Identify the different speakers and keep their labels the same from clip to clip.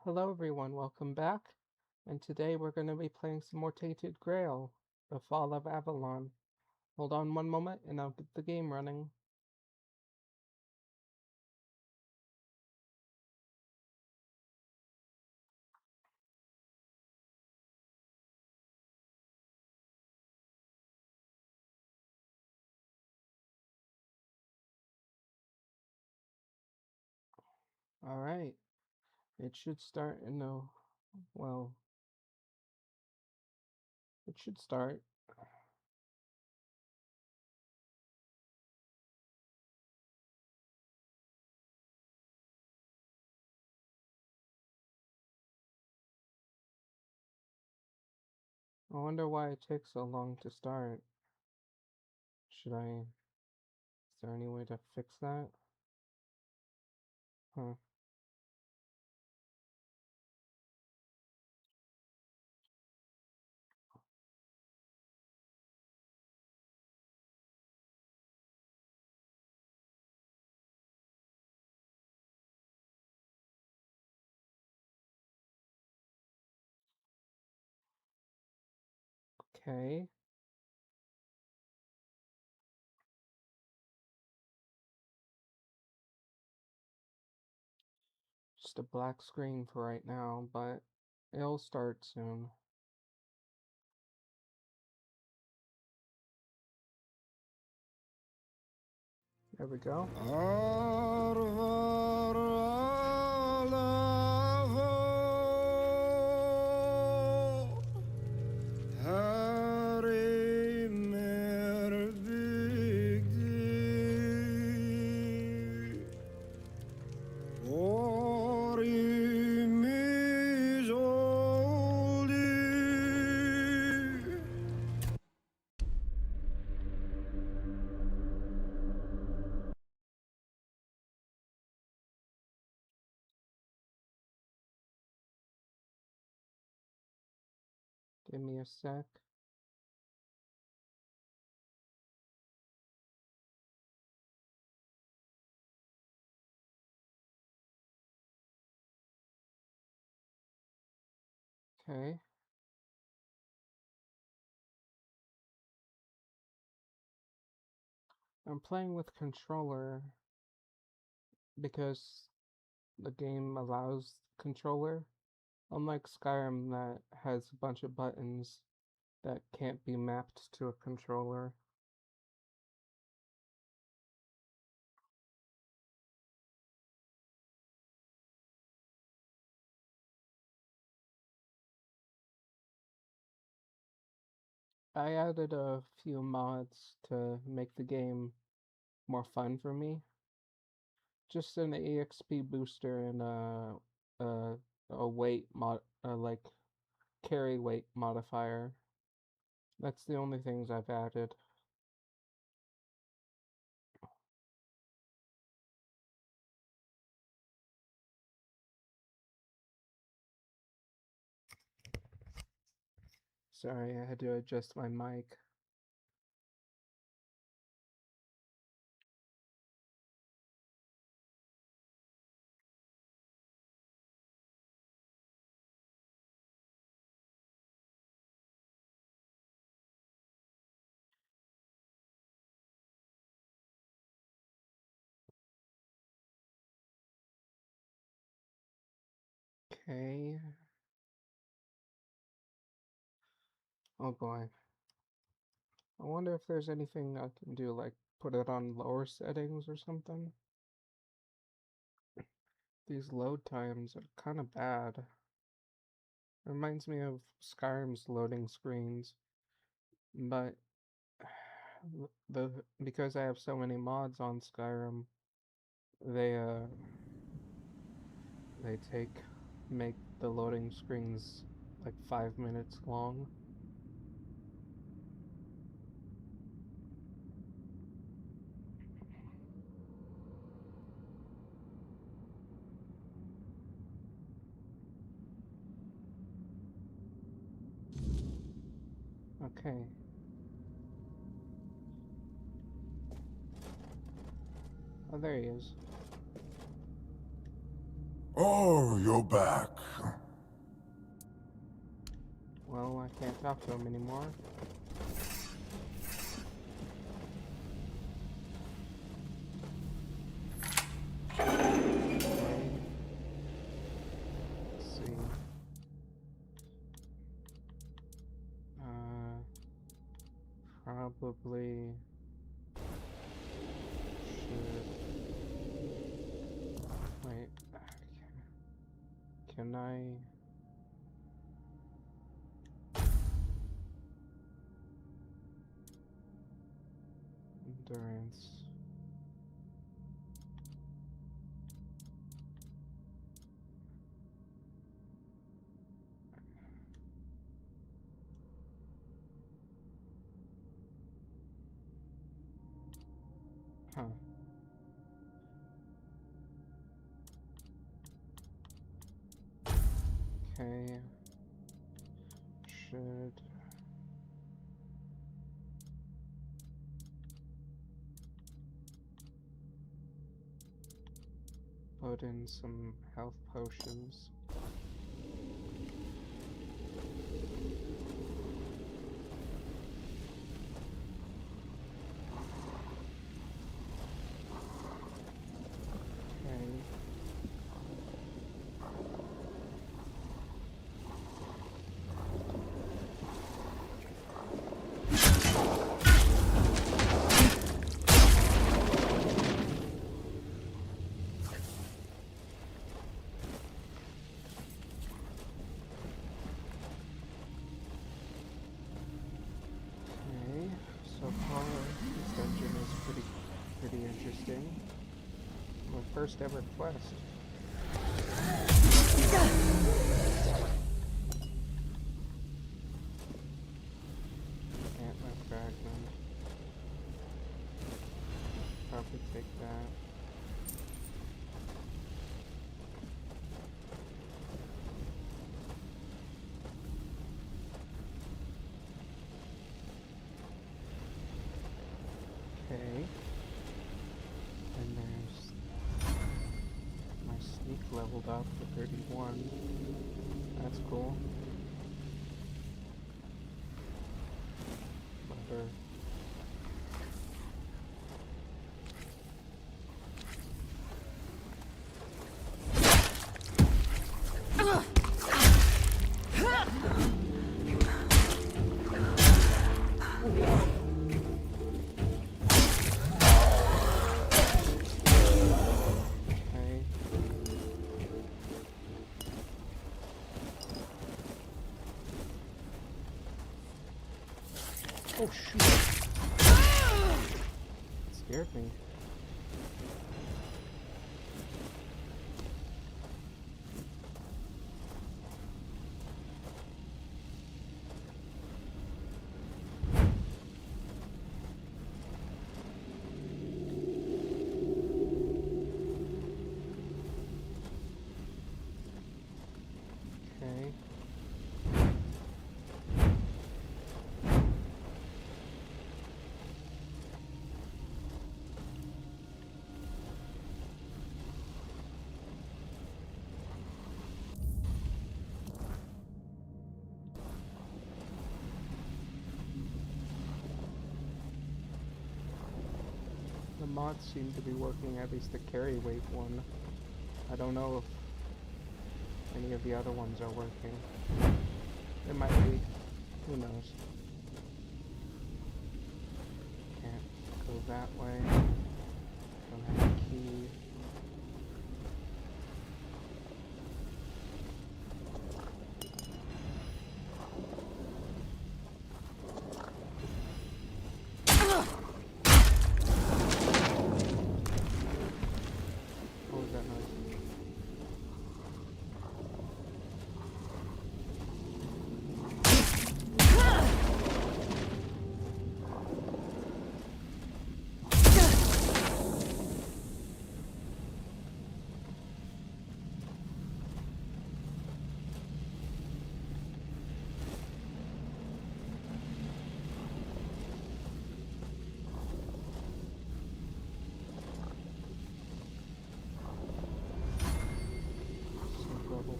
Speaker 1: Hello everyone, welcome back. And today we're going to be playing some more Tainted Grail, the Fall of Avalon. Hold on one moment and I'll get the game running. Alright, it should start in a, well, it should start. I wonder why it takes so long to start. Is there any way to fix that? Huh, okay. Just a black screen for right now, but it'll start soon. There we go. Give me a sec. Okay. I'm playing with controller because the game allows controller, unlike Skyrim that has a bunch of buttons that can't be mapped to a controller. I added a few mods to make the game more fun for me. Just an EXP booster and a weight mod, like carry weight modifier. That's the only things I've added. Sorry, I had to adjust my mic. Okay. Oh boy. I wonder if there's anything I can do, like put it on lower settings or something. These load times are kind of bad. Reminds me of Skyrim's loading screens, but because I have so many mods on Skyrim, they uh they make the loading screens like 5 minutes long. Okay. Oh, there he is.
Speaker 2: Oh, you're back.
Speaker 1: Well, I can't talk to him anymore. Let's see. Probably should. Wait. Can I? Endurance. Huh. Okay. Should. Put in some health potions. Okay. Okay. So far, this dungeon is pretty interesting. My first ever quest. Antler fragment. Probably take that. Okay. And there's my sneak leveled up to 31. That's cool. Butter. Okay. Oh shoot! It scared me. Okay. The mods seem to be working, at least the carry weight one. I don't know if any of the other ones are working. It might be. Who knows? Can't go that way. Don't have a key. What was that noise?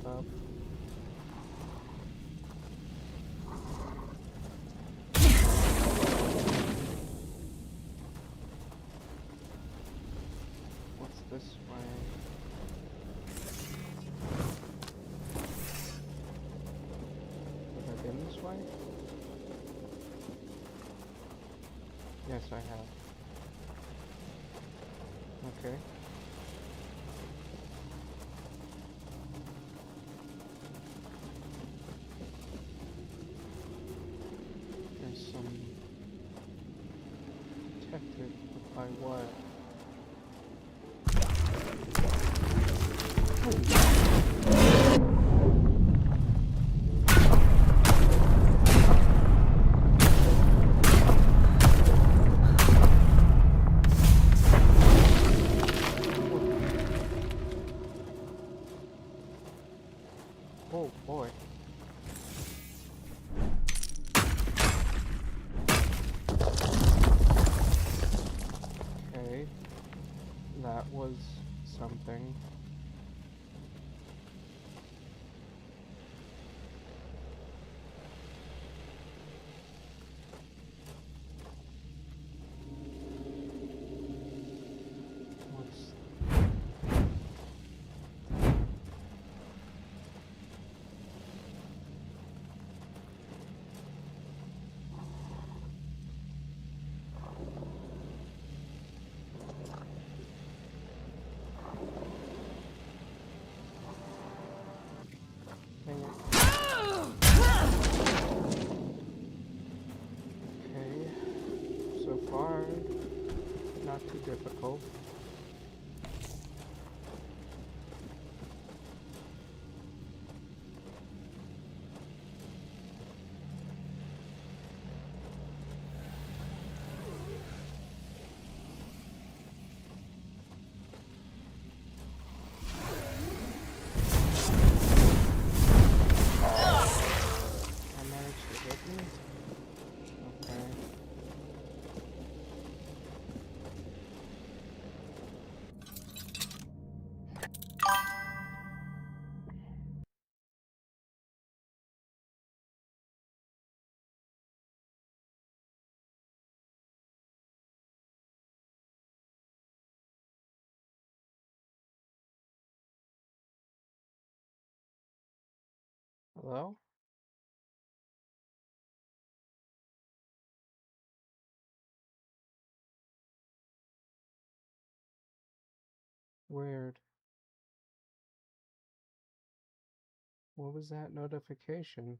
Speaker 1: up. What's this way? Have I been this way? Yes, I have. Okay. There's some protected by what? Oh boy. Okay. That was something. What's Dang it. Okay. So far, not too difficult. I managed to hit me? Okay. Hello? Weird. What was that notification?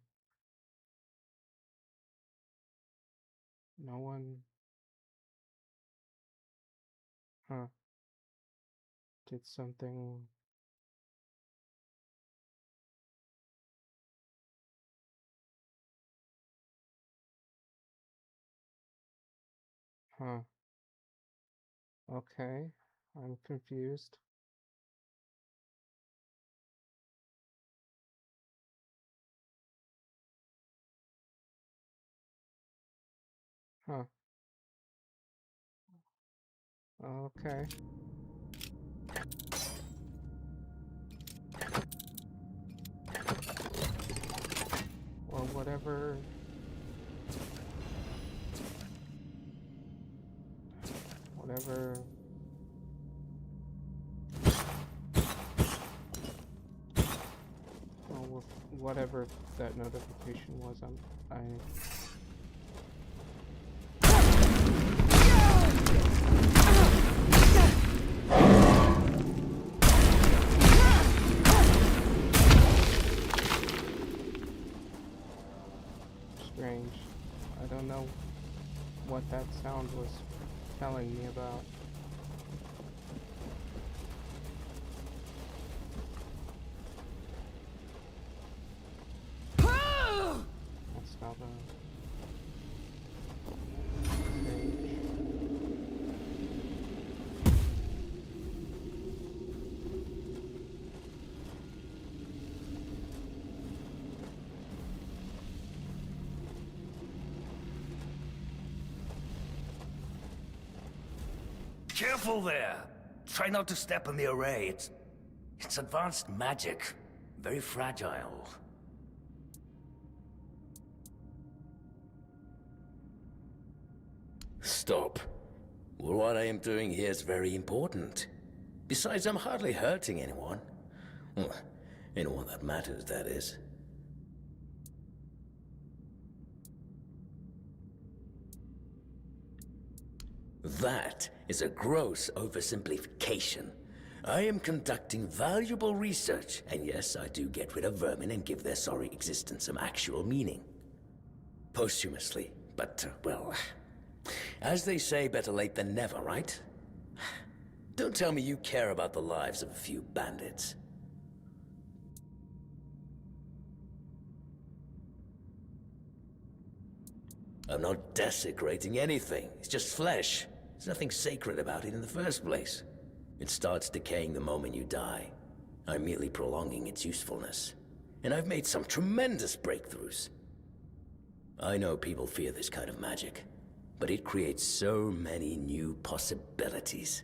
Speaker 1: No one... Huh. Did something... Huh. Okay. I'm confused. Huh. Okay. Well, whatever... Whatever... Well, whatever that notification was, I... Strange. I don't know what that sound was telling me about. That's not a... Strange.
Speaker 2: Careful there! Try not to step on the array. It's advanced magic. very fragile. Stop. Well, what I am doing here is very important. Besides, I'm hardly hurting anyone. Well, anyone that matters, that is. That is a gross oversimplification. I am conducting valuable research, and yes, I do get rid of vermin and give their sorry existence some actual meaning. Posthumously, but, well, as they say, better late than never, right? Don't tell me you care about the lives of a few bandits. I'm not desecrating anything. It's just flesh. There's nothing sacred about it in the first place. It starts decaying the moment you die. I'm merely prolonging its usefulness. And I've made some tremendous breakthroughs. I know people fear this kind of magic, but it creates so many new possibilities.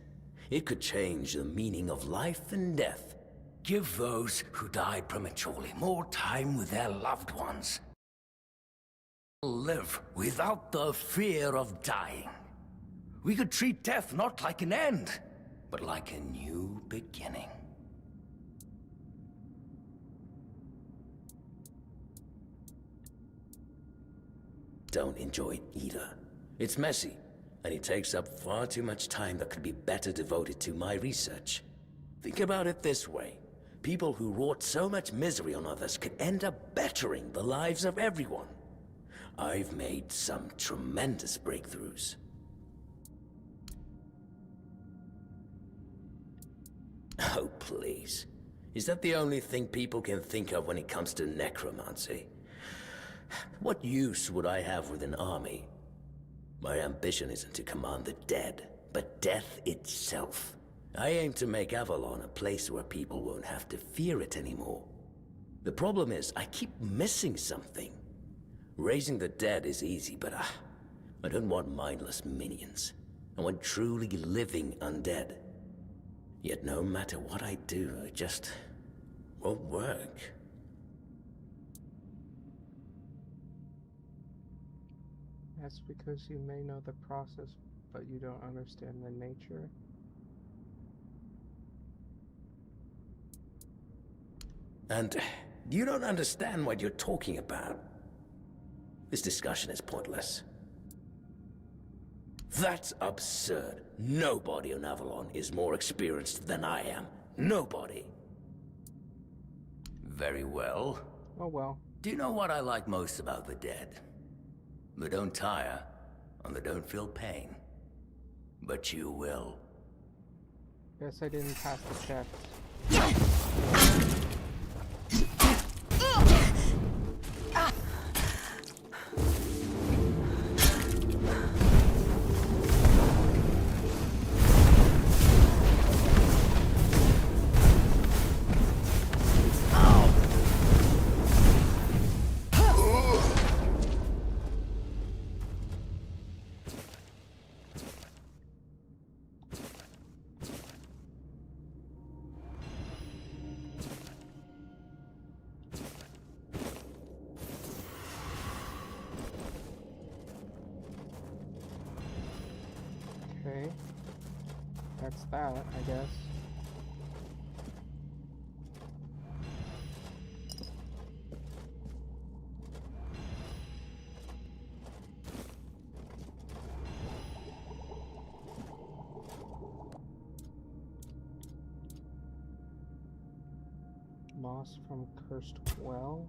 Speaker 2: It could change the meaning of life and death. Give those who died prematurely more time with their loved ones. Live without the fear of dying. We could treat death not like an end, but like a new beginning. Don't enjoy it either. It's messy, and it takes up far too much time that could be better devoted to my research. Think about it this way. People who wrought so much misery on others could end up bettering the lives of everyone. I've made some tremendous breakthroughs. Oh, please. Is that the only thing people can think of when it comes to necromancy? What use would I have with an army? My ambition isn't to command the dead, but death itself. I aim to make Avalon a place where people won't have to fear it anymore. The problem is, I keep missing something. Raising the dead is easy, but I don't want mindless minions. I want truly living undead. Yet no matter what I do, it just won't work.
Speaker 1: That's because you may know the process, but you don't understand the nature.
Speaker 2: And you don't understand what you're talking about. This discussion is pointless. That's absurd. Nobody on Avalon is more experienced than I am. Nobody. Very well.
Speaker 1: Oh well.
Speaker 2: Do you know what I like most about the dead? They don't tire, and they don't feel pain. But you will.
Speaker 1: Guess I didn't pass the check. Okay. That's that, I guess. Moss from Cursed Well.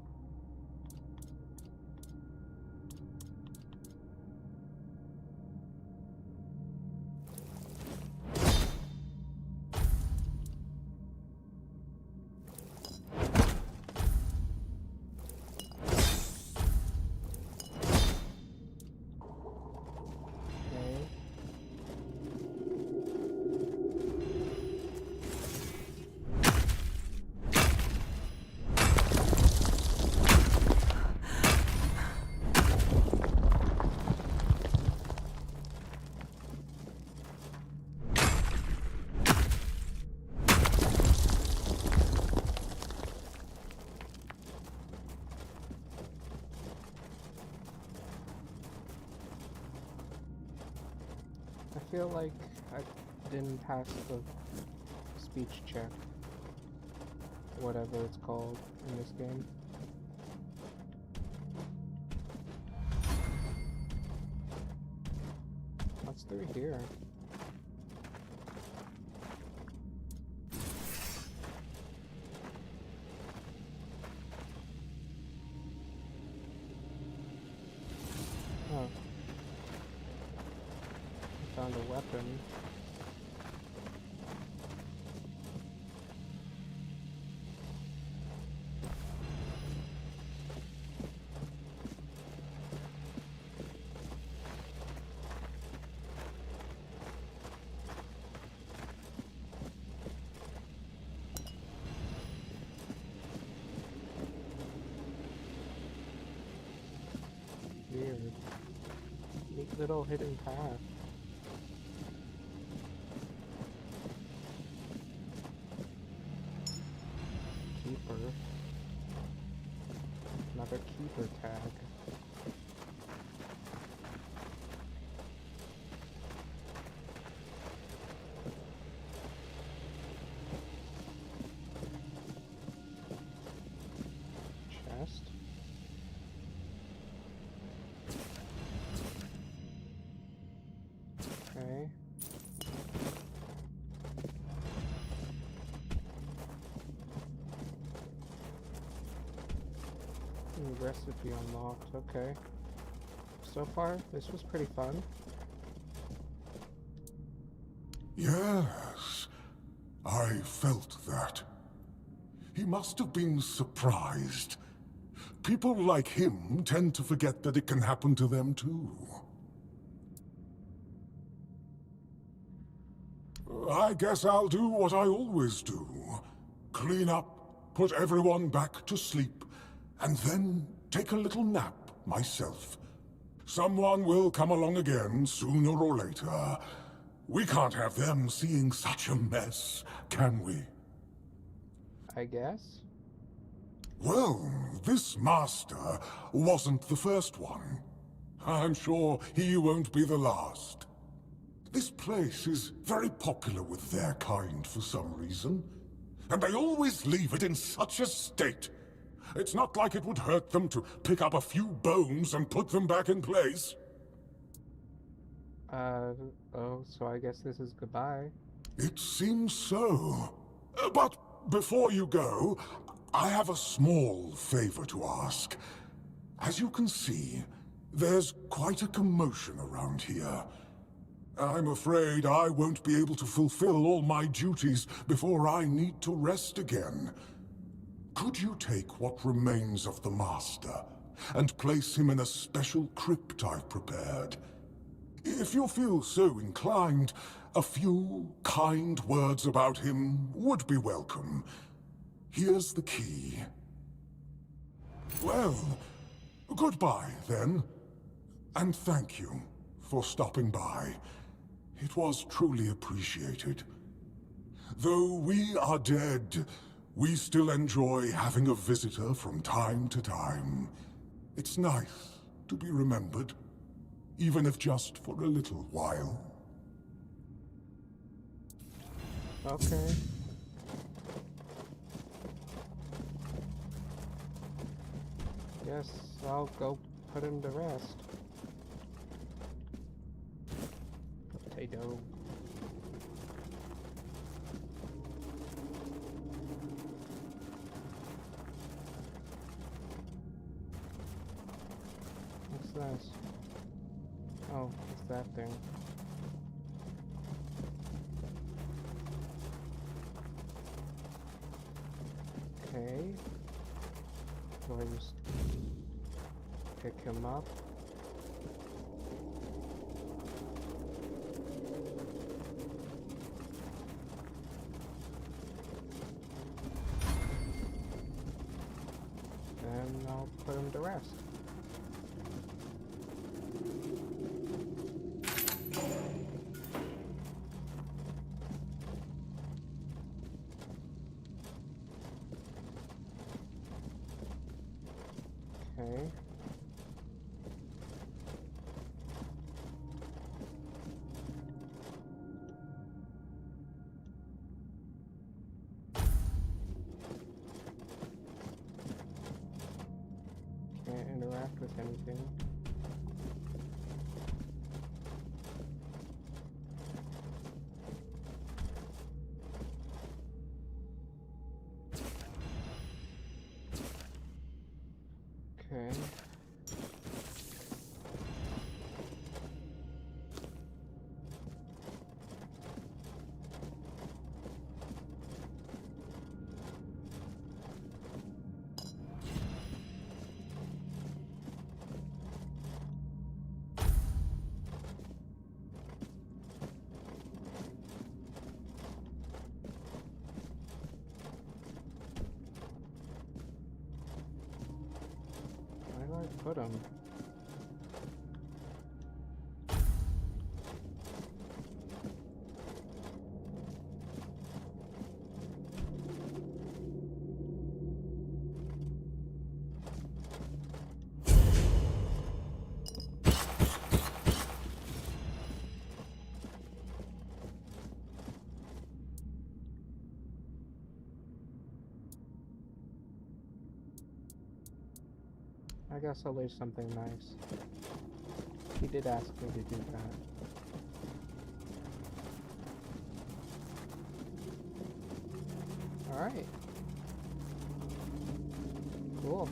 Speaker 1: feel like I didn't pass the speech check, whatever it's called in this game. What's through here? Oh. I found a weapon. Weird. Neat little hidden path. Keeper. Another keeper tag. Chest. Okay. Recipe unlocked. Okay. So far, this was pretty fun.
Speaker 3: Yes, I felt that. He must have been surprised. People like him tend to forget that it can happen to them too. I guess I'll do what I always do. Clean up, put everyone back to sleep, and then take a little nap myself. Someone will come along again sooner or later. We can't have them seeing such a mess, can we?
Speaker 1: I guess.
Speaker 3: Well, this master wasn't the first one. I'm sure he won't be the last. This place is very popular with their kind for some reason. And they always leave it in such a state. It's not like it would hurt them to pick up a few bones and put them back in place.
Speaker 1: Oh, so I guess this is goodbye.
Speaker 3: It seems so. But before you go, I have a small favor to ask. As you can see, there's quite a commotion around here. I'm afraid I won't be able to fulfill all my duties before I need to rest again. Could you take what remains of the Master and place him in a special crypt I've prepared? If you feel so inclined, a few kind words about him would be welcome. Here's the key. Well, goodbye then. And thank you for stopping by. It was truly appreciated. Though we are dead, we still enjoy having a visitor from time to time. It's nice to be remembered, even if just for a little while.
Speaker 1: Okay. Guess I'll go put him to rest. Potato. What's this? Oh, it's that thing. Okay. So I just pick him up. And I'll put him to rest. Okay. anything. Okay. Where do I put them? I guess I'll leave something nice. He did ask me to do that. Alright. Cool.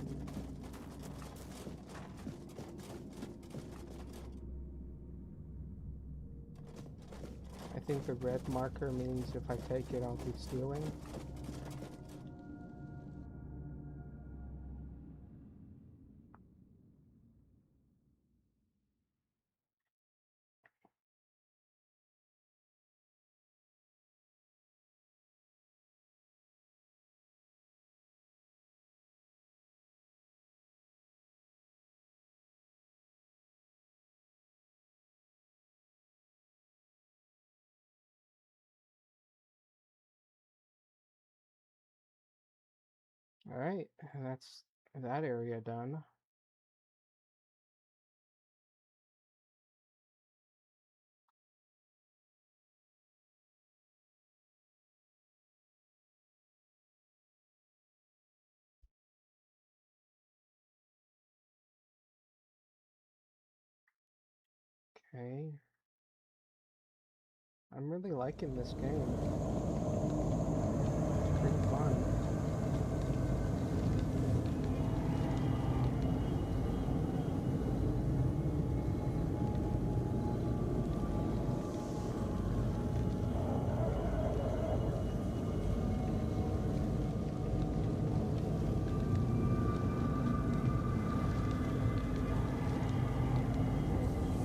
Speaker 1: I think the red marker means if I take it, I'll be stealing. Alright, and that's that area done. Okay. I'm really liking this game. It's pretty fun.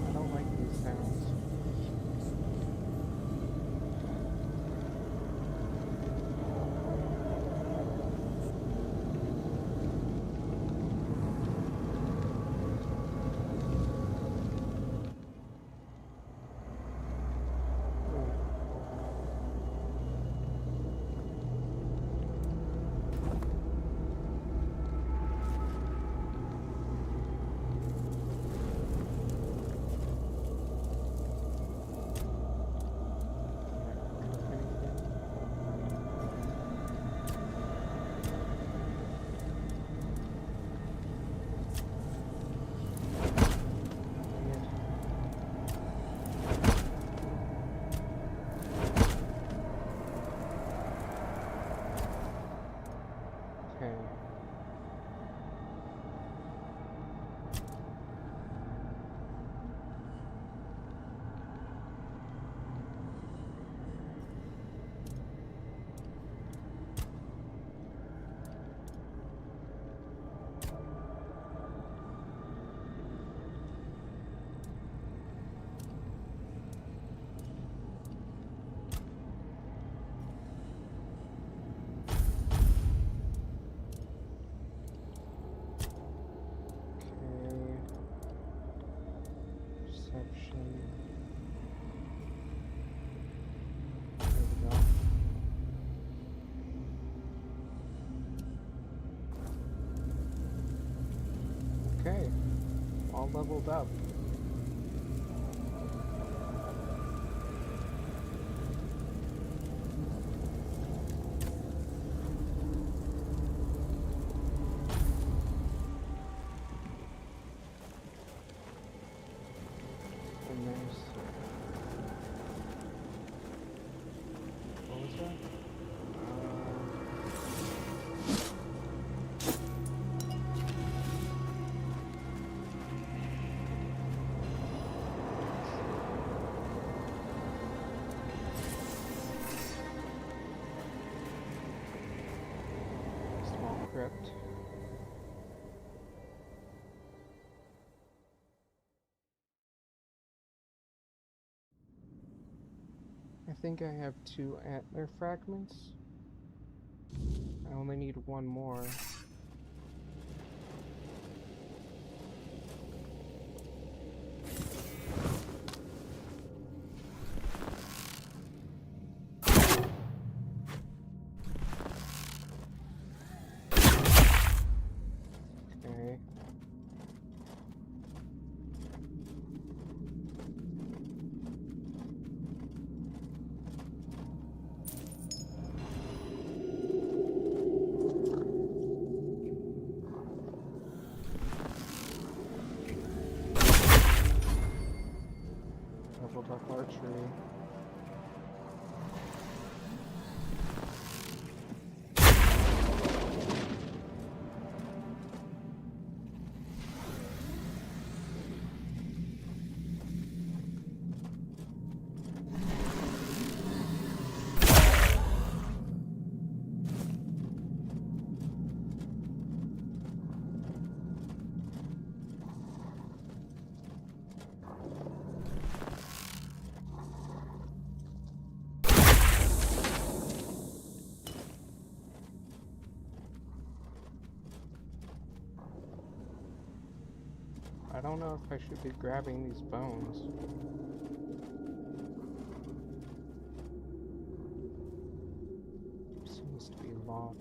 Speaker 1: I don't like these sounds. Okay. Okay. Perception. There we go. Okay. All leveled up. crypt. I think I have 2 antler fragments. I only need 1 more. Okay. Leveled up archery. I don't know if I should be grabbing these bones. Seems to be locked.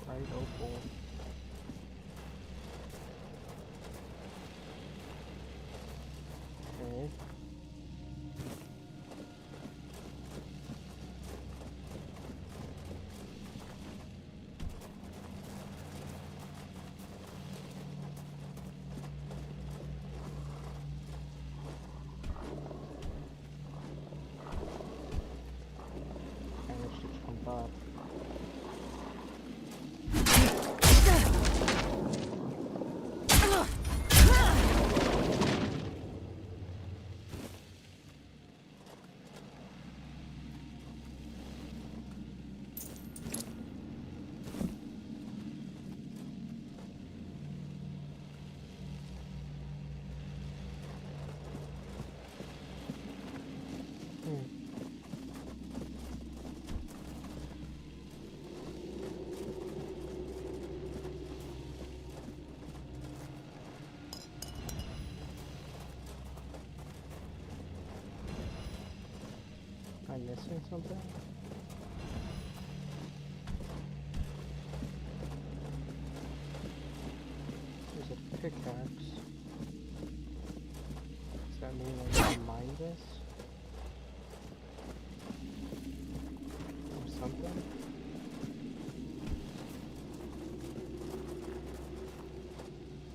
Speaker 1: Right opal. Okay. Managed to jump up. Am I missing something? There's a pickaxe. Does that mean I can mine this? Or something?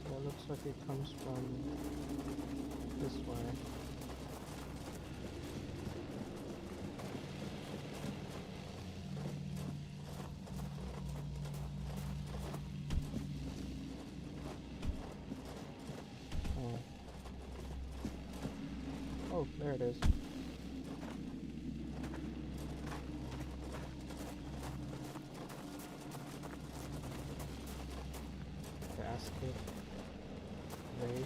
Speaker 1: It looks like it comes from this way. Oh, there it is. Basket. Vase.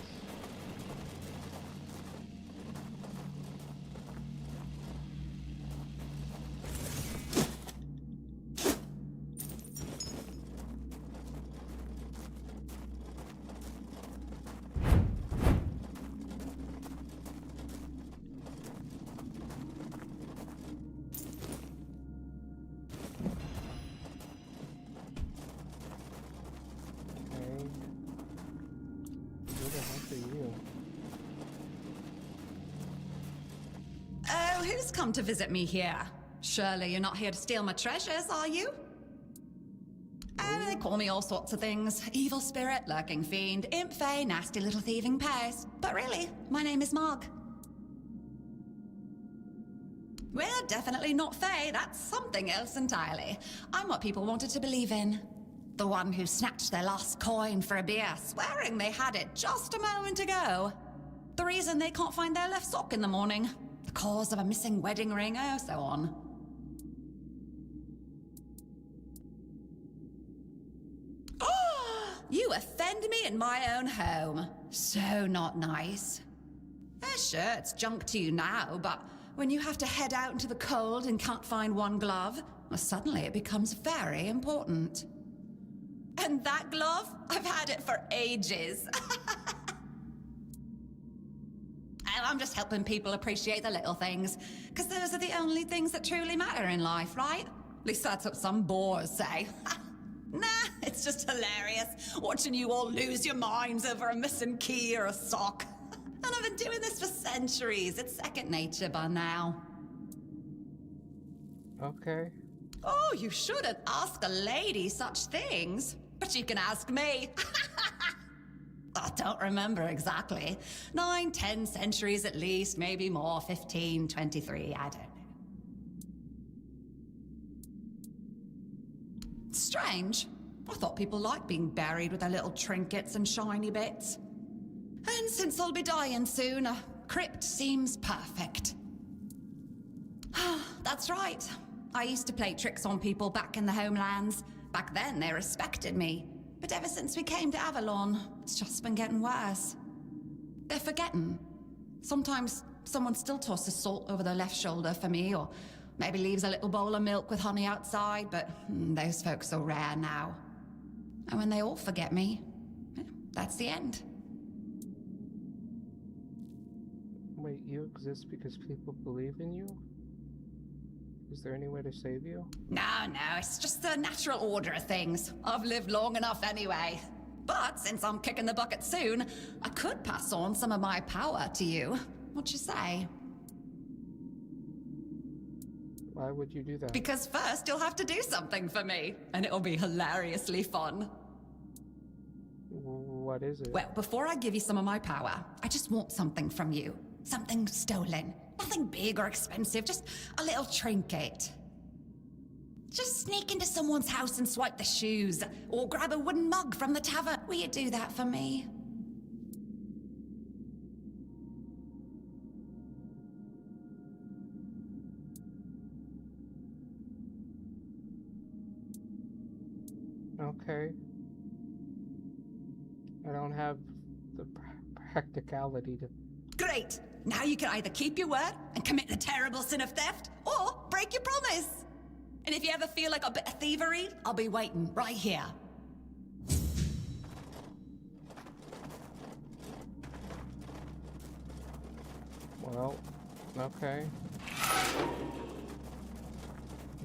Speaker 4: who's come to visit me here? Surely you're not here to steal my treasures, are you? They call me all sorts of things. Evil spirit, lurking fiend, imp fae, nasty little thieving pest. But really, my name is Marg. We're definitely not fae, that's something else entirely. I'm what people wanted to believe in. The one who snatched their last coin for a beer, swearing they had it just a moment ago. The reason they can't find their left sock in the morning. The cause of a missing wedding ring, oh, so on. You offend me in my own home. So not nice. Sure, it's junk to you now, but when you have to head out into the cold and can't find one glove, well, suddenly it becomes very important. And that glove? I've had it for ages. I'm just helping people appreciate the little things, because those are the only things that truly matter in life, right? At least that's what some bores say. Nah, it's just hilarious, watching you all lose your minds over a missing key or a sock. And I've been doing this for centuries. It's second nature by now.
Speaker 1: Okay.
Speaker 4: Oh, you shouldn't ask a lady such things. But you can ask me. I don't remember exactly. 9, 10 centuries at least, maybe more, 15, 23, I don't know. Strange. I thought people liked being buried with their little trinkets and shiny bits. And since I'll be dying soon, a crypt seems perfect. That's right. I used to play tricks on people back in the homelands. Back then, they respected me. But ever since we came to Avalon, it's just been getting worse. They're forgetting. Sometimes someone still tosses salt over their left shoulder for me, or maybe leaves a little bowl of milk with honey outside, but those folks are rare now. And when they all forget me, that's the end.
Speaker 1: Wait, you exist because people believe in you? Is there any way to save you?
Speaker 4: No, it's just the natural order of things. I've lived long enough anyway. But since I'm kicking the bucket soon, I could pass on some of my power to you. What you say?
Speaker 1: Why would you do that?
Speaker 4: Because first you'll have to do something for me, and it'll be hilariously fun.
Speaker 1: What is it?
Speaker 4: Well, before I give you some of my power, I just want something from you. Something stolen. Nothing big or expensive, just a little trinket. Just sneak into someone's house and swipe the shoes, or grab a wooden mug from the tavern. Will you do that for me?
Speaker 1: Okay. I don't have the practicality to...
Speaker 4: Great! Now you can either keep your word and commit the terrible sin of theft, or break your promise! And if you ever feel like a bit of thievery, I'll be waiting right here.
Speaker 1: Well, okay.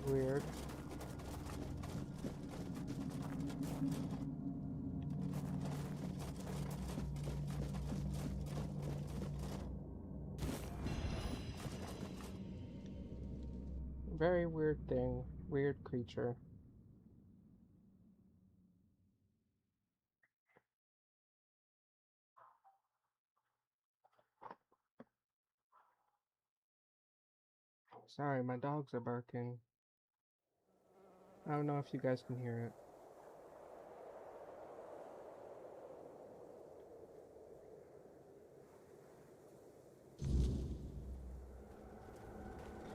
Speaker 1: Weird. Very weird thing. Weird creature. Sorry, my dogs are barking. I don't know if you guys can hear it.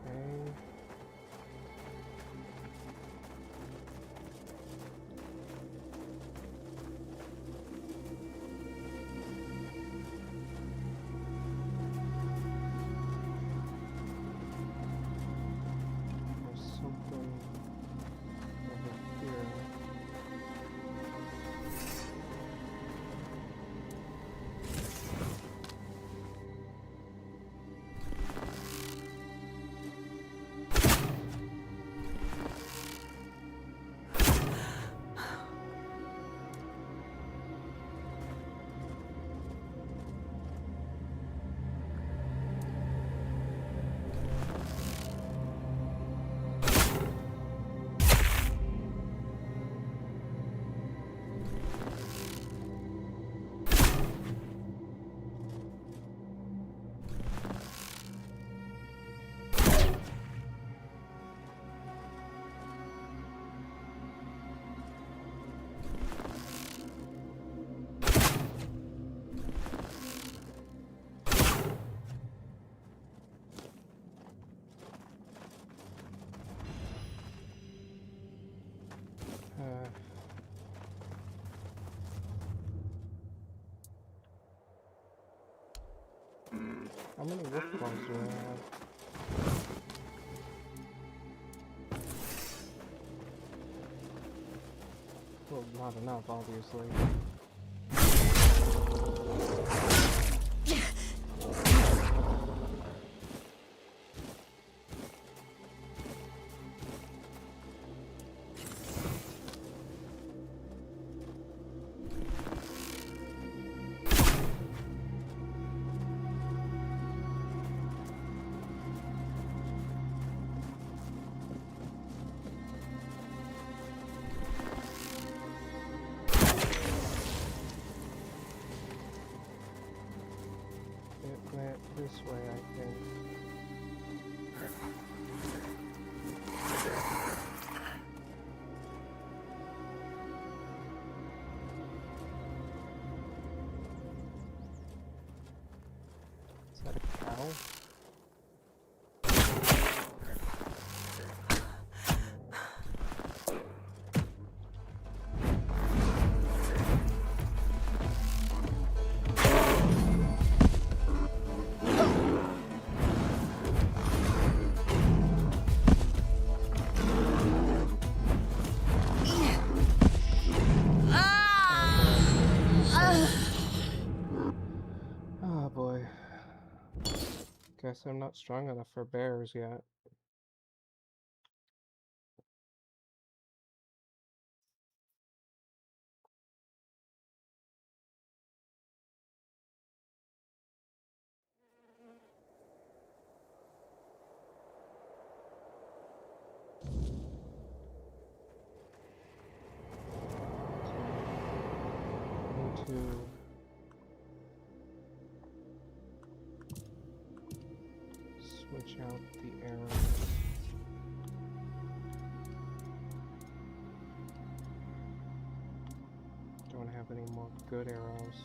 Speaker 1: Okay. There's something over here. How many wolf claws do I have? Well, not enough, obviously. It went this way, I think. Is that a cow? Oh boy. Guess I'm not strong enough for bears yet. Need to switch out the arrows. Don't have any more good arrows.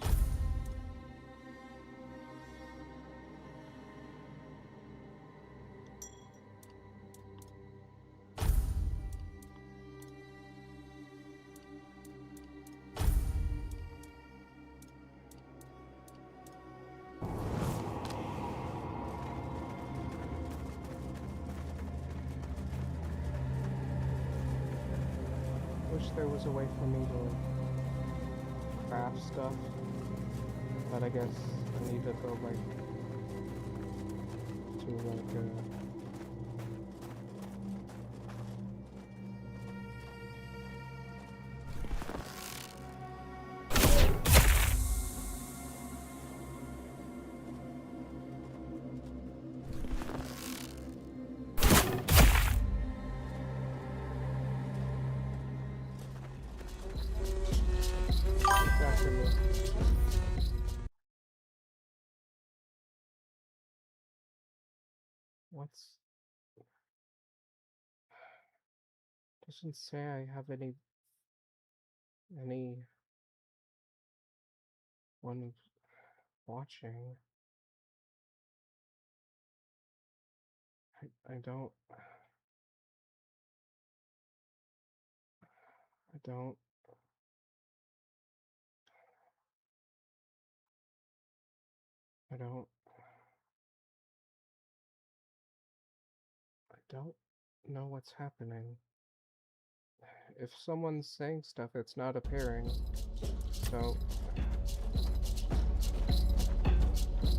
Speaker 1: Wish there was a way for me to craft stuff, but I guess I need to go like to like after me. What's doesn't say I have any one watching. I don't I don't I don't I don't know what's happening. If someone's saying stuff, it's not appearing. So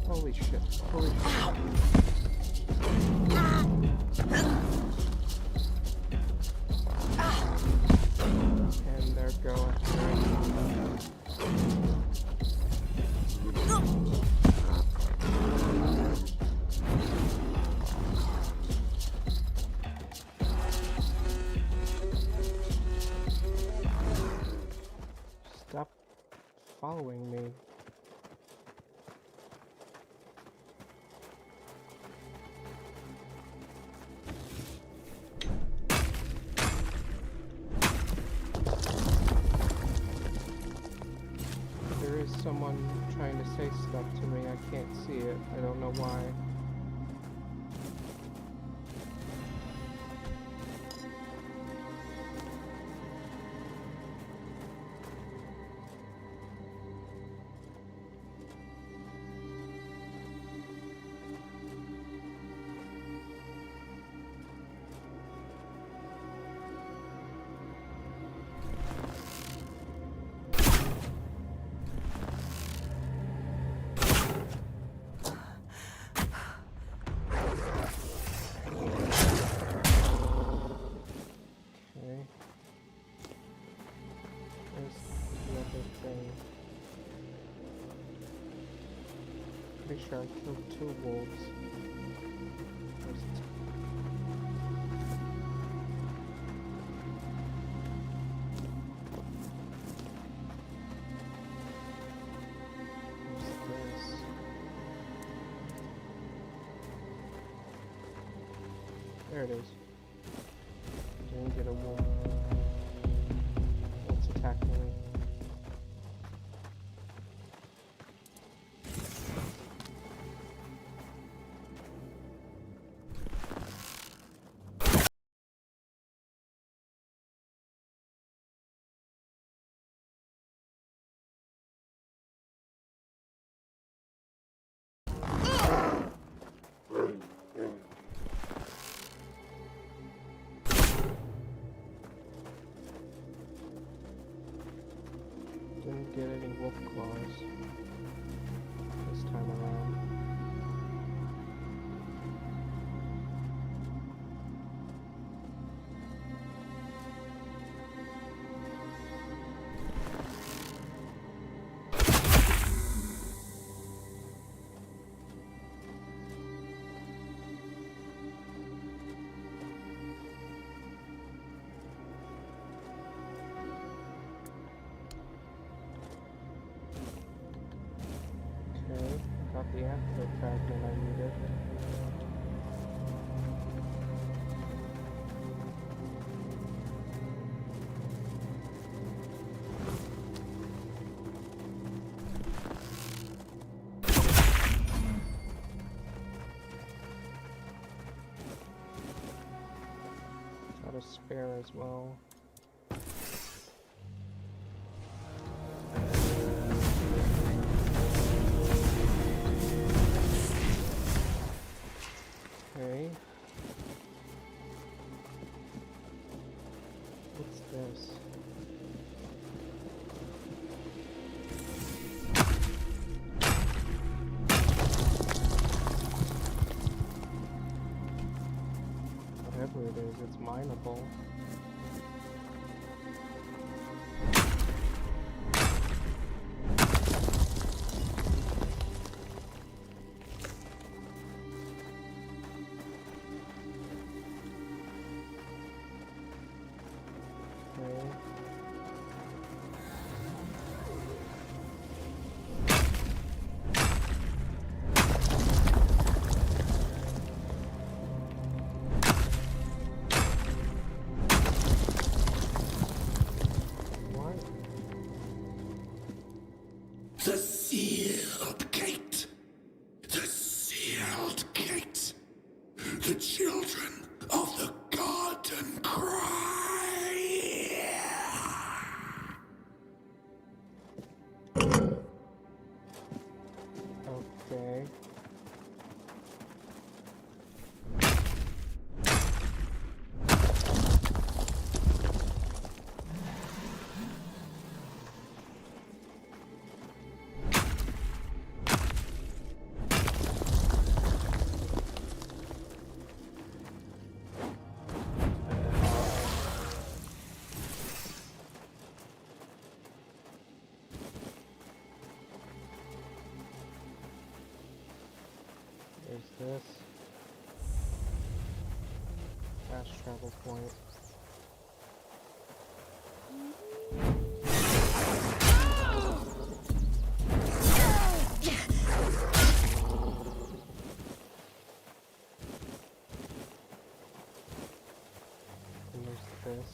Speaker 1: holy shit. Holy shit. And there go. Stop following me. There is someone trying to say stuff to me. I can't see it. I don't know why. sure I killed 2 wolves. There's this. There it is. Didn't get a wolf. It's attacking me. Didn't get any wolf claws this time around. Okay, got the antler fragment I needed. Got a spare as well. Okay. What's this? Whatever it is, it's mineable. Okay. What?
Speaker 3: The sealed gate. The sealed gate. The children of the garden cry.
Speaker 1: Okay. There's this. Fast travel point. And there's this.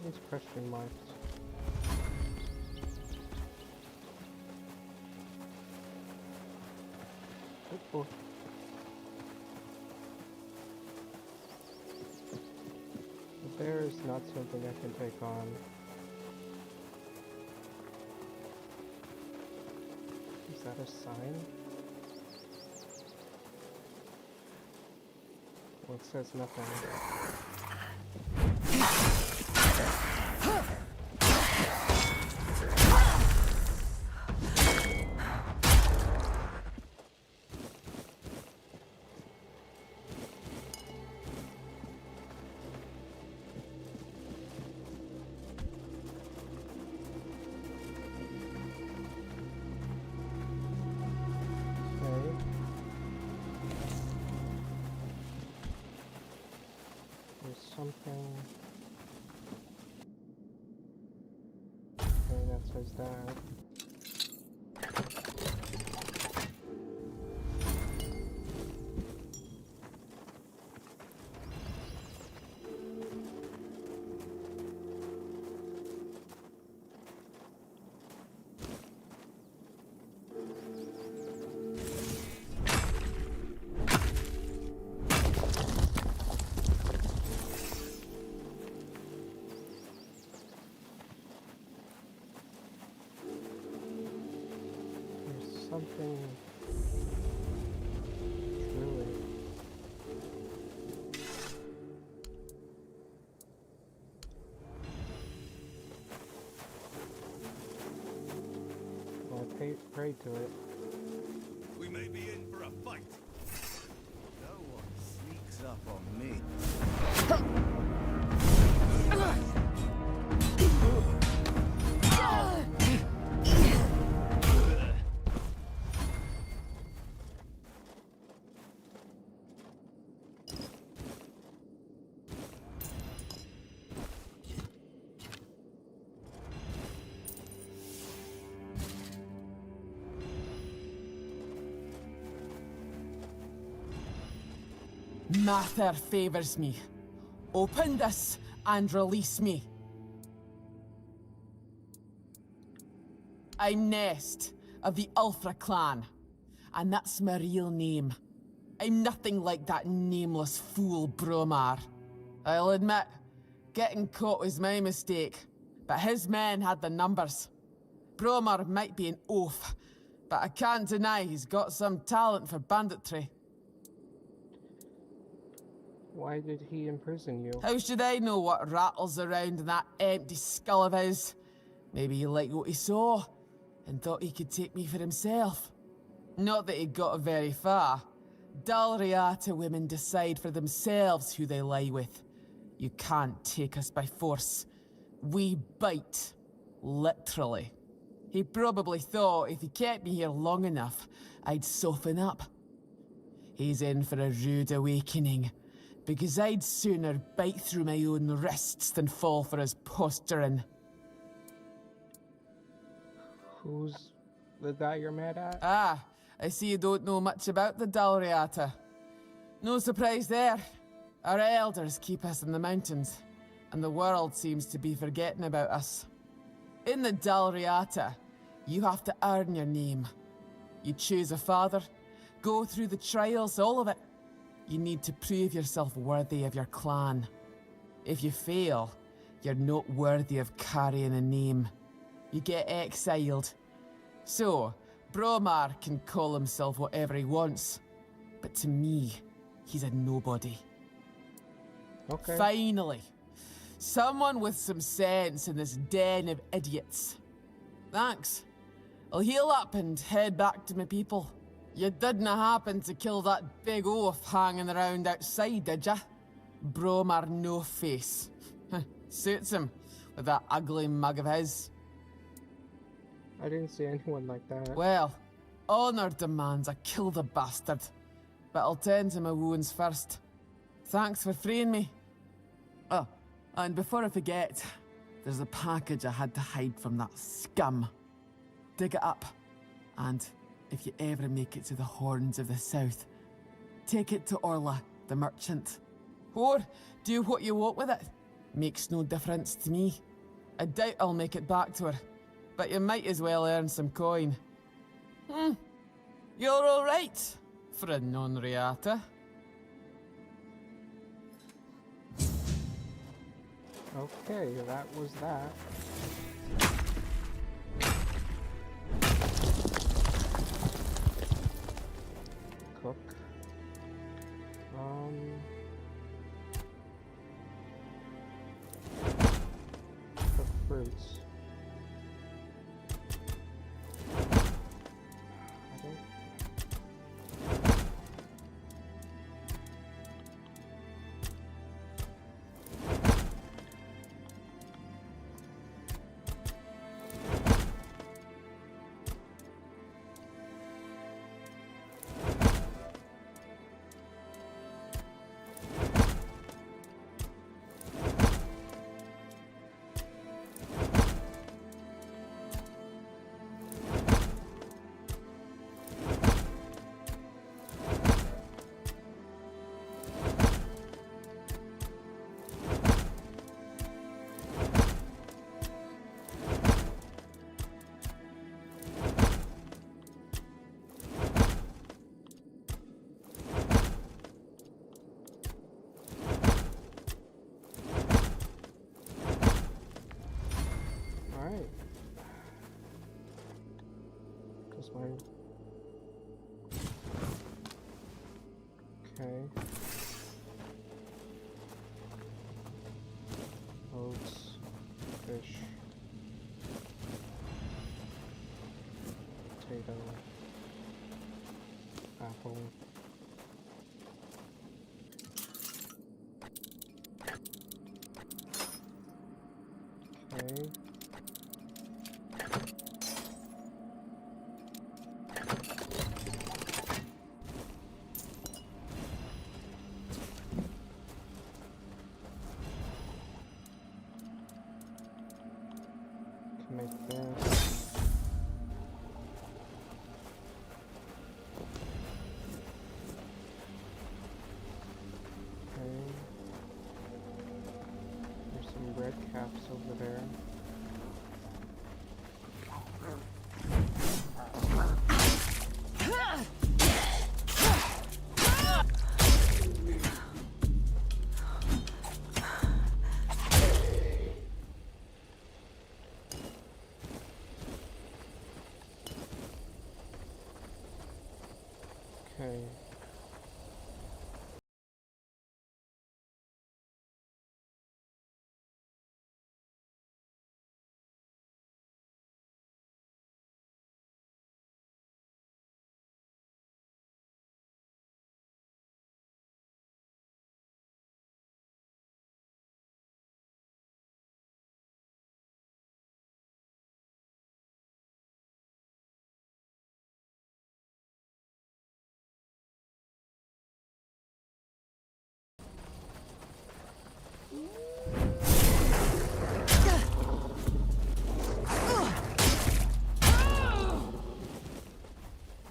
Speaker 1: these question marks? Oh. The bear is not something I can take on. Is that a sign? Well, it says nothing. Something. Okay, that says that. Something truly. I pray to it.
Speaker 5: We may be in for a fight. No one sneaks up on me.
Speaker 6: Mather favors me. Open this and release me. I'm Nest of the Ulfra clan, and that's my real name. I'm nothing like that nameless fool Bromar. I'll admit, getting caught was my mistake, but his men had the numbers. Bromar might be an oaf, but I can't deny he's got some talent for banditry.
Speaker 1: Why did he imprison you?
Speaker 6: How should I know what rattles around in that empty skull of his? Maybe he liked what he saw, and thought he could take me for himself. Not that he got very far. Dalriata women decide for themselves who they lie with. You can't take us by force. We bite. Literally. He probably thought if he kept me here long enough, I'd soften up. He's in for a rude awakening, because I'd sooner bite through my own wrists than fall for his posturing.
Speaker 1: Who's the guy you're mad at?
Speaker 6: Ah, I see you don't know much about the Dalriata. No surprise there. Our elders keep us in the mountains, and the world seems to be forgetting about us. In the Dalriata, you have to earn your name. You choose a father, go through the trials, all of it. You need to prove yourself worthy of your clan. If you fail, you're not worthy of carrying a name. You get exiled. So, Bromar can call himself whatever he wants, but to me, he's a nobody.
Speaker 1: Okay.
Speaker 6: Finally, someone with some sense in this den of idiots. Thanks. I'll heal up and head back to my people. You didn't happen to kill that big oaf hanging around outside, did ya? Bromar no face. Suits him, with that ugly mug of his.
Speaker 1: I didn't see anyone like that.
Speaker 6: Well, honor demands I kill the bastard, but I'll tend to my wounds first. Thanks for freeing me. Oh, and before I forget, there's a package I had to hide from that scum. Dig it up, and if you ever make it to the Horns of the South, take it to Orla, the merchant. Or do what you want with it. Makes no difference to me. I doubt I'll make it back to her, but you might as well earn some coin. You're alright for a non-reata.
Speaker 1: Okay, that was that. Cook. Cook fruits. I don't. Alright. Cause my... Okay. Oats. Fish. Potato. Apple. Okay. Can make this. Okay. There's some red caps over there. Okay.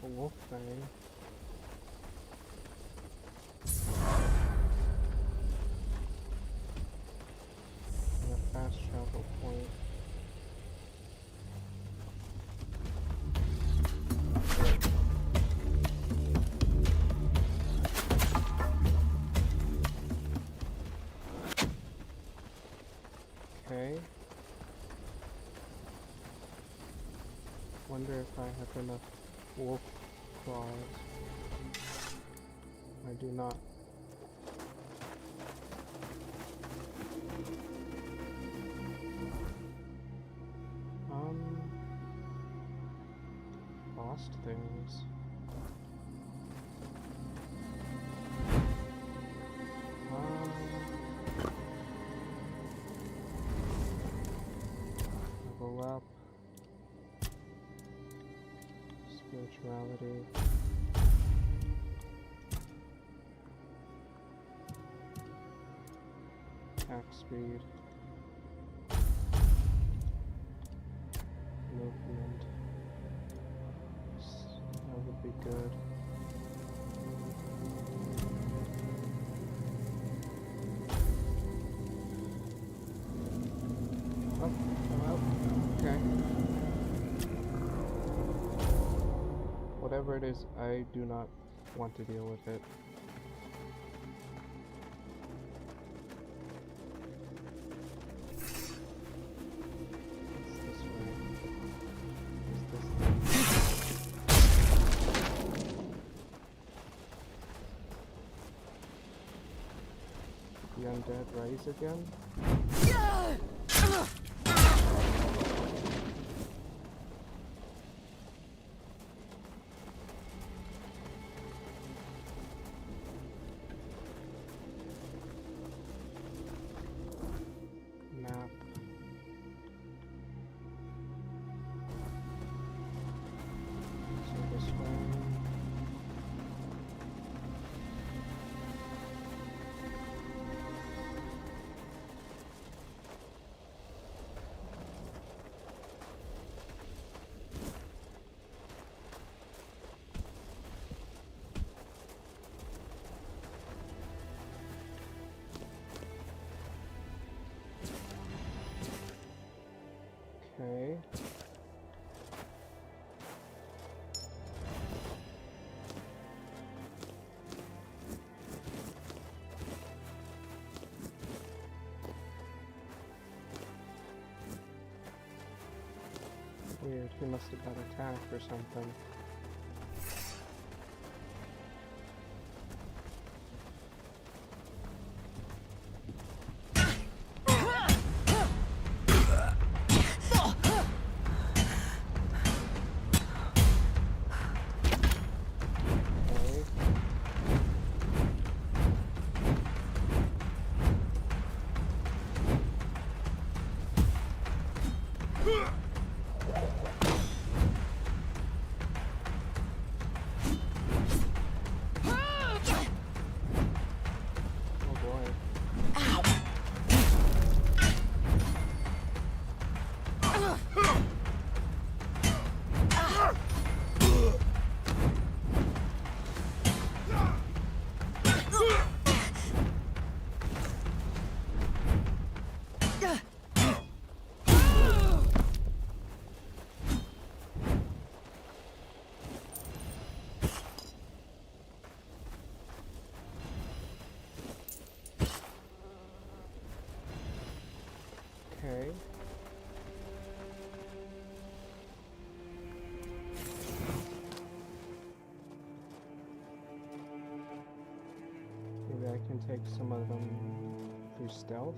Speaker 1: A wolf thing. And a fast travel point. Okay. Wonder if I have enough wolf claws. I do not. Lost things. Level up. Spirituality. Attack speed. Movement. That would be good. whatever it is, I do not want to deal with it. It's this way. It's this thing. The undead rise again? Map. So this way. Okay. Weird, he must have got attacked or something. Okay. Oh boy. Okay. Maybe I can take some of them through stealth.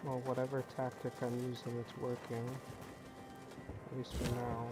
Speaker 1: Well, whatever tactic I'm using, it's working. At least for now.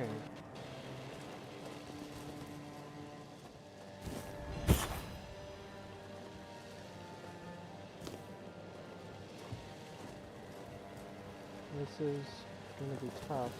Speaker 1: Okay. This is gonna be tough.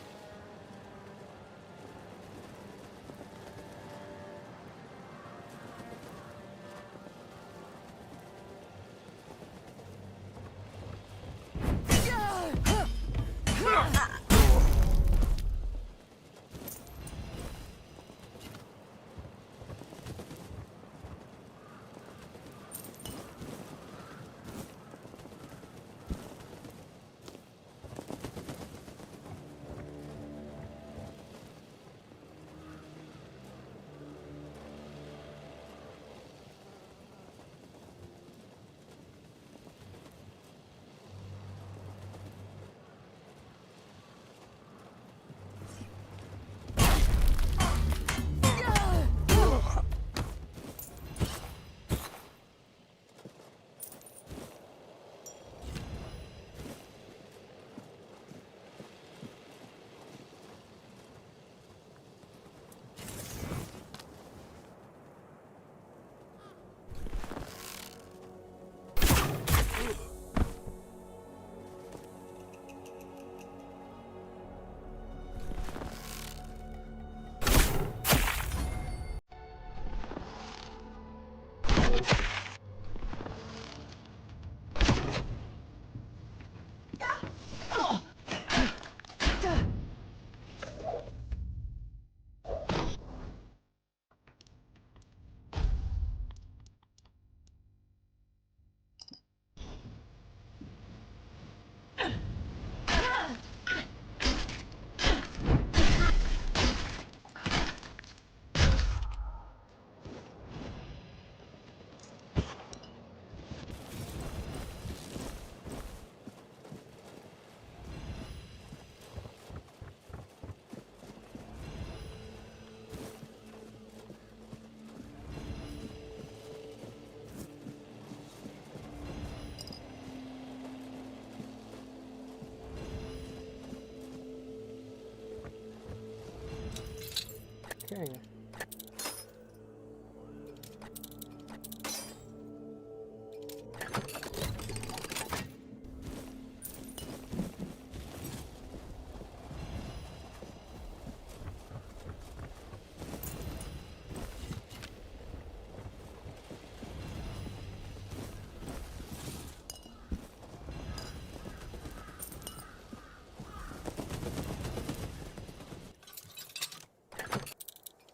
Speaker 1: Okay.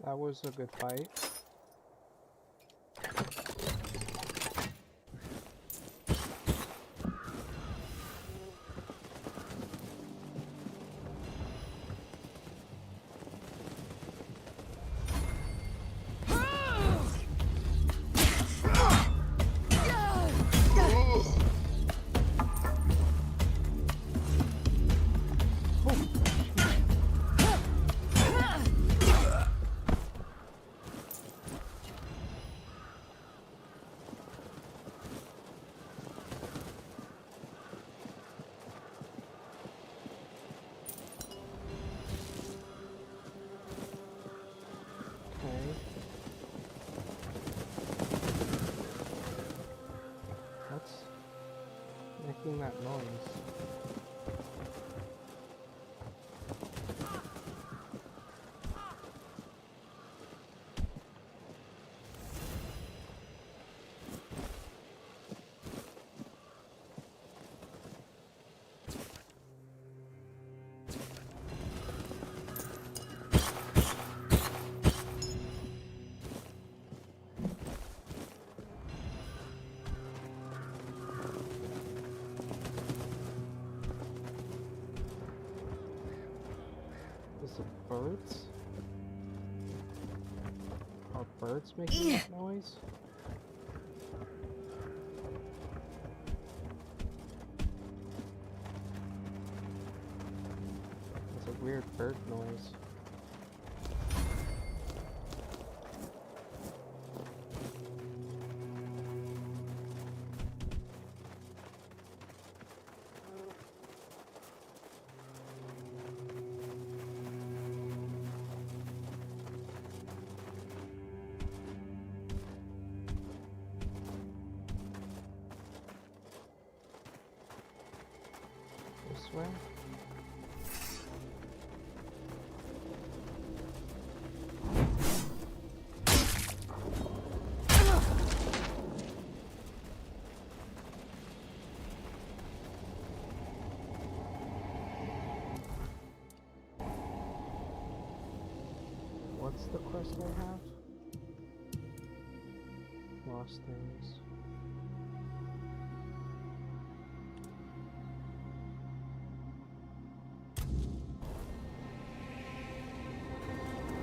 Speaker 1: That was a good fight. Okay. What's making that noise? Is it birds? Are birds making that noise? It's a weird bird noise. way? What's the quest I have? Lost things.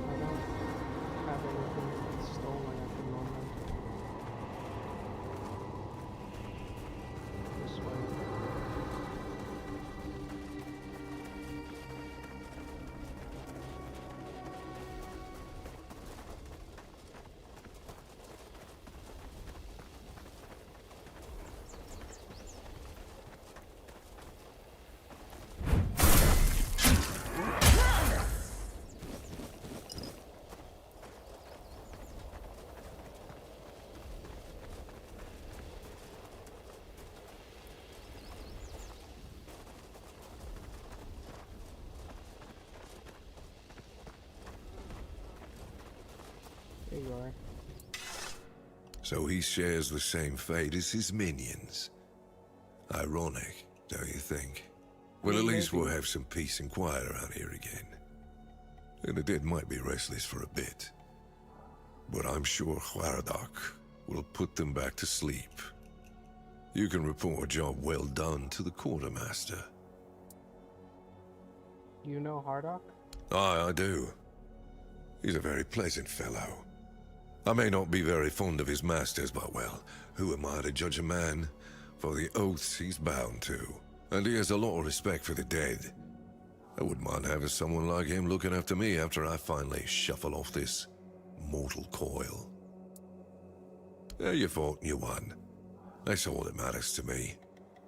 Speaker 1: I don't have anything stolen at the moment. This way. There you are.
Speaker 7: So he shares the same fate as his minions. Ironic, don't you think? Well, at least we'll have some peace and quiet around here again. And the dead might be restless for a bit. But I'm sure Hwaradak will put them back to sleep. You can report a job well done to the quartermaster.
Speaker 1: You know Hardock?
Speaker 7: Aye, I do. He's a very pleasant fellow. I may not be very fond of his masters, but well, who am I to judge a man for the oaths he's bound to? And he has a lot of respect for the dead. I wouldn't mind having someone like him looking after me after I finally shuffle off this mortal coil. You fought and you won. That's all that matters to me.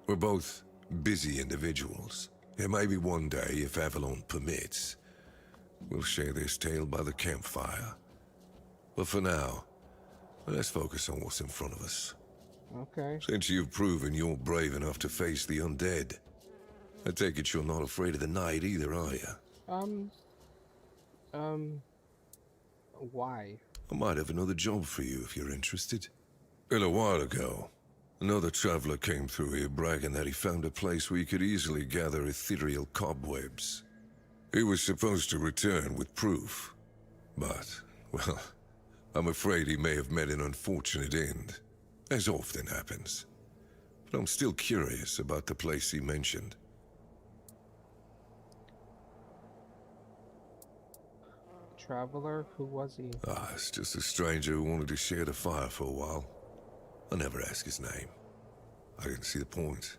Speaker 7: We're both busy individuals. And maybe one day, if Avalon permits, we'll share this tale by the campfire. But for now, let's focus on what's in front of us.
Speaker 1: Okay.
Speaker 7: Since you've proven you're brave enough to face the undead, I take it you're not afraid of the night either, are you?
Speaker 1: Why?
Speaker 7: I might have another job for you if you're interested. A little while ago, another traveler came through here bragging that he found a place where you could easily gather ethereal cobwebs. He was supposed to return with proof, but, well, I'm afraid he may have met an unfortunate end, as often happens. But I'm still curious about the place he mentioned.
Speaker 1: Traveler? Who was he?
Speaker 7: It's just a stranger who wanted to share the fire for a while. I never asked his name. I didn't see the point.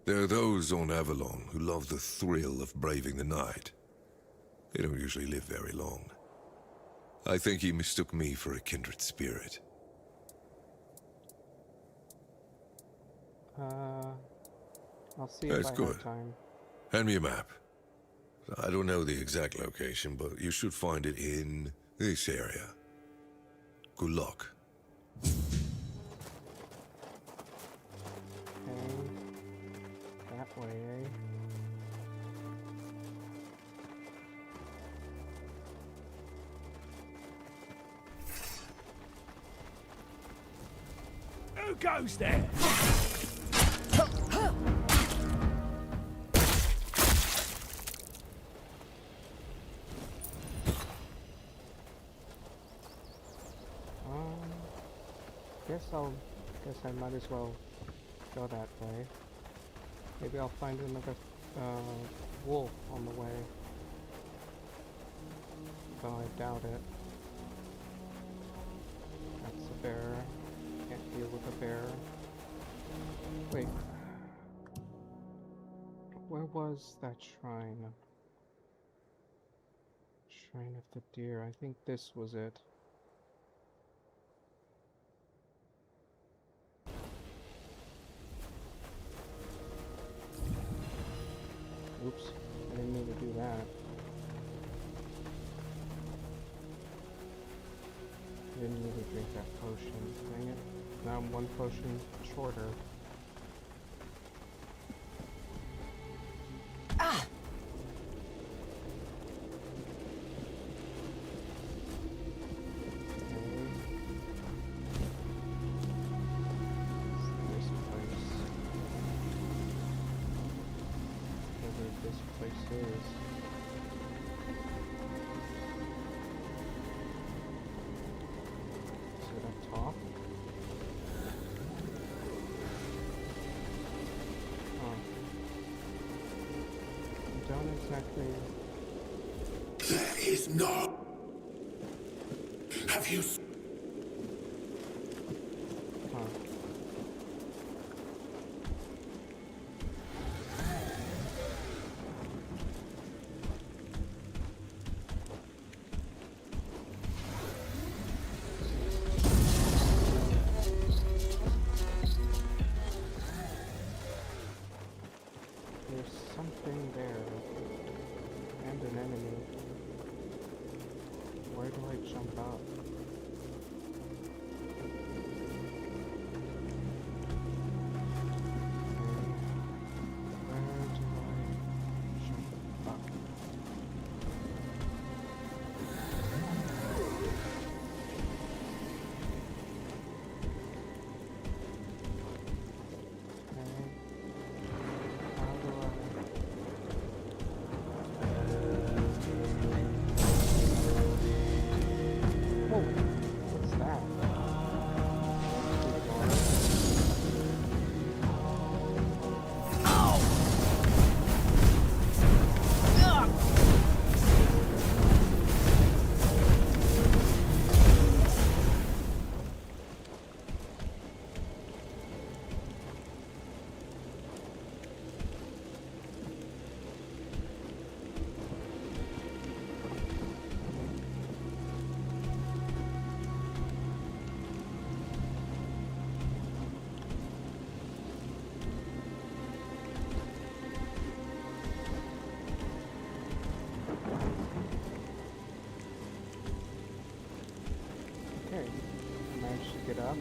Speaker 7: There are those on Avalon who love the thrill of braving the night. They don't usually live very long. I think he mistook me for a kindred spirit.
Speaker 1: I'll see
Speaker 7: That's
Speaker 1: if I
Speaker 7: good.
Speaker 1: have time.
Speaker 7: Hand me a map. I don't know the exact location, but you should find it in this area. Good luck.
Speaker 1: Okay. That way, eh?
Speaker 5: Who goes there?
Speaker 1: Guess I might as well go that way. Maybe I'll find another wolf on the way. Though I doubt it. That's a bear. Can't deal with a bear. Wait. Where was that shrine? Shrine of the Deer. I think this was it. Oops, I didn't mean to do that. I didn't need to drink that potion. Dang it. Now I'm one potion shorter. place is. Is it up top? Oh. I don't exactly...
Speaker 3: There is no... Have you...
Speaker 1: Huh. There's something there. And an enemy. Where do I jump out? Where do I jump up? Okay. How do Whoa! What's that? Okay, managed to get up.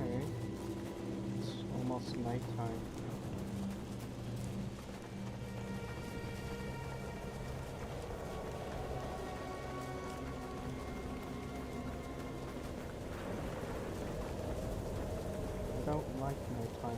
Speaker 1: Okay, it's almost nighttime. I don't like nighttime.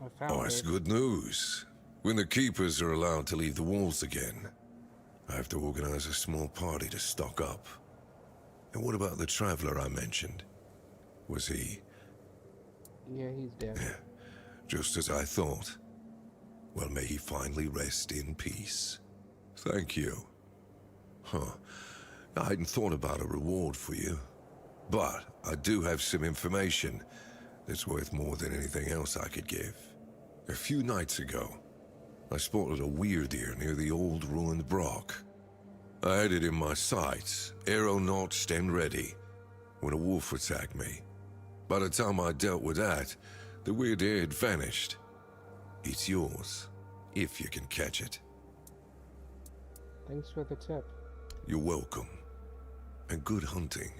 Speaker 1: I found
Speaker 7: Oh, that's
Speaker 1: it.
Speaker 7: good news. When the keepers are allowed to leave the walls again, I have to organize a small party to stock up. And what about the traveler I mentioned? Was he
Speaker 1: Yeah, he's dead.
Speaker 7: just as I thought? Well, may he finally rest in peace. Thank you. Huh. I hadn't thought about a reward for you. But I do have some information that's worth more than anything else I could give. A few nights ago, I spotted a weird ear near the old ruined Brock. I had it in my sights, arrow notched and ready, when a wolf attacked me. By the time I dealt with that, the weird ear had vanished. It's yours, if you can catch it.
Speaker 1: Thanks for the tip.
Speaker 7: You're welcome. And good hunting.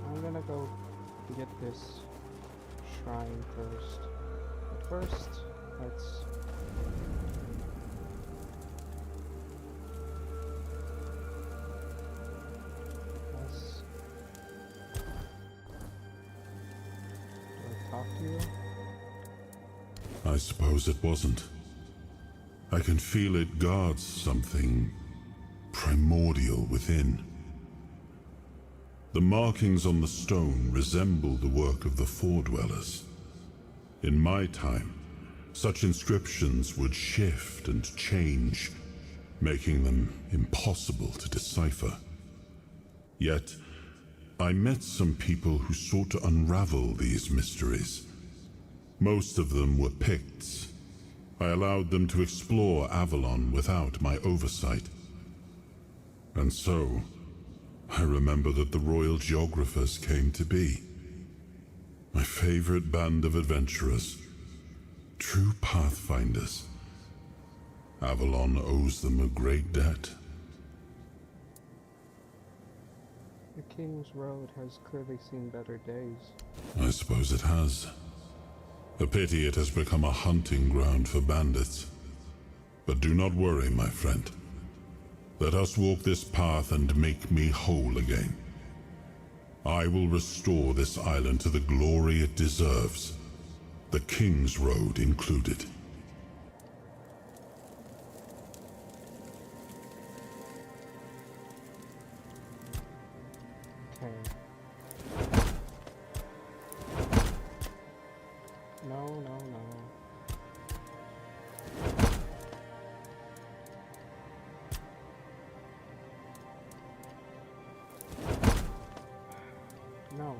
Speaker 1: I'm gonna go get this shrine first. But first, let's... Do I talk to you?
Speaker 3: I suppose it wasn't. I can feel it guards something primordial within. The markings on the stone resemble the work of the Foredwellers. In my time, such inscriptions would shift and change, making them impossible to decipher. Yet, I met some people who sought to unravel these mysteries. Most of them were Picts. I allowed them to explore Avalon without my oversight. And so, I remember that the royal geographers came to be. My favorite band of adventurers. True pathfinders. Avalon owes them a great debt.
Speaker 1: The King's Road has clearly seen better days.
Speaker 3: I suppose it has. A pity it has become a hunting ground for bandits. But do not worry, my friend. Let us walk this path and make me whole again. I will restore this island to the glory it deserves, the King's Road included.
Speaker 1: Okay. No, no, no. No.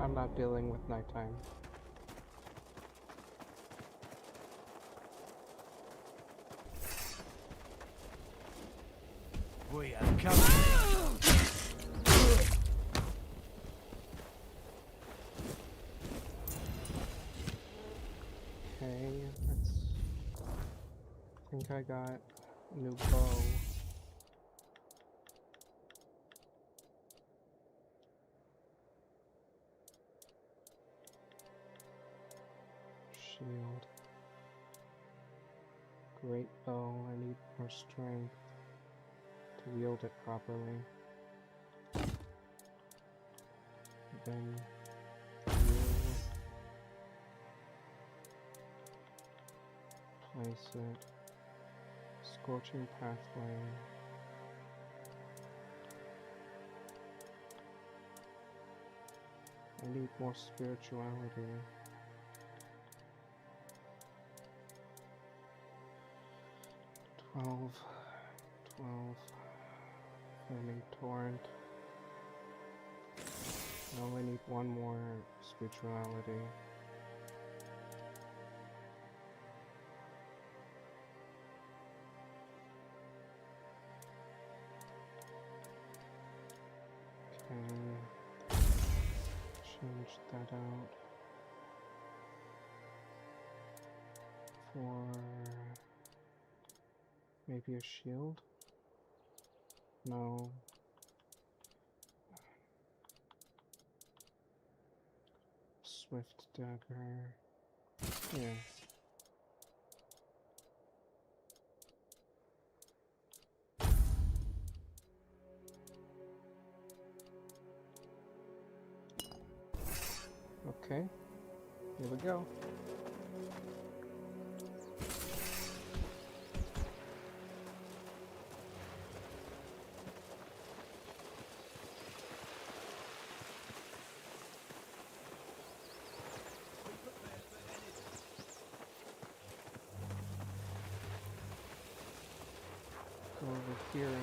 Speaker 1: I'm not dealing with nighttime.
Speaker 5: We have come.
Speaker 1: Okay, let's... I think I got a new bow. Shield. Great bow. I need more strength to wield it properly. Then place it. Scorching pathway. I need more spirituality. 12. Flaming torrent. I only need one more spirituality. Okay. Change that out for maybe a shield? No. Swift dagger. Yeah. Okay, here we go. Go over here and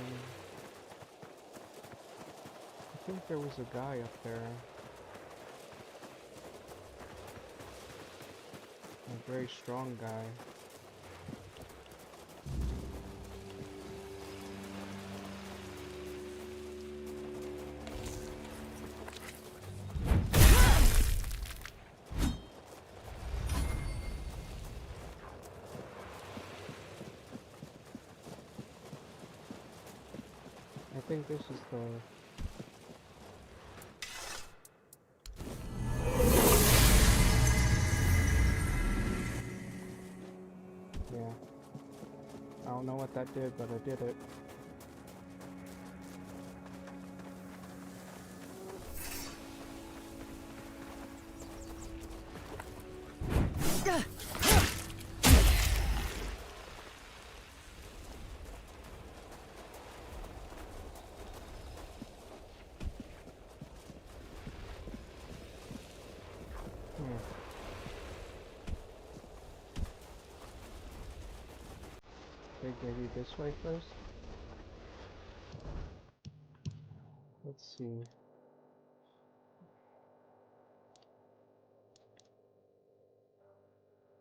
Speaker 1: I think there was a guy up there. A very strong guy. I think this is the... Yeah. I don't know what that did, but I did it. think maybe this way first. Let's see.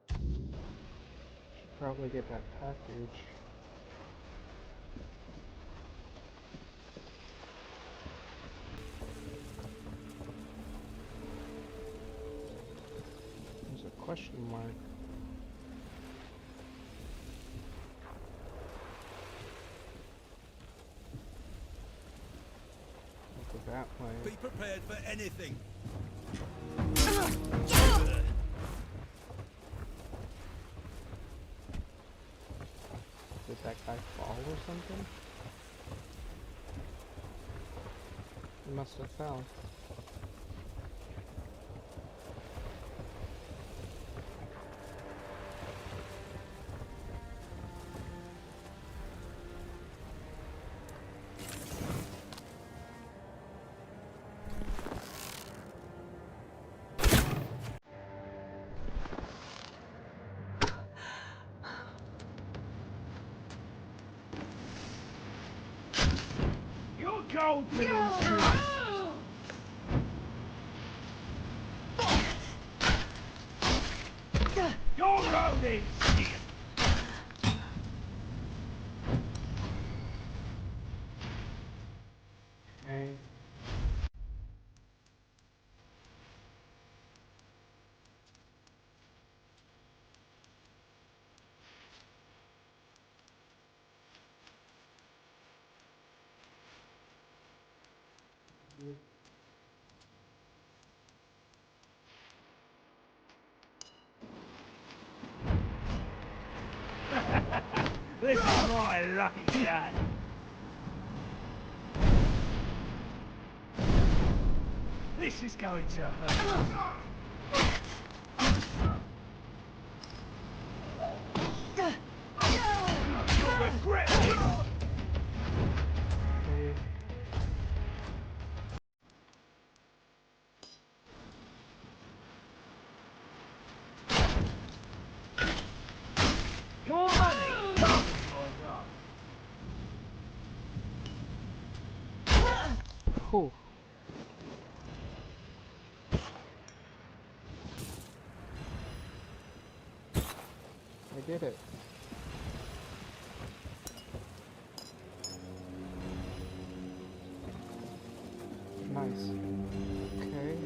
Speaker 1: Should probably get that package. There's a question mark. Look at that way.
Speaker 5: Be prepared for anything.
Speaker 1: Did that guy fall or something? He must have fell.
Speaker 5: You're going to Your road is here.
Speaker 1: Okay.
Speaker 5: This is my lucky day. This is going to hurt. You'll regret this.
Speaker 1: Okay.
Speaker 5: Your money.
Speaker 1: Whew. I did it. Nice. Okay.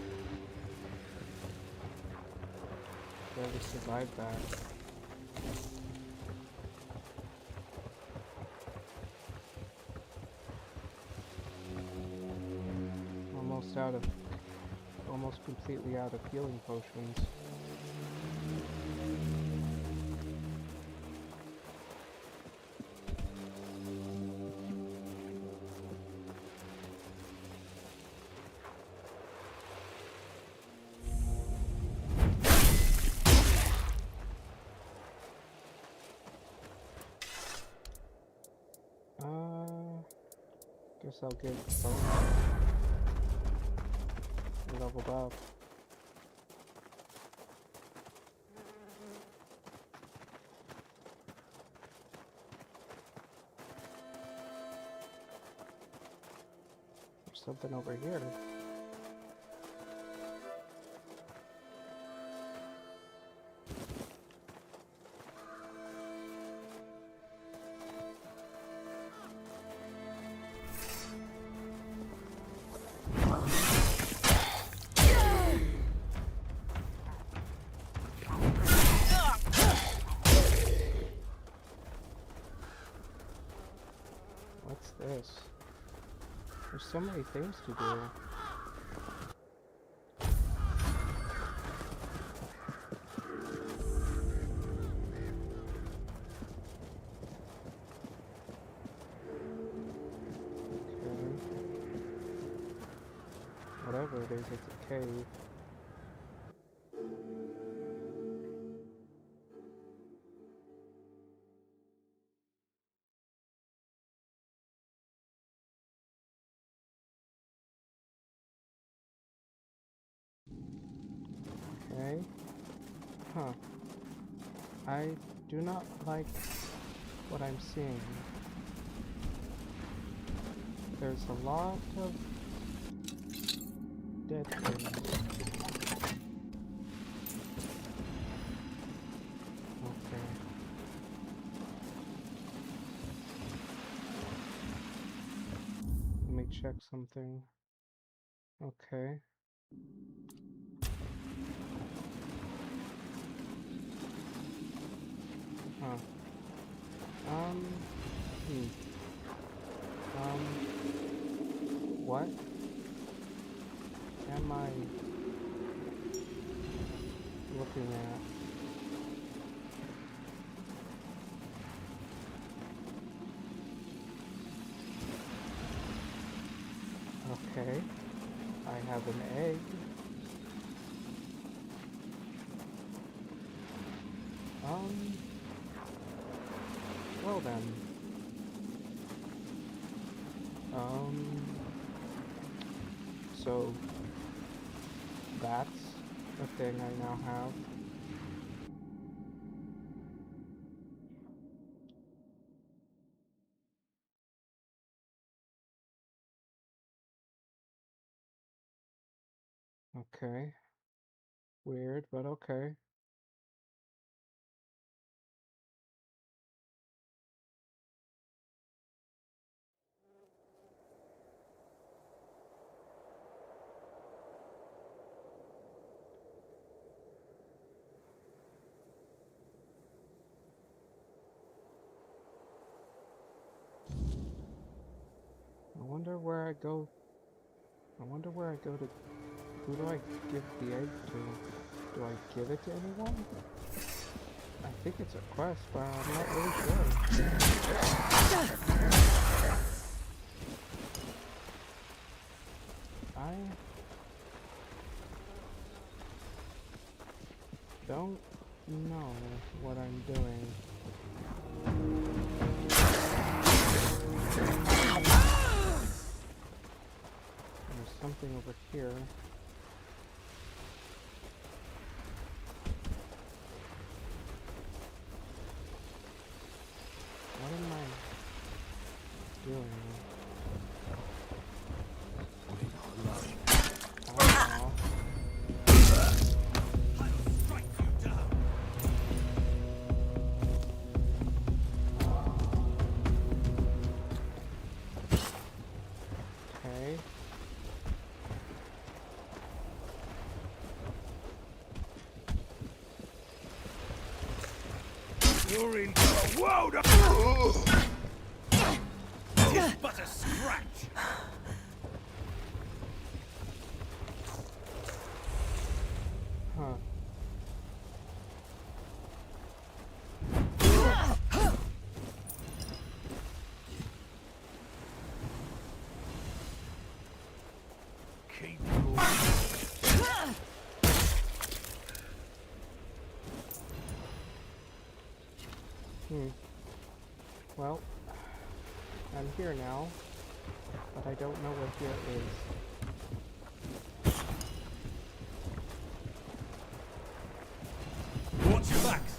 Speaker 1: Barely survived that. Almost completely out of healing potions. Guess I'll get both. Leveled up. There's something over here. What's this? There's so many things to do. Okay. Whatever it is, it's a cave. Okay. Huh. I do not like what I'm seeing. There's a lot of dead things. Okay. Let me check something. Okay. Huh. What am I looking at? Okay. I have an egg. Well then. So that's a thing I now have. Okay. Weird, but okay. I wonder where I go. I wonder where I go to. Who do I give the egg to? Do I give it to anyone? I think it's a quest, but I'm not really sure. I don't know what I'm doing. There's something over here. What am I doing? Oh. Okay.
Speaker 5: You're in for a world of... It's but a scratch.
Speaker 1: Huh.
Speaker 5: Keep your...
Speaker 1: Well, I'm here now. but I don't know where here is.
Speaker 5: Watch your backs.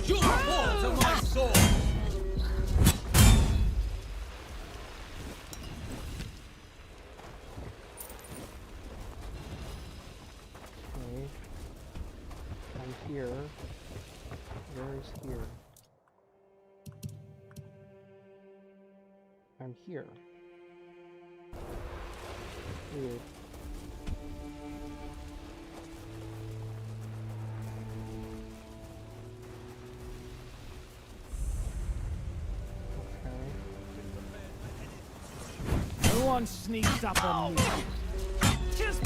Speaker 5: You'll fall to my sword.
Speaker 1: Okay. I'm here. Where is here? I'm here. Weird.
Speaker 5: No one sneaks up on me. Just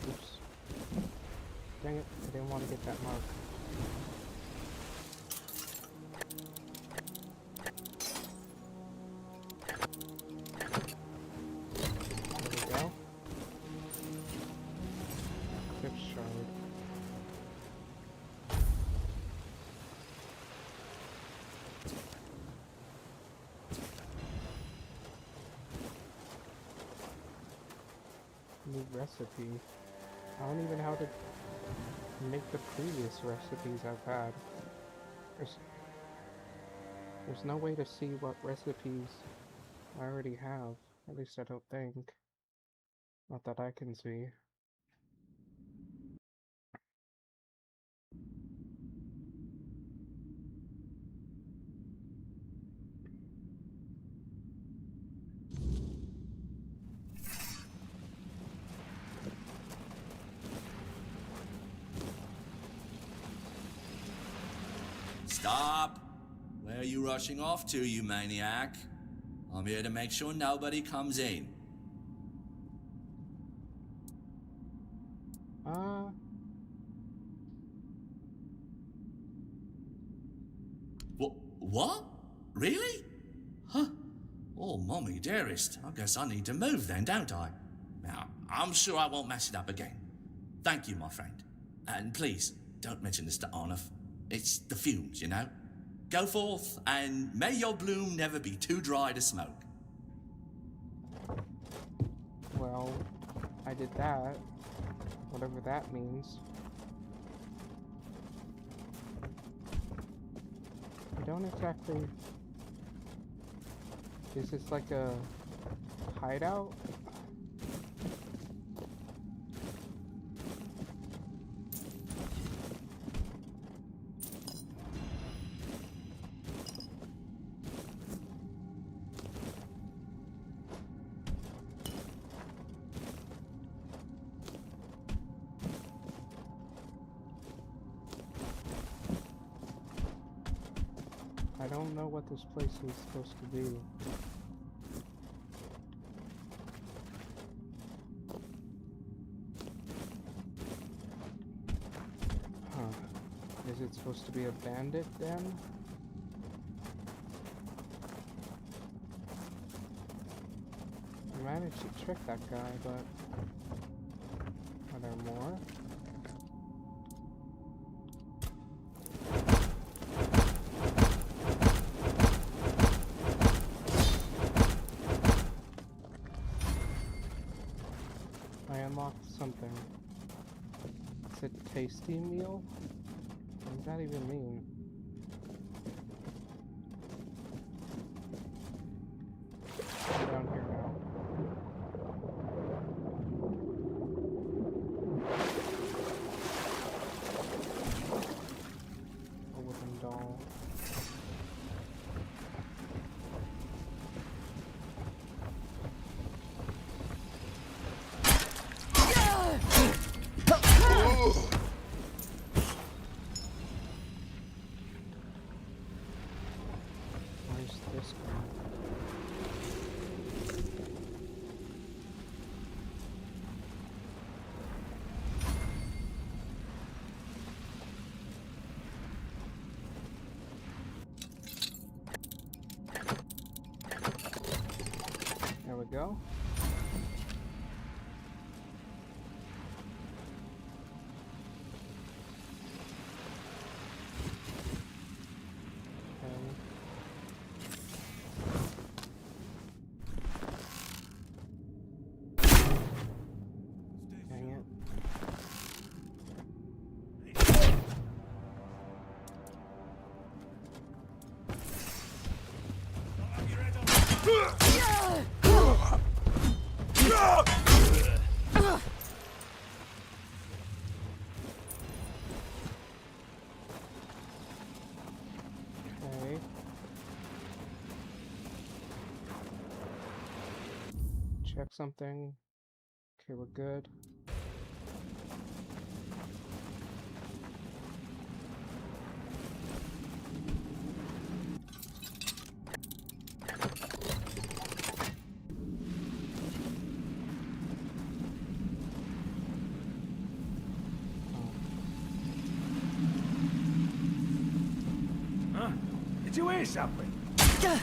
Speaker 1: Oops. Dang it, I didn't want to get that mark. There we go. Fifth shard. New recipe. I don't even know how to make the previous recipes I've had. There's no way to see what recipes I already have. At least I don't think. Not that I can see.
Speaker 8: Stop! Where are you rushing off to, you maniac? I'm here to make sure nobody comes in. What? Really? Huh? Oh, mommy dearest, I guess I need to move then, don't I? Now, I'm sure I won't mess it up again. Thank you, my friend. And please, don't mention this to Arnulf. It's the fumes, you know? Go forth, and may your bloom never be too dry to smoke.
Speaker 1: Well, I did that. Whatever that means. I don't exactly... Is this like a hideout? I don't know what this place is supposed to be. Huh. Is it supposed to be a bandit den? I managed to trick that guy, but... Are there more? I unlocked something. It's a tasty meal? What does that even mean? I'm down here now. A wooden doll. we go. Dang it. Okay. Check something. Okay, we're good.
Speaker 5: Huh? Did you hear something?
Speaker 1: Okay.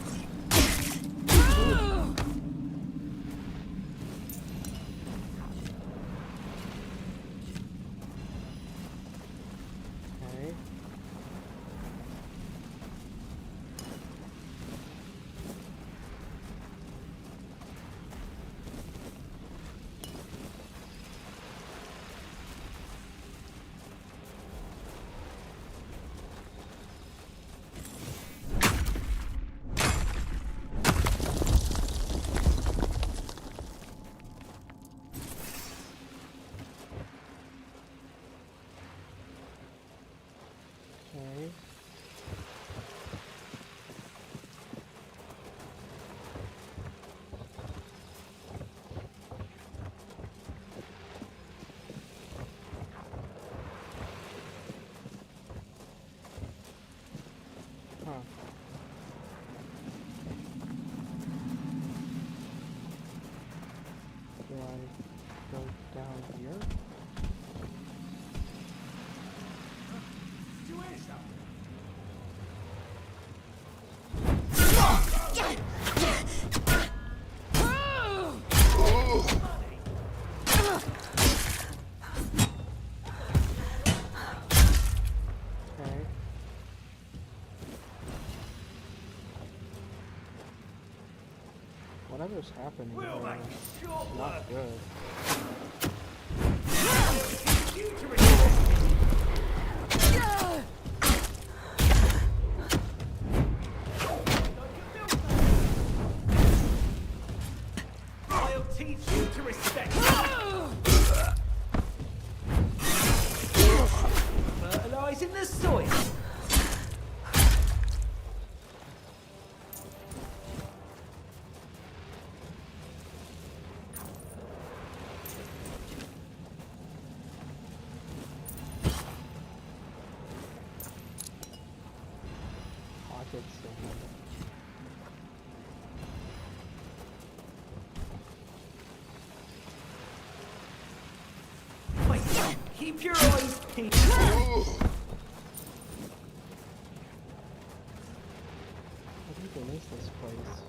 Speaker 1: Okay. Huh. Do I go down here?
Speaker 5: Did you hear something?
Speaker 1: Okay. Whatever's happening
Speaker 5: We'll
Speaker 1: here
Speaker 5: make
Speaker 1: is
Speaker 5: short
Speaker 1: not
Speaker 5: work.
Speaker 1: good.
Speaker 5: You to respect. I'll teach you to respect. Fertilizing the soil.
Speaker 1: Pocket sand.
Speaker 5: Wait, keep your eyes peeled.
Speaker 1: What even is this place?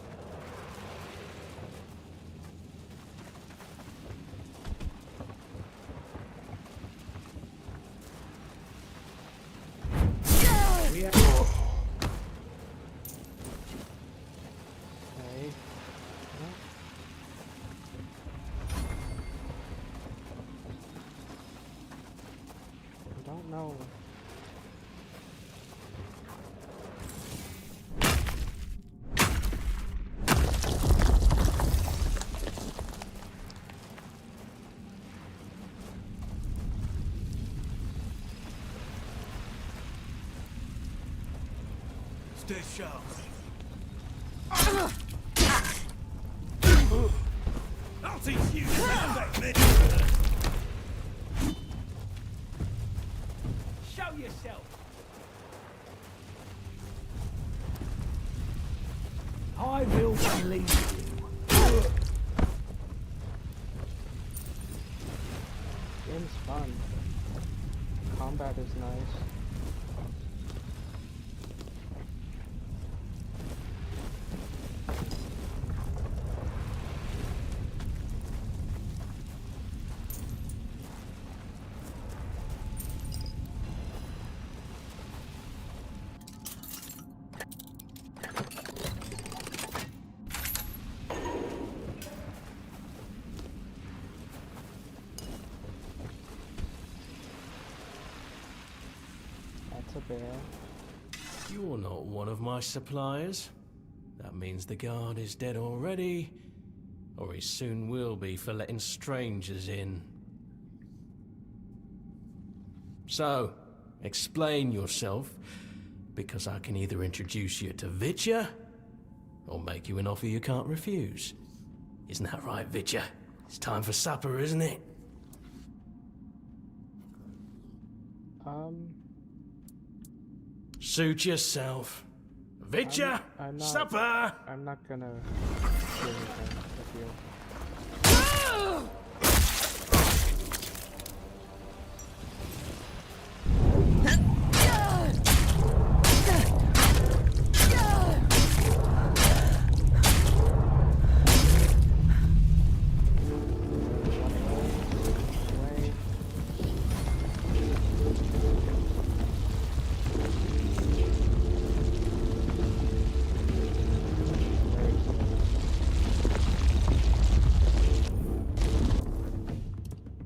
Speaker 5: We have
Speaker 1: Okay. Well, I don't know.
Speaker 5: stay sharp. I'll teach you to respect me. Show yourself. I will believe you.
Speaker 1: Game's fun. Combat is nice. a bear.
Speaker 9: You're not one of my suppliers. That means the guard is dead already, or he soon will be for letting strangers in. So, explain yourself, because I can either introduce you to Vitya, or make you an offer you can't refuse. Isn't that right, Vitya? It's time for supper, isn't it? Suit yourself. Vitya,
Speaker 1: I'm not,
Speaker 9: supper!
Speaker 1: I'm not gonna do anything with you.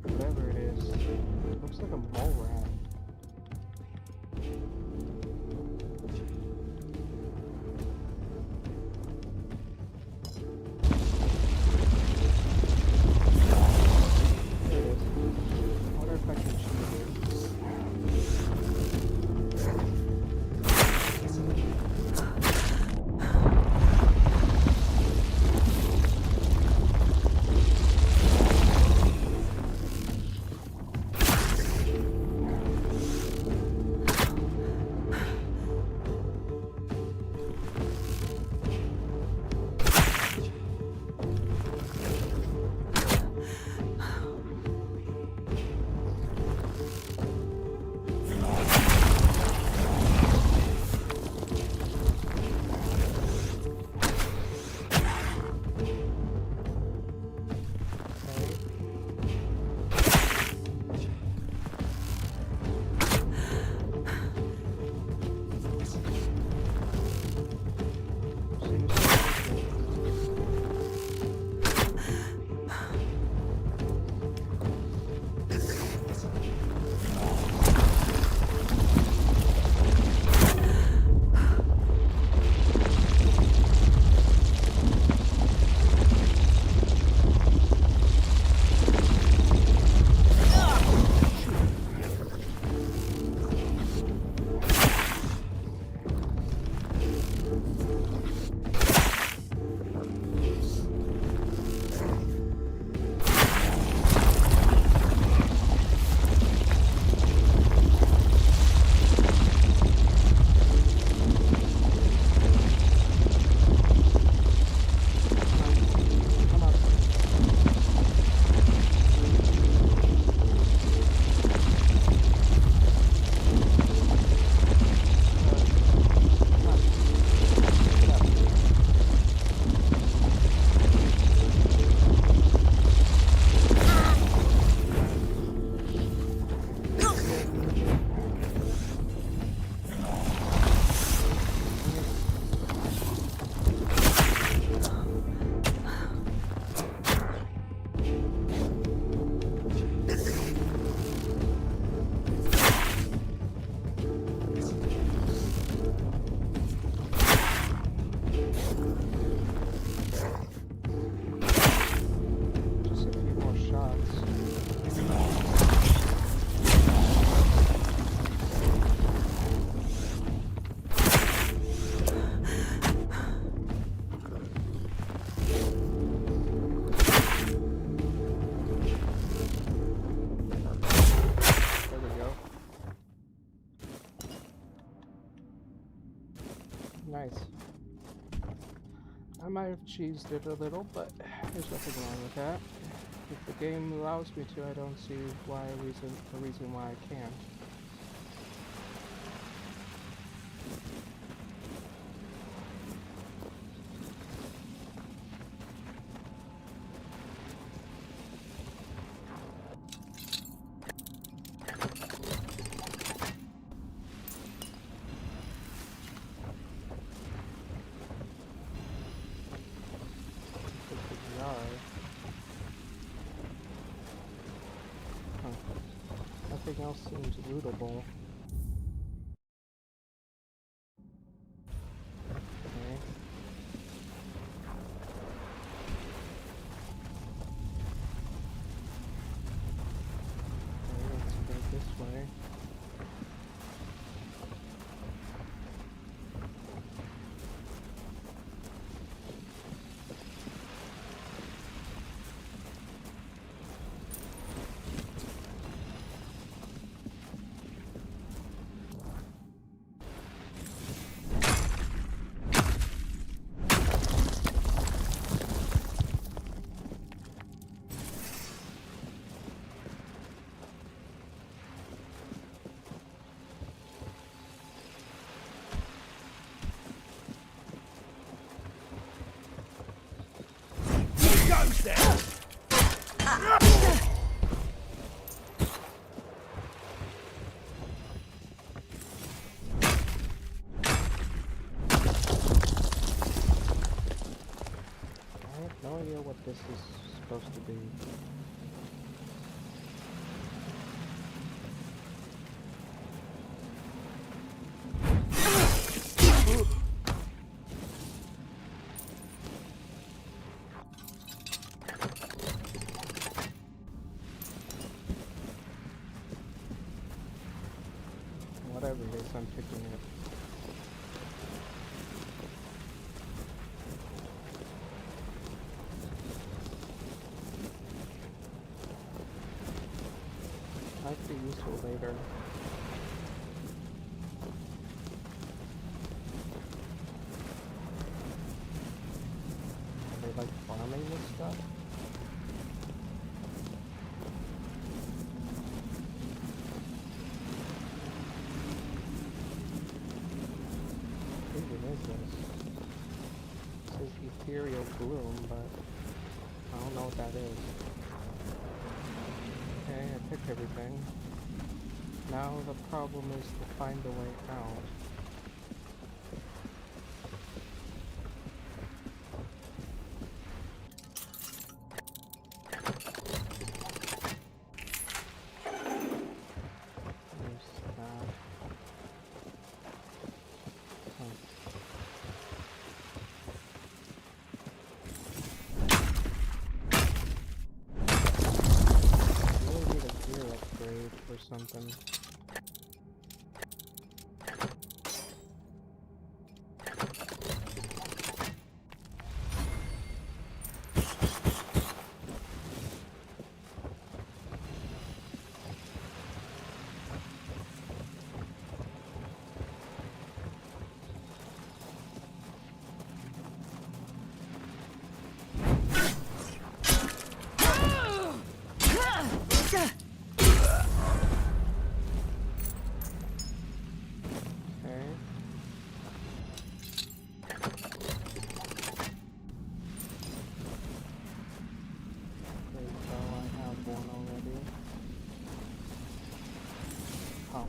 Speaker 1: Whatever it is, it looks like a mole rat. There it is. I wonder if I can shoot it. Come on. Just a few more shots. There we go. Nice. I might have cheesed it a little, but there's nothing wrong with that. If the game allows me to, I don't see a reason why I can't. Huh. Nothing else seems lootable. Okay.
Speaker 5: Goes there!
Speaker 1: I have no idea what this is supposed to be. Whatever it is, I'm picking it. Might be useful later. Are they like farming this stuff? What even is this? It says ethereal gloom, but I don't know what that is. Okay, I picked everything. Now the problem is to find a way out. There's that. Oh. Really need a gear upgrade or something. Okay. There you go, I have one already. Oh.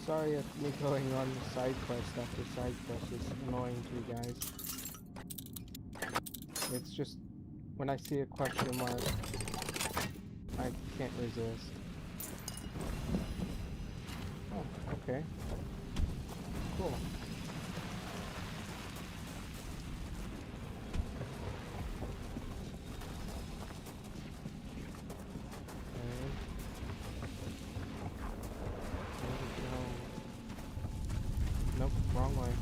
Speaker 1: Sorry if me going on side quest after side quest is annoying to you guys. It's just, when I see a question mark, I can't resist. Oh, okay. Cool. Okay. Where to go? Nope, wrong way.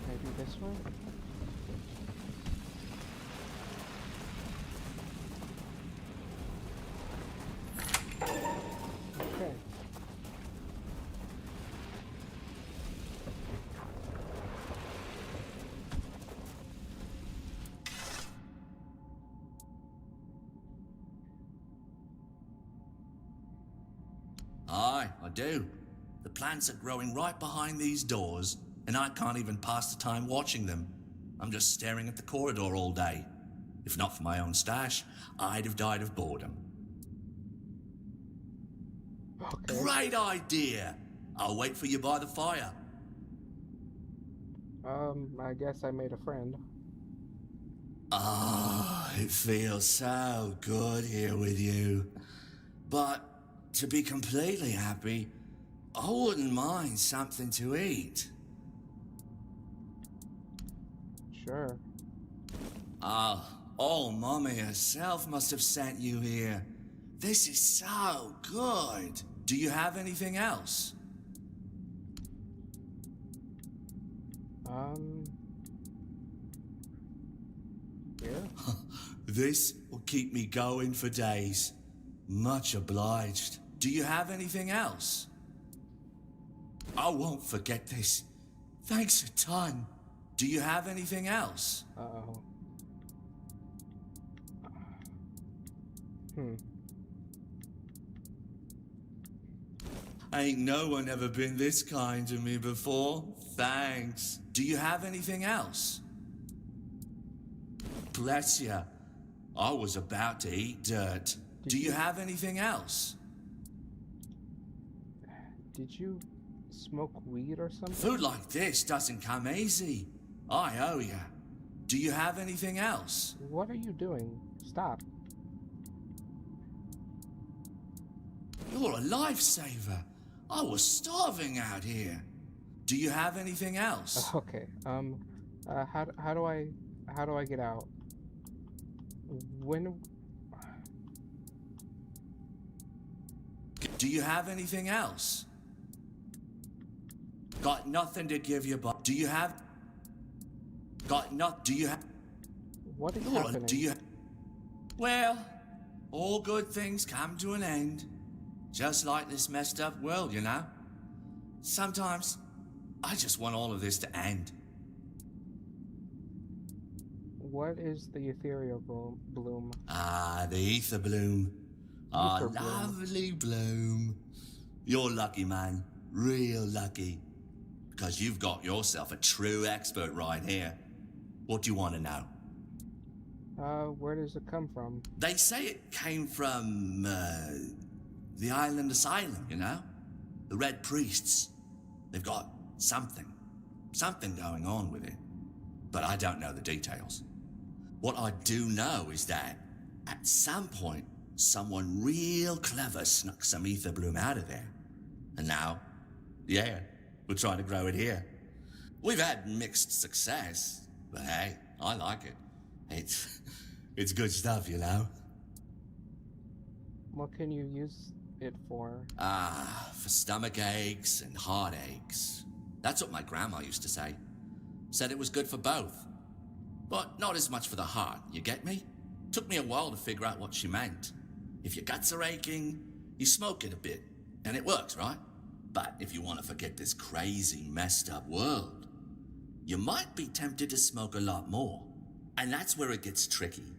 Speaker 1: Maybe this way? Okay.
Speaker 8: Aye, I do. The plants are growing right behind these doors, and I can't even pass the time watching them. I'm just staring at the corridor all day. If not for my own stash, I'd have died of boredom.
Speaker 1: Okay.
Speaker 8: Great idea! I'll wait for you by the fire.
Speaker 1: I guess I made a friend.
Speaker 8: Oh, it feels so good here with you. But to be completely happy, I wouldn't mind something to eat.
Speaker 1: Sure.
Speaker 8: Oh, Mommy herself must have sent you here. This is so good. Do you have anything else?
Speaker 1: Yeah.
Speaker 8: This will keep me going for days. Much obliged. Do you have anything else? I won't forget this. Thanks a ton. Do you have anything else?
Speaker 1: Uh-oh.
Speaker 8: Ain't no one ever been this kind to me before. Thanks. Do you have anything else? Bless ya. I was about to eat dirt. Do you have anything else?
Speaker 1: Did you smoke weed or something?
Speaker 8: Food like this doesn't come easy. I owe ya. Do you have anything else?
Speaker 1: What are you doing? Stop.
Speaker 8: You're a lifesaver. I was starving out here. Do you have anything else?
Speaker 1: Okay. How do I get out? When?
Speaker 8: Do you have anything else? Got nothing to give you, but do you have? Got not? Do you have?
Speaker 1: What is happening?
Speaker 8: Do you? Well, all good things come to an end. Just like this messed up world, you know? Sometimes, I just want all of this to end.
Speaker 1: What is the ethereal bloom?
Speaker 8: The ether bloom.
Speaker 1: Ether bloom.
Speaker 8: Lovely bloom. You're lucky, man. Real lucky. Because you've got yourself a true expert right here. What do you want to know?
Speaker 1: Where does it come from?
Speaker 8: They say it came from, the island asylum, you know? The Red Priests. They've got something going on with it. But I don't know the details. What I do know is that at some point, someone real clever snuck some ether bloom out of there. And now, yeah, we're trying to grow it here. We've had mixed success, but hey, I like it. It's good stuff, you know?
Speaker 1: What can you use it for?
Speaker 8: For stomach aches and heartaches. That's what my grandma used to say. Said it was good for both. But not as much for the heart, you get me? Took me a while to figure out what she meant. If your guts are aching, you smoke it a bit, and it works, right? But if you want to forget this crazy, messed up world, you might be tempted to smoke a lot more. And that's where it gets tricky.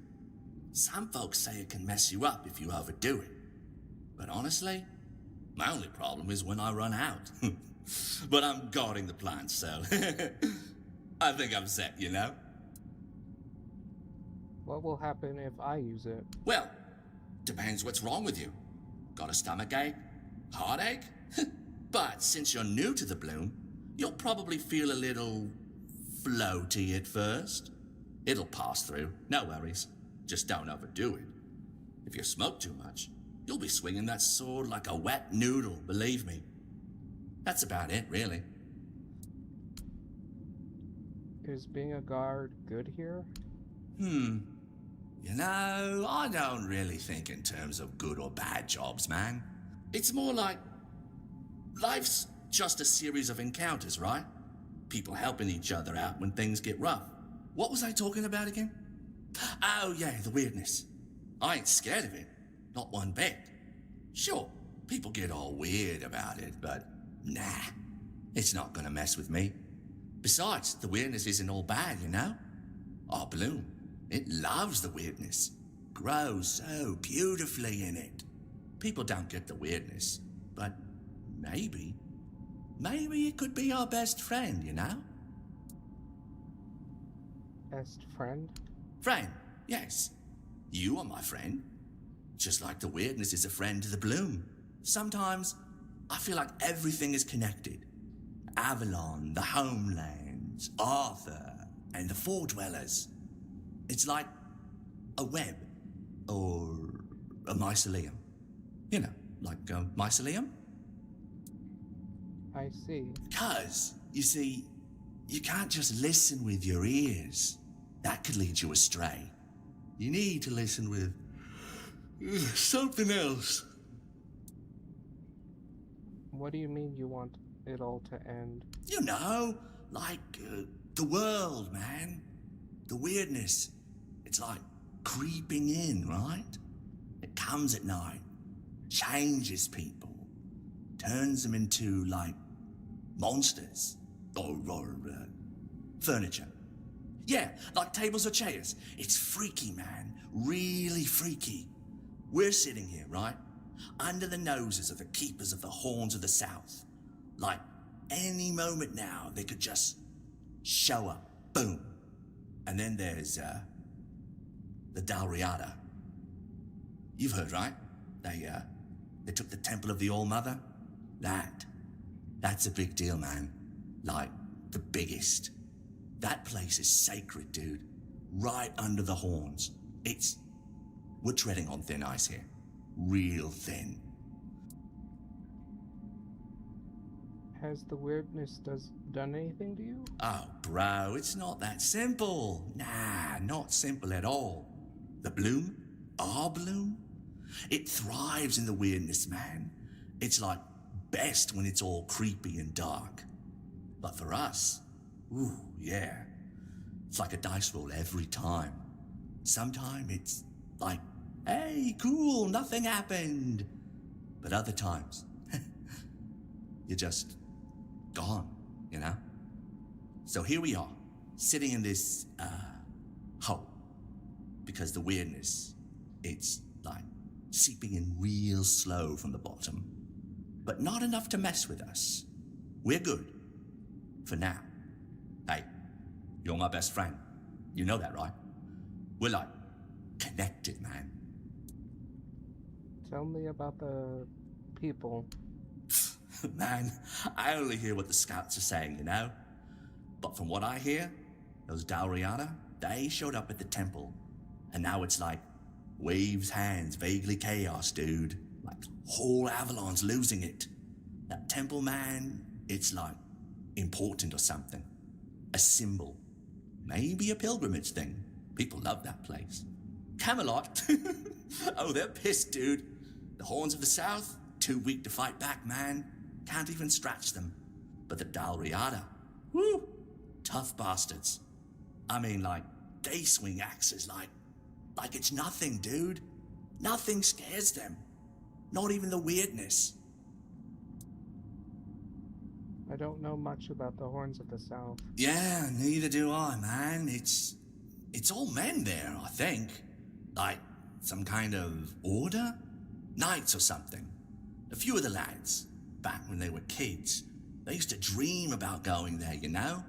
Speaker 8: Some folks say it can mess you up if you overdo it. But honestly, my only problem is when I run out. But I'm guarding the plant, so I think I'm set, you know?
Speaker 1: What will happen if I use it?
Speaker 8: Well, depends what's wrong with you. Got a stomach ache? Heartache? But since you're new to the bloom, you'll probably feel a little floaty at first. It'll pass through, no worries. Just don't overdo it. If you smoke too much, you'll be swinging that sword like a wet noodle, believe me. That's about it, really.
Speaker 1: Is being a guard good here?
Speaker 8: You know, I don't really think in terms of good or bad jobs, man. It's more like life's just a series of encounters, right? People helping each other out when things get rough. What was I talking about again? Oh, yeah, the weirdness. I ain't scared of it. Not one bit. Sure, people get all weird about it, but nah, it's not gonna mess with me. Besides, the weirdness isn't all bad, you know? Our bloom, it loves the weirdness. Grows so beautifully in it. People don't get the weirdness, but maybe it could be our best friend, you know?
Speaker 1: Best friend?
Speaker 8: Friend, yes. You are my friend. Just like the weirdness is a friend to the bloom. Sometimes, I feel like everything is connected. Avalon, the homelands, Arthur, and the Four Dwellers. It's like a web, or a mycelium. You know, like a mycelium?
Speaker 1: I see.
Speaker 8: Because, you see, you can't just listen with your ears. That could lead you astray. You need to listen with something else.
Speaker 1: What do you mean you want it all to end?
Speaker 8: You know, like the world, man. The weirdness. It's like creeping in, right? It comes at night, changes people, turns them into, like, monsters or furniture. Yeah, like tables or chairs. It's freaky, man. Really freaky. We're sitting here, right? Under the noses of the keepers of the Horns of the South. Like, any moment now, they could just show up. Boom. And then there's, the Dalriada. You've heard, right? They took the Temple of the All-Mother. That's a big deal, man. Like, the biggest. That place is sacred, dude. Right under the Horns. We're treading on thin ice here. Real thin.
Speaker 1: Has the weirdness done anything to you?
Speaker 8: Oh, bro, it's not that simple. Nah, not simple at all. The bloom, our bloom, it thrives in the weirdness, man. It's like best when it's all creepy and dark. But for us, ooh, yeah. It's like a dice roll every time. Sometimes it's like, hey, cool, nothing happened. But other times, you're just gone, you know? So here we are, sitting in this, hole. Because the weirdness, it's like seeping in real slow from the bottom. But not enough to mess with us. We're good. For now. Hey, you're my best friend. You know that, right? We're like, connected, man.
Speaker 1: Tell me about the people.
Speaker 8: Man, I only hear what the scouts are saying, you know? But from what I hear, those Dalriada, they showed up at the temple. And now it's like, waves hands, vaguely chaos, dude. Like, whole Avalon's losing it. That temple, man, it's like, important or something. A symbol. Maybe a pilgrimage thing. People love that place. Camelot. Oh, they're pissed, dude. The Horns of the South, too weak to fight back, man. Can't even scratch them. But the Dalriada, woo, tough bastards. I mean, like, they swing axes like it's nothing, dude. Nothing scares them. Not even the weirdness.
Speaker 1: I don't know much about the Horns of the South.
Speaker 8: Yeah, neither do I, man. It's all men there, I think. Like, some kind of order? Knights or something. A few of the lads, back when they were kids, they used to dream about going there, you know?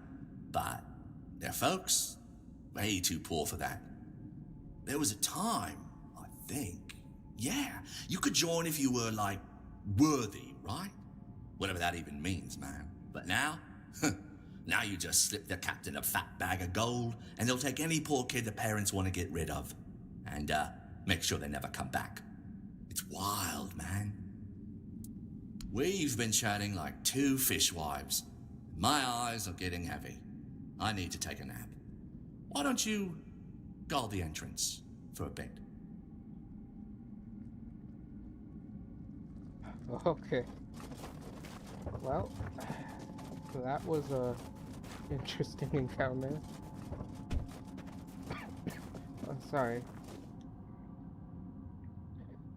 Speaker 8: But their folks, way too poor for that. There was a time, I think, yeah, you could join if you were, like, worthy, right? Whatever that even means, man. But now, now you just slip the captain a fat bag of gold, and they'll take any poor kid the parents want to get rid of. And, make sure they never come back. It's wild, man. We've been chatting like two fishwives. My eyes are getting heavy. I need to take a nap. Why don't you guard the entrance for a bit?
Speaker 1: Okay. Well, that was a interesting encounter. Sorry.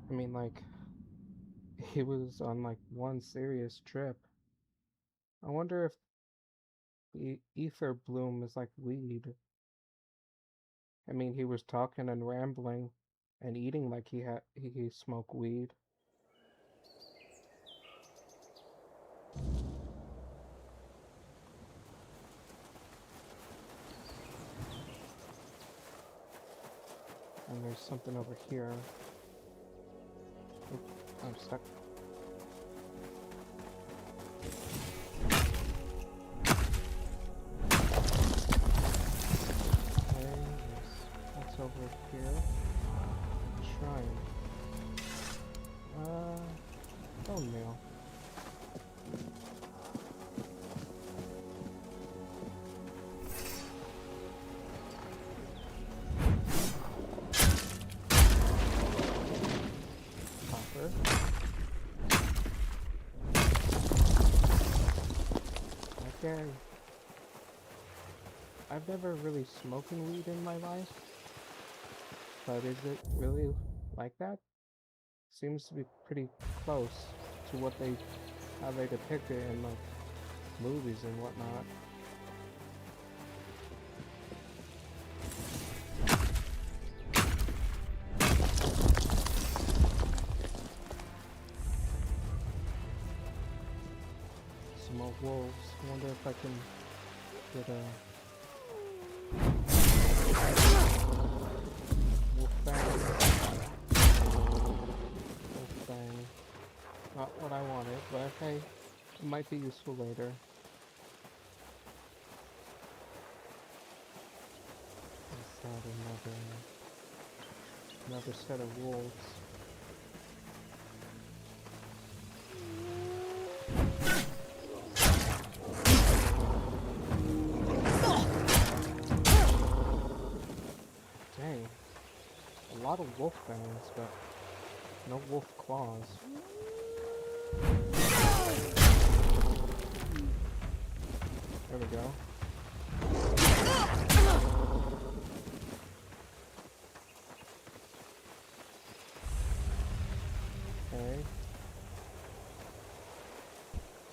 Speaker 1: I mean, like, he was on, like, one serious trip. I wonder if the ether bloom is like weed. I mean, he was talking and rambling and eating like he smoked weed. And there's something over here. Oop, I'm stuck. Okay, what's over here? Shrine. Bone meal. Copper. Okay. I've never really smoking weed in my life, but is it really like that? Seems to be pretty close to how they depict it in like movies and whatnot. Some more wolves. I wonder if I can get a wolf fang. Wolf fang. Not what I wanted, but hey, it might be useful later. Is that another set of wolves? Dang. A lot of wolf fangs, but no wolf claws. There we go. Okay.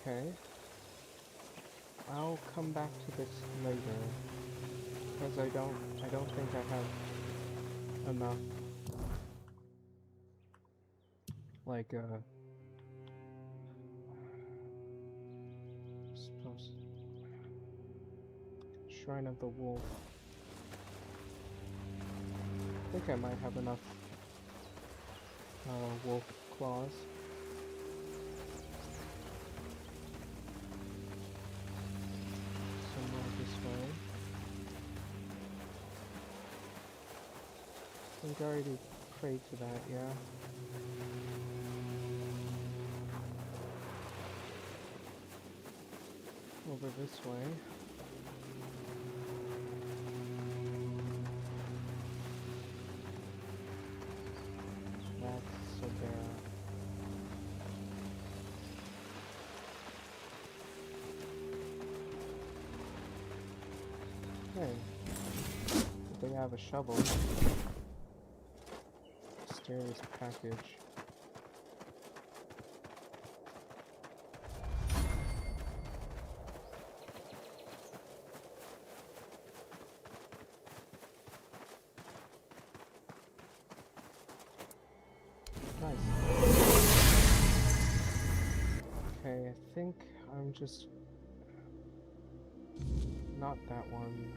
Speaker 1: Okay. I'll come back to this later. Because I don't think I have enough like suppose Shrine of the Wolf. I think I might have enough wolf claws. Somewhere this way. I think I already prayed to that, yeah. Over this way. That's so there. Hey, they have a shovel. Mysterious package. Nice. Okay, I think I'm just not that one.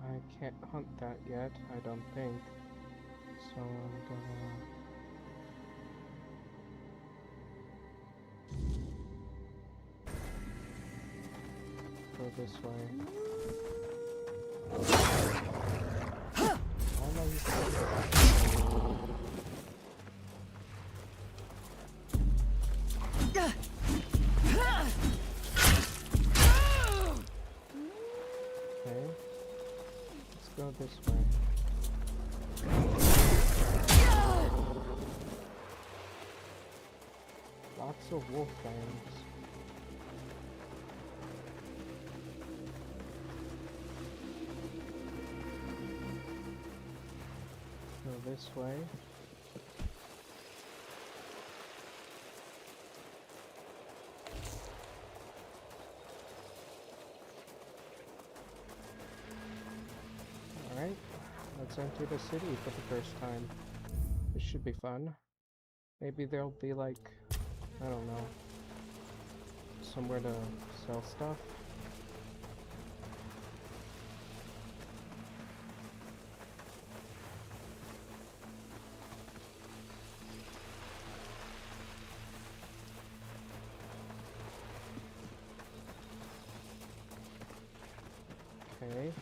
Speaker 1: I can't hunt that yet, I don't think. So I'm gonna go this way. Why am I using this? Okay. Let's go this way. Lots of wolf fangs. Go this way. Alright, let's enter the city for the first time. This should be fun. Maybe there'll be like, I don't know, somewhere to sell stuff. Okay.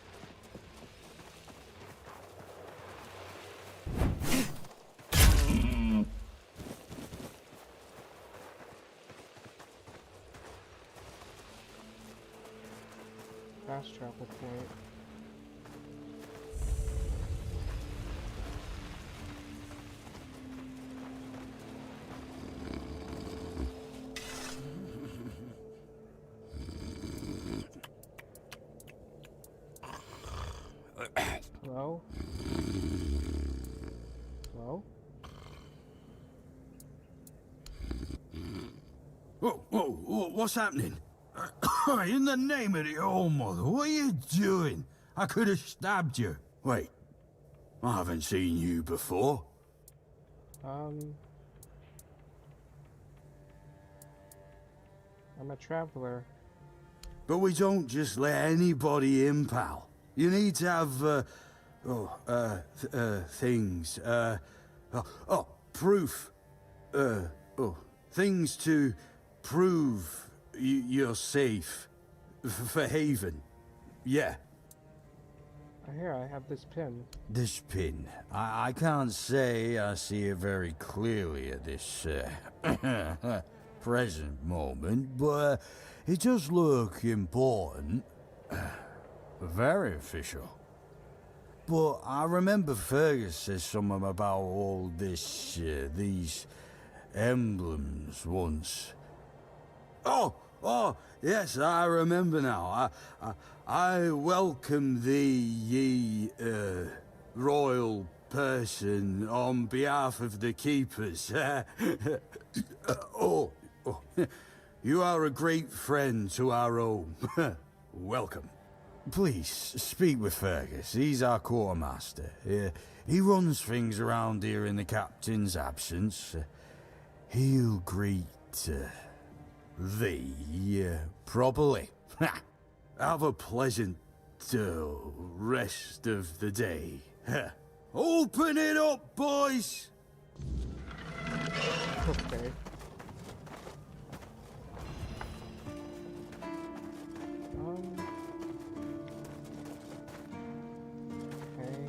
Speaker 1: fast travel point. Hello? Hello?
Speaker 5: Whoa, what's happening? In the name of the All Mother, what are you doing? I could have stabbed you. Wait, I haven't seen you before.
Speaker 1: I'm a traveler.
Speaker 5: But we don't just let anybody in, pal. You need to have, things, proof. Things to prove you're safe. For Haven. Yeah.
Speaker 1: Here, I have this pin.
Speaker 5: This pin. I can't say I see it very clearly at this, present moment, but it does look important. Very official. But I remember Fergus said something about all this, these emblems once. Oh, yes, I remember now. I welcome thee, ye, royal person, on behalf of the keepers. You are a great friend to our own. Welcome. Please, speak with Fergus. He's our quartermaster. He runs things around here in the captain's absence. He'll greet thee properly. Have a pleasant rest of the day. Open it up, boys!
Speaker 1: Okay. Okay.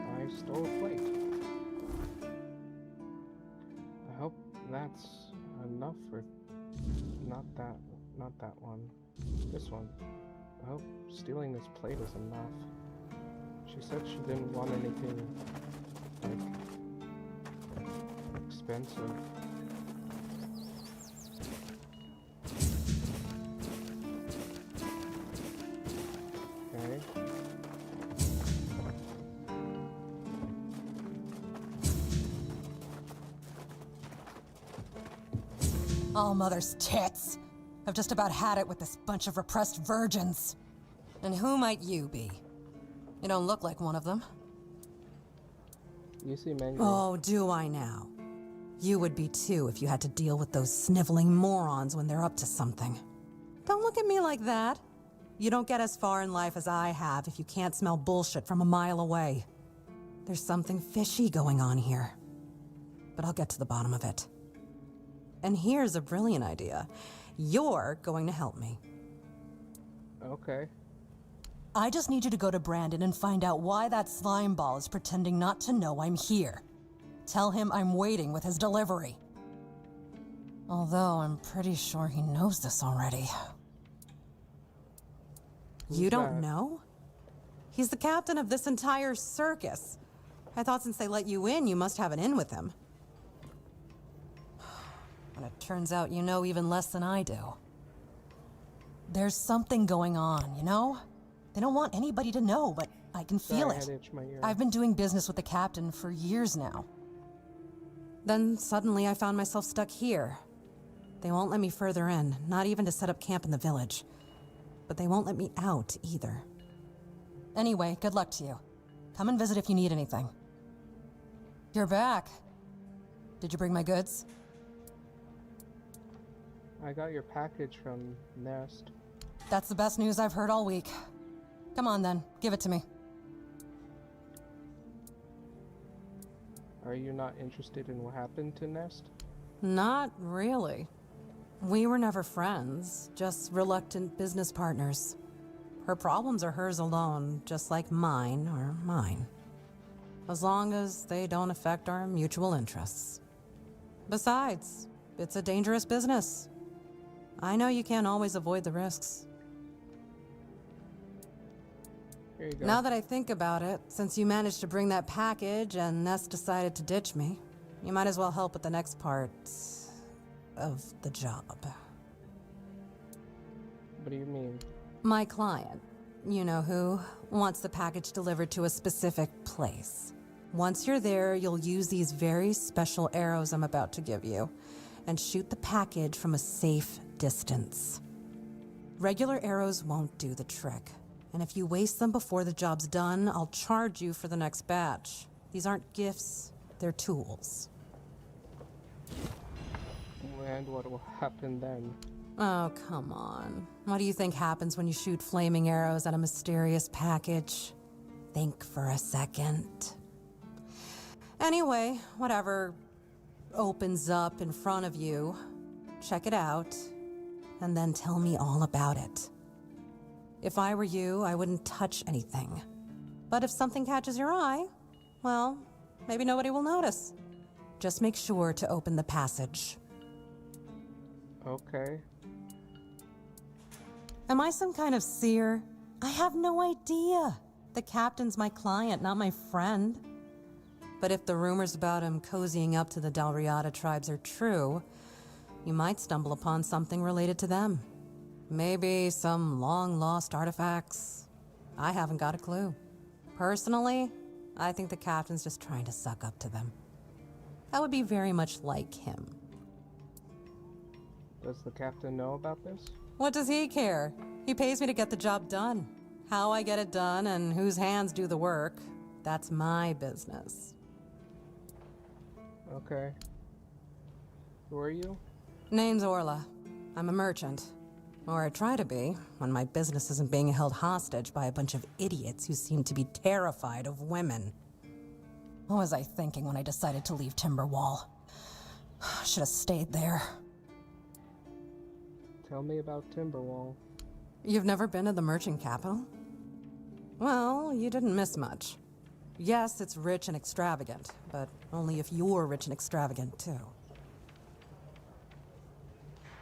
Speaker 1: I stole a plate. I hope that's enough for not that one. This one. I hope stealing this plate is enough. She said she didn't want anything like expensive. Okay.
Speaker 10: All Mother's tits. I've just about had it with this bunch of repressed virgins. And who might you be? You don't look like one of them.
Speaker 1: You seem angry.
Speaker 10: Oh, do I now? You would be too if you had to deal with those sniveling morons when they're up to something. Don't look at me like that. You don't get as far in life as I have if you can't smell bullshit from a mile away. There's something fishy going on here. But I'll get to the bottom of it. And here's a brilliant idea. You're going to help me.
Speaker 1: Okay.
Speaker 10: I just need you to go to Brandon and find out why that slime ball is pretending not to know I'm here. Tell him I'm waiting with his delivery. Although I'm pretty sure he knows this already. You don't know? He's the captain of this entire circus. I thought since they let you in, you must have an in with him. And it turns out you know even less than I do. There's something going on, you know? They don't want anybody to know, but I can feel it. I've been doing business with the captain for years now. Then suddenly I found myself stuck here. They won't let me further in, not even to set up camp in the village. But they won't let me out either. Anyway, good luck to you. Come and visit if you need anything. You're back. Did you bring my goods?
Speaker 1: I got your package from Nest.
Speaker 10: That's the best news I've heard all week. Come on then, give it to me.
Speaker 1: Are you not interested in what happened to Nest?
Speaker 10: Not really. We were never friends, just reluctant business partners. Her problems are hers alone, just like mine are mine. As long as they don't affect our mutual interests. Besides, it's a dangerous business. I know you can't always avoid the risks.
Speaker 1: Here you go.
Speaker 10: Now that I think about it, since you managed to bring that package and Ness decided to ditch me, you might as well help with the next part of the job.
Speaker 1: What do you mean?
Speaker 10: My client, you know who, wants the package delivered to a specific place. Once you're there, you'll use these very special arrows I'm about to give you and shoot the package from a safe distance. Regular arrows won't do the trick, and if you waste them before the job's done, I'll charge you for the next batch. These aren't gifts, they're tools.
Speaker 1: And what will happen then?
Speaker 10: Oh, come on. What do you think happens when you shoot flaming arrows at a mysterious package? Think for a second. Anyway, whatever opens up in front of you, check it out, and then tell me all about it. If I were you, I wouldn't touch anything. But if something catches your eye, well, maybe nobody will notice. Just make sure to open the passage.
Speaker 1: Okay.
Speaker 10: Am I some kind of seer? I have no idea. The captain's my client, not my friend. But if the rumors about him cozying up to the Dalriata tribes are true, you might stumble upon something related to them. Maybe some long-lost artifacts. I haven't got a clue. Personally, I think the captain's just trying to suck up to them. That would be very much like him.
Speaker 1: Does the captain know about this?
Speaker 10: What does he care? He pays me to get the job done. How I get it done and whose hands do the work, that's my business.
Speaker 1: Okay. Who are you?
Speaker 10: Name's Orla. I'm a merchant. Or I try to be, when my business isn't being held hostage by a bunch of idiots who seem to be terrified of women. What was I thinking when I decided to leave Timberwall? Should have stayed there.
Speaker 1: Tell me about Timberwall.
Speaker 10: You've never been to the merchant capital? Well, you didn't miss much. Yes, it's rich and extravagant, but only if you're rich and extravagant, too.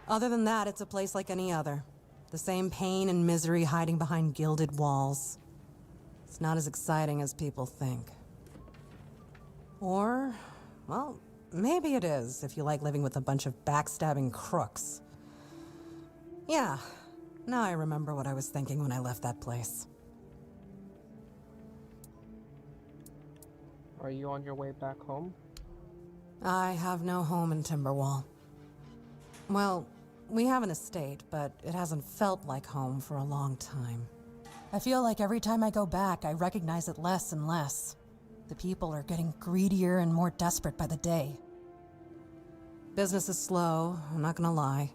Speaker 10: Other than that, it's a place like any other. The same pain and misery hiding behind gilded walls. It's not as exciting as people think. Or, well, maybe it is if you like living with a bunch of backstabbing crooks. Yeah, now I remember what I was thinking when I left that place.
Speaker 1: Are you on your way back home?
Speaker 10: I have no home in Timberwall. Well, we have an estate, but it hasn't felt like home for a long time. I feel like every time I go back, I recognize it less and less. The people are getting greedier and more desperate by the day. Business is slow, I'm not gonna lie.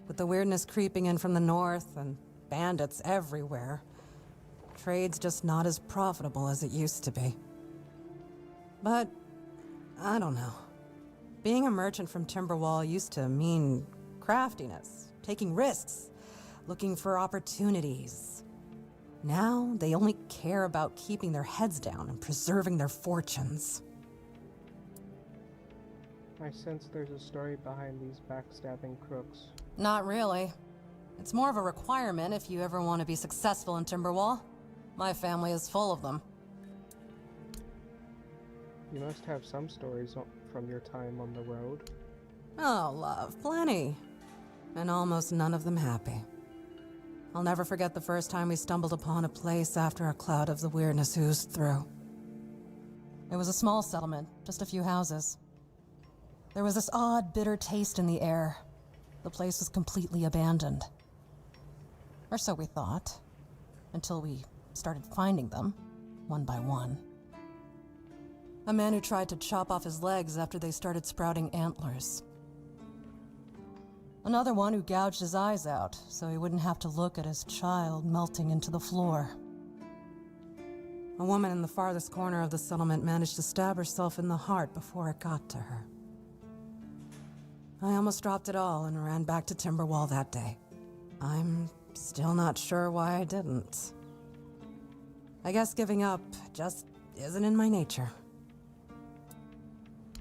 Speaker 10: With the weirdness creeping in from the north and bandits everywhere, trade's just not as profitable as it used to be. But, I don't know. Being a merchant from Timberwall used to mean craftiness, taking risks, looking for opportunities. Now, they only care about keeping their heads down and preserving their fortunes.
Speaker 1: I sense there's a story behind these backstabbing crooks.
Speaker 10: Not really. It's more of a requirement if you ever want to be successful in Timberwall. My family is full of them.
Speaker 1: You must have some stories from your time on the road.
Speaker 10: Oh, love, plenty. And almost none of them happy. I'll never forget the first time we stumbled upon a place after a cloud of the weirdness oozed through. It was a small settlement, just a few houses. There was this odd, bitter taste in the air. The place was completely abandoned. Or so we thought. Until we started finding them, one by one. A man who tried to chop off his legs after they started sprouting antlers. Another one who gouged his eyes out so he wouldn't have to look at his child melting into the floor. A woman in the farthest corner of the settlement managed to stab herself in the heart before it got to her. I almost dropped it all and ran back to Timberwall that day. I'm still not sure why I didn't. I guess giving up just isn't in my nature.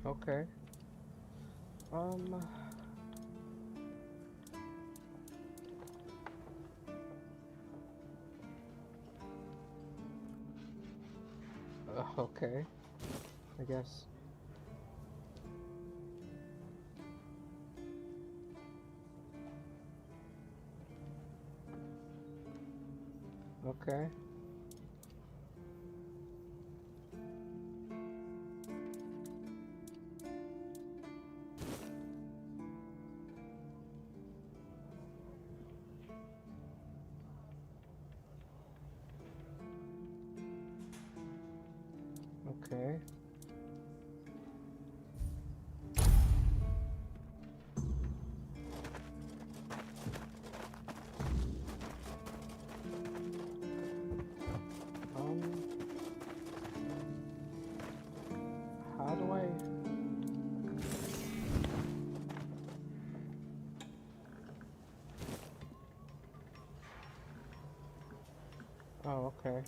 Speaker 1: Okay. Um... Okay. I guess. Okay. Okay. How do I... Oh, okay.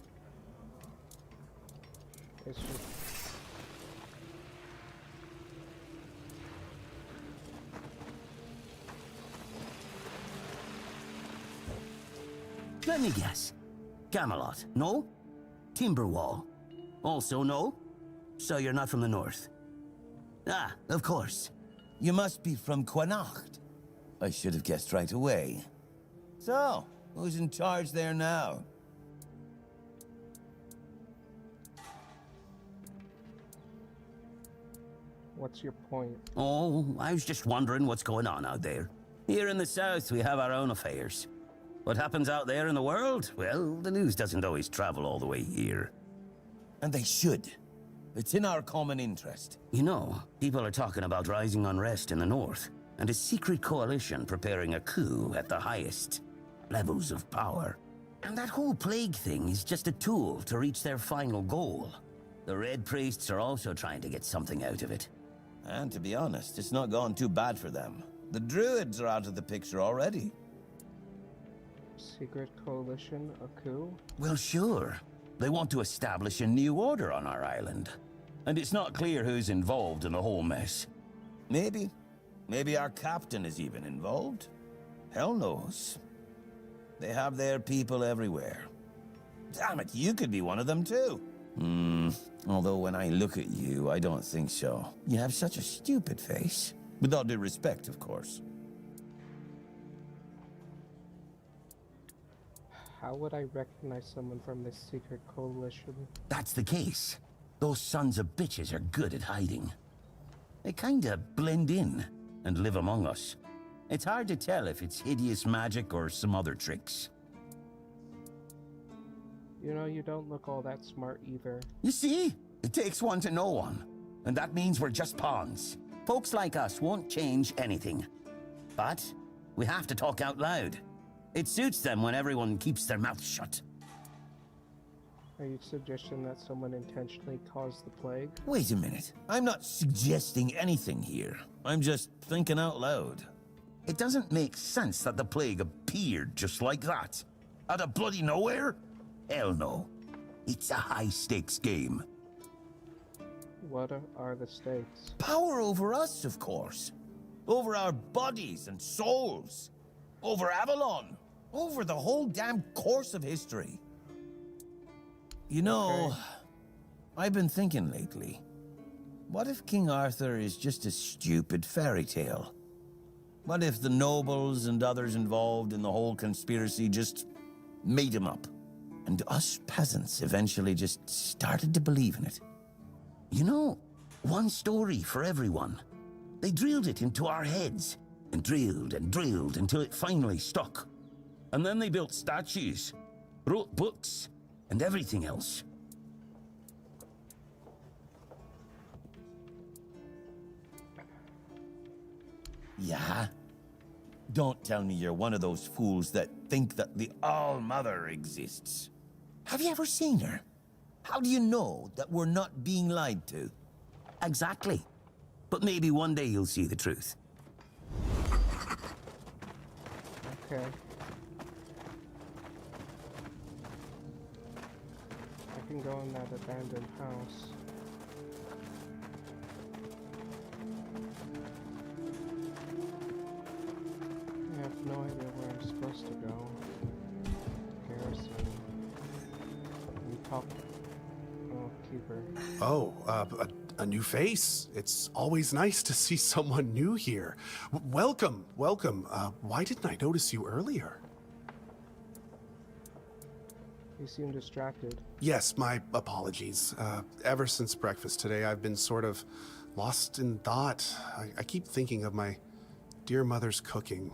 Speaker 1: It's just...
Speaker 11: Let me guess. Camelot, no? Timberwall, also no? So you're not from the north? Ah, of course. You must be from Connacht. I should have guessed right away. So, who's in charge there now?
Speaker 1: What's your point?
Speaker 11: Oh, I was just wondering what's going on out there. Here in the south, we have our own affairs. What happens out there in the world? Well, the news doesn't always travel all the way here. And they should. It's in our common interest. You know, people are talking about rising unrest in the north, and a secret coalition preparing a coup at the highest levels of power. And that whole plague thing is just a tool to reach their final goal. The Red Priests are also trying to get something out of it. And to be honest, it's not gone too bad for them. The Druids are out of the picture already.
Speaker 1: Secret coalition, a coup?
Speaker 11: Well, sure. They want to establish a new order on our island. And it's not clear who's involved in the whole mess. Maybe. Maybe our captain is even involved. Hell knows. They have their people everywhere. Damn it, you could be one of them too. Although when I look at you, I don't think so. You have such a stupid face. With all due respect, of course.
Speaker 1: How would I recognize someone from this secret coalition?
Speaker 11: That's the case. Those sons of bitches are good at hiding. They kinda blend in and live among us. It's hard to tell if it's hideous magic or some other tricks.
Speaker 1: You know, you don't look all that smart either.
Speaker 11: You see? It takes one to know one. And that means we're just pawns. Folks like us won't change anything. But we have to talk out loud. It suits them when everyone keeps their mouth shut.
Speaker 1: Are you suggesting that someone intentionally caused the plague?
Speaker 11: Wait a minute. I'm not suggesting anything here. I'm just thinking out loud. It doesn't make sense that the plague appeared just like that. Out of bloody nowhere? Hell no. It's a high-stakes game.
Speaker 1: What are the stakes?
Speaker 11: Power over us, of course. Over our bodies and souls. Over Avalon. Over the whole damn course of history. You know,
Speaker 1: Okay.
Speaker 11: I've been thinking lately. What if King Arthur is just a stupid fairy tale? What if the nobles and others involved in the whole conspiracy just made him up? And us peasants eventually just started to believe in it. You know, one story for everyone. They drilled it into our heads, and drilled until it finally stuck. And then they built statues, wrote books, and everything else. Yeah? Don't tell me you're one of those fools that think that the All-Mother exists. Have you ever seen her? How do you know that we're not being lied to? Exactly. But maybe one day you'll see the truth.
Speaker 1: Okay. I can go in that abandoned house.
Speaker 12: Oh, a new face. It's always nice to see someone new here. Welcome, welcome. Why didn't I notice you earlier?
Speaker 1: You seem distracted.
Speaker 12: Yes, my apologies. Ever since breakfast today, I've been sort of lost in thought. I keep thinking of my dear mother's cooking,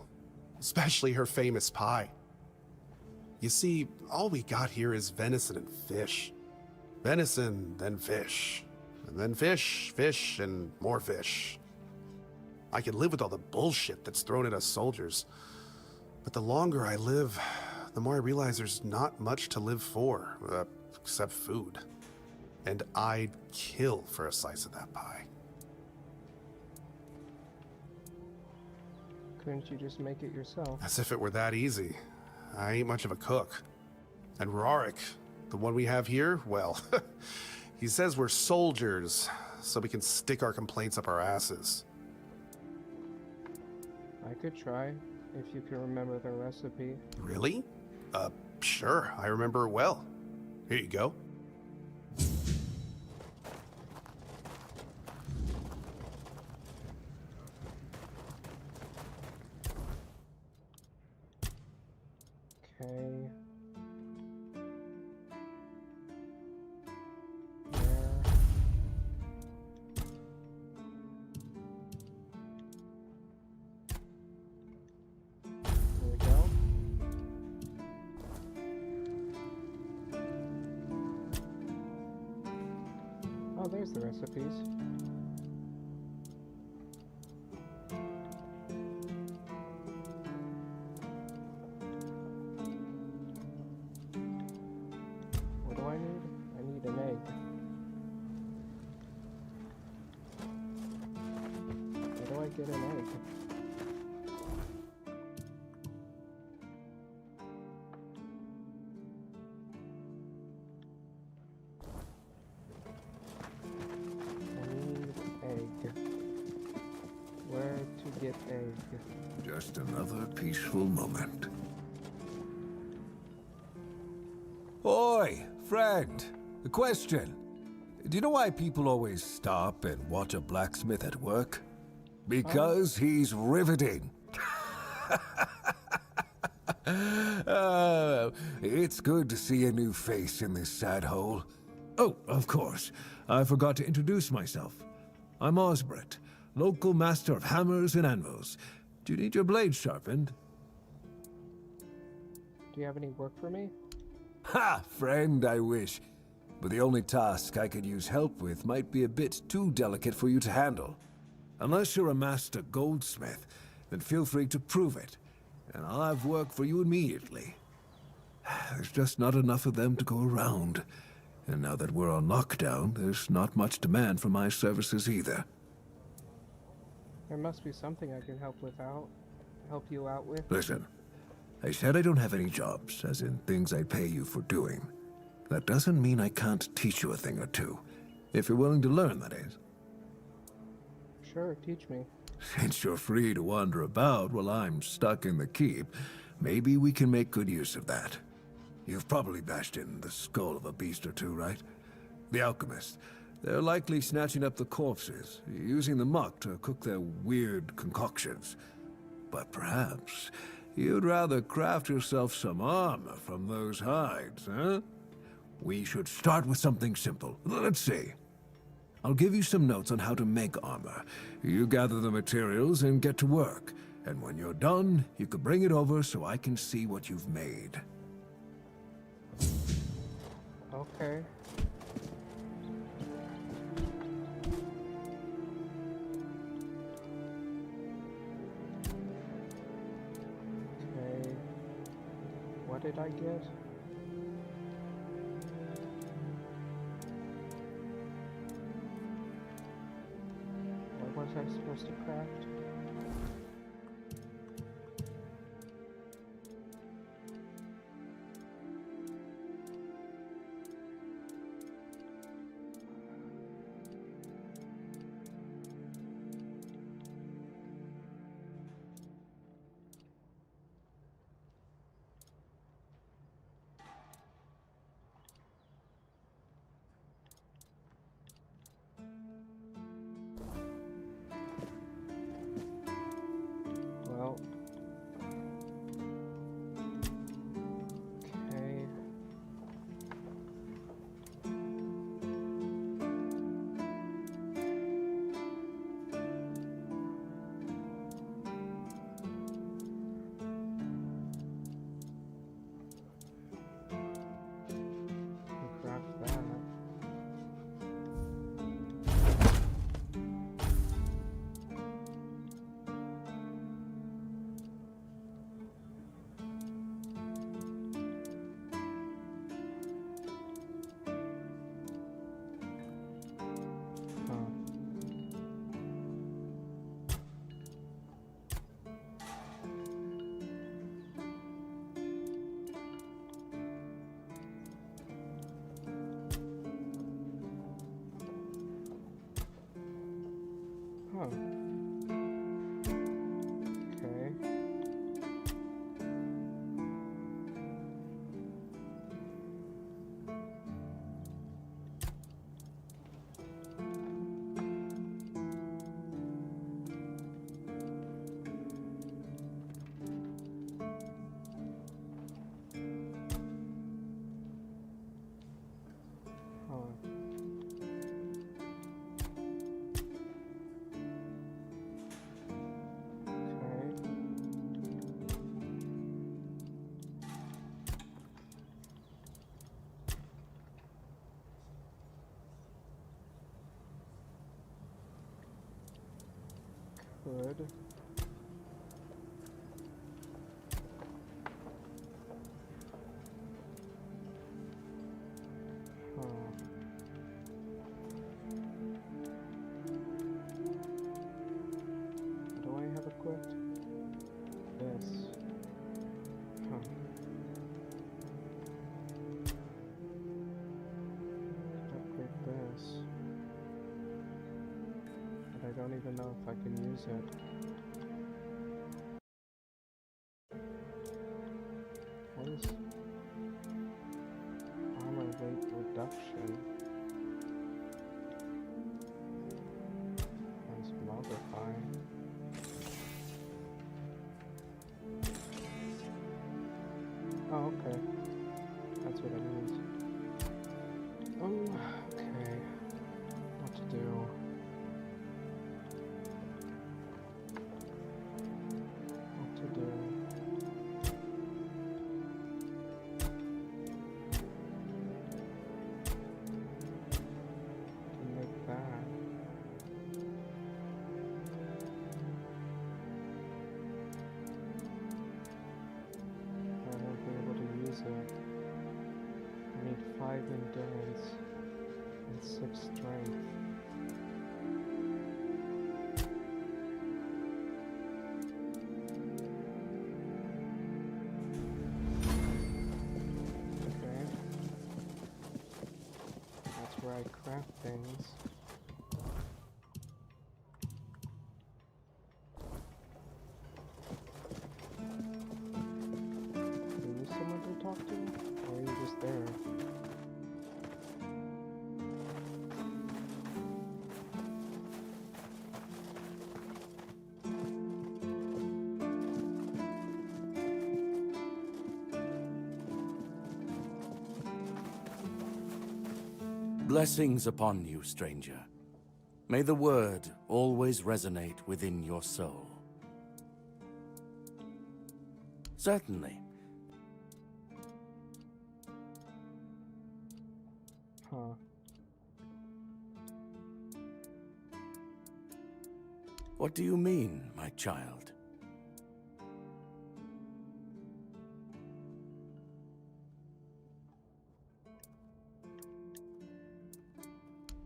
Speaker 12: especially her famous pie. You see, all we got here is venison and fish. Venison, then fish. And then fish, fish, and more fish. I can live with all the bullshit that's thrown at us soldiers. But the longer I live, the more I realize there's not much to live for, except food. And I'd kill for a slice of that pie.
Speaker 1: Couldn't you just make it yourself?
Speaker 12: As if it were that easy. I ain't much of a cook. And Rorik, the one we have here, well, he says we're soldiers, so we can stick our complaints up our asses.
Speaker 1: I could try, if you can remember the recipe.
Speaker 12: Really? Sure, I remember it well. Here you go.
Speaker 1: Okay. There we go. Oh, there's the recipes. What do I need? I need an egg. Where do I get an egg? Where to get egg?
Speaker 7: Just another peaceful moment. Oi, friend. A question. Do you know why people always stop and watch a blacksmith at work? Because he's riveting. It's good to see a new face in this sad hole. Oh, of course. I forgot to introduce myself. I'm Osbert, local master of hammers and anvils. Do you need your blade sharpened?
Speaker 1: Do you have any work for me?
Speaker 7: Ha! Friend, I wish. But the only task I could use help with might be a bit too delicate for you to handle. Unless you're a master goldsmith, then feel free to prove it, and I'll have work for you immediately. There's just not enough of them to go around. And now that we're on lockdown, there's not much demand for my services either.
Speaker 1: There must be something I can help you out with.
Speaker 7: Listen, I said I don't have any jobs, as in things I'd pay you for doing. That doesn't mean I can't teach you a thing or two. If you're willing to learn, that is.
Speaker 1: Sure, teach me.
Speaker 7: Since you're free to wander about while I'm stuck in the keep, maybe we can make good use of that. You've probably bashed in the skull of a beast or two, right? The alchemists. They're likely snatching up the corpses, using the muck to cook their weird concoctions. But perhaps you'd rather craft yourself some armor from those hides, huh? We should start with something simple. Let's see. I'll give you some notes on how to make armor. You gather the materials and get to work. And when you're done, you could bring it over so I can see what you've made.
Speaker 1: Okay. Okay. What did I get? What was I supposed to craft? Huh. Okay. Good. Do I have equipped? This. Huh. Upgrade this. But I don't even know if I can use it. What is armor weight reduction? That's modifying. Oh, okay. That's what it means. Okay. What to do? What to do? To make that. I won't be able to use it. I need 5 endurance and 6 strength. Okay. That's where I craft things. Are you someone to talk to? Or are you just there?
Speaker 9: Blessings upon you, stranger. May the word always resonate within your soul. Certainly.
Speaker 1: Huh.
Speaker 9: What do you mean, my child?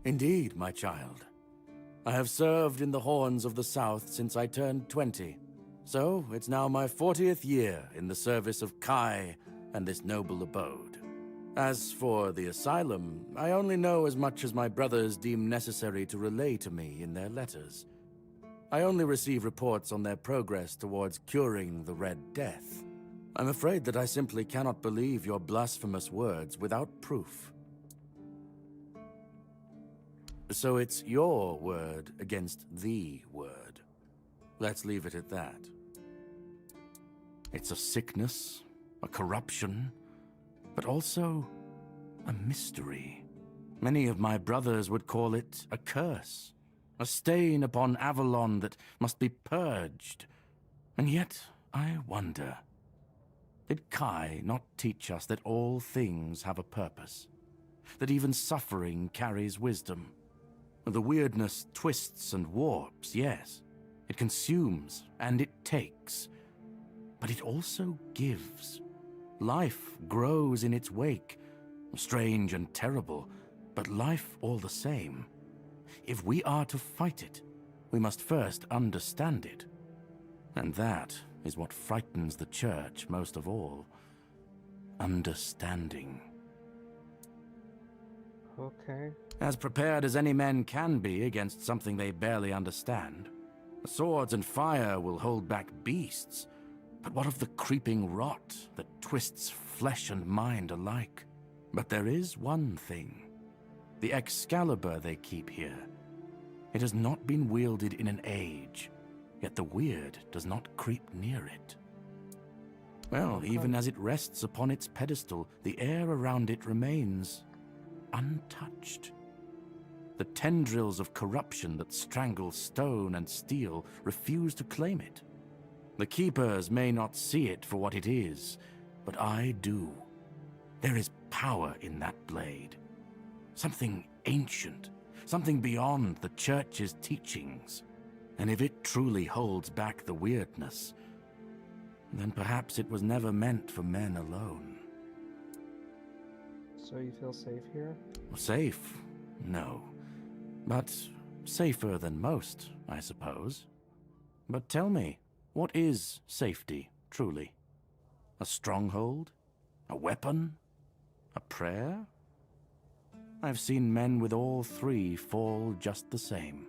Speaker 9: Indeed, my child. I have served in the Horns of the South since I turned 20. So, it's now my 40th year in the service of Kai and this noble abode. As for the asylum, I only know as much as my brothers deem necessary to relay to me in their letters. I only receive reports on their progress towards curing the Red Death. I'm afraid that I simply cannot believe your blasphemous words without proof. So it's your word against the word. Let's leave it at that. It's a sickness, a corruption, but also a mystery. Many of my brothers would call it a curse, a stain upon Avalon that must be purged. And yet, I wonder, did Kai not teach us that all things have a purpose? That even suffering carries wisdom? The weirdness twists and warps, yes. It consumes and it takes. But it also gives. Life grows in its wake. Strange and terrible, but life all the same. If we are to fight it, we must first understand it. And that is what frightens the Church most of all. Understanding.
Speaker 1: Okay.
Speaker 5: As prepared as any men can be against something they barely understand. Swords and fire will hold back beasts, but what of the creeping rot that twists flesh and mind alike? But there is one thing. The Excalibur they keep here. It has not been wielded in an age, yet the weird does not creep near it. Well, even as it rests upon its pedestal, the air around it remains untouched. The tendrils of corruption that strangle stone and steel refuse to claim it. The Keepers may not see it for what it is, but I do. There is power in that blade. Something ancient, something beyond the Church's teachings. And if it truly holds back the weirdness, then perhaps it was never meant for men alone.
Speaker 1: So you feel safe here?
Speaker 5: Safe? No. But safer than most, I suppose. But tell me, what is safety, truly? A stronghold? A weapon? A prayer? I've seen men with all three fall just the same.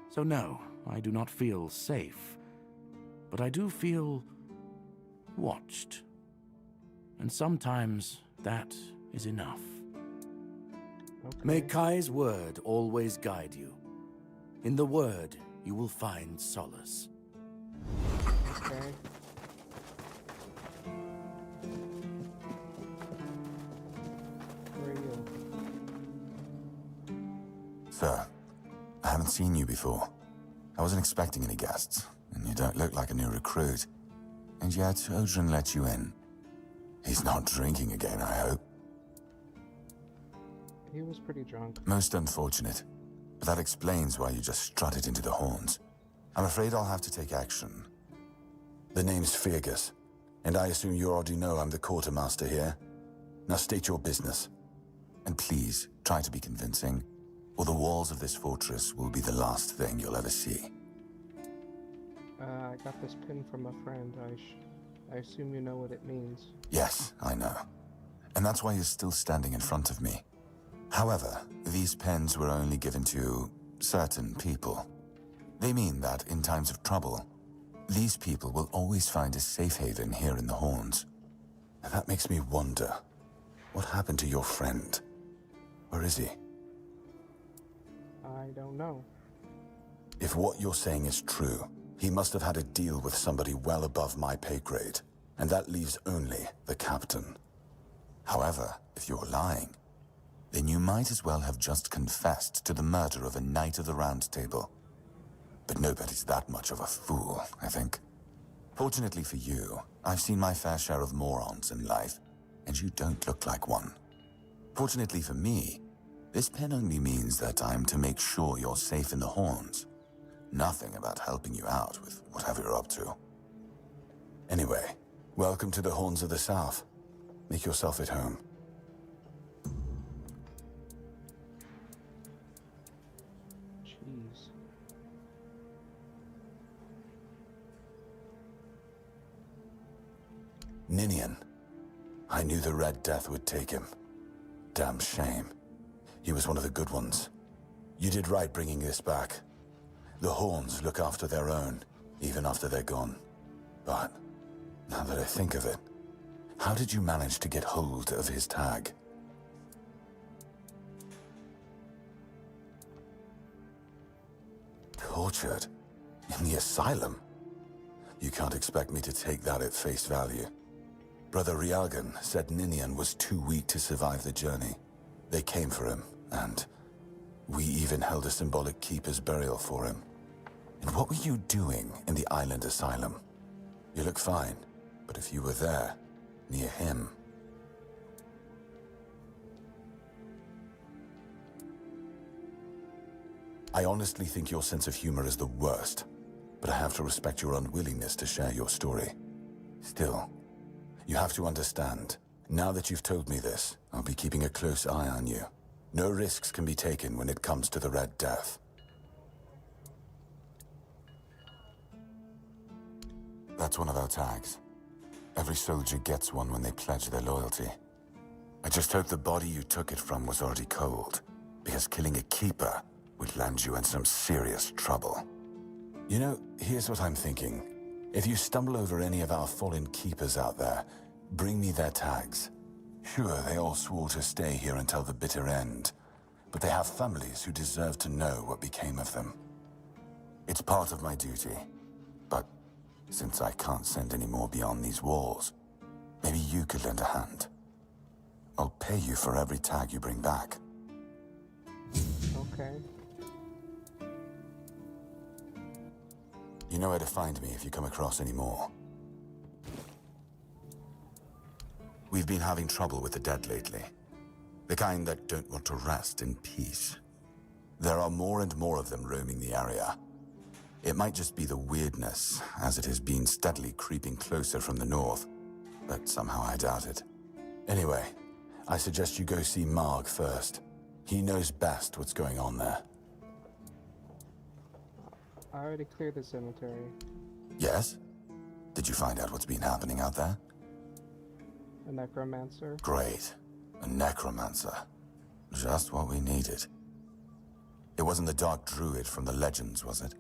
Speaker 5: So no, I do not feel safe. But I do feel watched. And sometimes that is enough.
Speaker 1: Okay.
Speaker 5: May Kai's word always guide you. In the word, you will find solace.
Speaker 1: Okay. Where are you?
Speaker 13: Sir, I haven't seen you before. I wasn't expecting any guests, and you don't look like a new recruit. And yet, Odrin let you in. He's not drinking again, I hope.
Speaker 1: He was pretty drunk.
Speaker 13: Most unfortunate. But that explains why you just strutted into the horns. I'm afraid I'll have to take action. The name's Fergus, and I assume you already know I'm the quartermaster here. Now state your business. And please, try to be convincing, or the walls of this fortress will be the last thing you'll ever see.
Speaker 1: I got this pin from a friend. I assume you know what it means.
Speaker 13: Yes, I know. And that's why you're still standing in front of me. However, these pens were only given to certain people. They mean that in times of trouble, these people will always find a safe haven here in the Horns. And that makes me wonder, what happened to your friend? Where is he?
Speaker 1: I don't know.
Speaker 13: If what you're saying is true, he must have had a deal with somebody well above my pay grade, and that leaves only the captain. However, if you're lying, then you might as well have just confessed to the murder of a Knight of the Round Table. But nobody's that much of a fool, I think. Fortunately for you, I've seen my fair share of morons in life, and you don't look like one. Fortunately for me, this pen only means that I'm to make sure you're safe in the Horns. Nothing about helping you out with whatever you're up to. Anyway, welcome to the Horns of the South. Make yourself at home.
Speaker 1: Jeez.
Speaker 13: Ninian. I knew the Red Death would take him. Damn shame. He was one of the good ones. You did right bringing this back. The Horns look after their own, even after they're gone. But, now that I think of it, how did you manage to get hold of his tag? Tortured? In the asylum? You can't expect me to take that at face value. Brother Riagan said Ninian was too weak to survive the journey. They came for him, and we even held a symbolic keeper's burial for him. And what were you doing in the island asylum? You look fine, but if you were there, near him... I honestly think your sense of humor is the worst, but I have to respect your unwillingness to share your story. Still, you have to understand, now that you've told me this, I'll be keeping a close eye on you. No risks can be taken when it comes to the Red Death. That's one of our tags. Every soldier gets one when they pledge their loyalty. I just hope the body you took it from was already cold, because killing a keeper would land you in some serious trouble. You know, here's what I'm thinking. If you stumble over any of our fallen keepers out there, bring me their tags. Sure, they all swore to stay here until the bitter end, but they have families who deserve to know what became of them. It's part of my duty, but since I can't send any more beyond these walls, maybe you could lend a hand. I'll pay you for every tag you bring back.
Speaker 1: Okay.
Speaker 13: You know where to find me if you come across any more. We've been having trouble with the dead lately. The kind that don't want to rest in peace. There are more and more of them roaming the area. It might just be the weirdness, as it has been steadily creeping closer from the north, but somehow I doubt it. Anyway, I suggest you go see Marg first. He knows best what's going on there.
Speaker 1: I already cleared the cemetery.
Speaker 13: Yes? Did you find out what's been happening out there?
Speaker 1: A necromancer?
Speaker 13: Great. A necromancer. Just what we needed. It wasn't the dark druid from the legends, was it?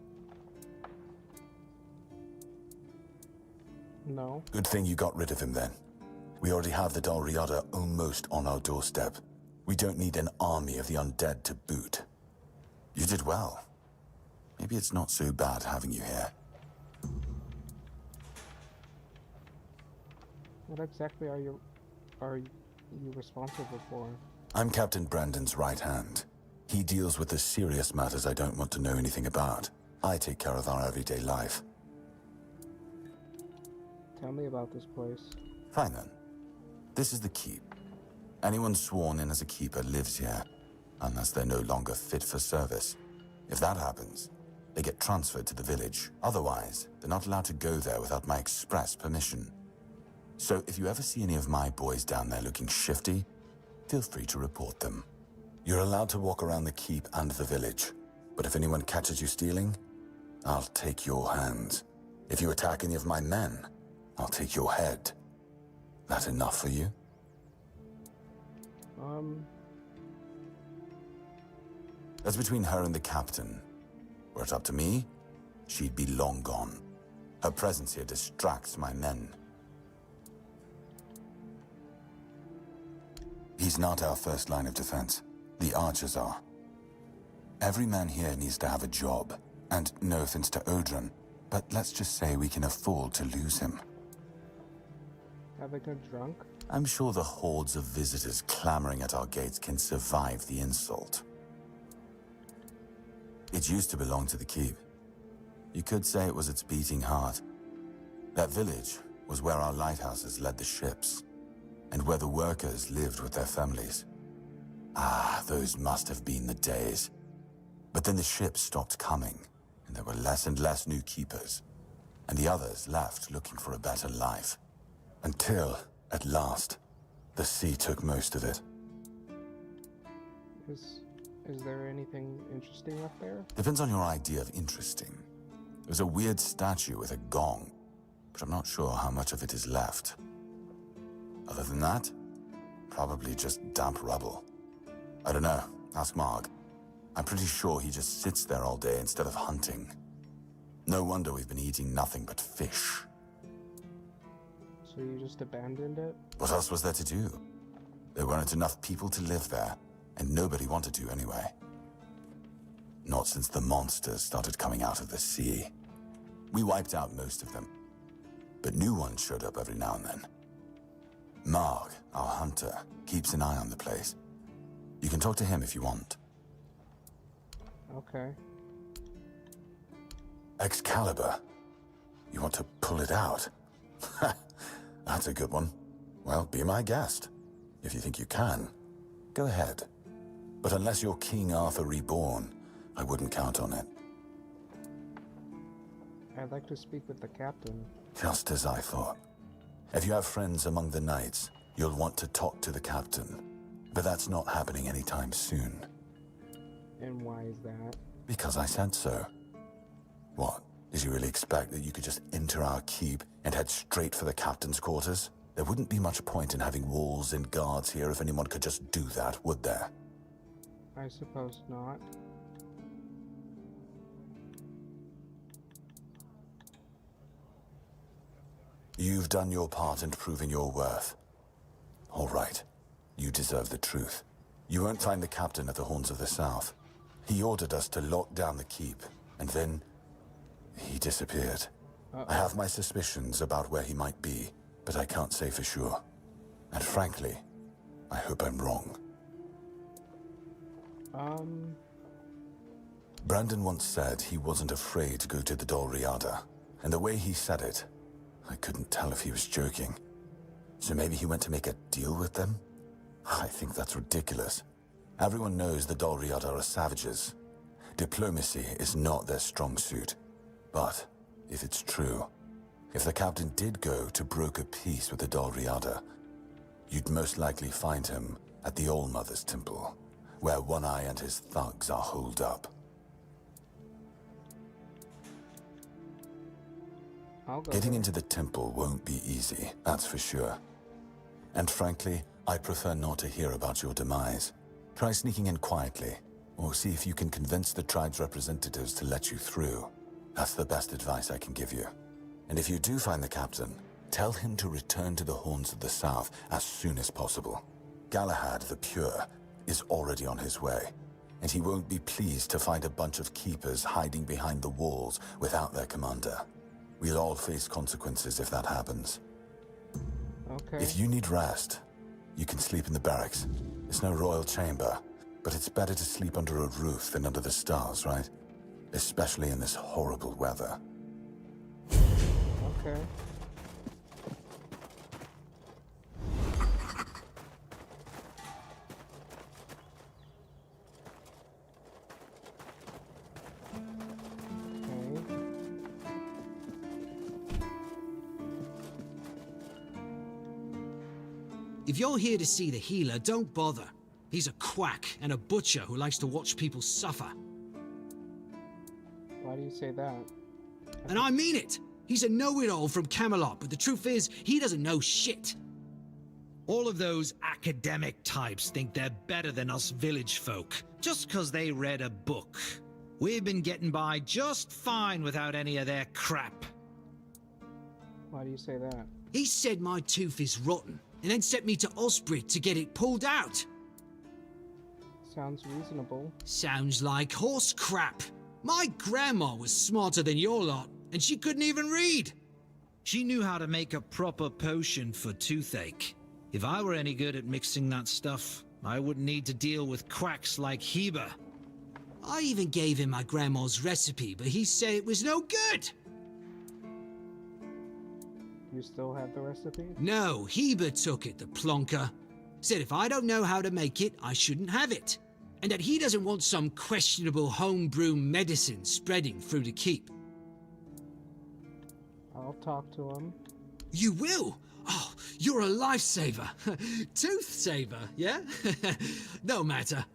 Speaker 1: No.
Speaker 13: Good thing you got rid of him then. We already have the Dalriada almost on our doorstep. We don't need an army of the undead to boot. You did well. Maybe it's not so bad having you here.
Speaker 1: What exactly are you responsible for?
Speaker 13: I'm Captain Brandon's right hand. He deals with the serious matters I don't want to know anything about. I take care of our everyday life.
Speaker 1: Tell me about this place.
Speaker 13: Fine then. This is the keep. Anyone sworn in as a keeper lives here, unless they're no longer fit for service. If that happens, they get transferred to the village. Otherwise, they're not allowed to go there without my express permission. So if you ever see any of my boys down there looking shifty, feel free to report them. You're allowed to walk around the keep and the village, but if anyone catches you stealing, I'll take your hands. If you attack any of my men, I'll take your head. That enough for you? That's between her and the captain. Were it up to me, she'd be long gone. Her presence here distracts my men. He's not our first line of defense. The archers are. Every man here needs to have a job. And no offense to Odrin, but let's just say we can afford to lose him.
Speaker 1: Have I got drunk?
Speaker 13: I'm sure the hordes of visitors clamoring at our gates can survive the insult. It used to belong to the keep. You could say it was its beating heart. That village was where our lighthouses led the ships, and where the workers lived with their families. Ah, those must have been the days. But then the ships stopped coming, and there were less and less new keepers, and the others left looking for a better life. Until, at last, the sea took most of it.
Speaker 1: Is there anything interesting up there?
Speaker 13: Depends on your idea of interesting. There's a weird statue with a gong, but I'm not sure how much of it is left. Other than that, probably just damp rubble. I don't know. Ask Marg. I'm pretty sure he just sits there all day instead of hunting. No wonder we've been eating nothing but fish.
Speaker 1: So you just abandoned it?
Speaker 13: What else was there to do? There weren't enough people to live there, and nobody wanted to anyway. Not since the monsters started coming out of the sea. We wiped out most of them, but new ones showed up every now and then. Marg, our hunter, keeps an eye on the place. You can talk to him if you want.
Speaker 1: Okay.
Speaker 13: Excalibur. You want to pull it out? That's a good one. Well, be my guest. If you think you can, go ahead. But unless you're King Arthur reborn, I wouldn't count on it.
Speaker 1: I'd like to speak with the captain.
Speaker 13: Just as I thought. If you have friends among the knights, you'll want to talk to the captain. But that's not happening anytime soon.
Speaker 1: And why is that?
Speaker 13: Because I said so. What? Did you really expect that you could just enter our keep and head straight for the captain's quarters? There wouldn't be much point in having walls and guards here if anyone could just do that, would there?
Speaker 1: I suppose not.
Speaker 13: You've done your part in proving your worth. All right. You deserve the truth. You won't find the captain at the Horns of the South. He ordered us to lock down the keep, and then he disappeared. I have my suspicions about where he might be, but I can't say for sure. And frankly, I hope I'm wrong. Brandon once said he wasn't afraid to go to the Dol Riada, and the way he said it, I couldn't tell if he was joking. So maybe he went to make a deal with them? I think that's ridiculous. Everyone knows the Dol Riada are savages. Diplomacy is not their strong suit. But if it's true, if the captain did go to broker peace with the Dol Riada, you'd most likely find him at the All-Mother's Temple, where One Eye and his thugs are holed up. Getting into the temple won't be easy, that's for sure. And frankly, I prefer not to hear about your demise. Try sneaking in quietly, or see if you can convince the tribe's representatives to let you through. That's the best advice I can give you. And if you do find the captain, tell him to return to the Horns of the South as soon as possible. Galahad the Pure is already on his way, and he won't be pleased to find a bunch of keepers hiding behind the walls without their commander. We'll all face consequences if that happens.
Speaker 1: Okay.
Speaker 13: If you need rest, you can sleep in the barracks. It's no royal chamber, but it's better to sleep under a roof than under the stars, right? Especially in this horrible weather.
Speaker 1: Okay.
Speaker 14: If you're here to see the healer, don't bother. He's a quack and a butcher who likes to watch people suffer.
Speaker 1: Why do you say that?
Speaker 14: And I mean it! He's a know-it-all from Camelot, but the truth is, he doesn't know shit. All of those academic types think they're better than us village folk, just 'cause they read a book. We've been getting by just fine without any of their crap.
Speaker 1: Why do you say that?
Speaker 14: He said my tooth is rotten, and then sent me to Osprey to get it pulled out.
Speaker 1: Sounds reasonable.
Speaker 14: Sounds like horse crap. My grandma was smarter than your lot, and she couldn't even read. She knew how to make a proper potion for toothache. If I were any good at mixing that stuff, I wouldn't need to deal with quacks like Heber. I even gave him my grandma's recipe, but he said it was no good.
Speaker 1: You still have the recipe?
Speaker 14: No, Heber took it, the plonker. Said if I don't know how to make it, I shouldn't have it. And that he doesn't want some questionable homebrew medicine spreading through the keep.
Speaker 1: I'll talk to him.
Speaker 14: You will? Oh, you're a lifesaver. Tooth saver, yeah? No matter.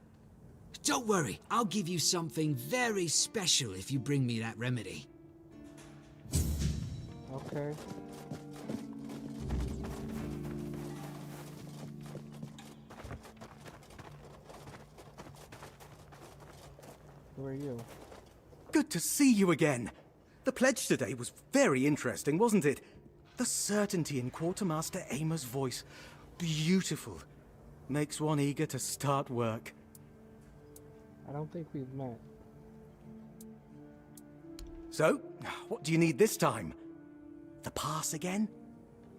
Speaker 14: Don't worry, I'll give you something very special if you bring me that remedy.
Speaker 1: Okay. Who are you?
Speaker 15: Good to see you again. The pledge today was very interesting, wasn't it? The certainty in Quartermaster Aymer's voice. Beautiful. Makes one eager to start work.
Speaker 1: I don't think we've met.
Speaker 15: So, what do you need this time? The pass again?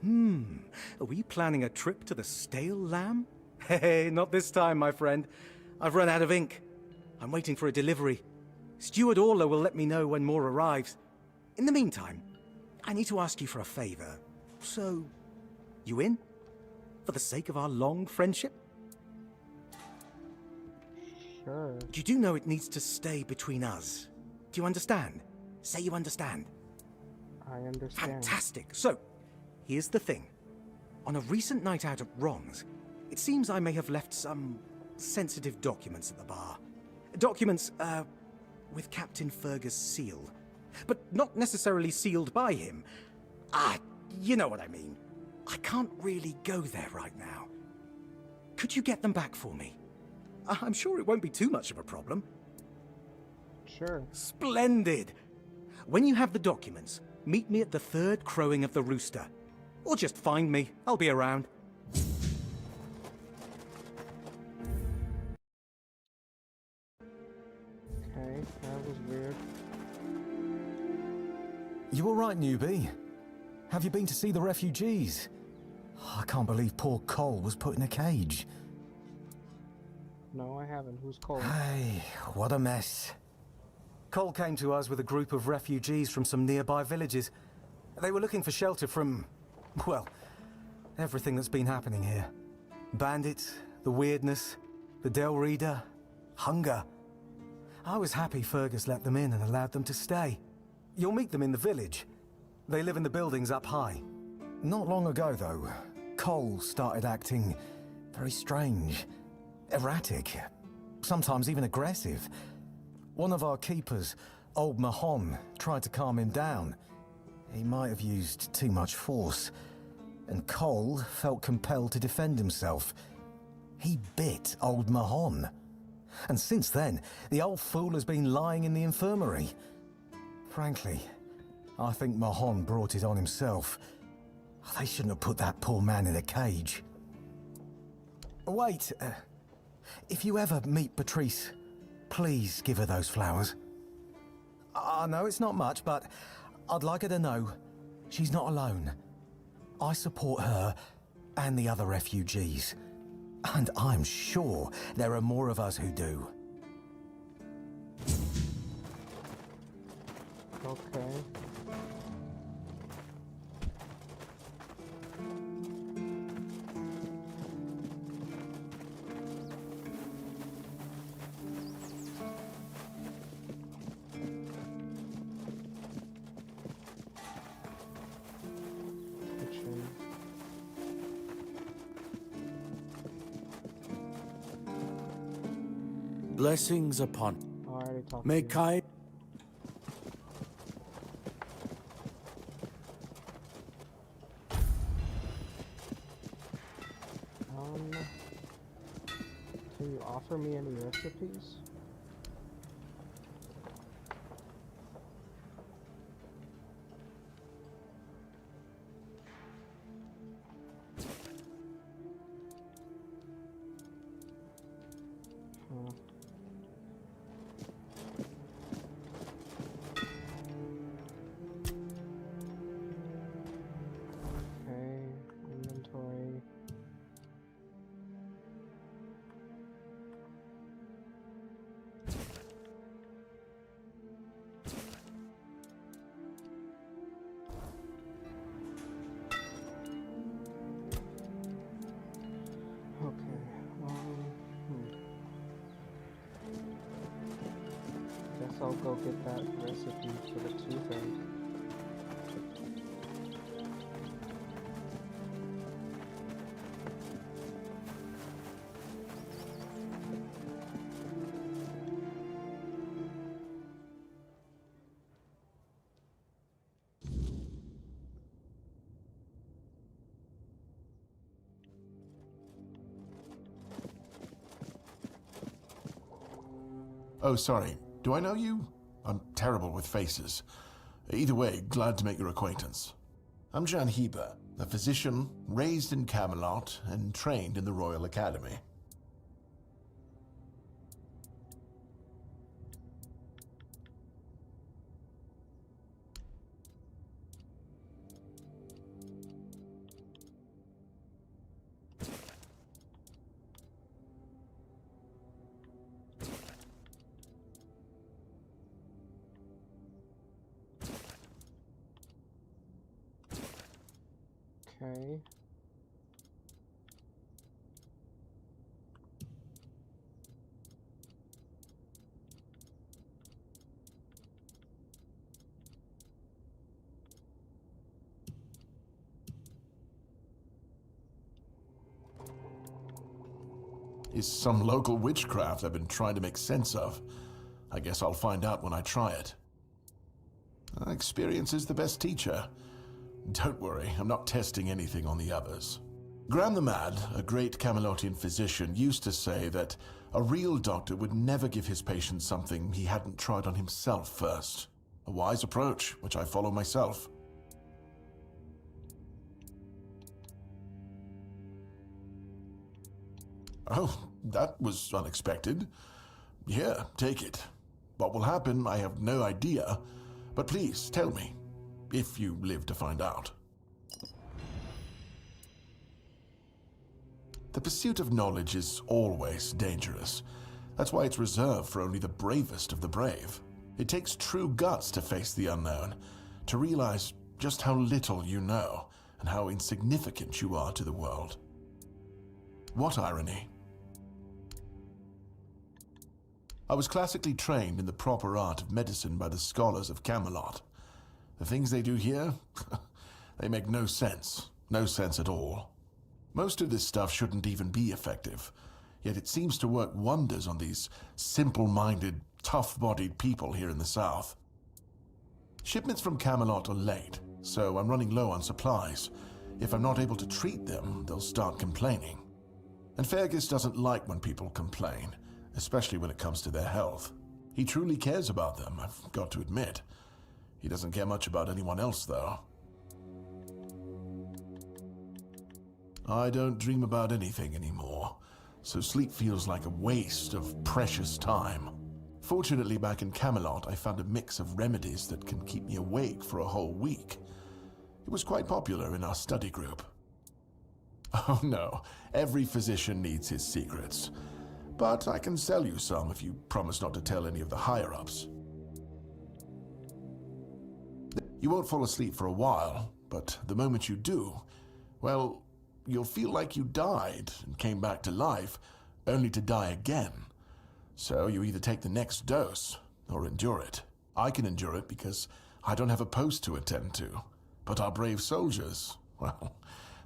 Speaker 15: Are we planning a trip to the Stale Lamb? Hey, not this time, my friend. I've run out of ink. I'm waiting for a delivery. Steward Orla will let me know when more arrives. In the meantime, I need to ask you for a favor. So, you in? For the sake of our long friendship?
Speaker 1: Sure.
Speaker 15: You do know it needs to stay between us. Do you understand? Say you understand.
Speaker 1: I understand.
Speaker 15: Fantastic. So, here's the thing. On a recent night out at Ron's, it seems I may have left some sensitive documents at the bar. Documents, with Captain Fergus' seal. But not necessarily sealed by him. You know what I mean. I can't really go there right now. Could you get them back for me? I'm sure it won't be too much of a problem.
Speaker 1: Sure.
Speaker 15: Splendid! When you have the documents, meet me at the third crowing of the rooster. Or just find me. I'll be around.
Speaker 1: Okay, that was weird.
Speaker 16: You all right, newbie? Have you been to see the refugees? I can't believe poor Cole was put in a cage.
Speaker 1: No, I haven't. Who's Cole?
Speaker 16: Hey, what a mess. Cole came to us with a group of refugees from some nearby villages. They were looking for shelter from, well, everything that's been happening here. Bandits, the weirdness, the Del Reader, hunger. I was happy Fergus let them in and allowed them to stay. You'll meet them in the village. They live in the buildings up high. Not long ago, though, Cole started acting very strange, erratic, sometimes even aggressive. One of our keepers, old Mahon, tried to calm him down. He might have used too much force, and Cole felt compelled to defend himself. He bit old Mahon. And since then, the old fool has been lying in the infirmary. Frankly, I think Mahon brought it on himself. They shouldn't have put that poor man in a cage. Wait, if you ever meet Patrice, please give her those flowers. I know it's not much, but I'd like her to know she's not alone. I support her and the other refugees. And I'm sure there are more of us who do.
Speaker 1: Okay.
Speaker 17: Blessings upon.
Speaker 1: Oh, I already talked
Speaker 17: May
Speaker 1: to you.
Speaker 17: Kai.
Speaker 1: Can you offer me any recipes? Inventory. Okay. Guess I'll go get that recipe for the toothache.
Speaker 18: Oh, sorry. Do I know you? I'm terrible with faces. Either way, glad to make your acquaintance. I'm Jan Heber, a physician raised in Camelot and trained in the Royal Academy.
Speaker 1: Okay.
Speaker 18: Is some local witchcraft I've been trying to make sense of. I guess I'll find out when I try it. Experience is the best teacher. Don't worry, I'm not testing anything on the others. Graham the Mad, a great Camelotian physician, used to say that a real doctor would never give his patient something he hadn't tried on himself first. A wise approach, which I follow myself. Oh, that was unexpected. Here, take it. What will happen, I have no idea, but please tell me, if you live to find out. The pursuit of knowledge is always dangerous. That's why it's reserved for only the bravest of the brave. It takes true guts to face the unknown, to realize just how little you know and how insignificant you are to the world. What irony. I was classically trained in the proper art of medicine by the scholars of Camelot. The things they do here, they make no sense. No sense at all. Most of this stuff shouldn't even be effective, yet it seems to work wonders on these simple-minded, tough-bodied people here in the south. Shipments from Camelot are late, so I'm running low on supplies. If I'm not able to treat them, they'll start complaining. And Fergus doesn't like when people complain, especially when it comes to their health. He truly cares about them, I've got to admit. He doesn't care much about anyone else, though. I don't dream about anything anymore, so sleep feels like a waste of precious time. Fortunately, back in Camelot, I found a mix of remedies that can keep me awake for a whole week. It was quite popular in our study group. Oh no, every physician needs his secrets. But I can sell you some if you promise not to tell any of the higher-ups. You won't fall asleep for a while, but the moment you do, well, you'll feel like you died and came back to life, only to die again. So you either take the next dose, or endure it. I can endure it because I don't have a post to attend to. But our brave soldiers, well,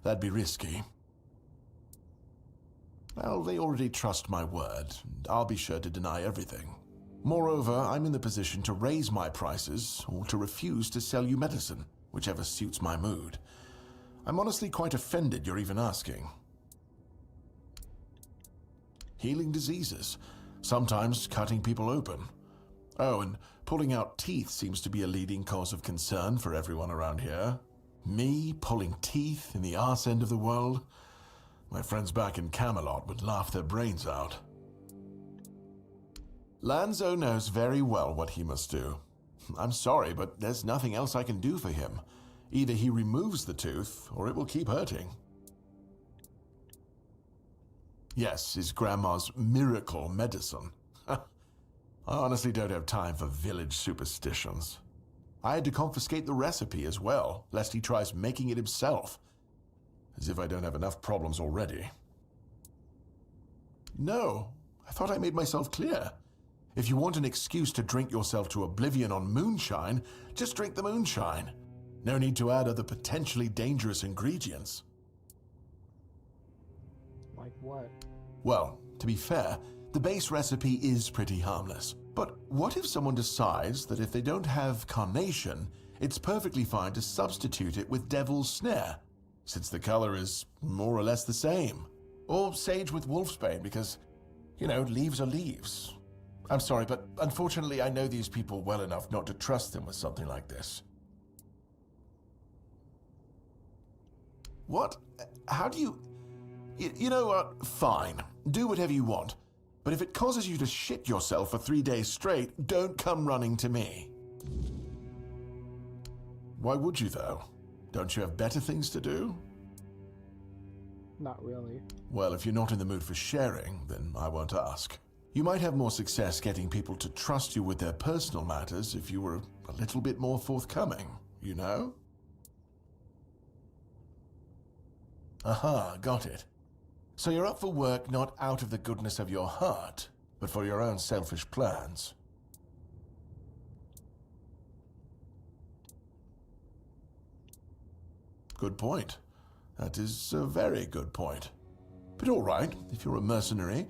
Speaker 18: that'd be risky. Well, they already trust my word, and I'll be sure to deny everything. Moreover, I'm in the position to raise my prices, or to refuse to sell you medicine, whichever suits my mood. I'm honestly quite offended you're even asking. Healing diseases, sometimes cutting people open. Oh, and pulling out teeth seems to be a leading cause of concern for everyone around here. Me pulling teeth in the arse end of the world? My friends back in Camelot would laugh their brains out. Lanzo knows very well what he must do. I'm sorry, but there's nothing else I can do for him. Either he removes the tooth, or it will keep hurting. Yes, his grandma's miracle medicine. I honestly don't have time for village superstitions. I had to confiscate the recipe as well, lest he tries making it himself. As if I don't have enough problems already. No, I thought I made myself clear. If you want an excuse to drink yourself to oblivion on moonshine, just drink the moonshine. No need to add other potentially dangerous ingredients.
Speaker 1: Like what?
Speaker 18: Well, to be fair, the base recipe is pretty harmless. But what if someone decides that if they don't have carnation, it's perfectly fine to substitute it with devil's snare, since the color is more or less the same? Or sage with wolfsbane, because, you know, leaves are leaves. I'm sorry, but unfortunately I know these people well enough not to trust them with something like this. What? How do you... You know what? Fine. Do whatever you want. But if it causes you to shit yourself for 3 days straight, don't come running to me. Why would you, though? Don't you have better things to do?
Speaker 1: Not really.
Speaker 18: Well, if you're not in the mood for sharing, then I won't ask. You might have more success getting people to trust you with their personal matters if you were a little bit more forthcoming, you know? Aha, got it. So you're up for work not out of the goodness of your heart, but for your own selfish plans. Good point. That is a very good point. But all right, if you're a mercenary,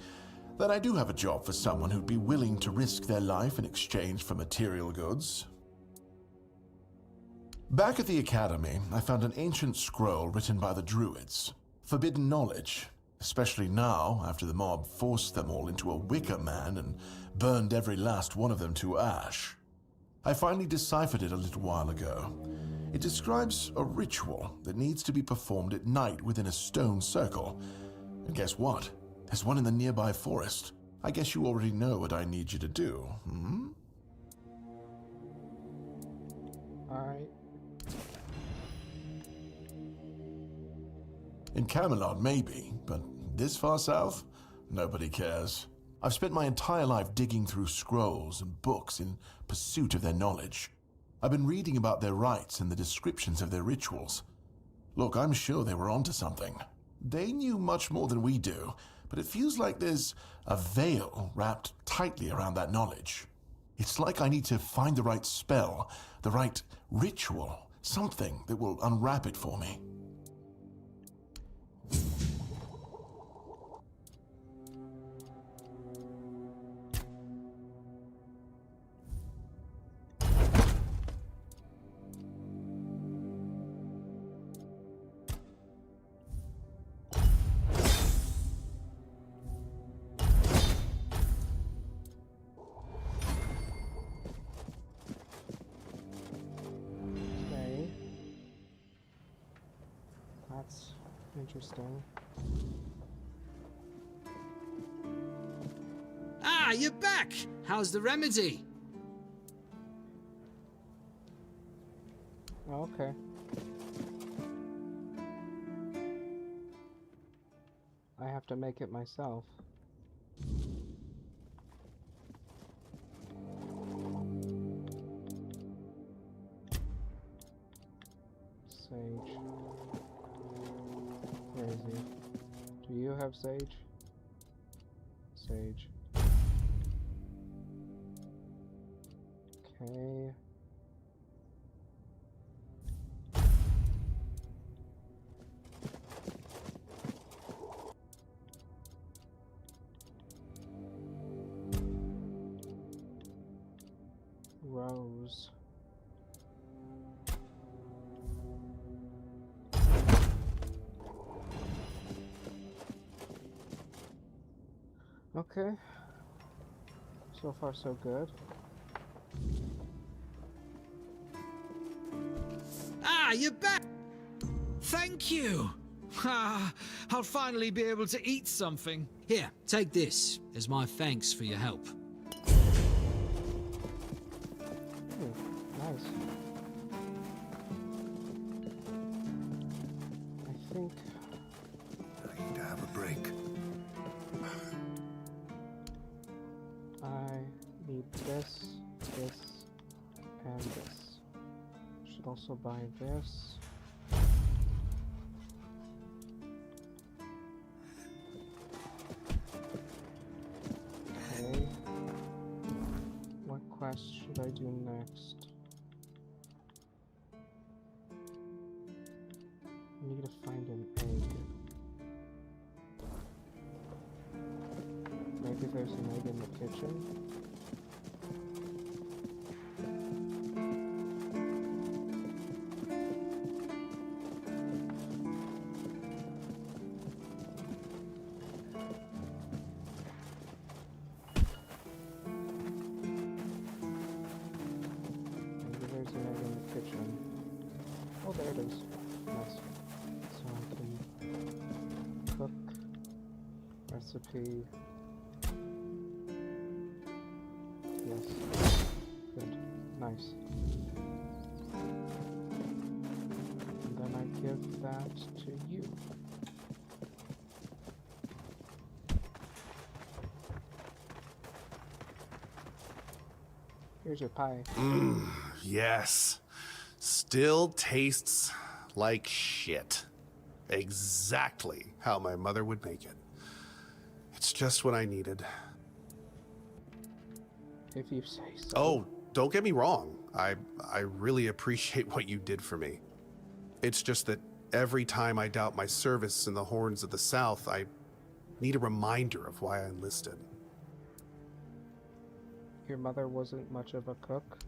Speaker 18: then I do have a job for someone who'd be willing to risk their life in exchange for material goods. Back at the Academy, I found an ancient scroll written by the Druids. Forbidden knowledge, especially now after the mob forced them all into a wicker man and burned every last one of them to ash. I finally deciphered it a little while ago. It describes a ritual that needs to be performed at night within a stone circle. And guess what? There's one in the nearby forest. I guess you already know what I need you to do, hmm?
Speaker 1: Alright.
Speaker 18: In Camelot, maybe, but this far south? Nobody cares. I've spent my entire life digging through scrolls and books in pursuit of their knowledge. I've been reading about their rites and the descriptions of their rituals. Look, I'm sure they were onto something. They knew much more than we do, but it feels like there's a veil wrapped tightly around that knowledge. It's like I need to find the right spell, the right ritual, something that will unwrap it for me.
Speaker 1: That's interesting.
Speaker 14: Ah, you're back! How's the remedy?
Speaker 1: Okay. I have to make it myself. Sage. Where is he? Do you have sage? Sage. Okay. Rose. Okay. So far, so good.
Speaker 14: Ah, you're back! Thank you! Ah, I'll finally be able to eat something. Here, take this as my thanks for your help.
Speaker 1: Nice. I think
Speaker 7: I need to have a break.
Speaker 1: I need this, this, and this. Should also buy this. Okay. What quest should I do next? I need to find an egg. Maybe there's an egg in the kitchen. Maybe there's an egg in the kitchen. Oh, there it is. Nice. So I can cook recipe. Yes. Good. Nice. And then I give that to you. Here's your pie.
Speaker 12: Yes. Still tastes like shit. Exactly how my mother would make it. It's just what I needed.
Speaker 1: If you say so.
Speaker 12: Oh, don't get me wrong. I really appreciate what you did for me. It's just that every time I doubt my service in the Horns of the South, I need a reminder of why I enlisted.
Speaker 1: Your mother wasn't much of a cook?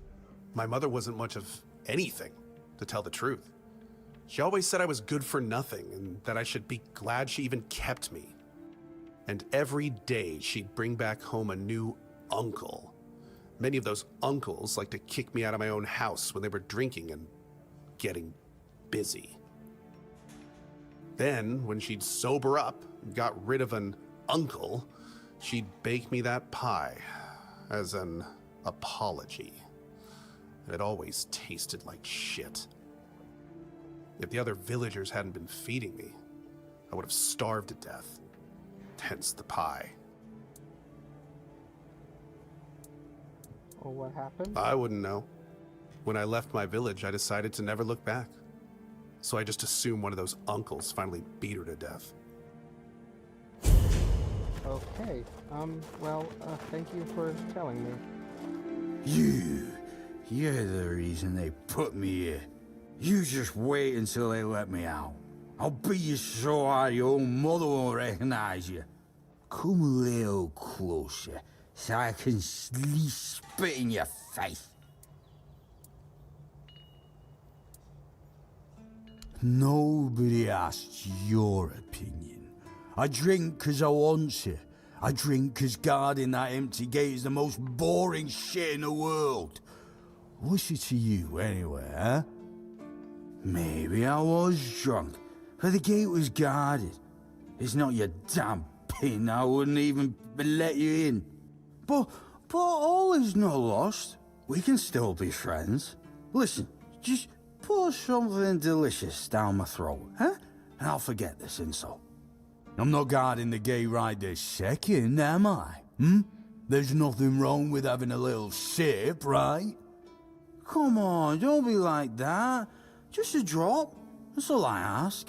Speaker 12: My mother wasn't much of anything, to tell the truth. She always said I was good for nothing and that I should be glad she even kept me. And every day she'd bring back home a new uncle. Many of those uncles like to kick me out of my own house when they were drinking and getting busy. Then, when she'd sober up and got rid of an uncle, she'd bake me that pie as an apology. And it always tasted like shit. If the other villagers hadn't been feeding me, I would have starved to death. Hence the pie.
Speaker 1: Oh, what happened?
Speaker 12: I wouldn't know. When I left my village, I decided to never look back. So I just assumed one of those uncles finally beat her to death.
Speaker 1: Okay. Well, thank you for telling me.
Speaker 5: You're the reason they put me here. You just wait until they let me out. I'll beat you so hard your own mother won't recognize you. Come a little closer, so I can at least spit in your face. Nobody asked your opinion. I drink 'cause I want to. I drink 'cause guarding that empty gate is the most boring shit in the world. What's it to you, anyway, huh? Maybe I was drunk, but the gate was guarded. It's not your damn pin, I wouldn't even let you in. But all is not lost. We can still be friends. Listen, just pour something delicious down my throat, huh? And I'll forget this insult. I'm not guarding the gate right this second, am I? There's nothing wrong with having a little sip, right? Come on, don't be like that. Just a drop. That's all I ask.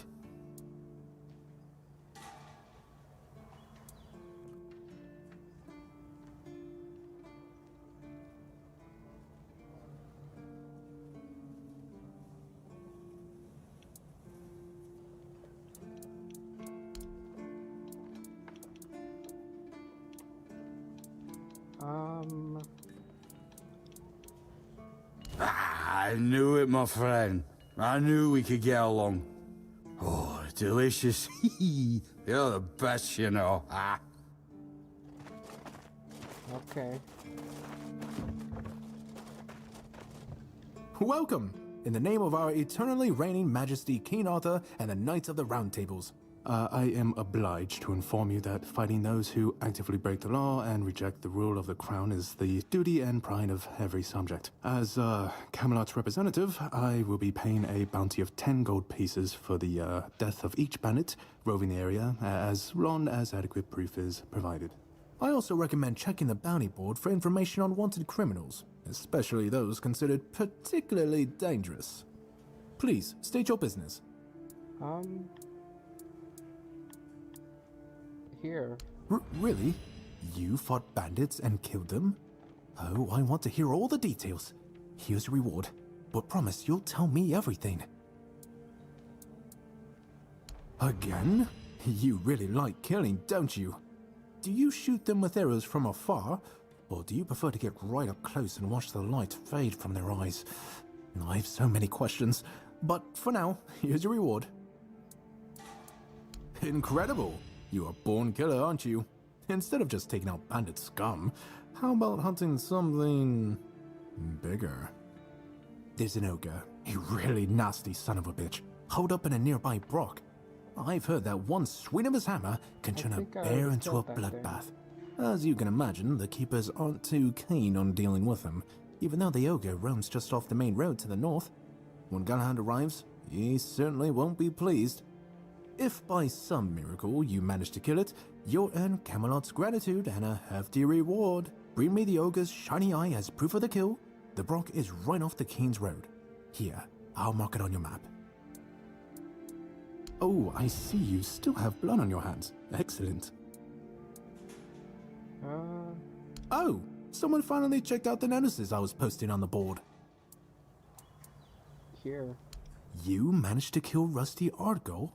Speaker 5: I knew it, my friend. I knew we could get along. Oh, delicious. You're the best, you know.
Speaker 1: Okay.
Speaker 19: Welcome, in the name of our eternally reigning Majesty King Arthur and the Knights of the Round Tables. I am obliged to inform you that fighting those who actively break the law and reject the rule of the crown is the duty and pride of every subject. As Camelot's representative, I will be paying a bounty of 10 gold pieces for the death of each bandit roving the area, as long as adequate proof is provided. I also recommend checking the bounty board for information on wanted criminals, especially those considered particularly dangerous. Please, state your business.
Speaker 1: Here.
Speaker 19: Really? You fought bandits and killed them? Oh, I want to hear all the details. Here's your reward, but promise you'll tell me everything. Again? You really like killing, don't you? Do you shoot them with arrows from afar, or do you prefer to get right up close and watch the light fade from their eyes? I have so many questions, but for now, here's your reward. Incredible! You are a born killer, aren't you? Instead of just taking out bandit scum, how about hunting something bigger? There's an ogre, a really nasty son of a bitch, holed up in a nearby brook. I've heard that one swing of his hammer can turn a bear into a bloodbath. As you can imagine, the keepers aren't too keen on dealing with him, even though the ogre roams just off the main road to the north. When Galahad arrives, he certainly won't be pleased. If by some miracle you manage to kill it, you'll earn Camelot's gratitude and a hefty reward. Bring me the ogre's shiny eye as proof of the kill. The brook is right off the King's Road. Here, I'll mark it on your map. Oh, I see you still have blood on your hands. Excellent. Oh, someone finally checked out the notices I was posting on the board.
Speaker 1: Here.
Speaker 19: You managed to kill Rusty Ardgol?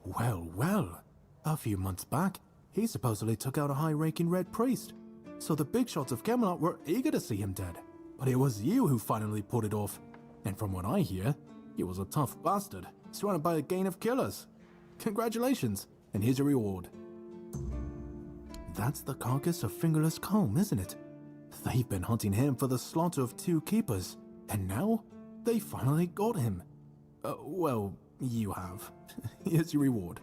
Speaker 19: Well, well. A few months back, he supposedly took out a high-ranking red priest. So the big shots of Camelot were eager to see him dead. But it was you who finally pulled it off. And from what I hear, He was a tough bastard, surrounded by a gang of killers. Congratulations, and here's your reward. That's the carcass of Fingerless Comb, isn't it? They've been hunting him for the slaughter of 2 keepers, and now they finally got him. Well, you have. Here's your reward.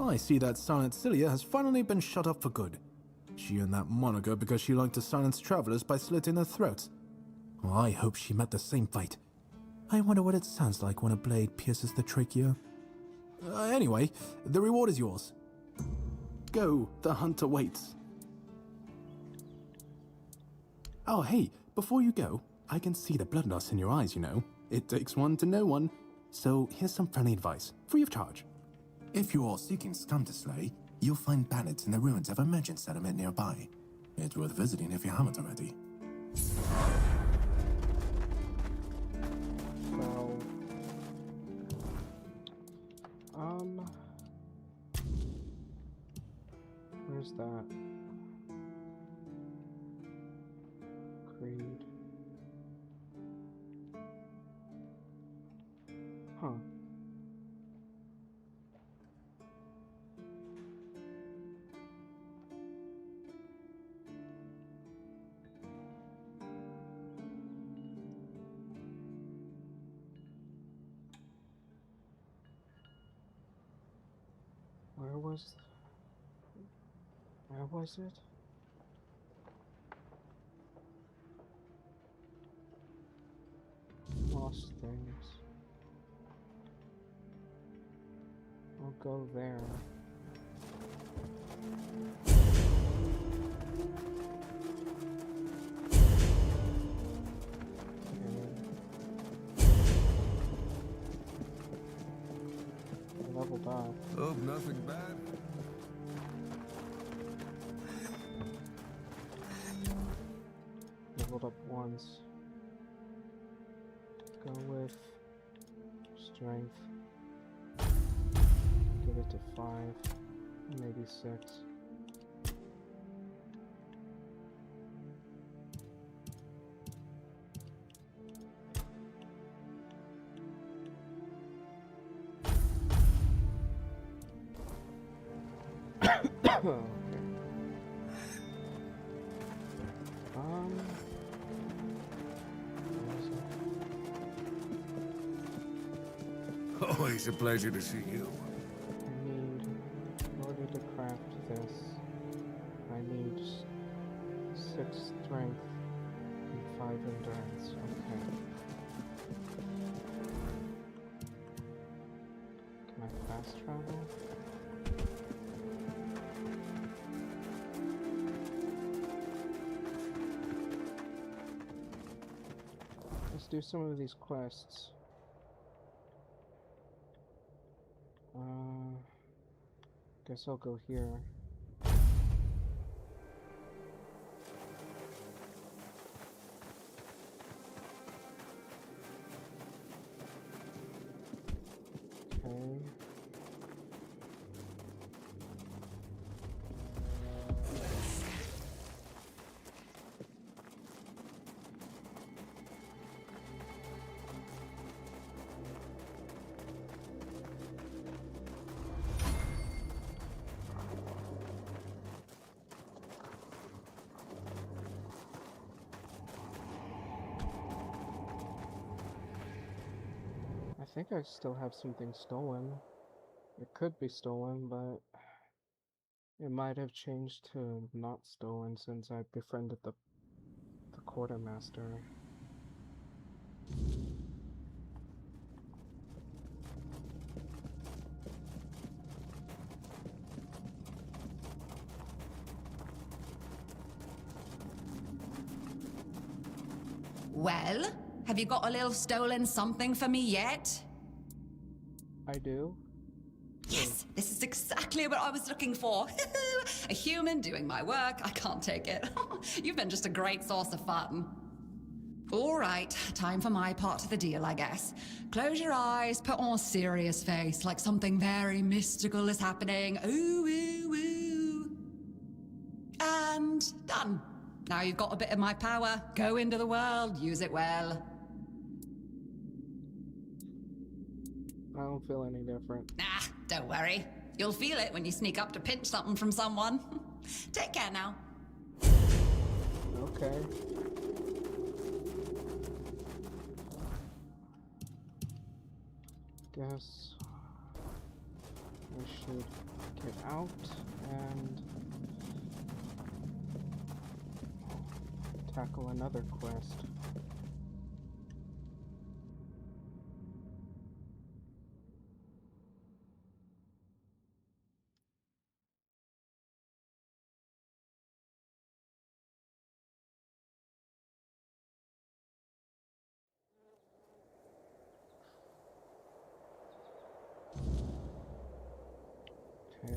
Speaker 19: I see that Silent Cilia has finally been shut up for good. She earned that moniker because she liked to silence travelers by slitting their throats. Well, I hope she met the same fate. I wonder what it sounds like when a blade pierces the trachea. Anyway, the reward is yours. Go, the hunter waits. Oh, hey, before you go, I can see the bloodlust in your eyes, you know. It takes one to know one. So here's some friendly advice, free of charge.
Speaker 20: If you are seeking scum to slay, you'll find bandits in the ruins of a merchant settlement nearby. It's worth visiting if you haven't already.
Speaker 1: Where's that? Creed. Huh. Where was it? Lost things. I'll go there. I leveled up.
Speaker 7: Hope nothing bad.
Speaker 1: Leveled up once. Go with strength. Give it to 5, maybe 6. Okay.
Speaker 7: Always a pleasure to see you.
Speaker 1: I need, in order to craft this, I need 6 strength and 5 endurance. Okay. Can I fast travel? Let's do some of these quests. Guess I'll go here. Okay. I think I still have something stolen. It could be stolen, but it might have changed to not stolen since I befriended the quartermaster.
Speaker 4: Well, have you got a little stolen something for me yet?
Speaker 1: I do.
Speaker 4: Yes, this is exactly what I was looking for. A human doing my work. I can't take it. You've been just a great source of fun. All right, time for my part of the deal, I guess. Close your eyes, put on a serious face, like something very mystical is happening. Ooh, ooh, ooh. And done. Now you've got a bit of my power. Go into the world, use it well.
Speaker 1: I don't feel any different.
Speaker 4: Nah, don't worry. You'll feel it when you sneak up to pinch something from someone. Take care now.
Speaker 1: Okay. Guess we should get out and tackle another quest. Okay.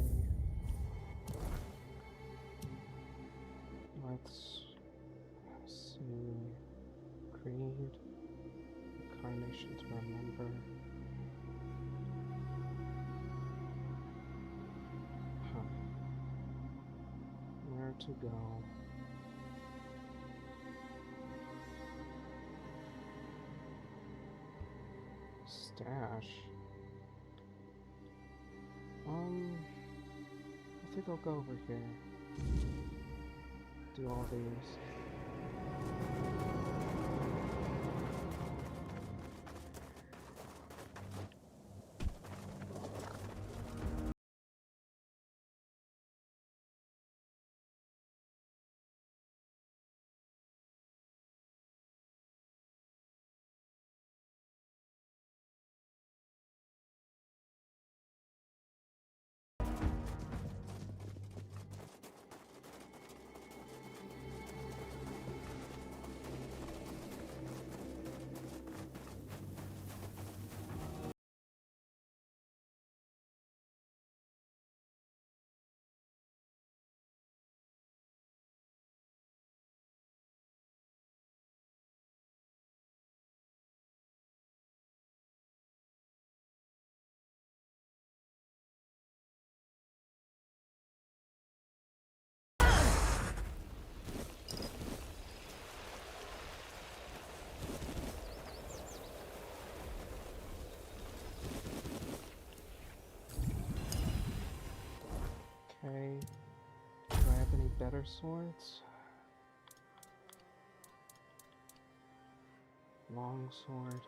Speaker 1: Let's see. Creed. Incarnation to remember. Huh. Where to go? Stash. I think I'll go over here. Do all these. Okay. Do I have any better swords? Long sword.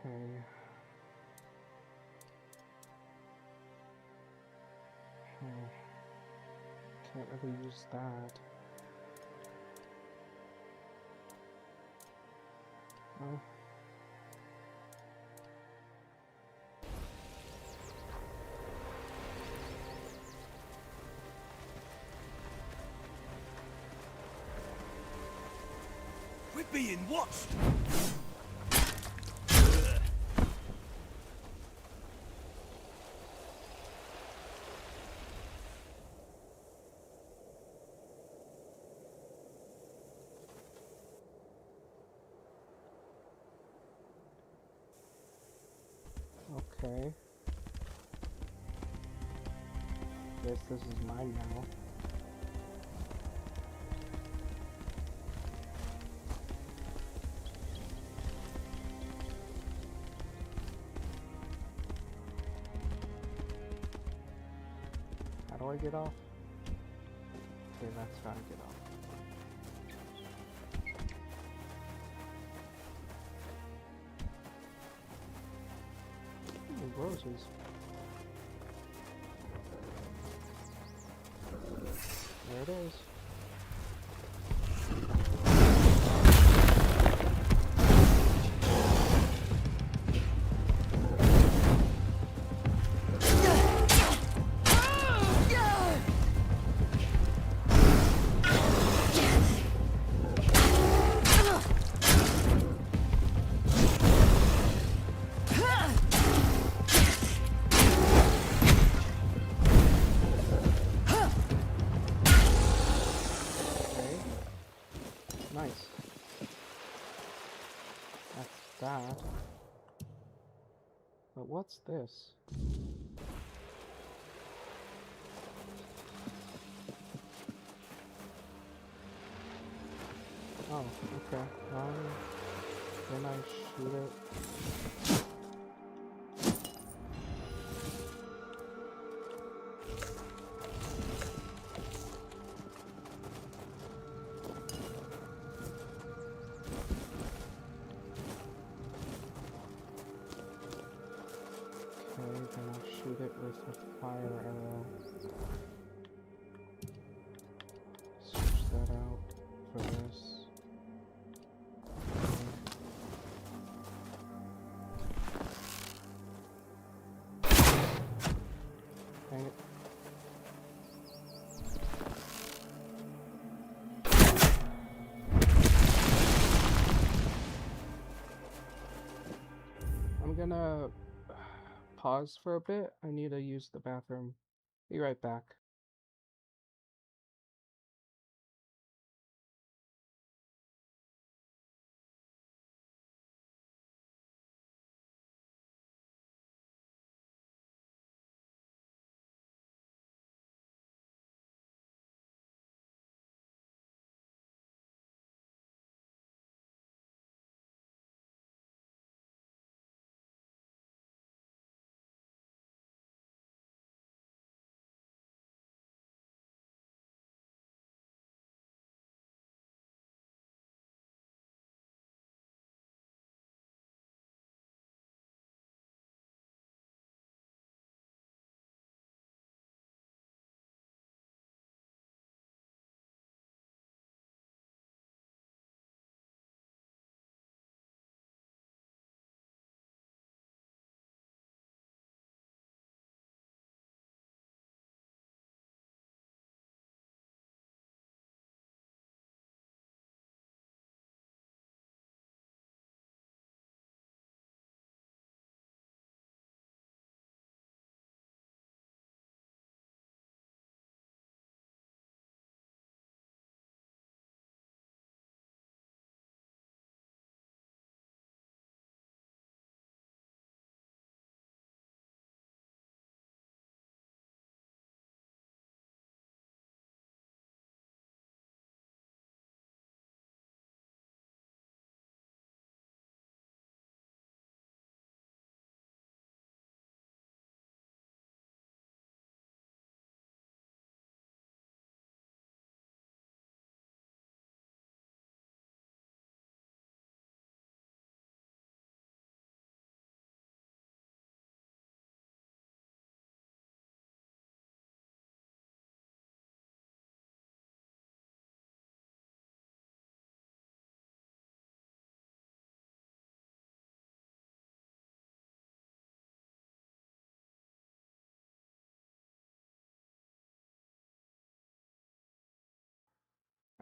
Speaker 1: Okay. Can't really use that. Oh.
Speaker 5: We're being watched!
Speaker 1: Okay. Guess this is mine now. How do I get off? Okay, that's how I get off. Ooh, roses. There it is. Nice. That's that. But what's this? Oh, okay. Then I shoot it. Okay, then I'll shoot it with a fire arrow. Switch that out for this. Dang it. I'm gonna pause for a bit. I need to use the bathroom. Be right back.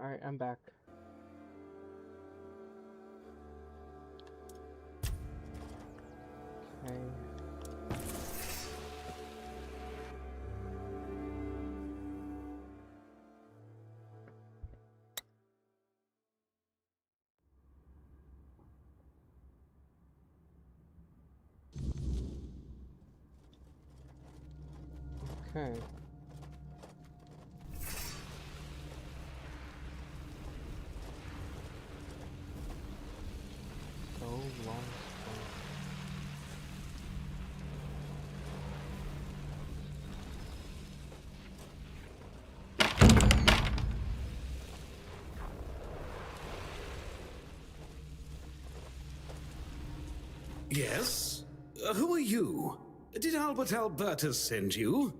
Speaker 1: Alright, I'm back. Okay. Okay. So long.
Speaker 21: Yes? Who are you? Did Albert Albertus send you?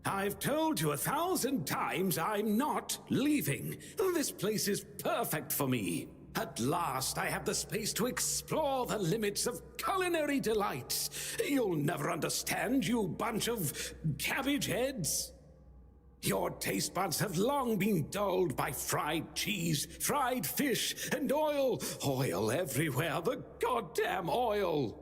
Speaker 21: I've told you 1,000 times I'm not leaving. This place is perfect for me. At last, I have the space to explore the limits of culinary delights. You'll never understand, you bunch of cabbage heads. Your taste buds have long been dulled by fried cheese, fried fish, and oil. Oil everywhere, the goddamn oil.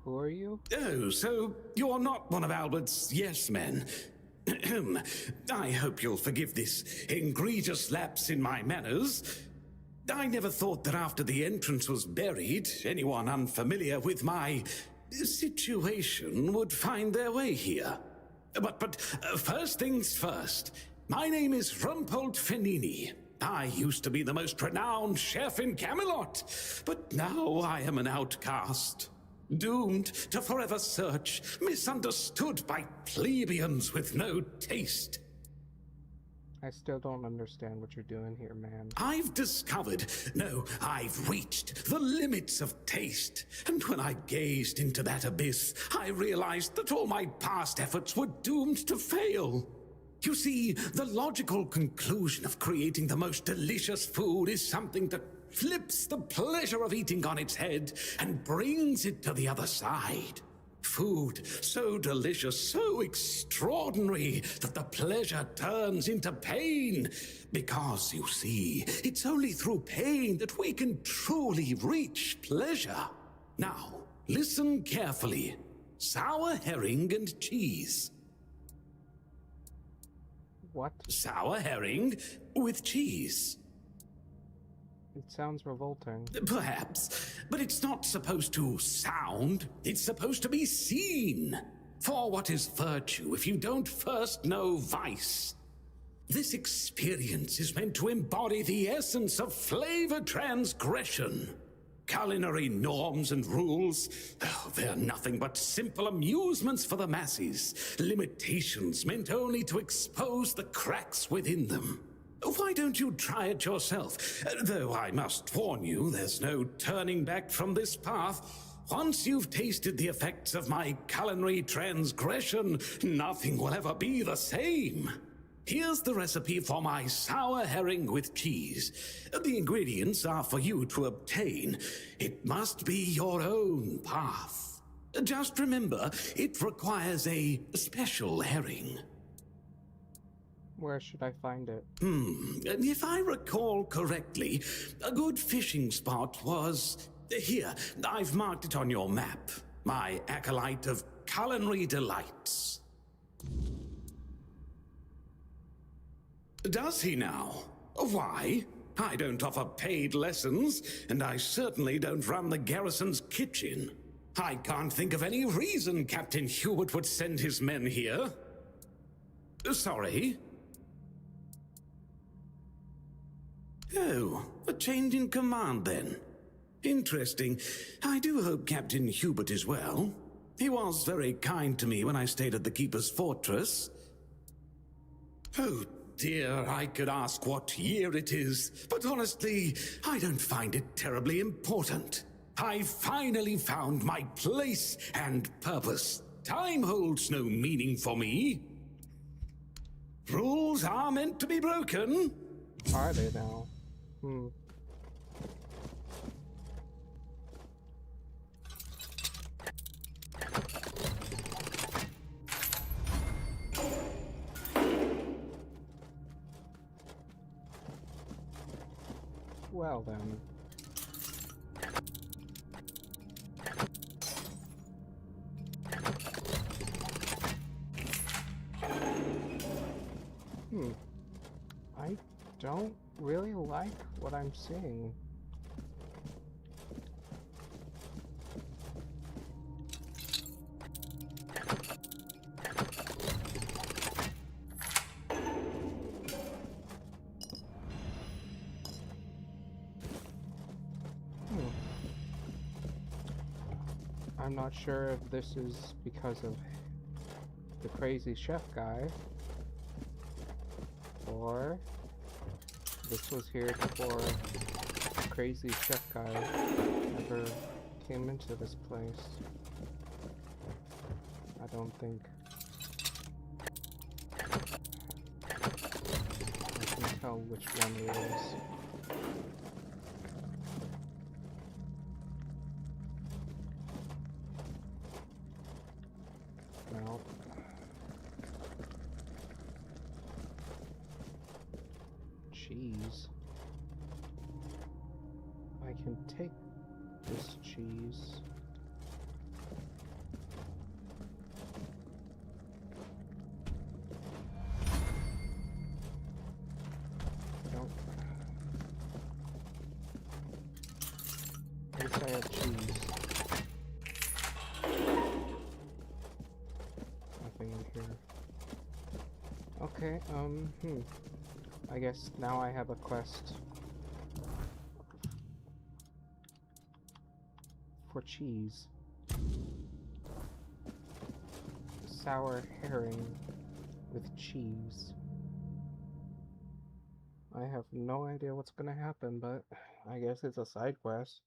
Speaker 1: Who are you?
Speaker 21: Oh, so you're not one of Albert's yes men. I hope you'll forgive this egregious lapse in my manners. I never thought that after the entrance was buried, anyone unfamiliar with my situation would find their way here. But first things first. My name is Rumpold Fenini. I used to be the most renowned chef in Camelot, but now I am an outcast. Doomed to forever search, misunderstood by plebeians with no taste.
Speaker 1: I still don't understand what you're doing here, man.
Speaker 21: I've discovered, no, I've reached the limits of taste. And when I gazed into that abyss, I realized that all my past efforts were doomed to fail. You see, the logical conclusion of creating the most delicious food is something that flips the pleasure of eating on its head and brings it to the other side. Food so delicious, so extraordinary, that the pleasure turns into pain. Because, you see, it's only through pain that we can truly reach pleasure. Now, listen carefully. Sour herring and cheese.
Speaker 1: What?
Speaker 21: Sour herring with cheese.
Speaker 1: It sounds revolting.
Speaker 21: Perhaps, but it's not supposed to sound. It's supposed to be seen. For what is virtue if you don't first know vice? This experience is meant to embody the essence of flavor transgression. Culinary norms and rules, they're nothing but simple amusements for the masses. Limitations meant only to expose the cracks within them. Why don't you try it yourself? Though I must warn you, there's no turning back from this path. Once you've tasted the effects of my culinary transgression, nothing will ever be the same. Here's the recipe for my sour herring with cheese. The ingredients are for you to obtain. It must be your own path. Just remember, it requires a special herring.
Speaker 1: Where should I find it?
Speaker 21: If I recall correctly, a good fishing spot was... Here, I've marked it on your map. My acolyte of culinary delights. Does he now? Why? I don't offer paid lessons, and I certainly don't run the garrison's kitchen. I can't think of any reason Captain Hubert would send his men here. Sorry? Oh, a change in command then. Interesting. I do hope Captain Hubert is well. He was very kind to me when I stayed at the Keeper's Fortress. Oh dear, I could ask what year it is, but honestly, I don't find it terribly important. I finally found my place and purpose. Time holds no meaning for me. Rules are meant to be broken.
Speaker 1: Are they now? Well then. I don't really like what I'm seeing. I'm not sure if this is because of the crazy chef guy, or this was here before the crazy chef guy ever came into this place. I don't think. I can tell which one it is. Well, cheese. I can take this cheese. Nope. At least I have cheese. Nothing in here. Okay. Okay, I guess now I have a quest for cheese. Sour herring with cheese. I have no idea what's gonna happen, but I guess it's a side quest.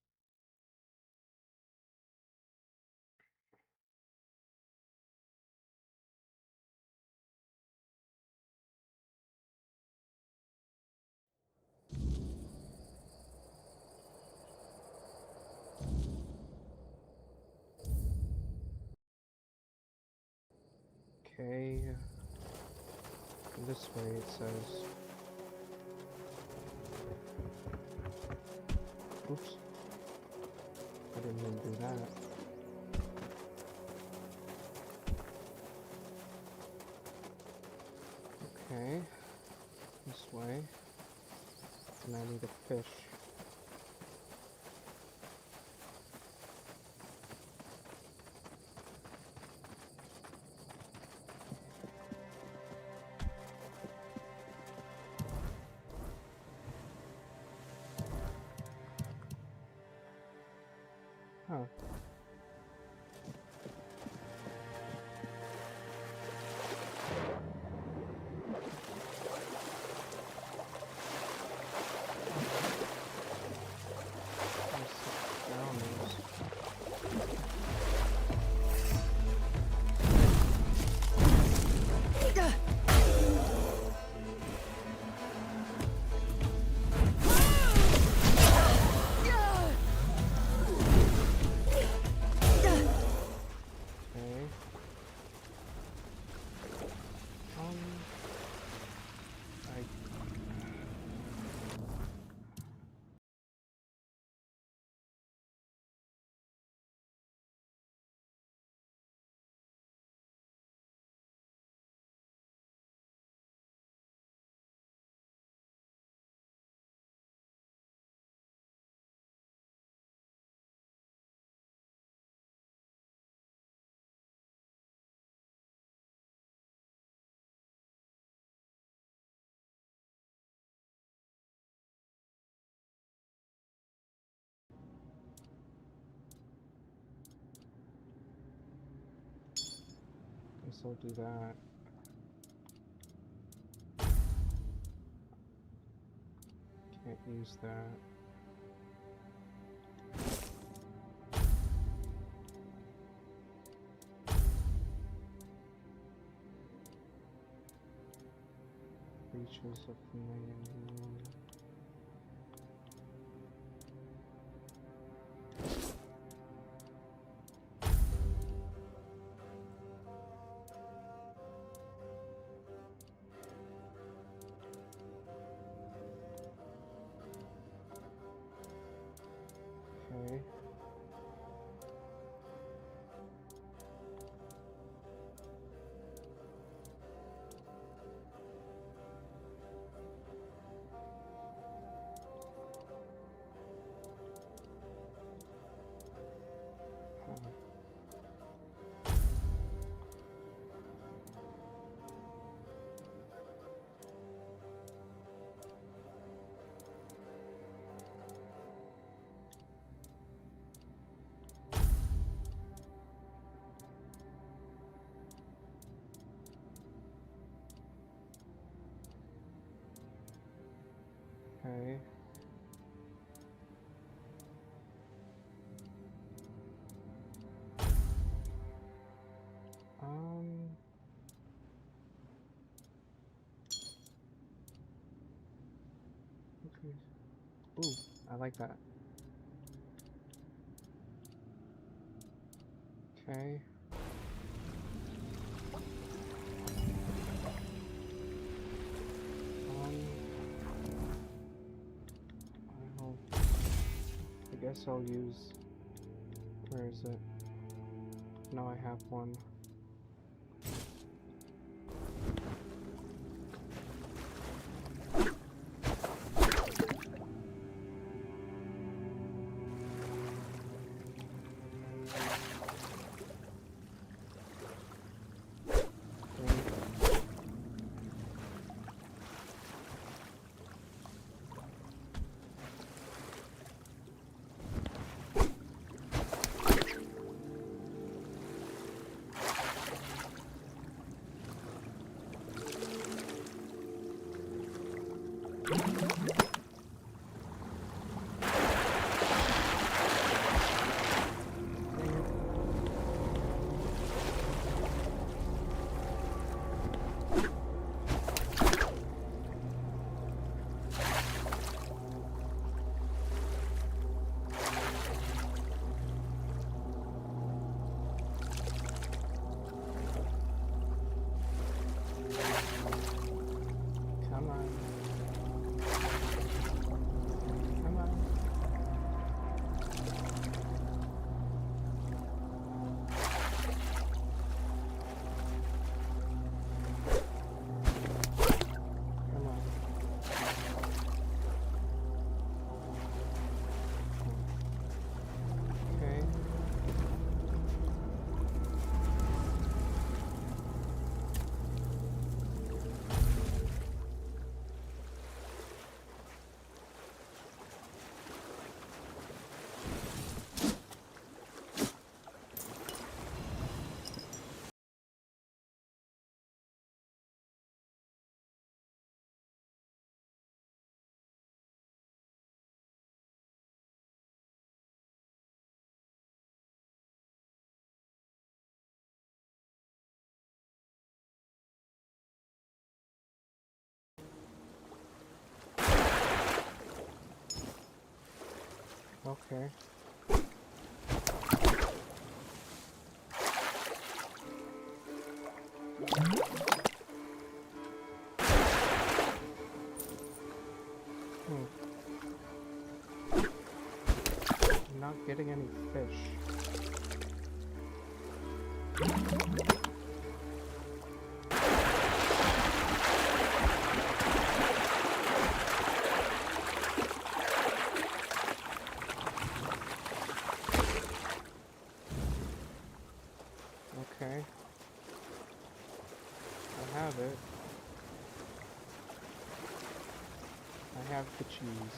Speaker 1: Okay, this way it says. Oops. I didn't mean to do that. Okay. This way. And I need a fish. Huh. Guess I'll do that. Can't use that. Reaches of the moon. Okay. Okay. Okay. Ooh, I like that. Okay. I guess I'll use. Where is it? No, I have one. Okay. I'm not getting any fish. Okay. I have it. I have the cheese.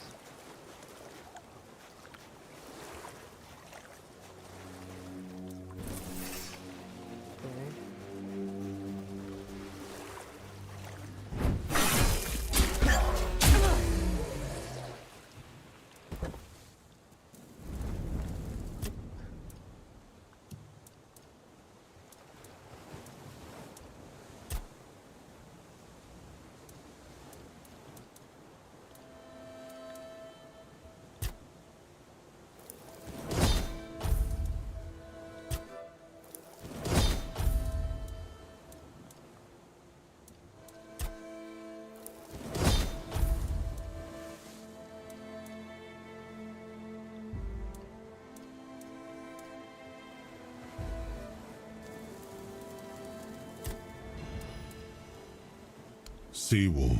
Speaker 3: Seawall.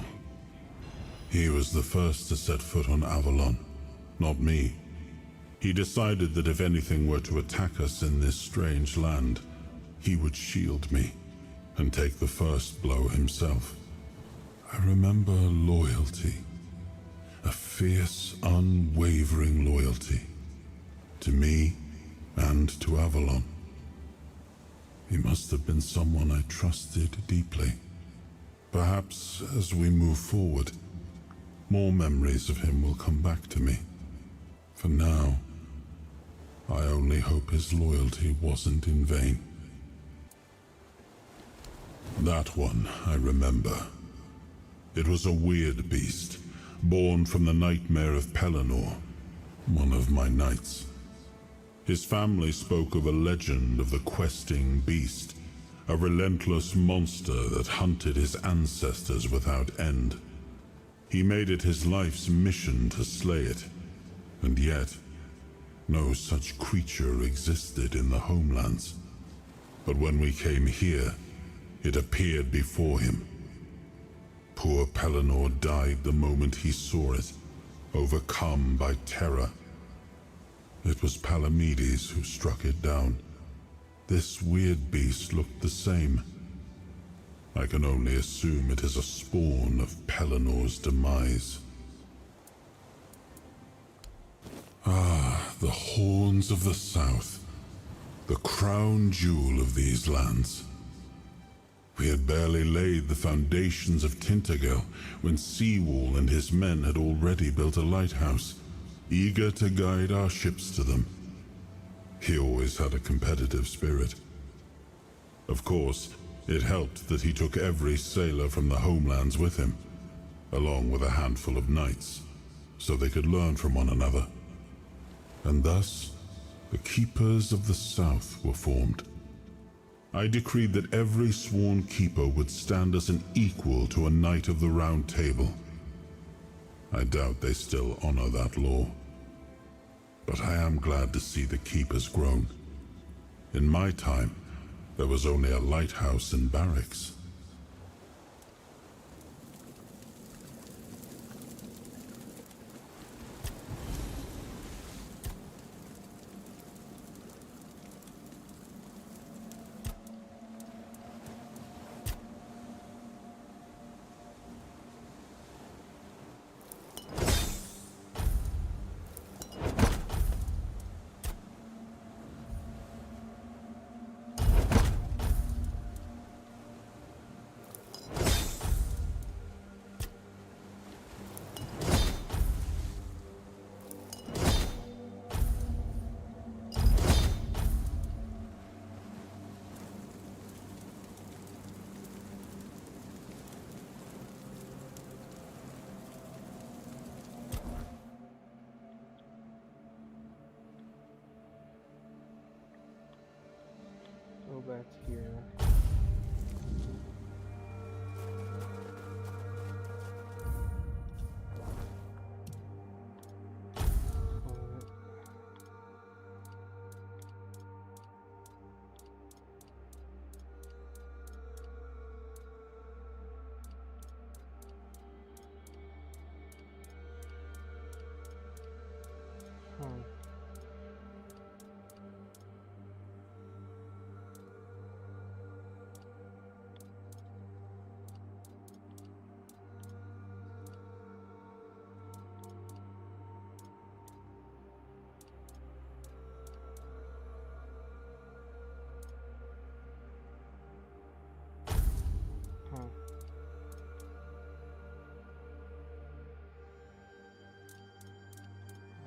Speaker 3: He was the first to set foot on Avalon, not me. He decided that if anything were to attack us in this strange land, he would shield me and take the first blow himself. I remember loyalty. A fierce, unwavering loyalty. To me and to Avalon. He must have been someone I trusted deeply. Perhaps as we move forward, more memories of him will come back to me. For now, I only hope his loyalty wasn't in vain. That one I remember. It was a weird beast, born from the nightmare of Pelennor, one of my knights. His family spoke of a legend of the questing beast, a relentless monster that hunted his ancestors without end. He made it his life's mission to slay it, and yet, no such creature existed in the homelands. But when we came here, it appeared before him. Poor Pelennor died the moment he saw it, overcome by terror. It was Palamedes who struck it down. This weird beast looked the same. I can only assume it is a spawn of Pellennor's demise. Ah, the horns of the south, the crown jewel of these lands. We had barely laid the foundations of Tainted Grail when Seawall and his men had already built a lighthouse, eager to guide our ships to them. He always had a competitive spirit. Of course, it helped that he took every sailor from the homelands with him, along with a handful of knights, so they could learn from one another. And thus, the Keepers of the South were formed. I decreed that every sworn keeper would stand as an equal to a Knight of the Round Table. I doubt they still honor that law. But I am glad to see the keepers grown. In my time, there was only a lighthouse and barracks.
Speaker 1: Go back here.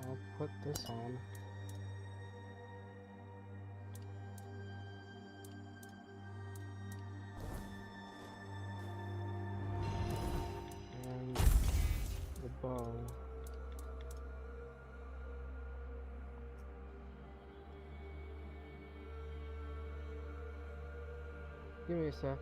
Speaker 1: I'll put this on. And the bow. Give me a sec.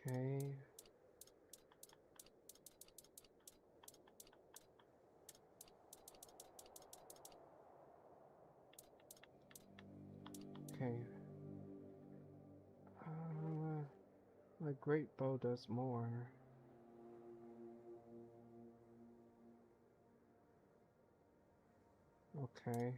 Speaker 1: Okay. Okay. My great bow does more. Okay.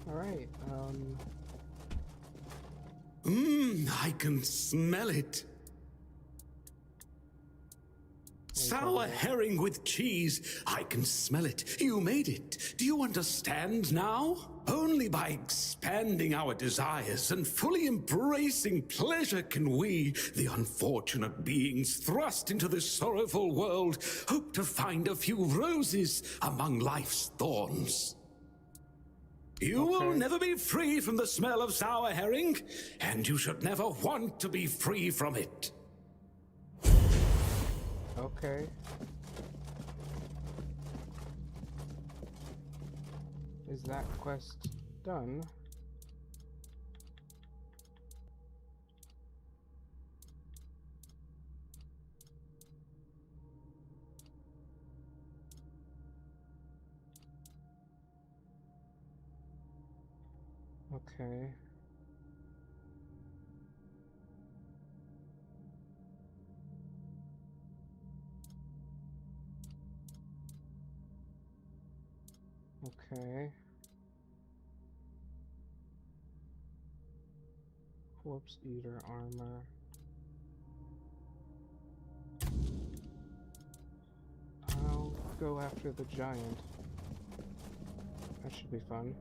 Speaker 1: Alright,
Speaker 21: I can smell it. Sour herring with cheese. I can smell it. You made it. Do you understand now? Only by expanding our desires and fully embracing pleasure can we, the unfortunate beings thrust into this sorrowful world, hope to find a few roses among life's thorns. You will never be free from the smell of sour herring, and you should never want to be free from it.
Speaker 1: okay. Is that quest done? Okay. Okay. Corpse Eater armor. I'll go after the giant. That should be fun.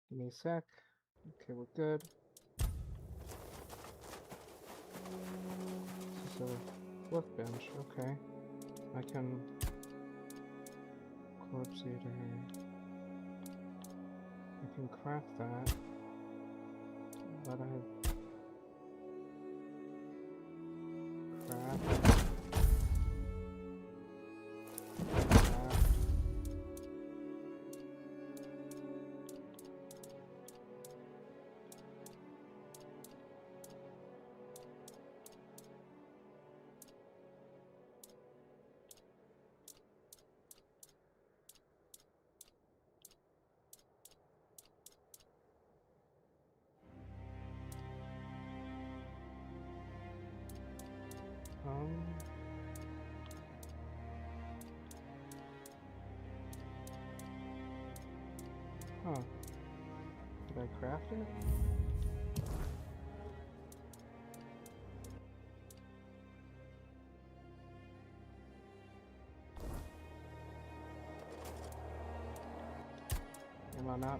Speaker 1: Give me a sec. Okay, we're good. This is a workbench. Okay. I can... Corpse Eater. I can craft that. But I... Craft. Huh. Did I craft it? Am I not?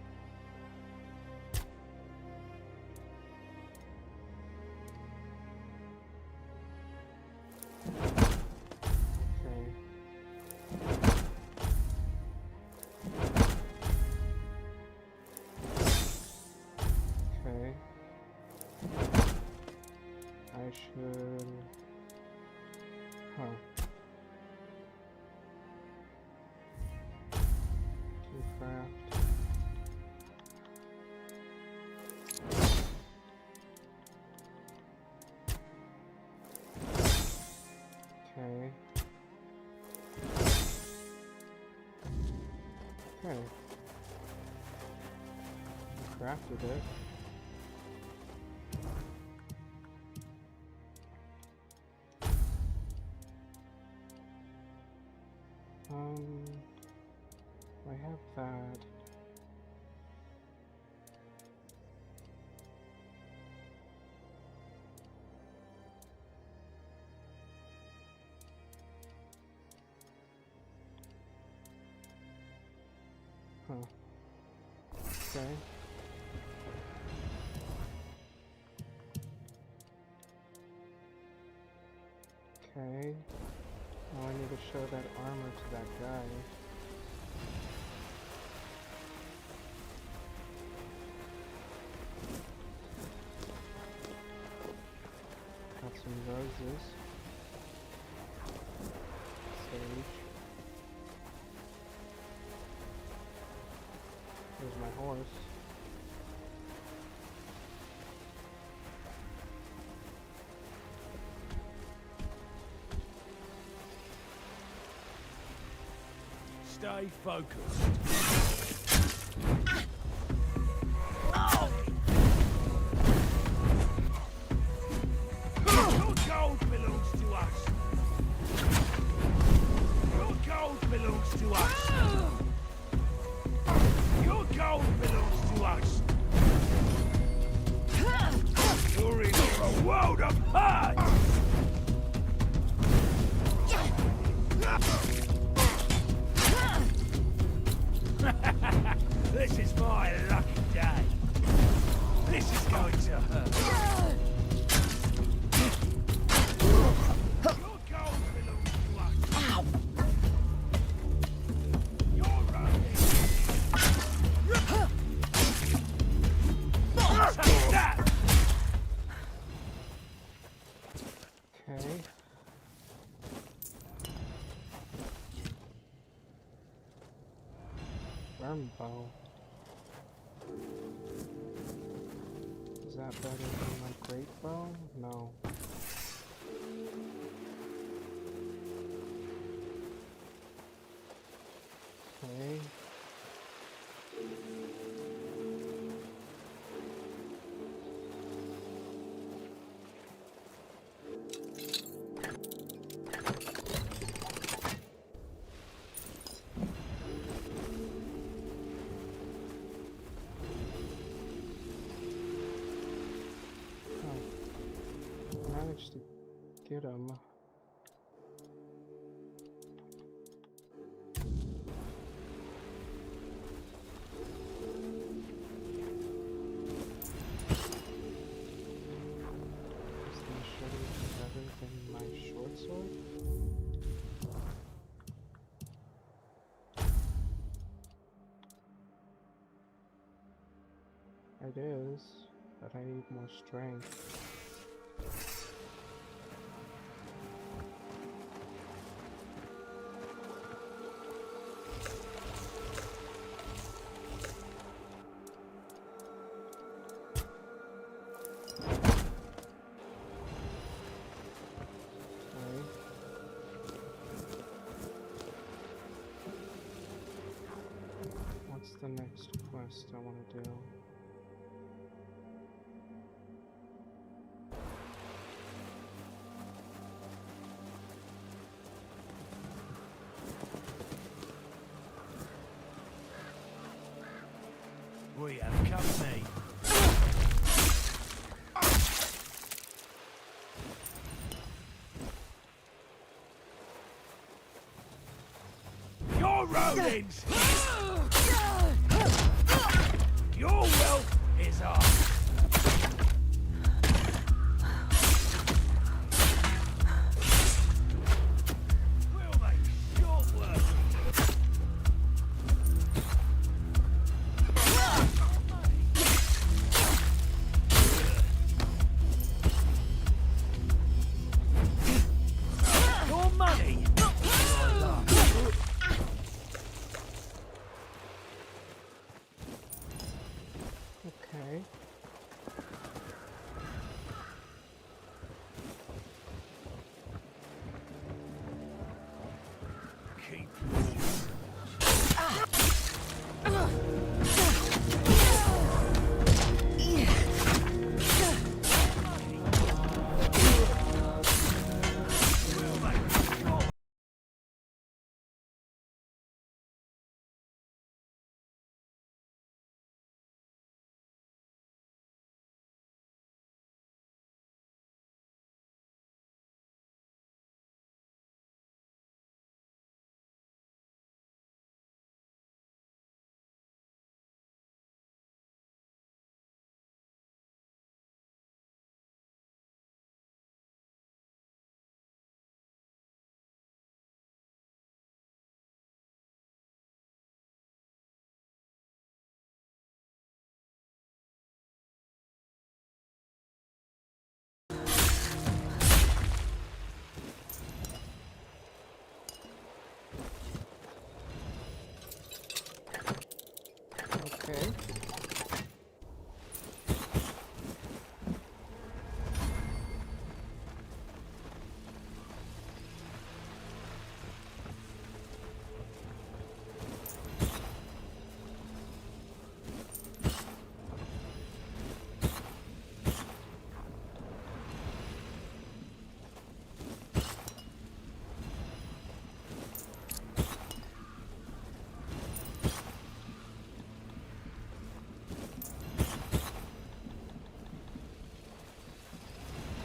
Speaker 1: Okay. Crafted it. I have that. Huh. Okay. Okay. Now I need to show that armor to that guy. Got some roses. Sage. There's my horse.
Speaker 2: Stay focused. Your gold belongs to us. Your gold belongs to us. Your gold belongs to us. You're in for a world of hurt. This is
Speaker 1: arm bow. Is that better than my great bow? No. Okay. Managed to get him. Is the machete better than my short sword? It is, but I need more strength. What's the next quest I want to do?
Speaker 2: We have company. Your rodents! Your wealth is ours. We'll make short work. Your money!
Speaker 1: Okay.
Speaker 2: Keep
Speaker 1: Okay.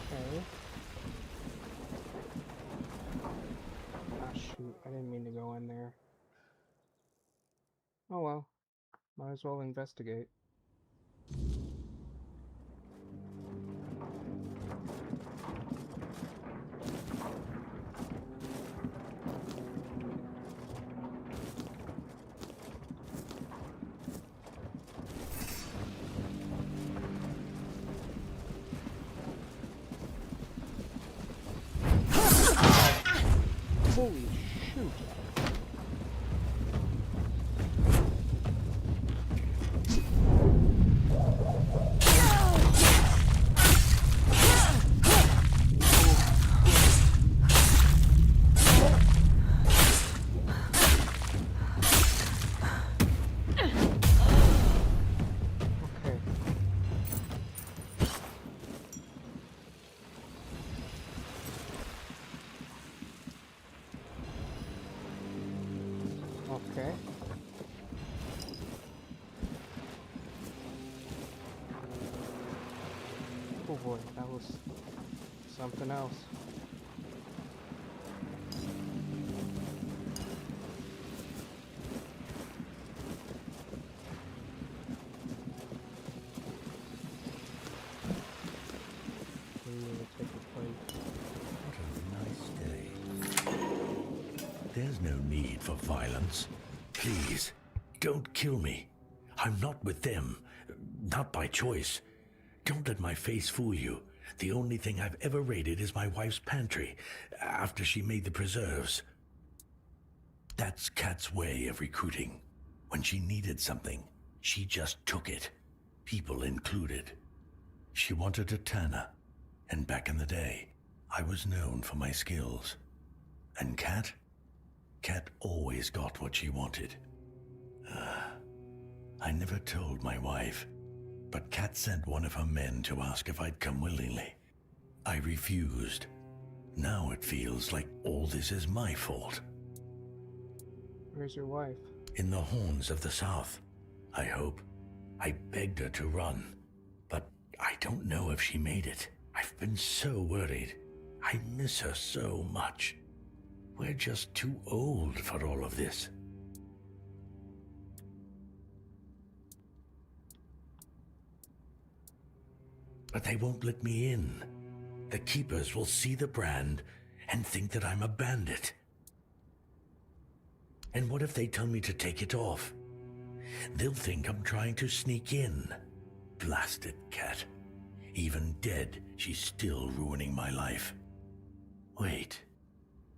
Speaker 1: Okay. Ah, shoot. I didn't mean to go in there. Oh well. Might as well investigate. Holy shoot. Okay. Oh boy, that was something else.
Speaker 2: There's no need for violence. Please, don't kill me. I'm not with them. Not by choice. Don't let my face fool you. The only thing I've ever raided is my wife's pantry, after she made the preserves. That's Kat's way of recruiting. When she needed something, she just took it. People included. She wanted a tanner, and back in the day, I was known for my skills. And Kat always got what she wanted. I never told my wife, but Kat sent one of her men to ask if I'd come willingly. I refused. Now it feels like all this is my fault.
Speaker 1: Where's your wife?
Speaker 2: In the horns of the south, I hope. I begged her to run, but I don't know if she made it. I've been so worried. I miss her so much. We're just too old for all of this. But they won't let me in. The keepers will see the brand and think that I'm a bandit. And what if they tell me to take it off? They'll think I'm trying to sneak in. Blasted Kat. Even dead, she's still ruining my life. Wait.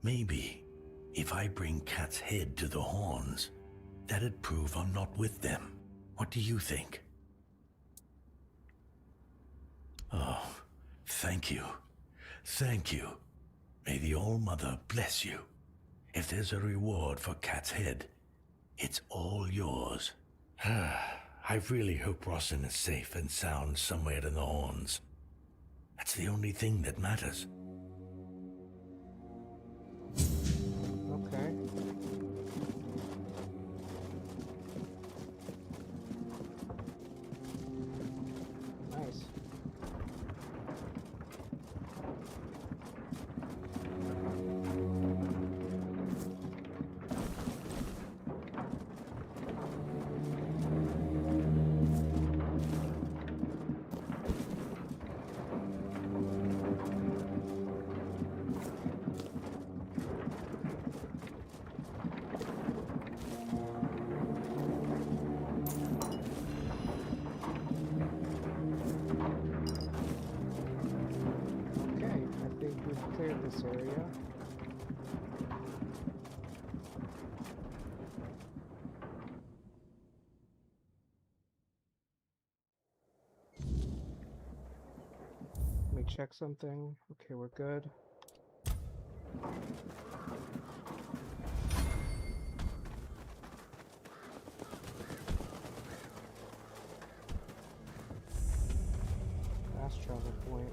Speaker 2: Maybe, if I bring Kat's head to the horns, that'd prove I'm not with them. What do you think? Oh, thank you. Thank you. May the All-Mother bless you. If there's a reward for Kat's head, it's all yours. I really hope Rossin is safe and sound somewhere in the horns. That's the only thing that matters.
Speaker 1: Okay. Nice. Cleared this area. Let me check something. Okay, we're good. Fast travel point.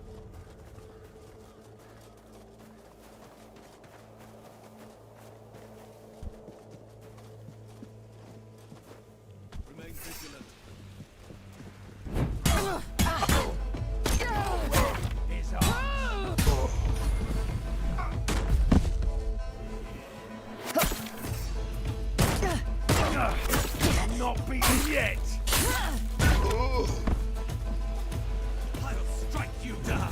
Speaker 2: Not beaten yet! I'll strike you down!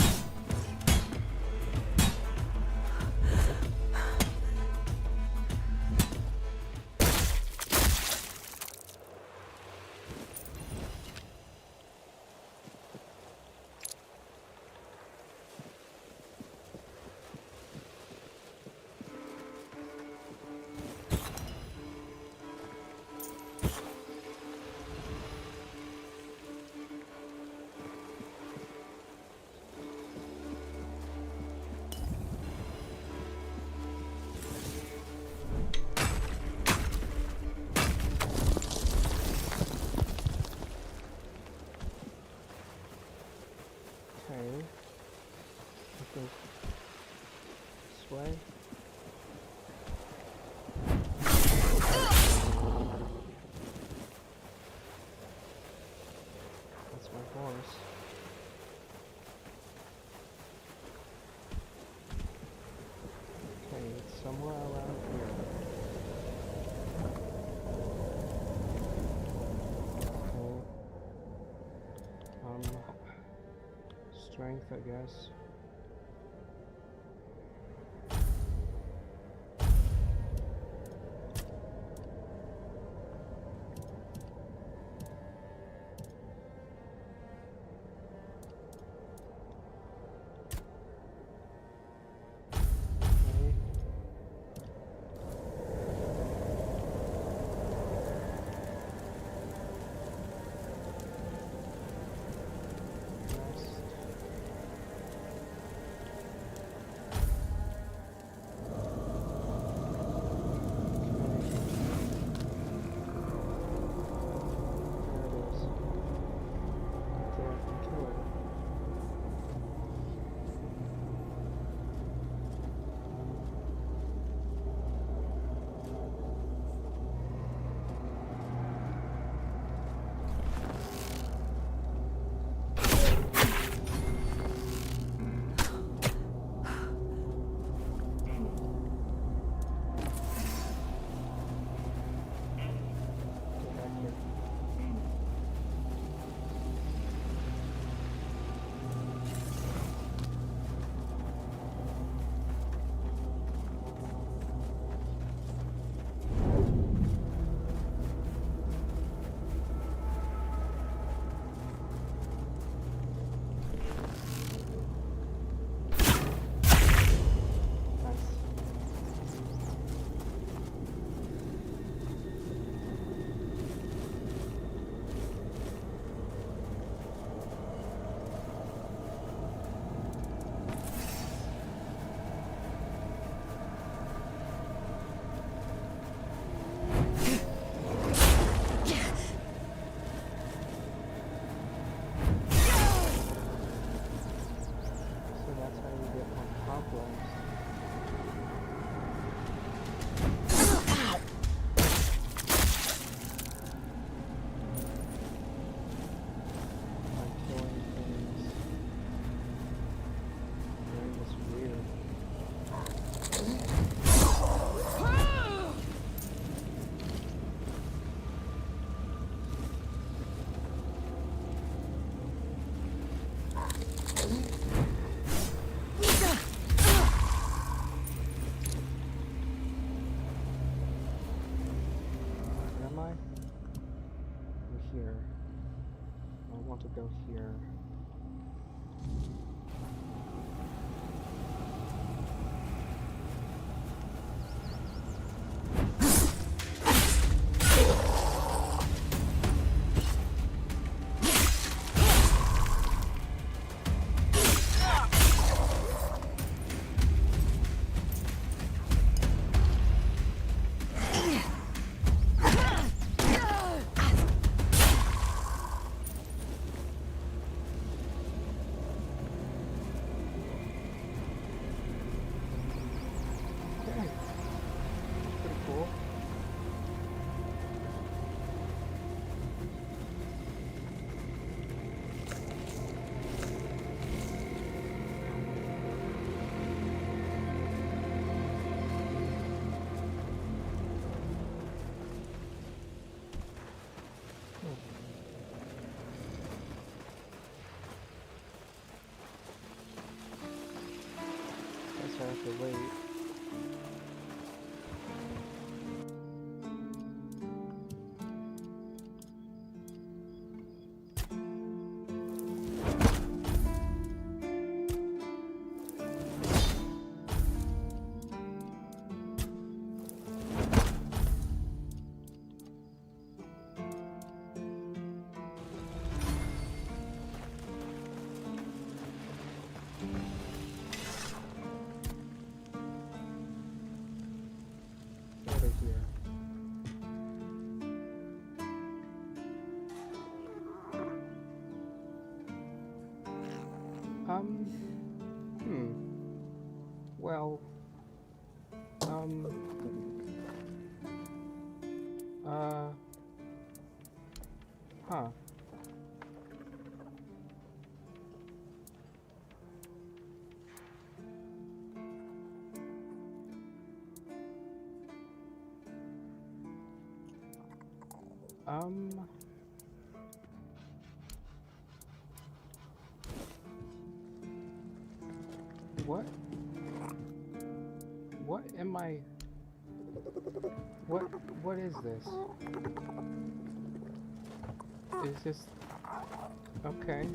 Speaker 1: somewhere around here. Okay. Strength, I guess. To go here. I have to wait. Well, huh. What? What am I... What is this? Is this... Okay.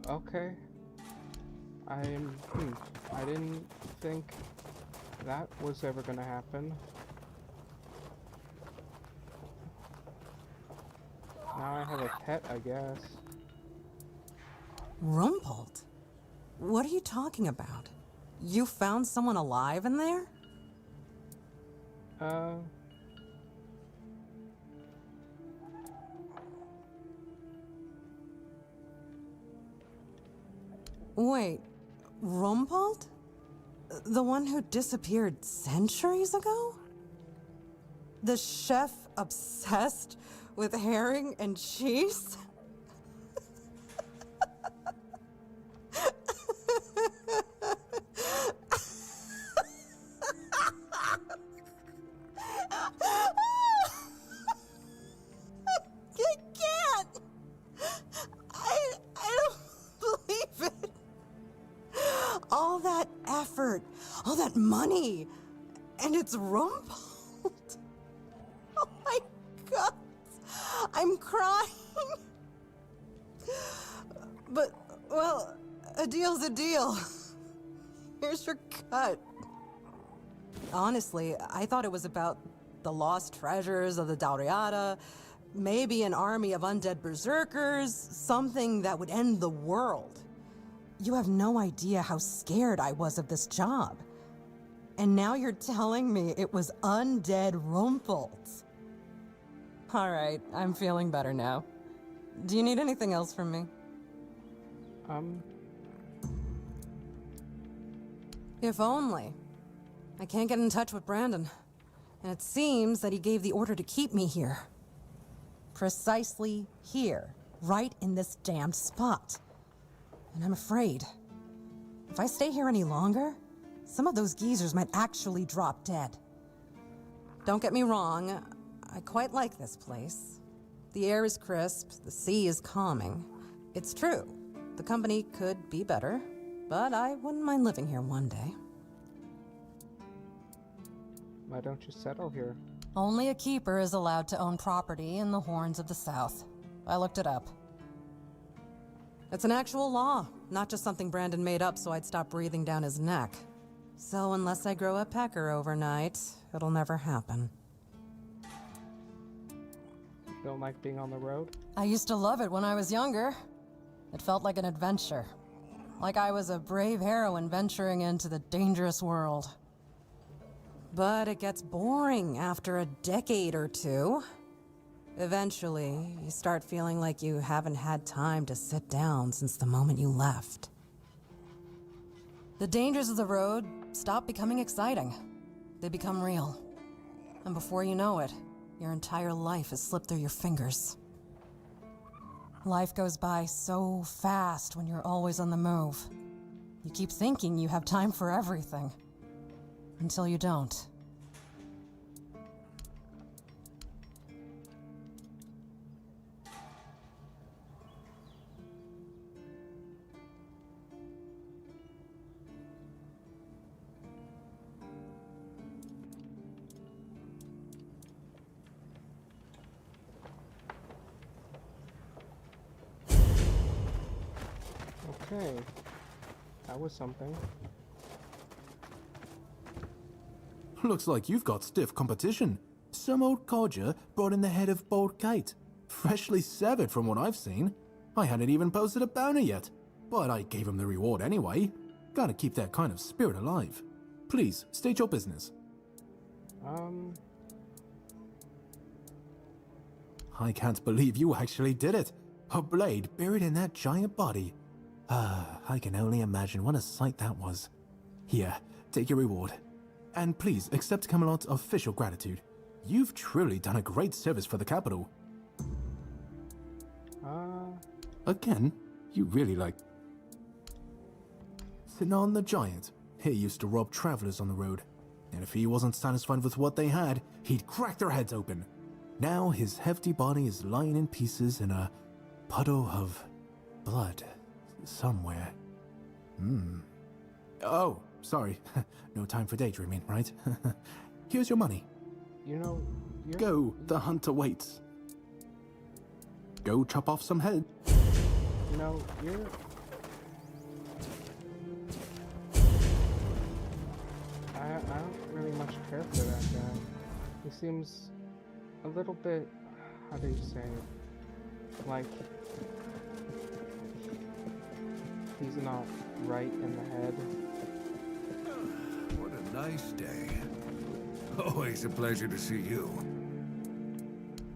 Speaker 1: Okay. I didn't think that was ever gonna happen. Now I have a pet, I guess.
Speaker 10: Rumpled? What are you talking about? You found someone alive in there? Wait, Rumpled? The one who disappeared centuries ago? The chef obsessed with herring and cheese? All that money, and it's Rumpled. Oh my God, I'm crying. But, well, a deal's a deal. Here's your cut. Honestly, I thought it was about the lost treasures of the Dauriata, maybe an army of undead berserkers, something that would end the world. You have no idea how scared I was of this job. And now you're telling me it was undead Rumpled. All right, I'm feeling better now. Do you need anything else from me? If only. I can't get in touch with Brandon. And it seems that he gave the order to keep me here. Precisely here. Right in this damned spot. And I'm afraid, if I stay here any longer, some of those geezers might actually drop dead. Don't get me wrong, I quite like this place. The air is crisp, the sea is calming. It's true, the company could be better, but I wouldn't mind living here one day.
Speaker 1: Why don't you settle here?
Speaker 10: Only a keeper is allowed to own property in the Horns of the South. I looked it up. It's an actual law, not just something Brandon made up so I'd stop breathing down his neck. So unless I grow a pecker overnight, it'll never happen.
Speaker 1: You don't like being on the road?
Speaker 10: I used to love it when I was younger. It felt like an adventure. Like I was a brave heroine venturing into the dangerous world. But it gets boring after a decade or two. Eventually, you start feeling like you haven't had time to sit down since the moment you left. The dangers of the road stop becoming exciting. They become real. And before you know it, your entire life has slipped through your fingers. Life goes by so fast when you're always on the move. You keep thinking you have time for everything. Until you don't.
Speaker 1: Okay. That was something.
Speaker 19: Looks like you've got stiff competition. Some old codger brought in the head of Bold Kite. Freshly severed from what I've seen. I hadn't even posted a bounty yet, but I gave him the reward anyway. Gotta keep that kind of spirit alive. Please, state your business. I can't believe you actually did it. A blade buried in that giant body. I can only imagine what a sight that was. Here, take your reward. And please accept Camelot's official gratitude. You've truly done a great service for the capital. Again, you really like... Sitting on the giant. He used to rob travelers on the road, and if he wasn't satisfied with what they had, he'd crack their heads open. Now his hefty body is lying in pieces in a puddle of blood somewhere. Oh, sorry. No time for daydreaming, right? Here's your money.
Speaker 1: You know,
Speaker 19: Go, the hunter waits. Go chop off some head.
Speaker 1: You know, I don't really much care for that guy. He seems a little bit, how do you say it? Like, he's not right in the head.
Speaker 6: What a nice day. Always a pleasure to see you.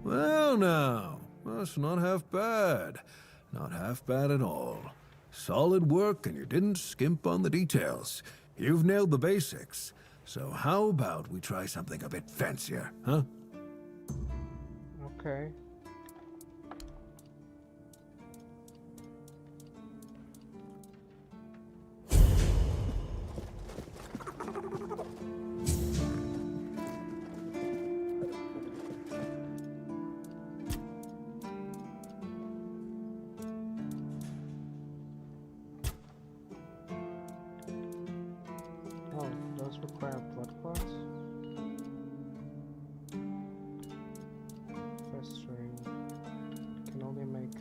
Speaker 6: Well now, that's not half bad. Not half bad at all. Solid work and you didn't skimp on the details. You've nailed the basics. So how about we try something a bit fancier, huh?
Speaker 1: Okay. Oh, those require blood clots? Festering. Can only make...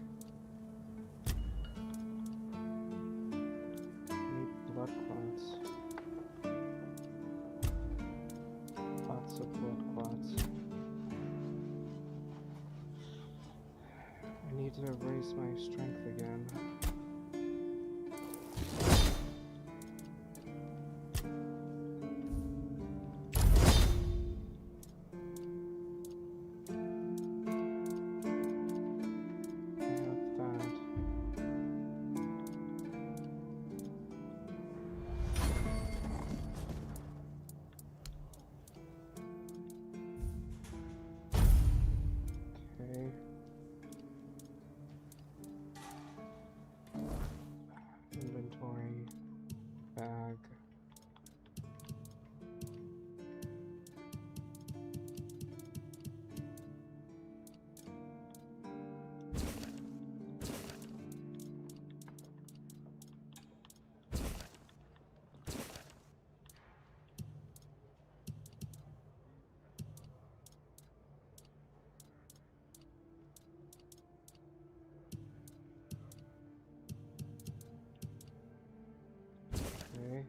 Speaker 1: Need blood clots. Lots of blood clots. I need to raise my strength again. Okay. Inventory. Bag. Okay.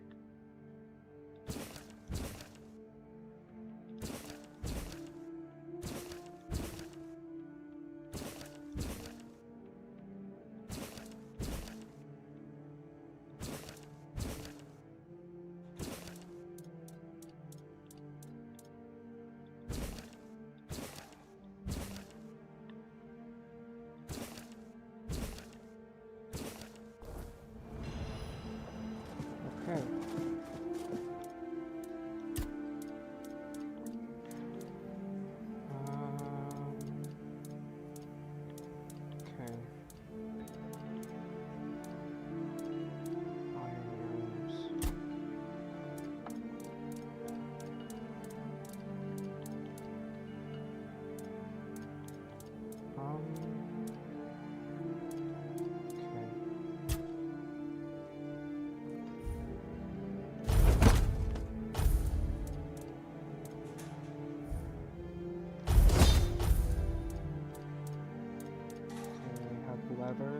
Speaker 1: Okay. Okay. Iron arrows. Leather.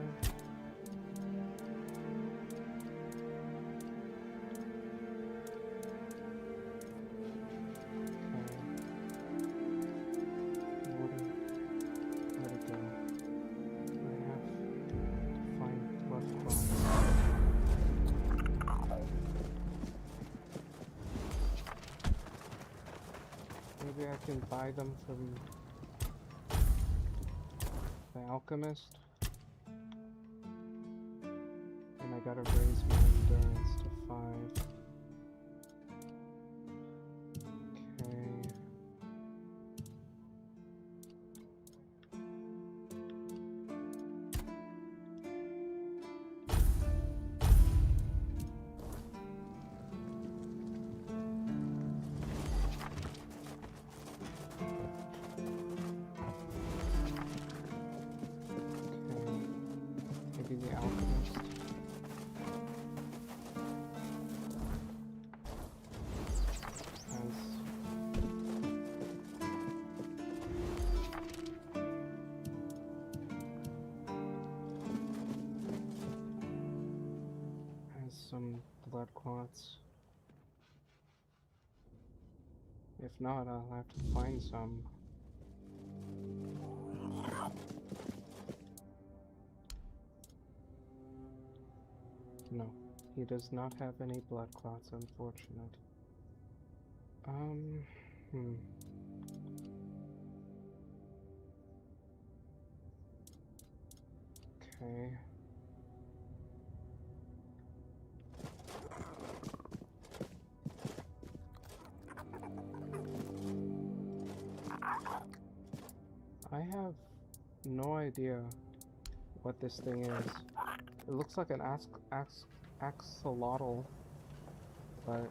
Speaker 1: Where'd it go? I have to find blood clots. Maybe I can buy them from the alchemist. And I gotta raise my endurance to 5. Okay. some blood clots. If not, I'll have to find some. No, he does not have any blood clots, unfortunate. Okay. I have no idea what this thing is. It looks like an axolotl, but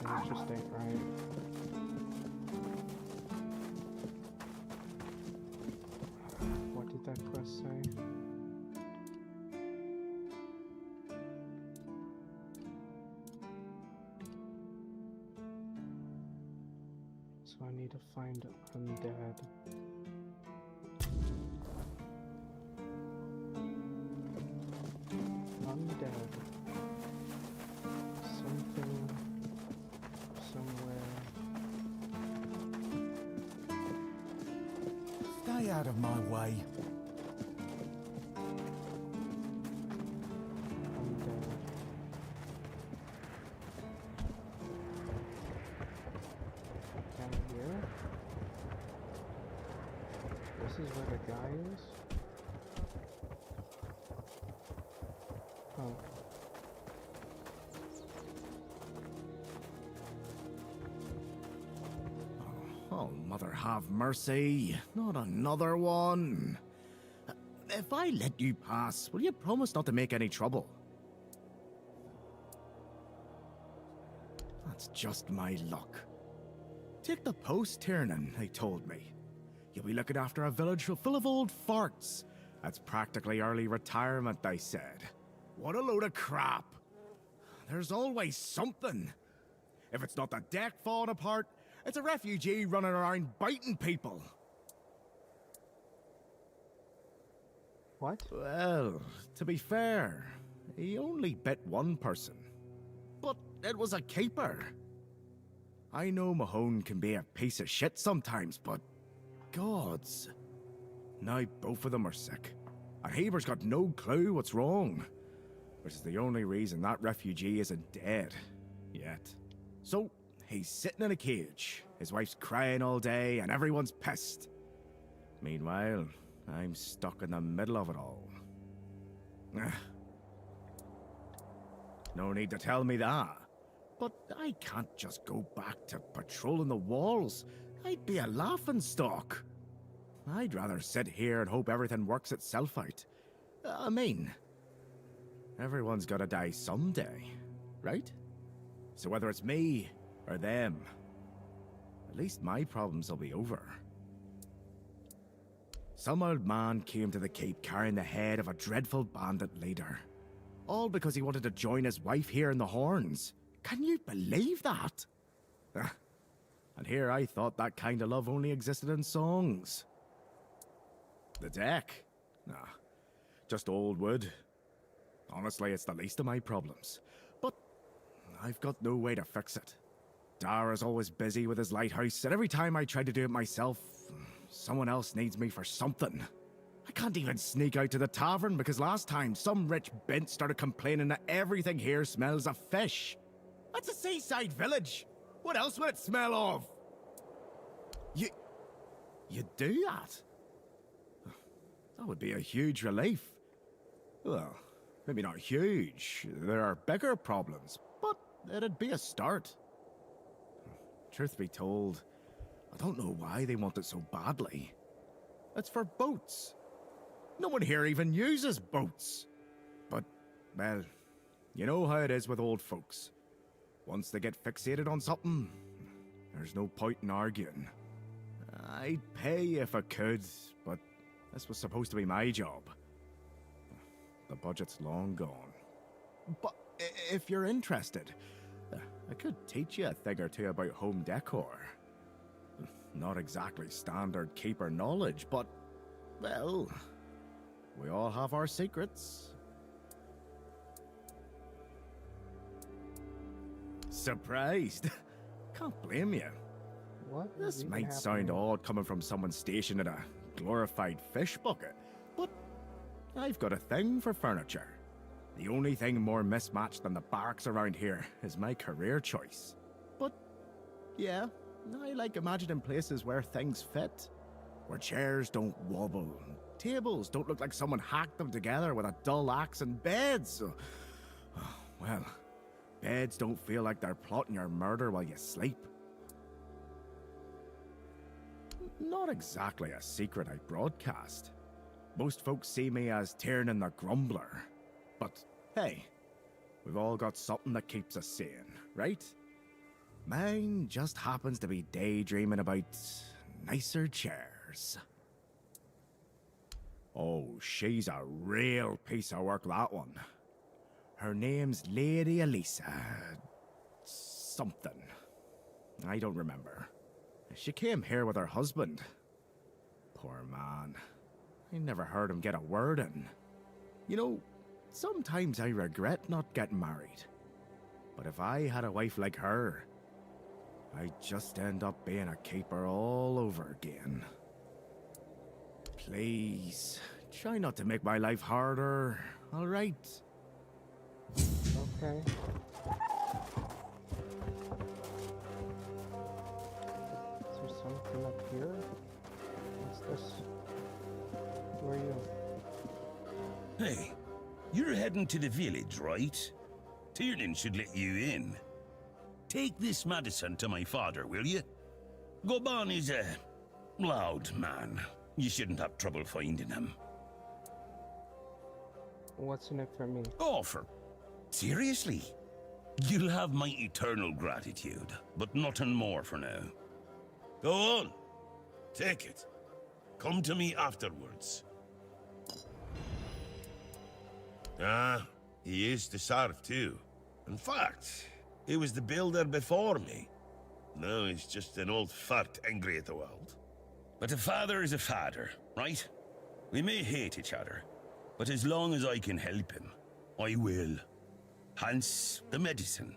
Speaker 1: interesting, right? What did that quest say? So I need to find undead. Undead. Something somewhere.
Speaker 5: Stay out of my way.
Speaker 1: Down here? This is where the guy is? Oh.
Speaker 8: Oh, Mother have mercy. Not another one. If I let you pass, will you promise not to make any trouble? That's just my luck. Take the post, Tiernan, they told me. You'll be looking after a village full of old farts. That's practically early retirement, they said. What a load of crap. There's always something. If it's not the deck falling apart, it's a refugee running around biting people.
Speaker 1: What?
Speaker 8: Well, to be fair, he only bit one person. But it was a keeper. I know Mahone can be a piece of shit sometimes, but gods. Now both of them are sick. And Haber's got no clue what's wrong. Which is the only reason that refugee isn't dead. Yet. So, he's sitting in a cage. His wife's crying all day and everyone's pissed. Meanwhile, I'm stuck in the middle of it all. No need to tell me that. But I can't just go back to patrolling the walls. I'd be a laughingstock. I'd rather sit here and hope everything works itself out. I mean, everyone's gotta die someday, right? So whether it's me or them, at least my problems will be over. Some old man came to the Cape carrying the head of a dreadful bandit leader. All because he wanted to join his wife here in the Horns. Can you believe that? And here I thought that kind of love only existed in songs. The deck? Nah, just old wood. Honestly, it's the least of my problems. But I've got no way to fix it. Dara's always busy with his lighthouse, and every time I try to do it myself, someone else needs me for something. I can't even sneak out to the tavern because last time some rich bint started complaining that everything here smells of fish. That's a seaside village. What else would it smell of? You do that? That would be a huge relief. Well, maybe not huge. There are bigger problems, but it'd be a start. Truth be told, I don't know why they want it so badly. It's for boats. No one here even uses boats. But, well, you know how it is with old folks. Once they get fixated on something, there's no point in arguing. I'd pay if I could, but this was supposed to be my job. The budget's long gone. But if you're interested, I could teach you a thing or two about home decor. Not exactly standard keeper knowledge, but, well, We all have our secrets. Surprised? Can't blame you.
Speaker 1: What?
Speaker 8: This might sound odd coming from someone stationed in a glorified fish bucket, but I've got a thing for furniture. The only thing more mismatched than the barracks around here is my career choice. But, yeah, I like imagining places where things fit. Where chairs don't wobble, and tables don't look like someone hacked them together with a dull axe, and beds. Well, beds don't feel like they're plotting your murder while you sleep. Not exactly a secret I broadcast. Most folks see me as Tiernan the Grumbler. But hey, we've all got something that keeps us sane, right? Mine just happens to be daydreaming about nicer chairs. Oh, she's a real piece of work, that one. Her name's Lady Elisa. Something. I don't remember. She came here with her husband. Poor man. I never heard him get a word in. You know, sometimes I regret not getting married. But if I had a wife like her, I'd just end up being a keeper all over again. Please, try not to make my life harder, all right?
Speaker 1: Okay. Is there something up here? What's this? Who are you?
Speaker 11: Hey, you're heading to the village, right? Tiernan should let you in. Take this medicine to my father, will you? Goban is a loud man. You shouldn't have trouble finding him.
Speaker 1: What's in it for me?
Speaker 11: Offer. Seriously? You'll have my eternal gratitude, but nothing more for now. Go on. Take it. Come to me afterwards. Ah, he used to serve too. In fact, he was the builder before me. Now he's just an old fart angry at the world. But a father is a father, right? We may hate each other, but as long as I can help him, I will. Hence, the medicine.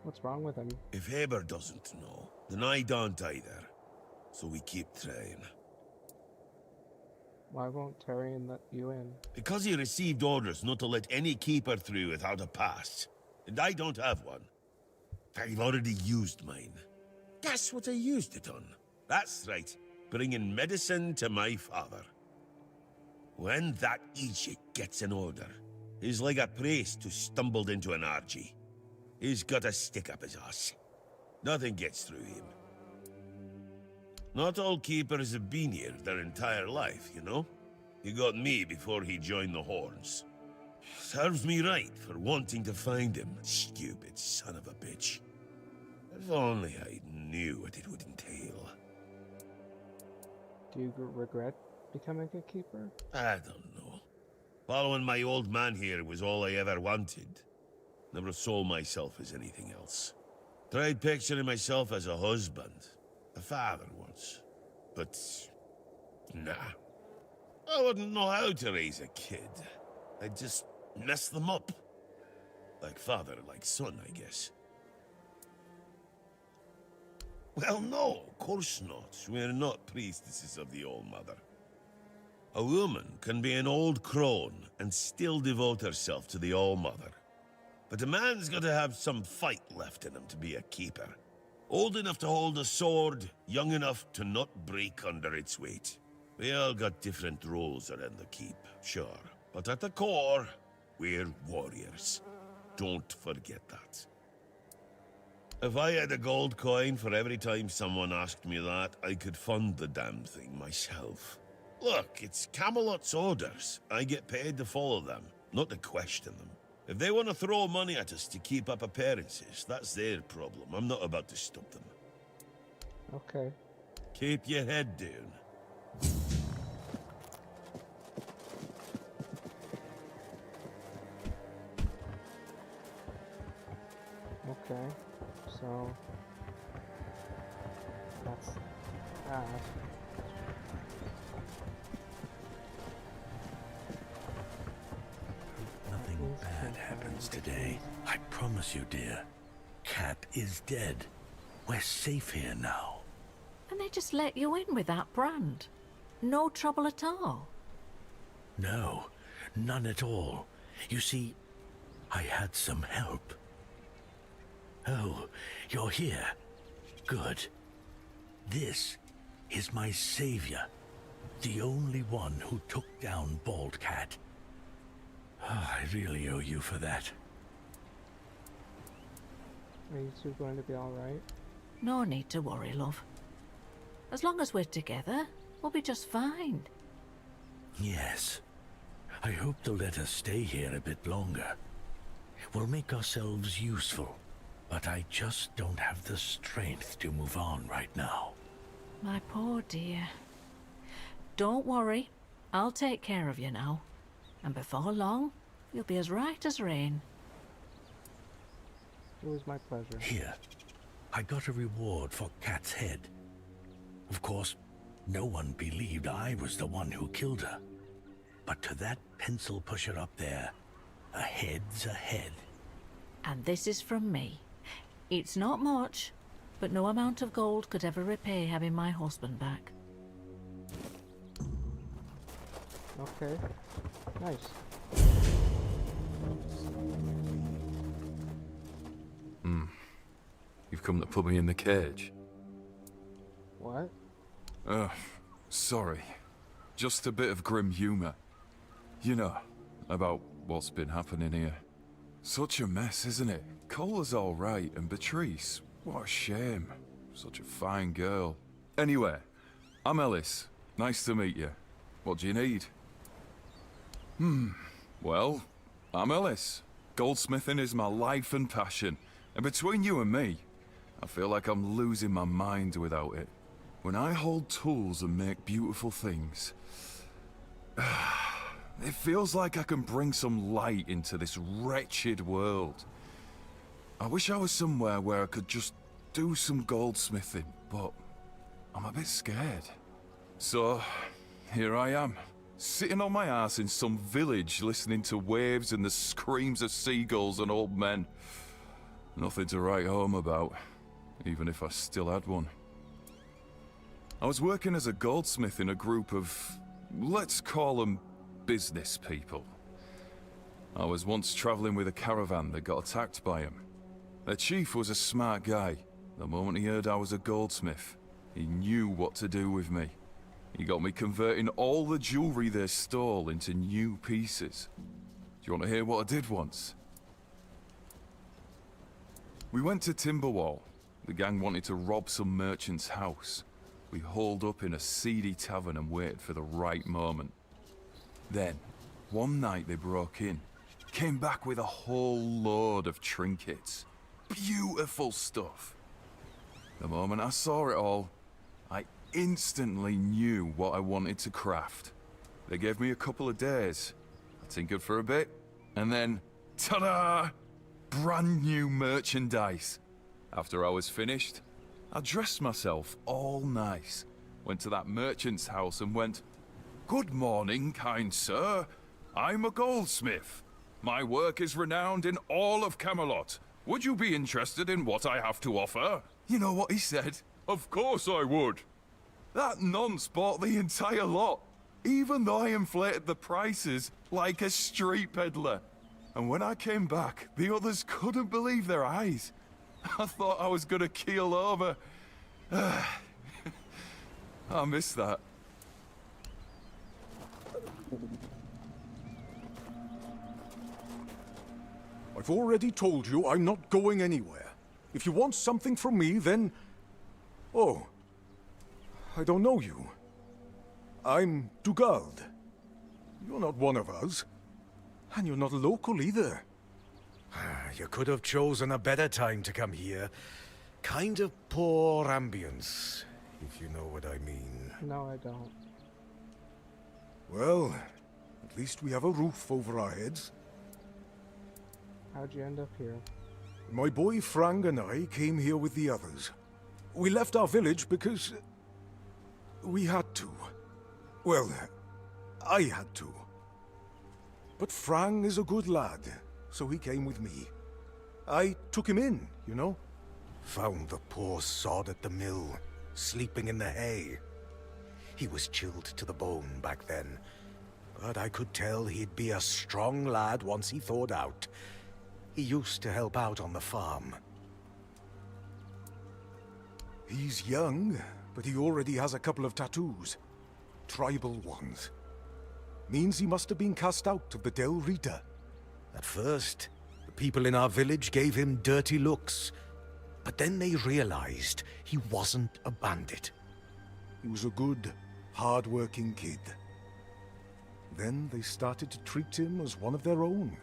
Speaker 1: What's wrong with him?
Speaker 11: If Haber doesn't know, then I don't either. So we keep trying.
Speaker 1: Why won't Tyrion let you in?
Speaker 11: Because he received orders not to let any keeper through without a pass. And I don't have one. I've already used mine. Guess what I used it on? That's right, bringing medicine to my father. When that Egypt gets an order, he's like a priest who stumbled into an orgy. He's got a stick up his ass. Nothing gets through him. Not all keepers have been here their entire life, you know? He got me before he joined the Horns. Serves me right for wanting to find him, stupid son of a bitch. If only I knew what it would entail.
Speaker 1: Do you regret becoming a keeper?
Speaker 11: I don't know. Following my old man here was all I ever wanted. Never saw myself as anything else. Tried picturing myself as a husband, a father once. But, nah. I wouldn't know how to raise a kid. I'd just mess them up. Like father, like son, I guess. Well, no, of course not. We're not priestesses of the All-Mother. A woman can be an old crone and still devote herself to the All-Mother. But a man's got to have some fight left in him to be a keeper. Old enough to hold a sword, young enough to not break under its weight. We all got different roles around the keep, sure. But at the core, we're warriors. Don't forget that. If I had a gold coin for every time someone asked me that, I could fund the damn thing myself. Look, it's Camelot's orders. I get paid to follow them, not to question them. If they want to throw money at us to keep up appearances, that's their problem. I'm not about to stop them.
Speaker 1: Okay.
Speaker 11: Keep your head down.
Speaker 1: Okay. So that's that.
Speaker 2: happens today, I promise you, dear, Cat is dead. We're safe here now.
Speaker 9: And they just let you in with that brand? No trouble at all?
Speaker 2: No, none at all. You see, I had some help. Oh, you're here. Good. This is my savior. The only one who took down Bald Cat. Oh, I really owe you for that.
Speaker 1: Are you two going to be alright?
Speaker 9: No need to worry, love. As long as we're together, we'll be just fine.
Speaker 2: Yes. I hope they'll let us stay here a bit longer. We'll make ourselves useful, but I just don't have the strength to move on right now.
Speaker 9: My poor dear. Don't worry. I'll take care of you now. And before long, you'll be as right as rain.
Speaker 1: It was my pleasure.
Speaker 2: Here. I got a reward for Cat's head. Of course, no one believed I was the one who killed her. But to that pencil pusher up there, a head's a head.
Speaker 9: And this is from me. It's not much, but no amount of gold could ever repay having my husband back.
Speaker 1: Okay. Nice.
Speaker 22: You've come to put me in the cage.
Speaker 1: What?
Speaker 22: Sorry. Just a bit of grim humor. You know, about what's been happening here. Such a mess, isn't it? Cola's all right, and Beatrice, what a shame. Such a fine girl. Anyway, I'm Ellis. Nice to meet you. What do you need? Well, I'm Ellis. Goldsmithing is my life and passion. And between you and me, I feel like I'm losing my mind without it. When I hold tools and make beautiful things, it feels like I can bring some light into this wretched world. I wish I was somewhere where I could just do some goldsmithing, but I'm a bit scared. So, here I am, sitting on my ass in some village listening to waves and the screams of seagulls and old men. Nothing to write home about, even if I still had one. I was working as a goldsmith in a group of, let's call them business people. I was once traveling with a caravan that got attacked by him. Their chief was a smart guy. The moment he heard I was a goldsmith, he knew what to do with me. He got me converting all the jewelry they stole into new pieces. Do you want to hear what I did once? We went to Timberwall. The gang wanted to rob some merchant's house. We holed up in a seedy tavern and waited for the right moment. Then, one night they broke in. Came back with a whole load of trinkets. Beautiful stuff. The moment I saw it all, I instantly knew what I wanted to craft. They gave me a couple of days. I tinkered for a bit, and then, ta-da! Brand new merchandise. After I was finished, I dressed myself all nice, went to that merchant's house and went, "Good morning, kind sir. I'm a goldsmith. My work is renowned in all of Camelot. Would you be interested in what I have to offer?" You know what he said? "Of course I would." That nonce bought the entire lot, even though I inflated the prices like a street peddler. And when I came back, the others couldn't believe their eyes. I thought I was gonna keel over. I miss that.
Speaker 6: I've already told you I'm not going anywhere. If you want something from me, then... Oh. I don't know you. I'm Dugald. You're not one of us. And you're not local either.
Speaker 23: You could have chosen a better time to come here. Kind of poor ambience, if you know what I mean.
Speaker 1: No, I don't.
Speaker 6: Well, at least we have a roof over our heads.
Speaker 1: How'd you end up here?
Speaker 6: My boy Frank and I came here with the others. We left our village because... we had to. Well, I had to. But Frank is a good lad.
Speaker 23: so he came with me. I took him in, you know. Found the poor sod at the mill, sleeping in the hay. He was chilled to the bone back then, but I could tell he'd be a strong lad once he thawed out. He used to help out on the farm. He's young, but he already has a couple of tattoos. Tribal ones. Means he must have been cast out of the Del Rita. At first, the people in our village gave him dirty looks, but then they realized he wasn't a bandit. He was a good, hard-working kid. Then they started to treat him as one of their own.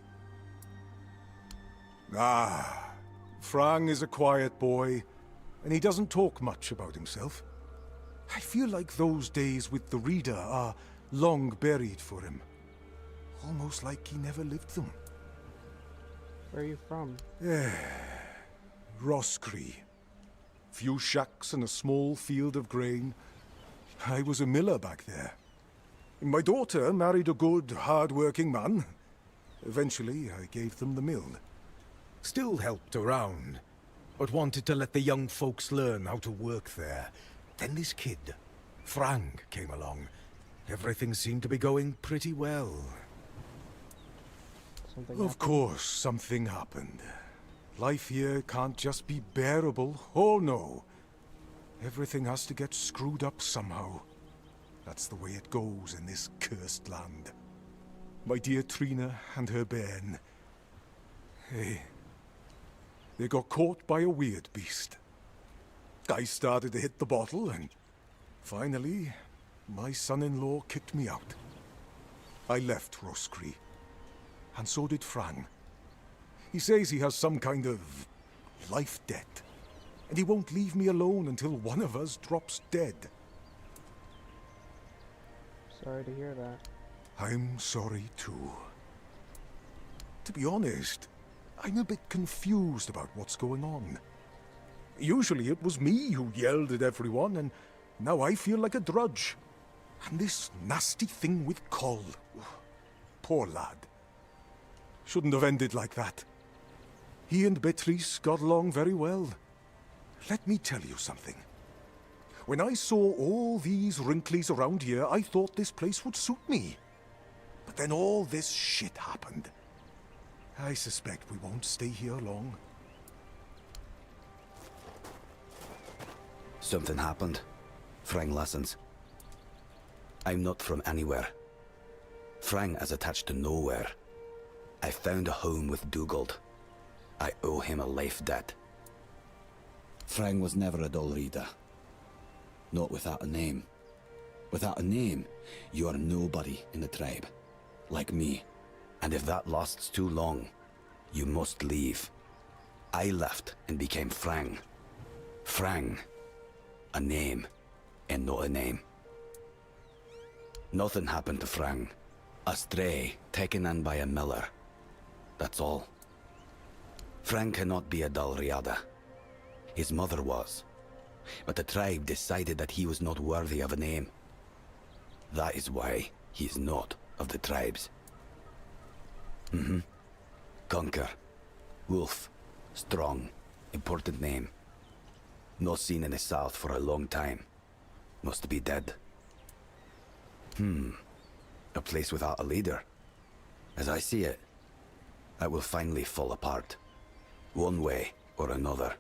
Speaker 23: Frang is a quiet boy, and he doesn't talk much about himself. I feel like those days with the Reader are long buried for him. Almost like he never lived them.
Speaker 1: Where are you from?
Speaker 23: Roscree. Few shacks and a small field of grain. I was a miller back there. My daughter married a good, hard-working man. Eventually, I gave them the mill. Still helped around, but wanted to let the young folks learn how to work there. Then this kid, Frang, came along. Everything seemed to be going pretty well. Of course, something happened. Life here can't just be bearable. Oh no. Everything has to get screwed up somehow. That's the way it goes in this cursed land. My dear Trina and her bairn. They got caught by a weird beast. I started to hit the bottle, and finally, my son-in-law kicked me out. I left Roscree, and so did Frang. He says he has some kind of life debt, and he won't leave me alone until one of us drops dead.
Speaker 1: Sorry to hear that.
Speaker 23: I'm sorry too. To be honest, I'm a bit confused about what's going on. Usually it was me who yelled at everyone, and now I feel like a drudge. And this nasty thing with Coll. Poor lad. Shouldn't have ended like that. He and Beatrice got along very well. Let me tell you something. When I saw all these wrinklies around here, I thought this place would suit me. But then all this shit happened. I suspect we won't stay here long.
Speaker 13: Something happened. Frang listens. I'm not from anywhere. Frang is attached to nowhere. I found a home with Dugald. I owe him a life debt. Frang was never a Dol Rida. Not without a name. Without a name, you are nobody in the tribe. Like me. And if that lasts too long, you must leave. I left and became Frang. Frang. A name, and not a name. Nothing happened to Frang. A stray, taken in by a miller. That's all. Frang cannot be a Dal Riada. His mother was. But the tribe decided that he was not worthy of a name. That is why he is not of the tribes. Conquer. Wolf. Strong. Important name. Not seen in the south for a long time. Must be dead. A place without a leader. As I see it, it will finally fall apart. One way or another.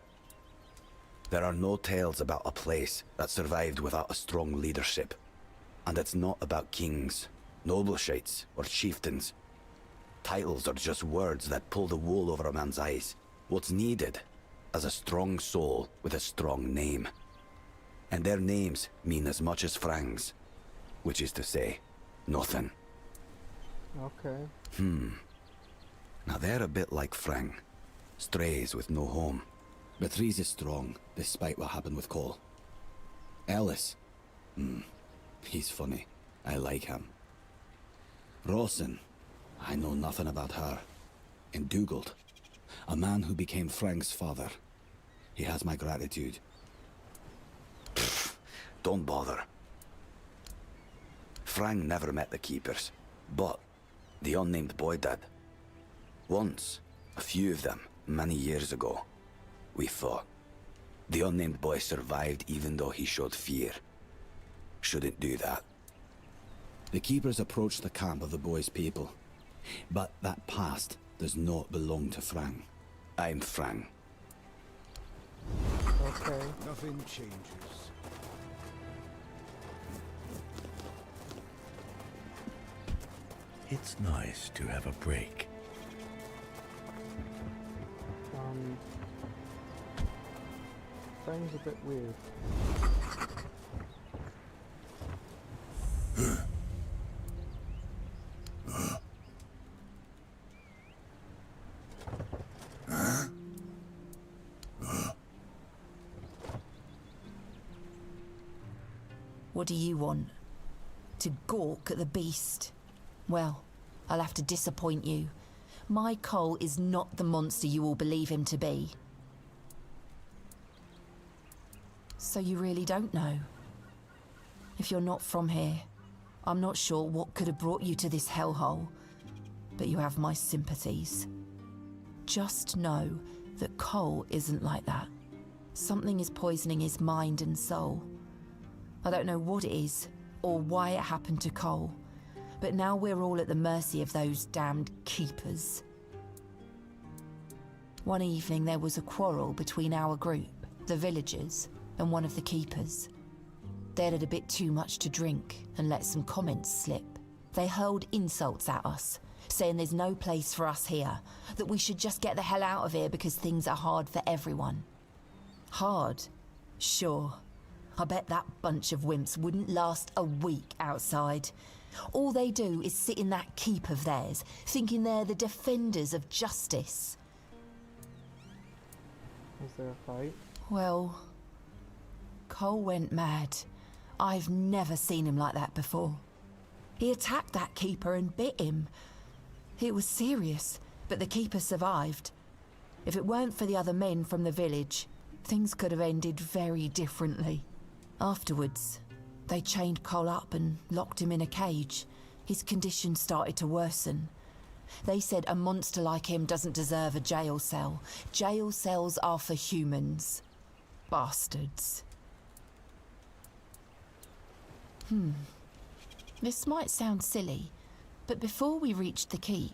Speaker 13: There are no tales about a place that survived without a strong leadership. And it's not about kings, nobleshites, or chieftains. Titles are just words that pull the wool over a man's eyes. What's needed is a strong soul with a strong name. And their names mean as much as Frang's. Which is to say, nothing.
Speaker 1: Okay.
Speaker 13: Now they're a bit like Frang. Strays with no home. Beatrice is strong, despite what happened with Cole. Ellis. He's funny. I like him. Rawson. I know nothing about her. And Dugald. A man who became Frang's father. He has my gratitude. Don't bother. Frang never met the Keepers, but the unnamed boy did. Once, a few of them, many years ago, we fought. The unnamed boy survived even though he showed fear. Shouldn't do that.
Speaker 15: The keepers approached the camp of the boy's people, but that past does not belong to Frang.
Speaker 13: I'm Frang.
Speaker 1: Okay.
Speaker 23: Nothing changes.
Speaker 2: It's nice to have a break.
Speaker 1: Frang's a bit weird.
Speaker 16: What do you want? To gawk at the beast? Well, I'll have to disappoint you. My Cole is not the monster you all believe him to be. So you really don't know? If you're not from here, I'm not sure what could have brought you to this hellhole, but you have my sympathies. Just know that Cole isn't like that. Something is poisoning his mind and soul. I don't know what it is, or why it happened to Cole, but now we're all at the mercy of those damned keepers. One evening there was a quarrel between our group, the villagers, and one of the keepers. They'd had a bit too much to drink and let some comments slip. They hurled insults at us, saying there's no place for us here, that we should just get the hell out of here because things are hard for everyone. Hard? Sure. I bet that bunch of wimps wouldn't last a week outside. All they do is sit in that keep of theirs, thinking they're the defenders of justice.
Speaker 1: Is there a fight?
Speaker 16: Well, Cole went mad. I've never seen him like that before. He attacked that keeper and bit him. It was serious, but the keeper survived. If it weren't for the other men from the village, things could have ended very differently. Afterwards, they chained Cole up and locked him in a cage. His condition started to worsen. They said a monster like him doesn't deserve a jail cell. Jail cells are for humans. Bastards. This might sound silly, but before we reached the keep,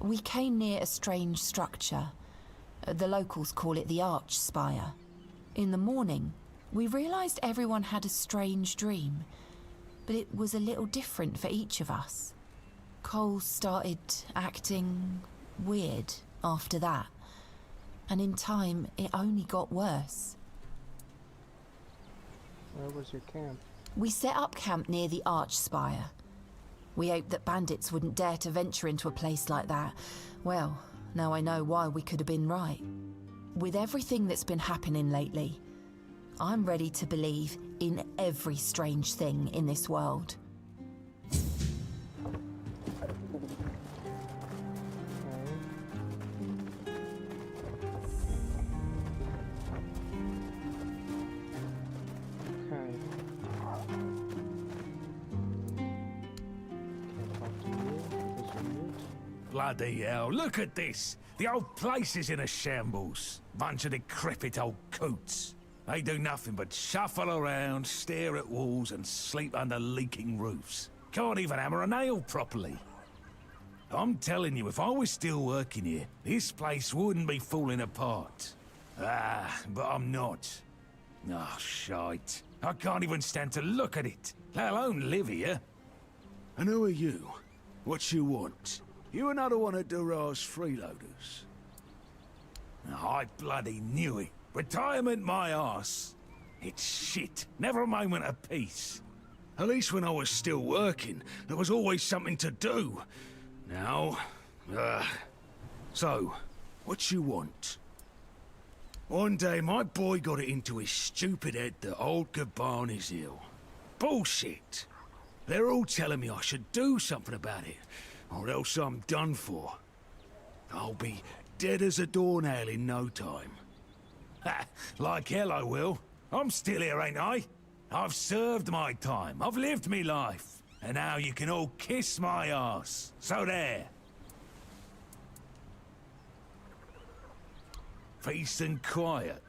Speaker 16: we came near a strange structure. The locals call it the Arch Spire. In the morning, we realised everyone had a strange dream, but it was a little different for each of us. Cole started acting weird after that, and in time it only got worse.
Speaker 1: Where was your camp?
Speaker 16: We set up camp near the Arch Spire. We hoped that bandits wouldn't dare to venture into a place like that. Well, now I know why we could have been right. With everything that's been happening lately, I'm ready to believe in every strange thing in this world.
Speaker 11: Bloody hell, look at this! The old place is in a shambles. Bunch of decrepit old coots. They do nothing but shuffle around, stare at walls, and sleep under leaking roofs. Can't even hammer a nail properly. I'm telling you, if I was still working here, this place wouldn't be falling apart. But I'm not. Oh, shite. I can't even stand to look at it, let alone live here. And who are you? What you want? You another one of Durar's freeloaders? I bloody knew it. Retirement my arse. It's shit. Never a moment of peace. At least when I was still working, there was always something to do. Now, So, what you want? One day my boy got it into his stupid head that old Gaban is ill. Bullshit. They're all telling me I should do something about it, or else I'm done for. I'll be dead as a doornail in no time. Ha! Like hell I will. I'm still here, ain't I? I've served my time. I've lived me life. And now you can all kiss my arse. So there.
Speaker 14: Peace and quiet.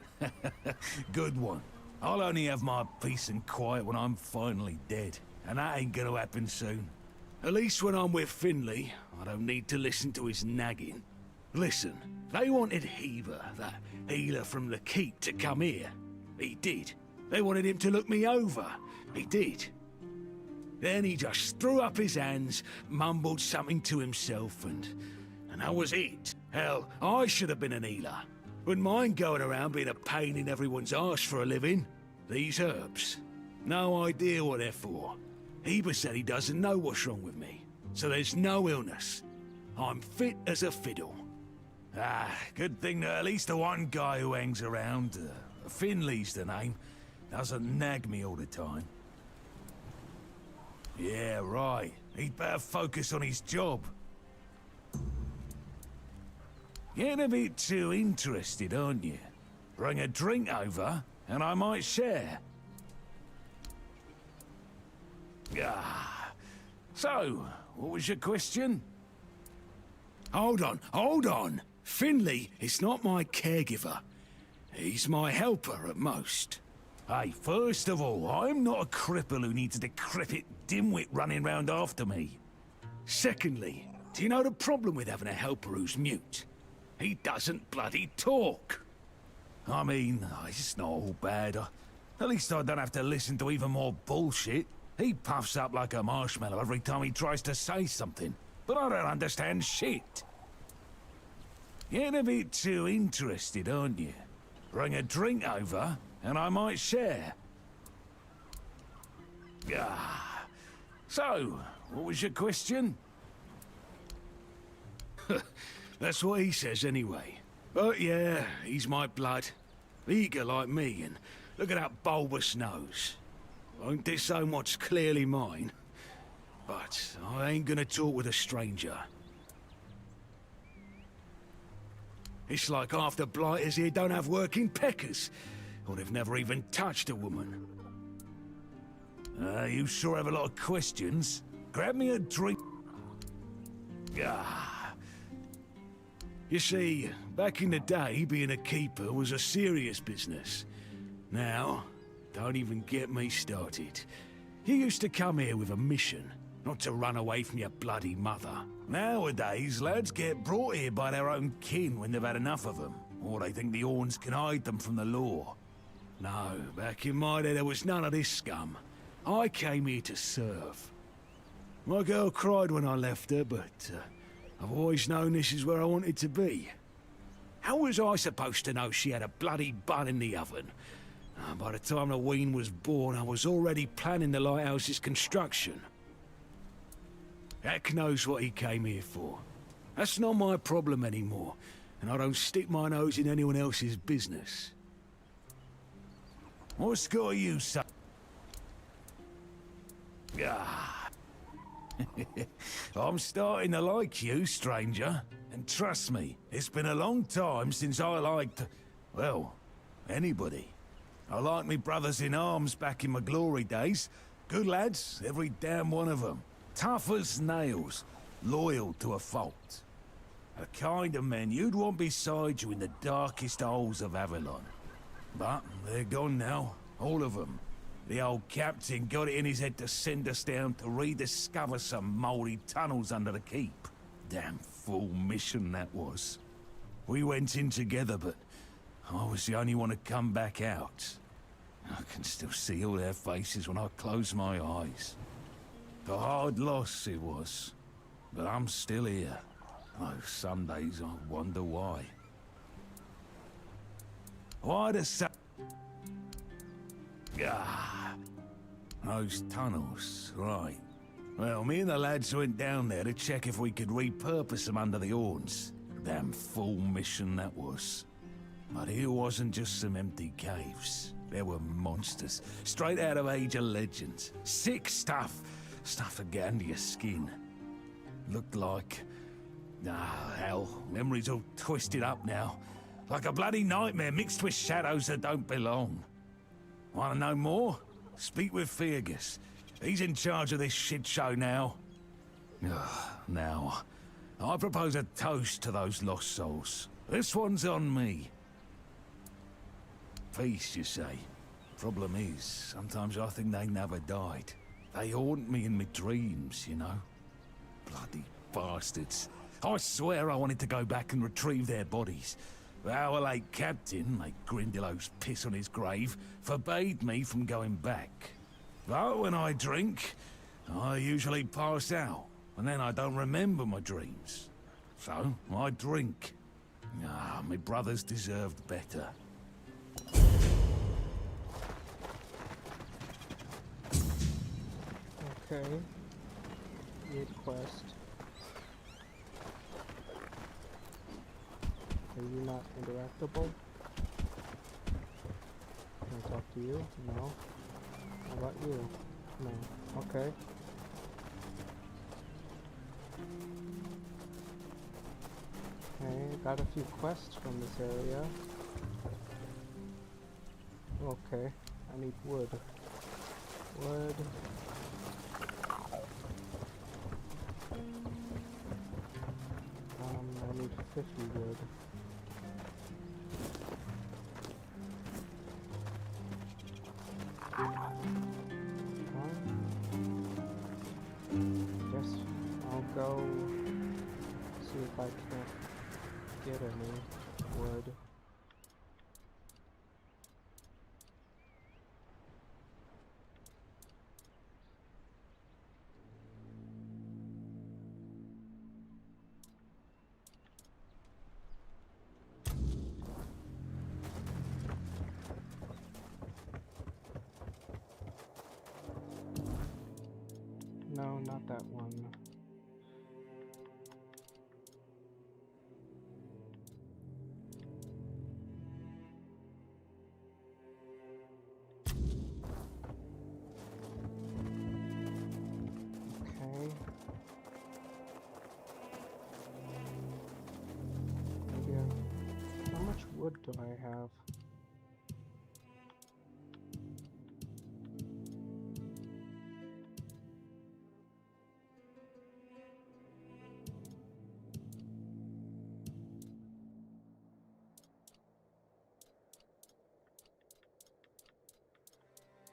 Speaker 14: Good one. I'll only have my peace and quiet when I'm finally dead, and that ain't gonna happen soon. At least when I'm with Finley, I don't need to listen to his nagging. Listen, they wanted Heaver, that healer from the keep, to come here. He did. They wanted him to look me over. He did. Then he just threw up his hands, mumbled something to himself, and that was it. Hell, I should have been an healer. Wouldn't mind going around being a pain in everyone's arse for a living. These herbs. No idea what they're for. Heber said he doesn't know what's wrong with me, so there's no illness. I'm fit as a fiddle. Good thing that at least the one guy who hangs around, Finley's the name, doesn't nag me all the time. Yeah, right. He'd better focus on his job. Getting a bit too interested, aren't you? Bring a drink over, and I might share. So, what was your question? Hold on. Finley is not my caregiver. He's my helper at most. Hey, first of all, I'm not a cripple who needs a decrepit dimwit running round after me. Secondly, do you know the problem with having a helper who's mute? He doesn't bloody talk. I mean, it's not all bad. At least I don't have to listen to even more bullshit. He puffs up like a marshmallow every time he tries to say something, but I don't understand shit. Getting a bit too interested, aren't you? Bring a drink over, and I might share. So, what was your question? That's what he says anyway. But yeah, he's my blood. Eager like me, and look at that bulbous nose. Won't disown what's clearly mine. But I ain't gonna talk with a stranger. It's like half the blighters here don't have working peckers, or they've never even touched a woman. You sure have a lot of questions. Grab me a drink. You see, back in the day, being a keeper was a serious business. Now, don't even get me started. You used to come here with a mission, not to run away from your bloody mother. Nowadays, lads get brought here by their own kin when they've had enough of them, or they think the Orns can hide them from the law. No, back in my day there was none of this scum. I came here to serve. My girl cried when I left her, but I've always known this is where I wanted to be. How was I supposed to know she had a bloody bun in the oven? By the time the wean was born, I was already planning the lighthouse's construction. Heck knows what he came here for. That's not my problem anymore, and I don't stick my nose in anyone else's business. What's got you, son? I'm starting to like you, stranger. And trust me, it's been a long time since I liked, well, anybody. I liked me brothers in arms back in my glory days. Good lads, every damn one of them. Tough as nails, loyal to a fault. A kind of men you'd want beside you in the darkest holes of Avalon. But they're gone now, all of them. The old captain got it in his head to send us down to rediscover some mouldy tunnels under the keep. Damn fool mission that was. We went in together, but I was the only one to come back out. I can still see all their faces when I close my eyes. A hard loss it was, but I'm still here. Oh, some days I wonder why. Why the sun? Those tunnels, right. Well, me and the lads went down there to check if we could repurpose them under the Orns. Damn fool mission that was. But here wasn't just some empty caves. There were monsters, straight out of Age of Legends. Sick stuff. Stuff to get under your skin. Looked like... hell, memories all twisted up now. Like a bloody nightmare mixed with shadows that don't belong. Want to know more? Speak with Fergus. He's in charge of this shit show now. Now, I propose a toast to those lost souls. This one's on me. peace, you say. Problem is, sometimes I think they never died. They haunt me in my dreams, you know? Bloody bastards. I swear I wanted to go back and retrieve their bodies. Our late captain, like Grindelows piss on his grave, forbade me from going back. But when I drink, I usually pass out, and then I don't remember my dreams. So, I drink. Ah, my brothers deserved better.
Speaker 1: Okay. Weird quest. Are you not interactable? Can I talk to you? No. How about you? No. Okay. Okay, got a few quests from this area. Okay, I need wood. Wood. I need 50 wood. Guess I'll go see if I can't get any wood. No, not that one. Okay. Maybe how much wood do I have?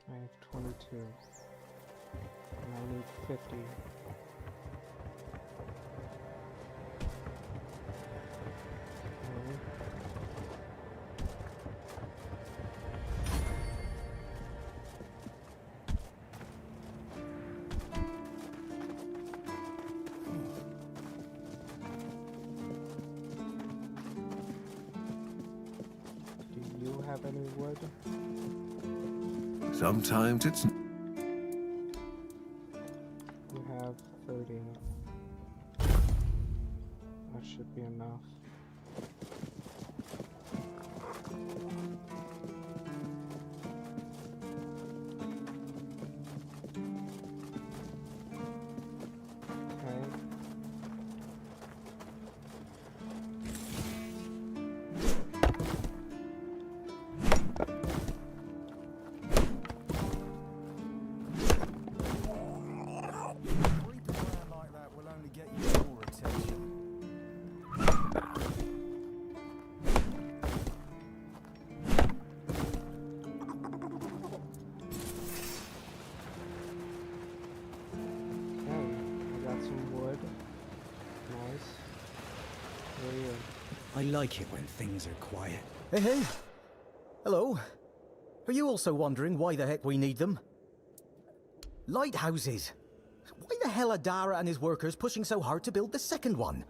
Speaker 1: I have 22. And I need 50. Do you have any wood?
Speaker 6: Sometimes it's...
Speaker 1: You have 30. That should be enough.
Speaker 12: I like it when things are quiet.
Speaker 17: Hey, hey! Hello? Are you also wondering why the heck we need them? Lighthouses! Why the hell are Dara and his workers pushing so hard to build the second one?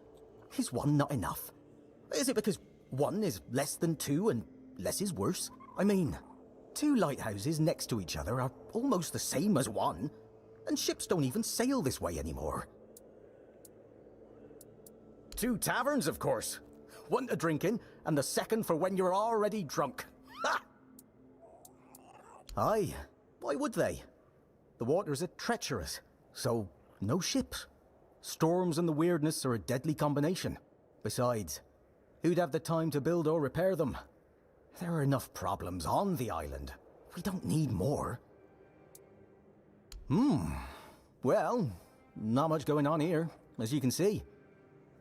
Speaker 17: Is one not enough? Is it because one is less than two and less is worse? I mean, two lighthouses next to each other are almost the same as one, and ships don't even sail this way anymore. Two taverns, of course. One to drink in, and the second for when you're already drunk. Ha! Aye, why would they? The waters are treacherous, so no ships. Storms and the weirdness are a deadly combination. Besides, who'd have the time to build or repair them? There are enough problems on the island. We don't need more. Well, not much going on here, as you can see.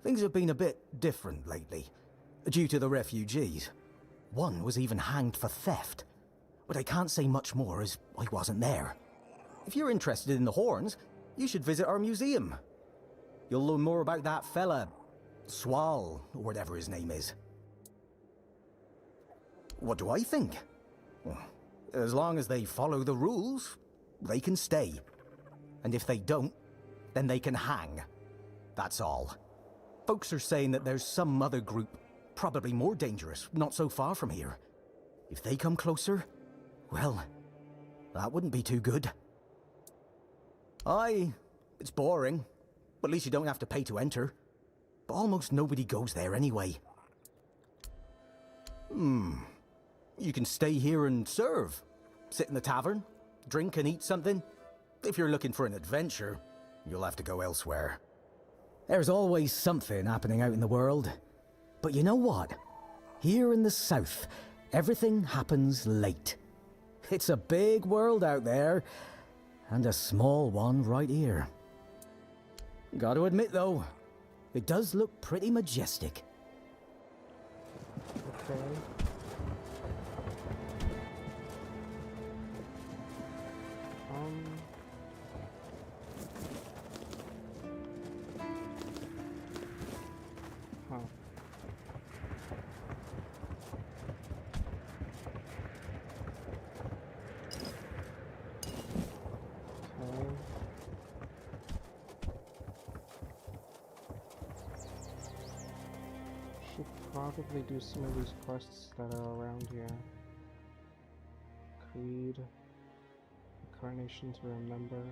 Speaker 17: Things have been a bit different lately, due to the refugees. One was even hanged for theft. But I can't say much more as I wasn't there. If you're interested in the horns, you should visit our museum. You'll learn more about that fella, Swal, or whatever his name is. What do I think? Well, as long as they follow the rules, they can stay. And if they don't, then they can hang. That's all. Folks are saying that there's some other group, probably more dangerous, not so far from here. If they come closer, well, that wouldn't be too good. Aye, it's boring, but at least you don't have to pay to enter. But almost nobody goes there anyway. You can stay here and serve. Sit in the tavern, drink and eat something. If you're looking for an adventure, you'll have to go elsewhere. There's always something happening out in the world. But you know what? Here in the south, everything happens late. It's a big world out there, and a small one right here. Gotta admit though, it does look pretty majestic.
Speaker 1: Okay. Probably do some of these quests that are around here. Creed, Incarnation to Remember.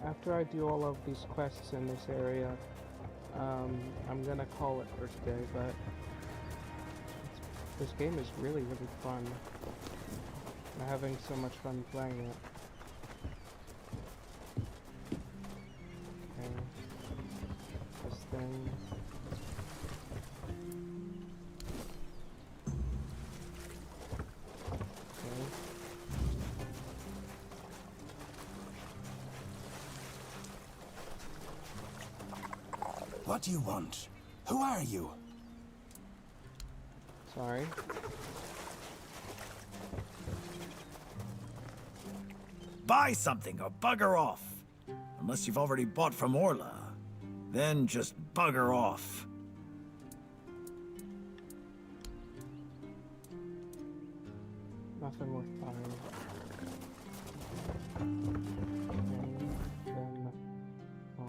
Speaker 1: After I do all of these quests in this area, I'm gonna call it for today, but this game is really, really fun. I'm having so much fun playing it. Thing. Okay.
Speaker 7: What do you want? Who are you?
Speaker 1: Sorry.
Speaker 7: Buy something or bugger off. Unless you've already bought from Orla. Then just bugger off.
Speaker 1: Nothing worth buying. Okay, then I'll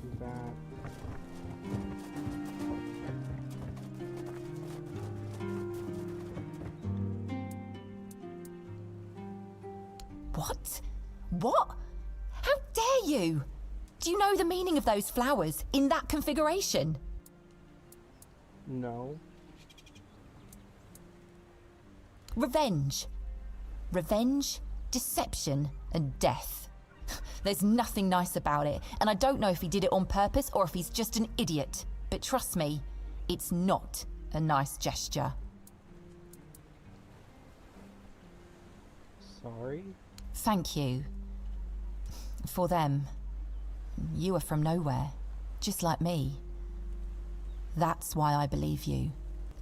Speaker 1: do that.
Speaker 16: What? What? How dare you? Do you know the meaning of those flowers in that configuration?
Speaker 1: No.
Speaker 16: Revenge. Revenge, deception, and death. There's nothing nice about it, and I don't know if he did it on purpose or if he's just an idiot. But trust me, it's not a nice gesture.
Speaker 1: Sorry?
Speaker 16: Thank you. For them. You are from nowhere, just like me. That's why I believe you.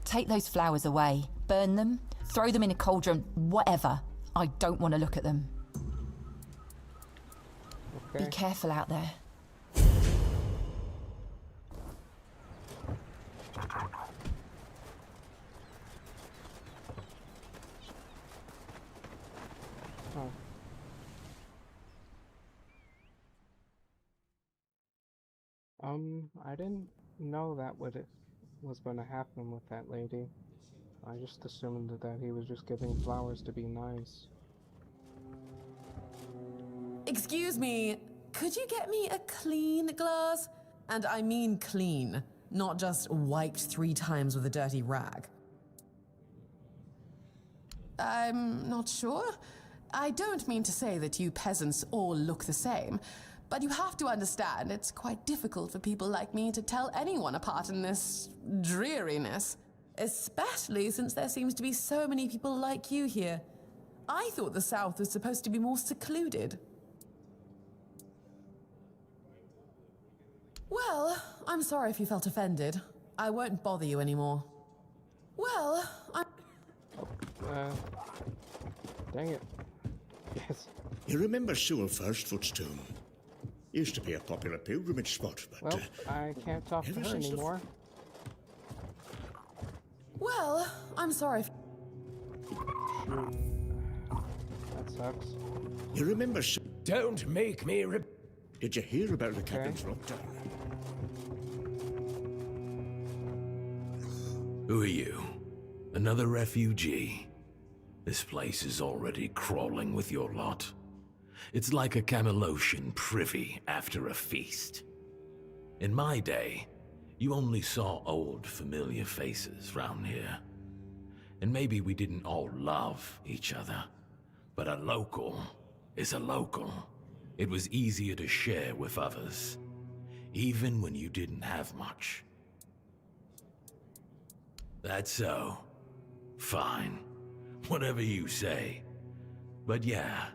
Speaker 16: Take those flowers away, burn them, throw them in a cauldron, whatever. I don't want to look at them.
Speaker 1: Okay.
Speaker 16: Be careful out there.
Speaker 1: Oh. I didn't know that was going to happen with that lady. I just assumed that he was just giving flowers to be nice.
Speaker 18: Excuse me, could you get me a clean glass? And I mean clean, not just wiped 3 times with a dirty rag. I'm not sure. I don't mean to say that you peasants all look the same, but you have to understand it's quite difficult for people like me to tell anyone apart in this dreariness. Especially since there seems to be so many people like you here. I thought the South was supposed to be more secluded. Well, I'm sorry if you felt offended. I won't bother you anymore. Well,
Speaker 1: Dang it. Yes.
Speaker 3: You remember Sewell Firstfoot's tomb? Used to be a popular pilgrimage spot, but...
Speaker 1: Well, I can't talk to her anymore.
Speaker 18: Well, I'm sorry if...
Speaker 1: That sucks.
Speaker 3: You remember...
Speaker 4: Don't make me
Speaker 3: Did you hear about the captain's lockdown?
Speaker 2: Who are you? Another refugee? This place is already crawling with your lot. It's like a Camelosian privy after a feast. In my day, you only saw old familiar faces round here. And maybe we didn't all love each other, but a local is a local. It was easier to share with others, even when you didn't have much. That's so. Fine. Whatever you say. But yeah,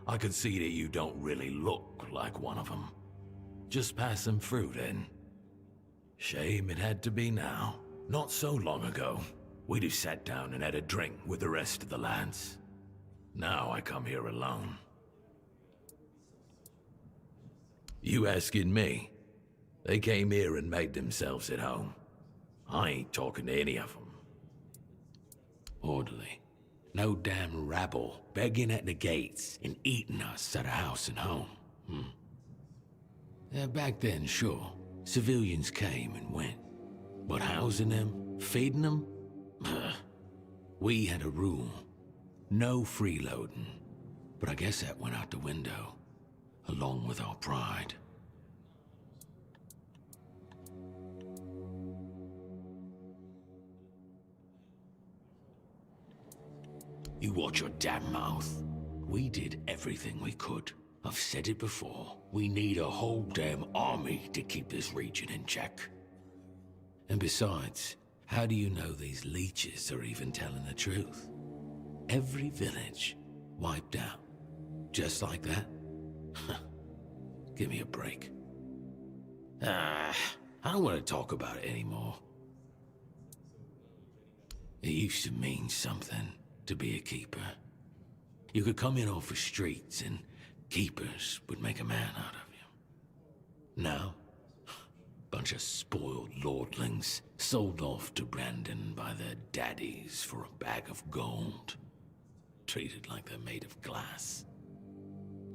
Speaker 2: I could see that you don't really look like one of them. Just pass them through then. Shame it had to be now. Not so long ago, we'd have sat down and had a drink with the rest of the lads. Now I come here alone. You asking me? They came here and made themselves at home. I ain't talking to any of them. Orderly. No damn rabble begging at the gates and eating us at a house and home. Yeah, back then, sure, civilians came and went. But housing them, feeding them? We had a rule. No freeloading. But I guess that went out the window, along with our pride. You watch your damn mouth. We did everything we could. I've said it before. We need a whole damn army to keep this region in check. And besides, how do you know these leeches are even telling the truth? Every village wiped out. Just like that? Give me a break. I don't want to talk about it anymore. It used to mean something to be a keeper. You could come in off the streets and keepers would make a man out of you. Now, bunch of spoiled lordlings sold off to Brandon by their daddies for a bag of gold. Treated like they're made of glass.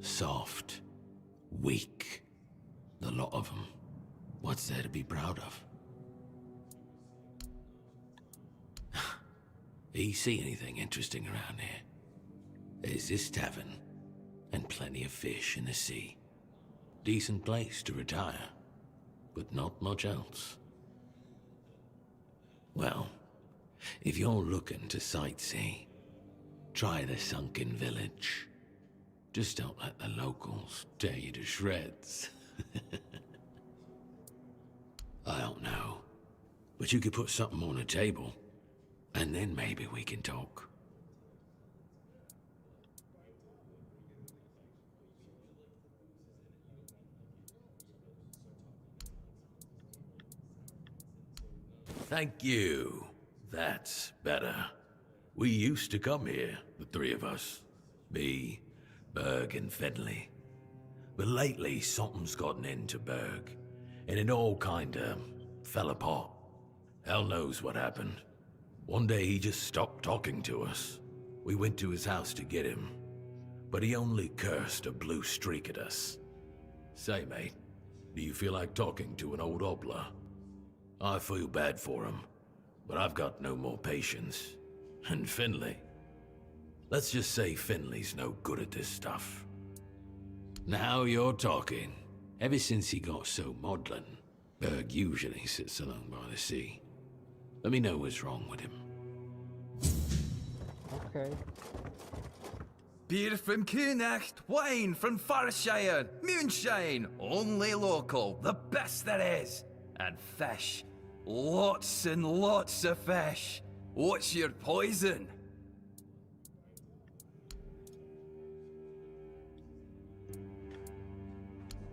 Speaker 2: Soft, weak, the lot of them. What's there to be proud of? You see anything interesting around here? There's this tavern, and plenty of fish in the sea. Decent place to retire, but not much else. Well, if you're looking to sightsee, try the sunken village. Just don't let the locals tear you to shreds. I don't know, but you could put something on the table. And then maybe we can talk. Thank you. That's better. We used to come here, the three of us. Me, Berg, and Fedley. But lately, something's gotten into Berg, and it all kinda fell apart. Hell knows what happened. One day he just stopped talking to us. We went to his house to get him, but he only cursed a blue streak at us. Say, mate, do you feel like talking to an old obla? I feel bad for him, but I've got no more patience. And Finley? Let's just say Finley's no good at this stuff. Now you're talking. Ever since he got so maudlin, Berg usually sits alone by the sea. Let me know what's wrong with him.
Speaker 1: Okay.
Speaker 20: Beer from Kunacht, wine from Farshire, moonshine, only local, the best there is. And fish, lots and lots of fish. What's your poison?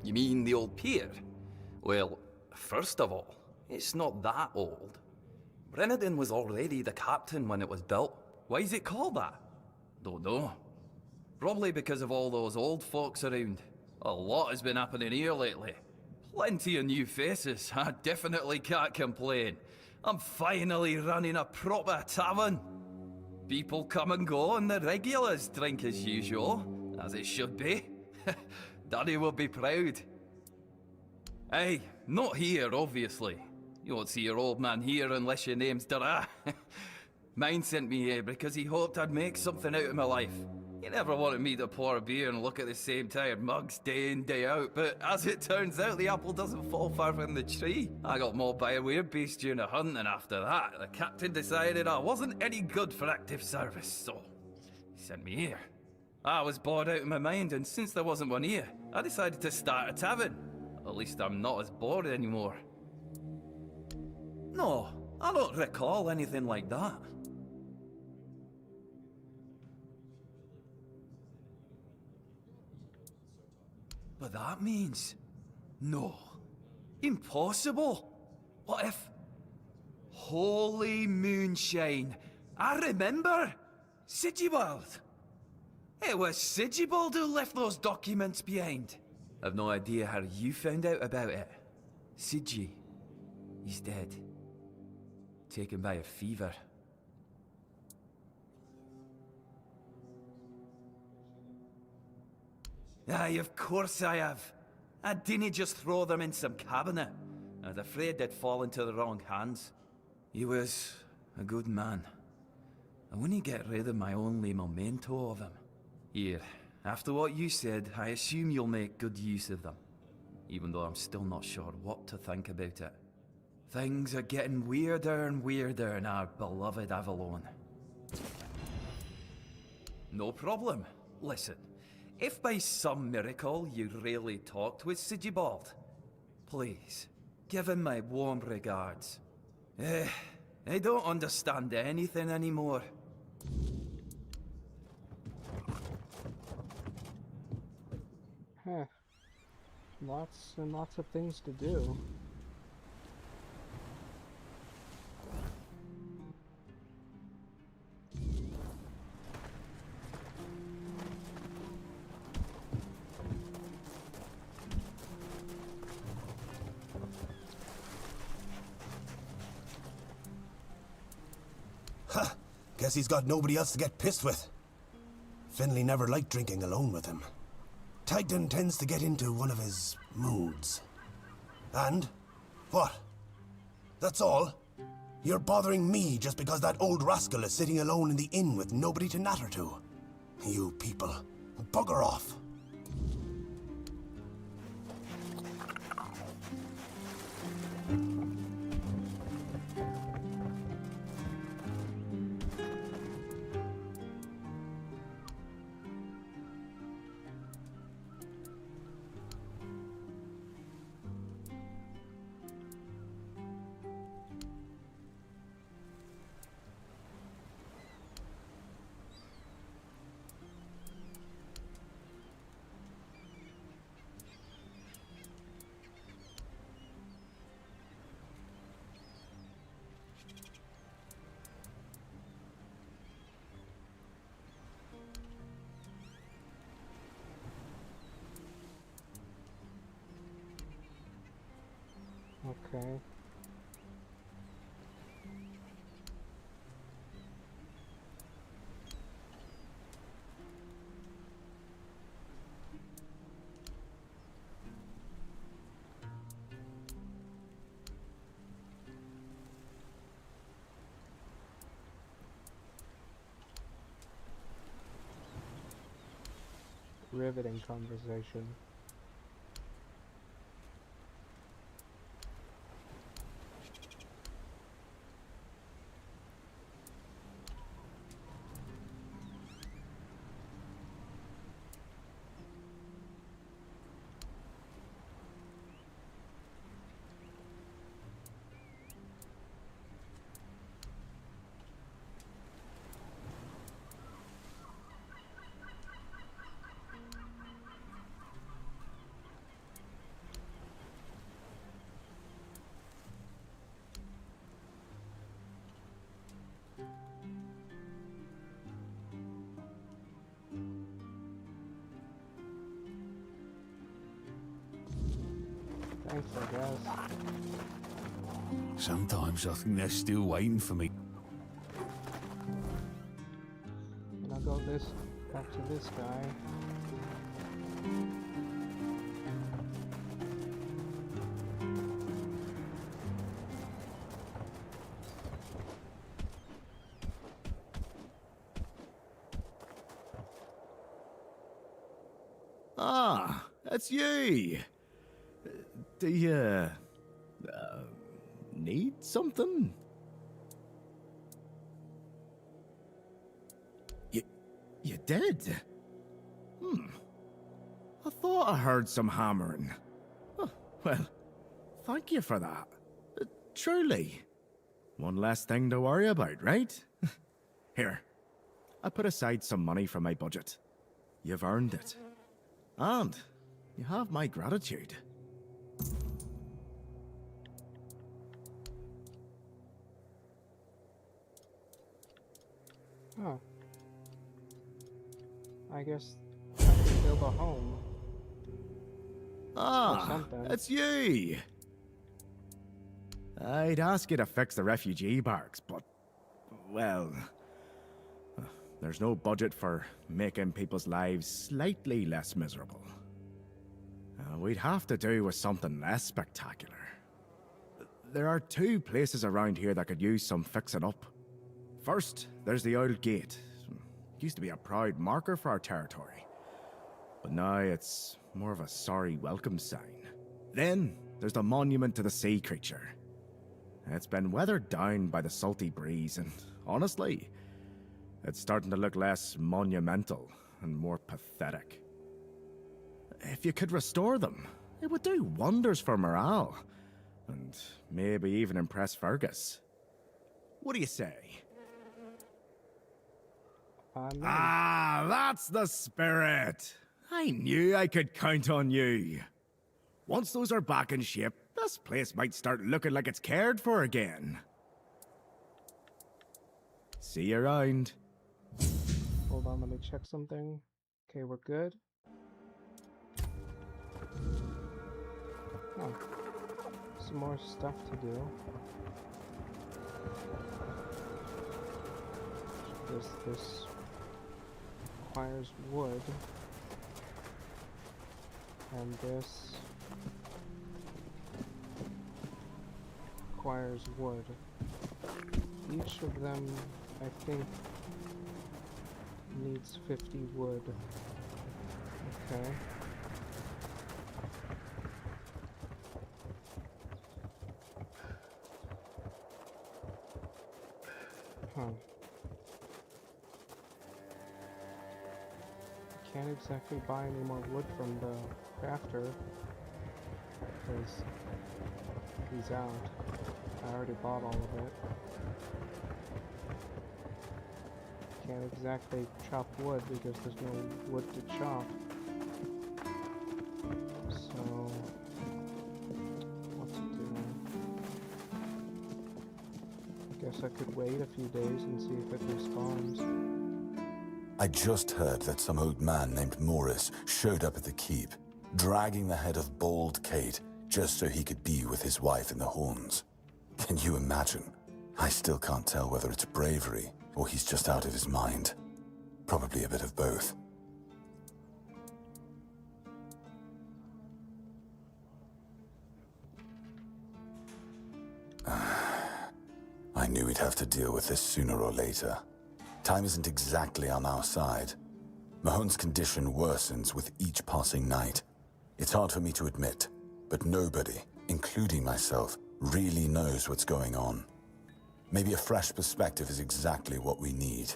Speaker 20: You mean the old pier? Well, First of all, it's not that old. Brenadin was already the captain when it was built. Why is it called that? Don't know. Probably because of all those old folks around. A lot has been happening here lately. Plenty of new faces. I definitely can't complain. I'm finally running a proper tavern. People come and go and the regulars drink as usual, as it should be. Daddy will be proud. Hey, not here, obviously. You won't see your old man here unless your name's Dara. Mine sent me here because he hoped I'd make something out of my life. He never wanted me to pour a beer and look at the same tired mugs day in, day out, but as it turns out, the apple doesn't fall far from the tree. I got mauled by a weird-beast during a hunt, and after that, the captain decided I wasn't any good for active service, so he sent me here. I was bored out of my mind, and since there wasn't one here, I decided to start a tavern. At least I'm not as bored anymore. No, I don't recall anything like that. But that means... no. Impossible. What if... Holy moonshine. I remember. Sigibald. It was Sigibald who left those documents behind. I've no idea how you found out about it. Sigi. He's dead. Taken by a fever. Aye, of course I have. I didn't just throw them in some cabinet. I was afraid they'd fall into the wrong hands. He was a good man. I wouldn't get rid of my only memento of him. Here, after what you said, I assume you'll make good use of them. Even though I'm still not sure what to think about it. Things are getting weirder and weirder in our beloved Avalon. No problem. Listen. If by some miracle you really talked with Sigibald, please, give him my warm regards. I don't understand anything anymore.
Speaker 1: Huh. Lots and lots of things to do.
Speaker 4: Guess he's got nobody else to get pissed with. Finley never liked drinking alone with him. Tagden tends to get into one of his moods. And? What? That's all? You're bothering me just because that old rascal is sitting alone in the inn with nobody to natter to. You people, bugger off.
Speaker 1: Okay. Riveting conversation. Thanks, I guess.
Speaker 14: Sometimes I think they're still waiting for me.
Speaker 1: And I'll go back to this guy.
Speaker 8: Ah, that's you. Do you need something? You did? I thought I heard some hammering. Oh, well, thank you for that. Truly. One less thing to worry about, right? Here, I put aside some money from my budget. You've earned it. And you have my gratitude.
Speaker 1: Oh. I guess I can build a home.
Speaker 8: Ah, it's you! I'd ask you to fix the refugee barracks, but, well, there's no budget for making people's lives slightly less miserable. We'd have to do with something less spectacular. There are two places around here that could use some fixing up. First, there's the old gate. It used to be a proud marker for our territory, but now it's more of a sorry welcome sign. Then, there's the monument to the sea creature. It's been weathered down by the salty breeze, and honestly, it's starting to look less monumental and more pathetic. If you could restore them, it would do wonders for morale, and maybe even impress Fergus. What do you say? Ah, that's the spirit! I knew I could count on you. Once those are back in shape, this place might start looking like it's cared for again. See you around.
Speaker 1: Hold on, let me check something. Okay, we're good. Oh, some more stuff to do. This requires wood, and this requires wood. Each of them, I think, needs 50 wood. Okay. Huh. Can't exactly buy any more wood from the crafter because he's out. I already bought all of it. Can't exactly chop wood because there's no wood to chop. So, what to do? I guess I could wait a few days and see if it respawns.
Speaker 10: I just heard that some old man named Morris showed up at the keep, dragging the head of bald Kate just so he could be with his wife in the Horns. Can you imagine? I still can't tell whether it's bravery or he's just out of his mind. Probably a bit of both. I knew we'd have to deal with this sooner or later. Time isn't exactly on our side. Mahon's condition worsens with each passing night. It's hard for me to admit, but nobody, including myself, really knows what's going on. Maybe a fresh perspective is exactly what we need.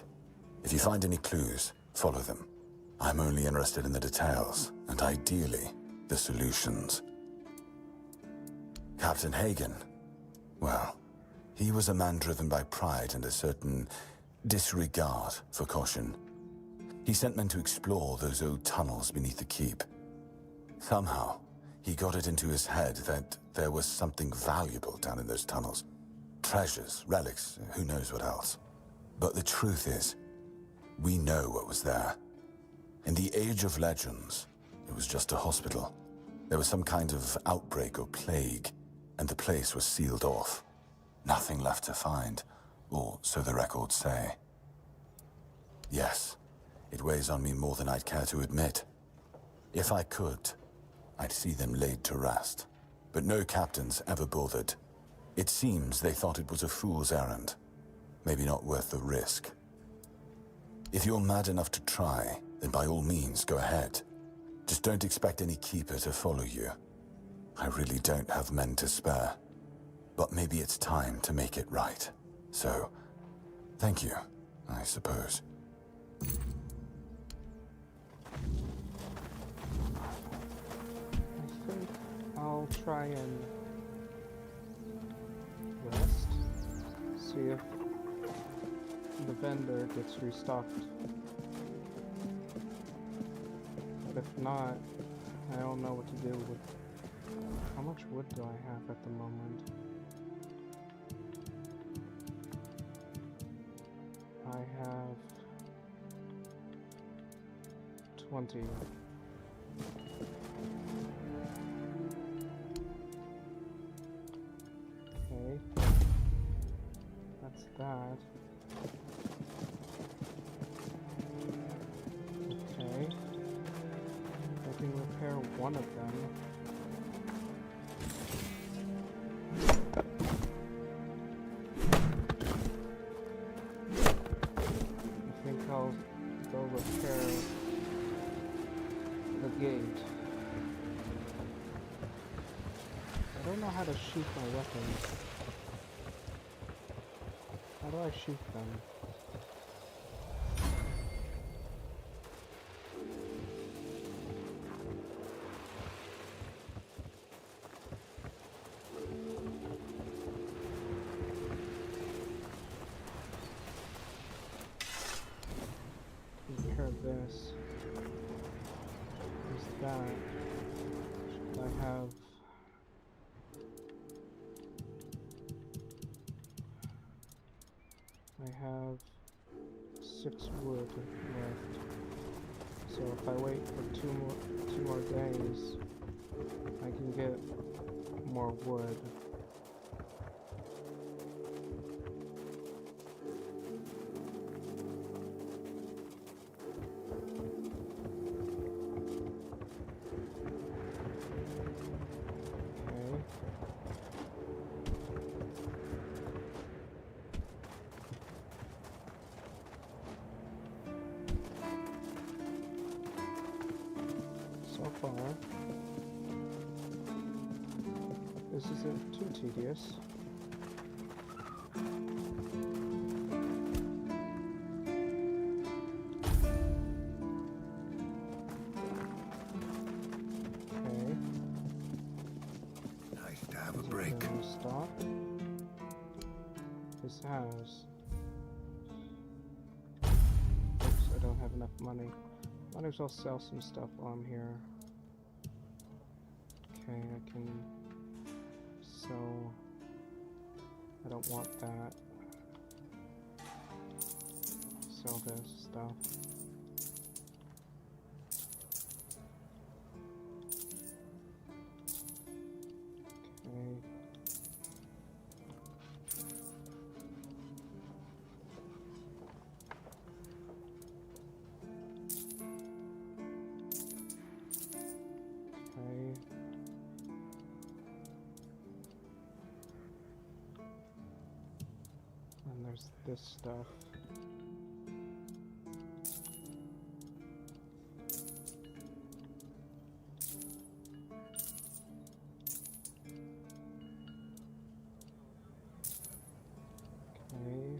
Speaker 10: If you find any clues, follow them. I'm only interested in the details, and ideally, the solutions. Captain Hagen, well, he was a man driven by pride and a certain disregard for caution. He sent men to explore those old tunnels beneath the keep. Somehow, he got it into his head that there was something valuable down in those tunnels. Treasures, relics, who knows what else. But the truth is, we know what was there. In the age of legends, it was just a hospital. There was some kind of outbreak or plague, and the place was sealed off. Nothing left to find, or so the records say. Yes, it weighs on me more than I'd care to admit. If I could, I'd see them laid to rest. But no captains ever bothered. It seems they thought it was a fool's errand. Maybe not worth the risk. If you're mad enough to try, then by all means go ahead. Just don't expect any keeper to follow you. I really don't have men to spare. But maybe it's time to make it right. So, thank you, I suppose.
Speaker 1: I think I'll try and rest. See if the vendor gets restocked. But if not, I don't know what to do with... How much wood do I have at the moment? I have 20. Okay. That's that. Okay. I can repair one of them. I think I'll go repair the gate. I don't know how to shoot my weapons. How do I shoot them? Repair this. There's that. Should I have... I have 6 wood left. So if I wait for two more days, I can get more wood. So far, this isn't too tedious. Okay.
Speaker 6: Nice to have a break.
Speaker 1: Stop. This house. Oops, I don't have enough money. Might as well sell some stuff while I'm here. Okay, I can sell... I don't want that. Sell this stuff. Okay. And there's this stuff. Okay.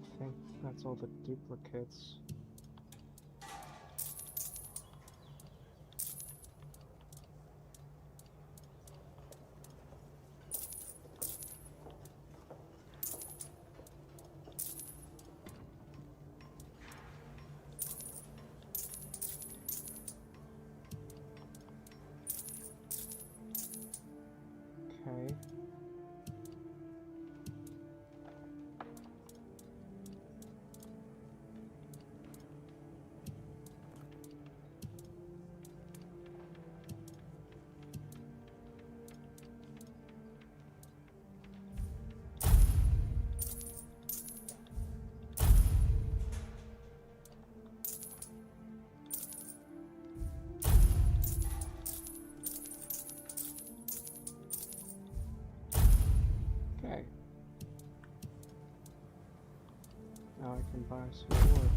Speaker 1: I think that's all the duplicates. Okay. Now I can buy some wood.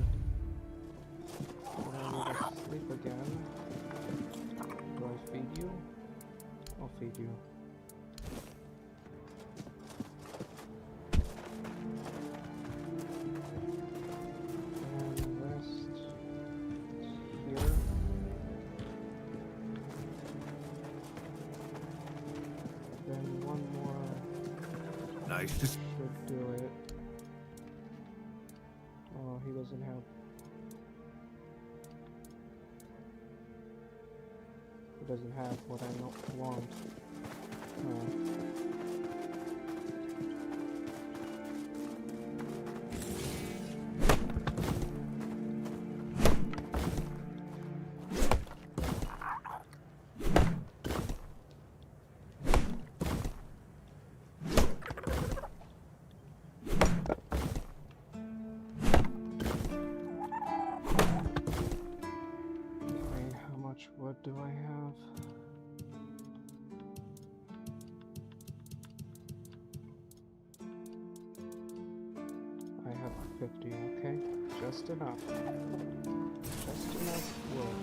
Speaker 1: And I need to sleep again. Do I feed you? I'll feed you. And rest here. Then one more.
Speaker 6: Nice to
Speaker 1: should do it. Oh, he doesn't have. He doesn't have what I want. What do I have? I have 50, okay? Just enough. Just enough wood.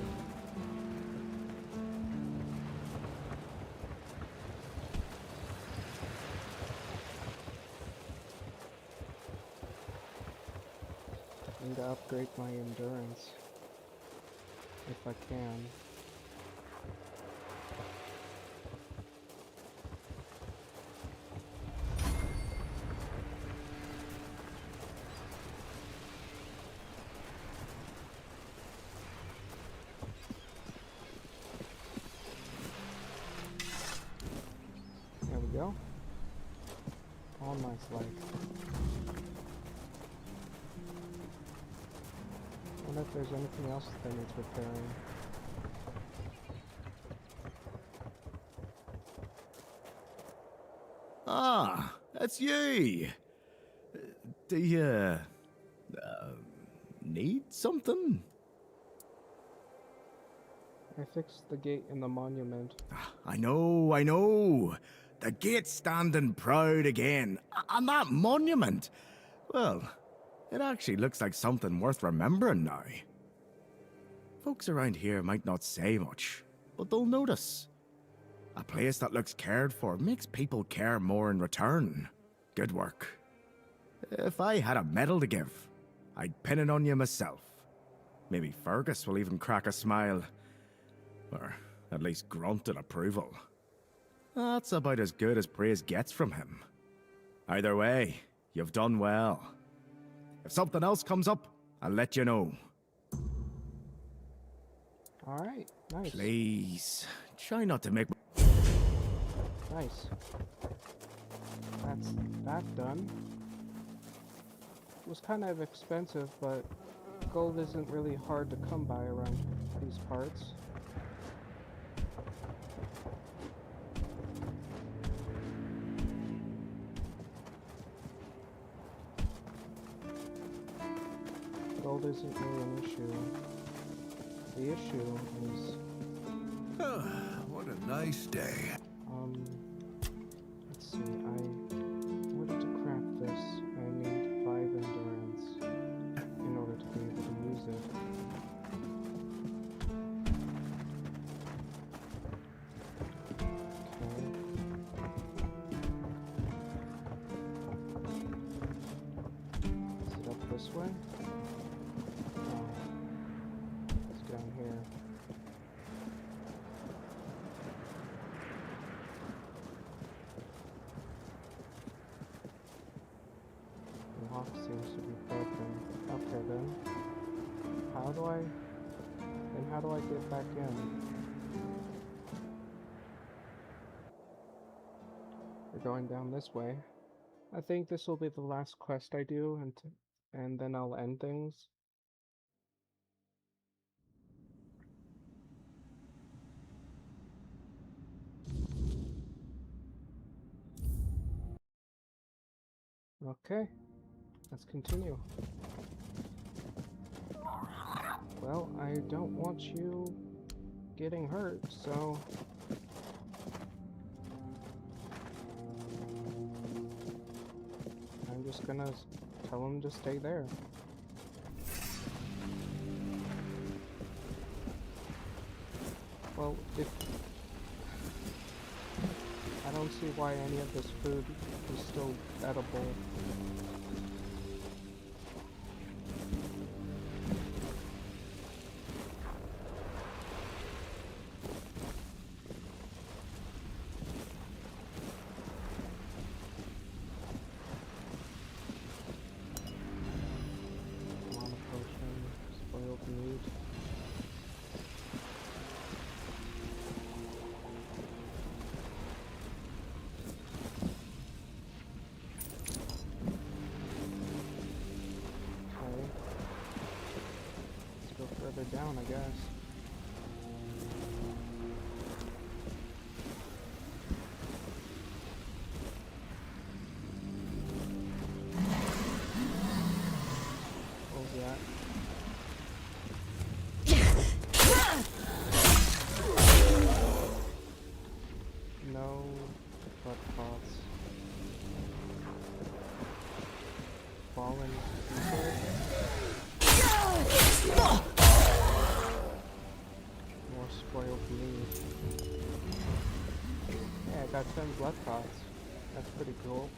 Speaker 1: I need to upgrade my endurance. If I can. There we go. All nice like. I wonder if there's anything else that needs repairing.
Speaker 8: Ah, that's you. Do you need something?
Speaker 1: I fixed the gate in the monument.
Speaker 8: I know. The gate's standing proud again. And that monument, well, it actually looks like something worth remembering now. Folks around here might not say much, but they'll notice. A place that looks cared for makes people care more in return. Good work. If I had a medal to give, I'd pin it on you myself. Maybe Fergus will even crack a smile. Or at least grunt in approval. That's about as good as praise gets from him. Either way, you've done well. If something else comes up, I'll let you know.
Speaker 1: Alright, nice.
Speaker 8: Please, try not to make...
Speaker 1: Nice. That's that done. It was kind of expensive, but gold isn't really hard to come by around these parts. Gold isn't really an issue. The issue is...
Speaker 6: what a nice day.
Speaker 1: Let's see, in order to craft this, I need 5 endurance in order to be able to use it. Okay. Is it up this way? No. It's down here. The lock seems to be broken. Okay then. How do I get back in? We're going down this way. I think this will be the last quest I do, and then I'll end things. Okay, let's continue. Well, I don't want you getting hurt, so... I'm just gonna tell him to stay there. Well, if... I don't see why any of this food is still edible. Mana potion, spoiled meat. Further down, I guess. What was that? No blood clots. Fallen people. More spoiled meat. Yeah, I got 10 blood pots. That's pretty cool.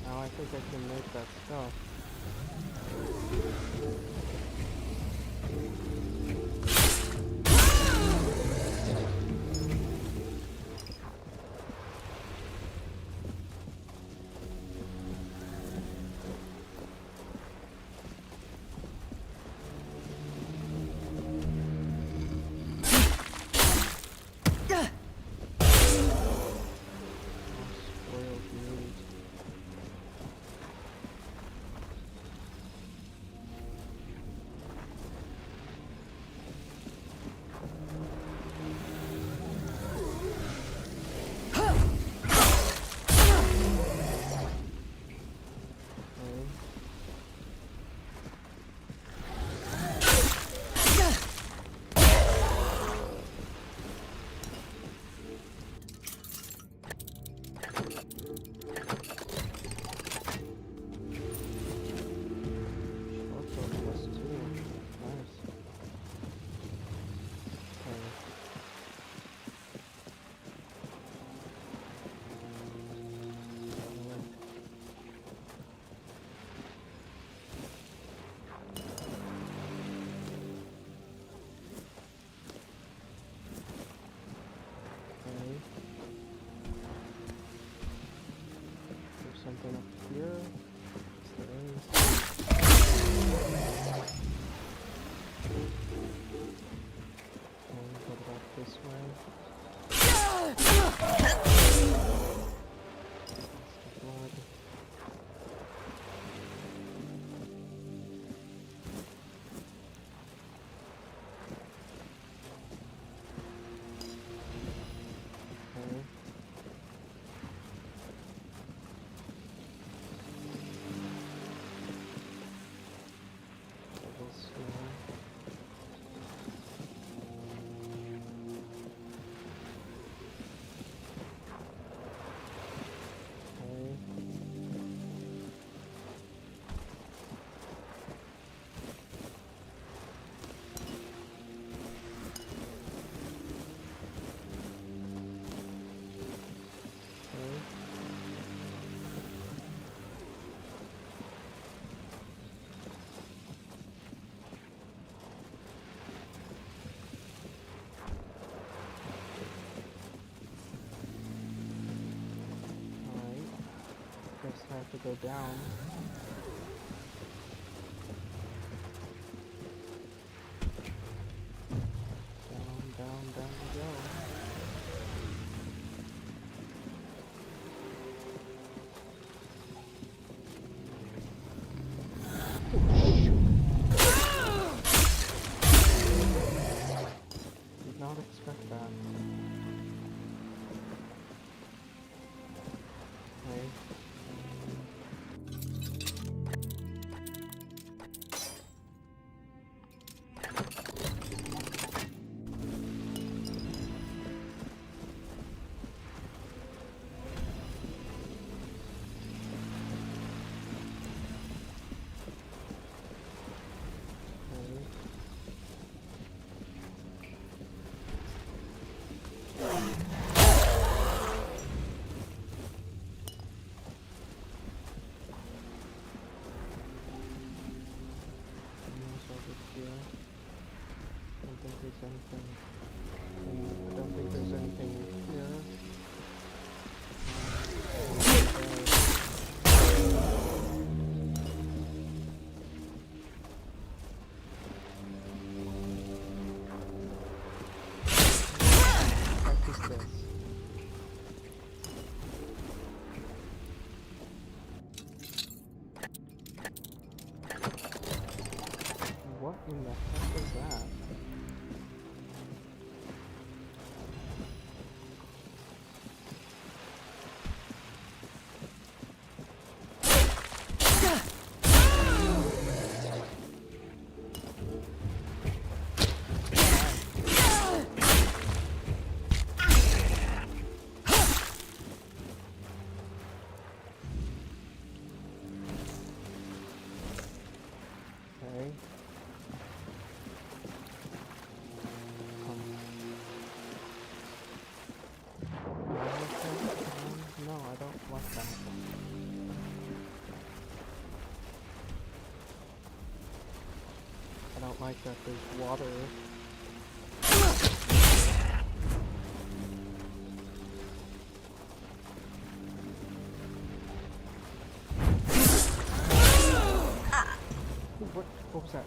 Speaker 1: Now I think I can make that stuff. Something up here. And what about this way? Blood. Okay. Guess I have to go down. Down we go. Did not expect that. Okay. nothing. And I don't think there's anything here. What is this? What in the heck is that? Okay. No, I don't like that. I don't like that there's water. What was that?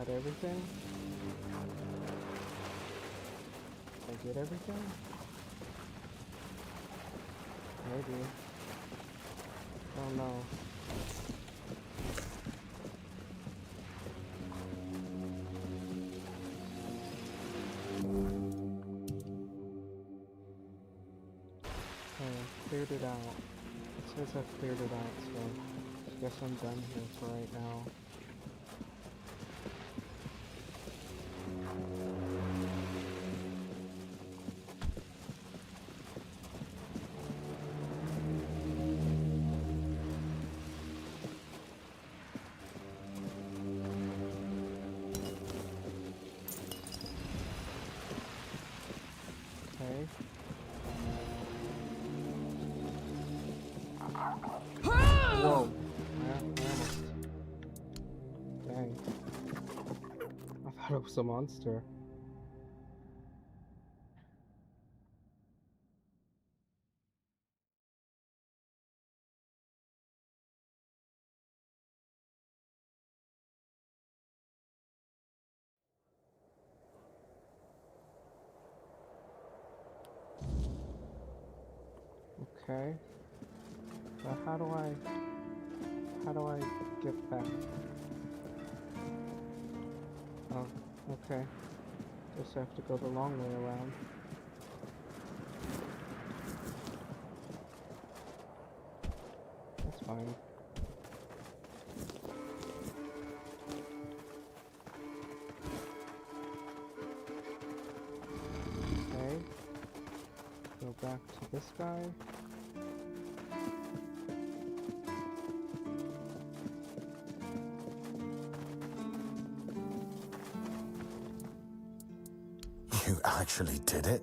Speaker 1: Everything? Did I get everything? Maybe. Oh no. I cleared it out. It says I've cleared it out, so I guess I'm done here for right now. Whoa. I almost... Dang. I thought it was a monster. Okay. But how do I get back? Oh, okay. Guess I have to go the long way around. That's fine. Okay. Go back to this guy.
Speaker 10: You actually did it?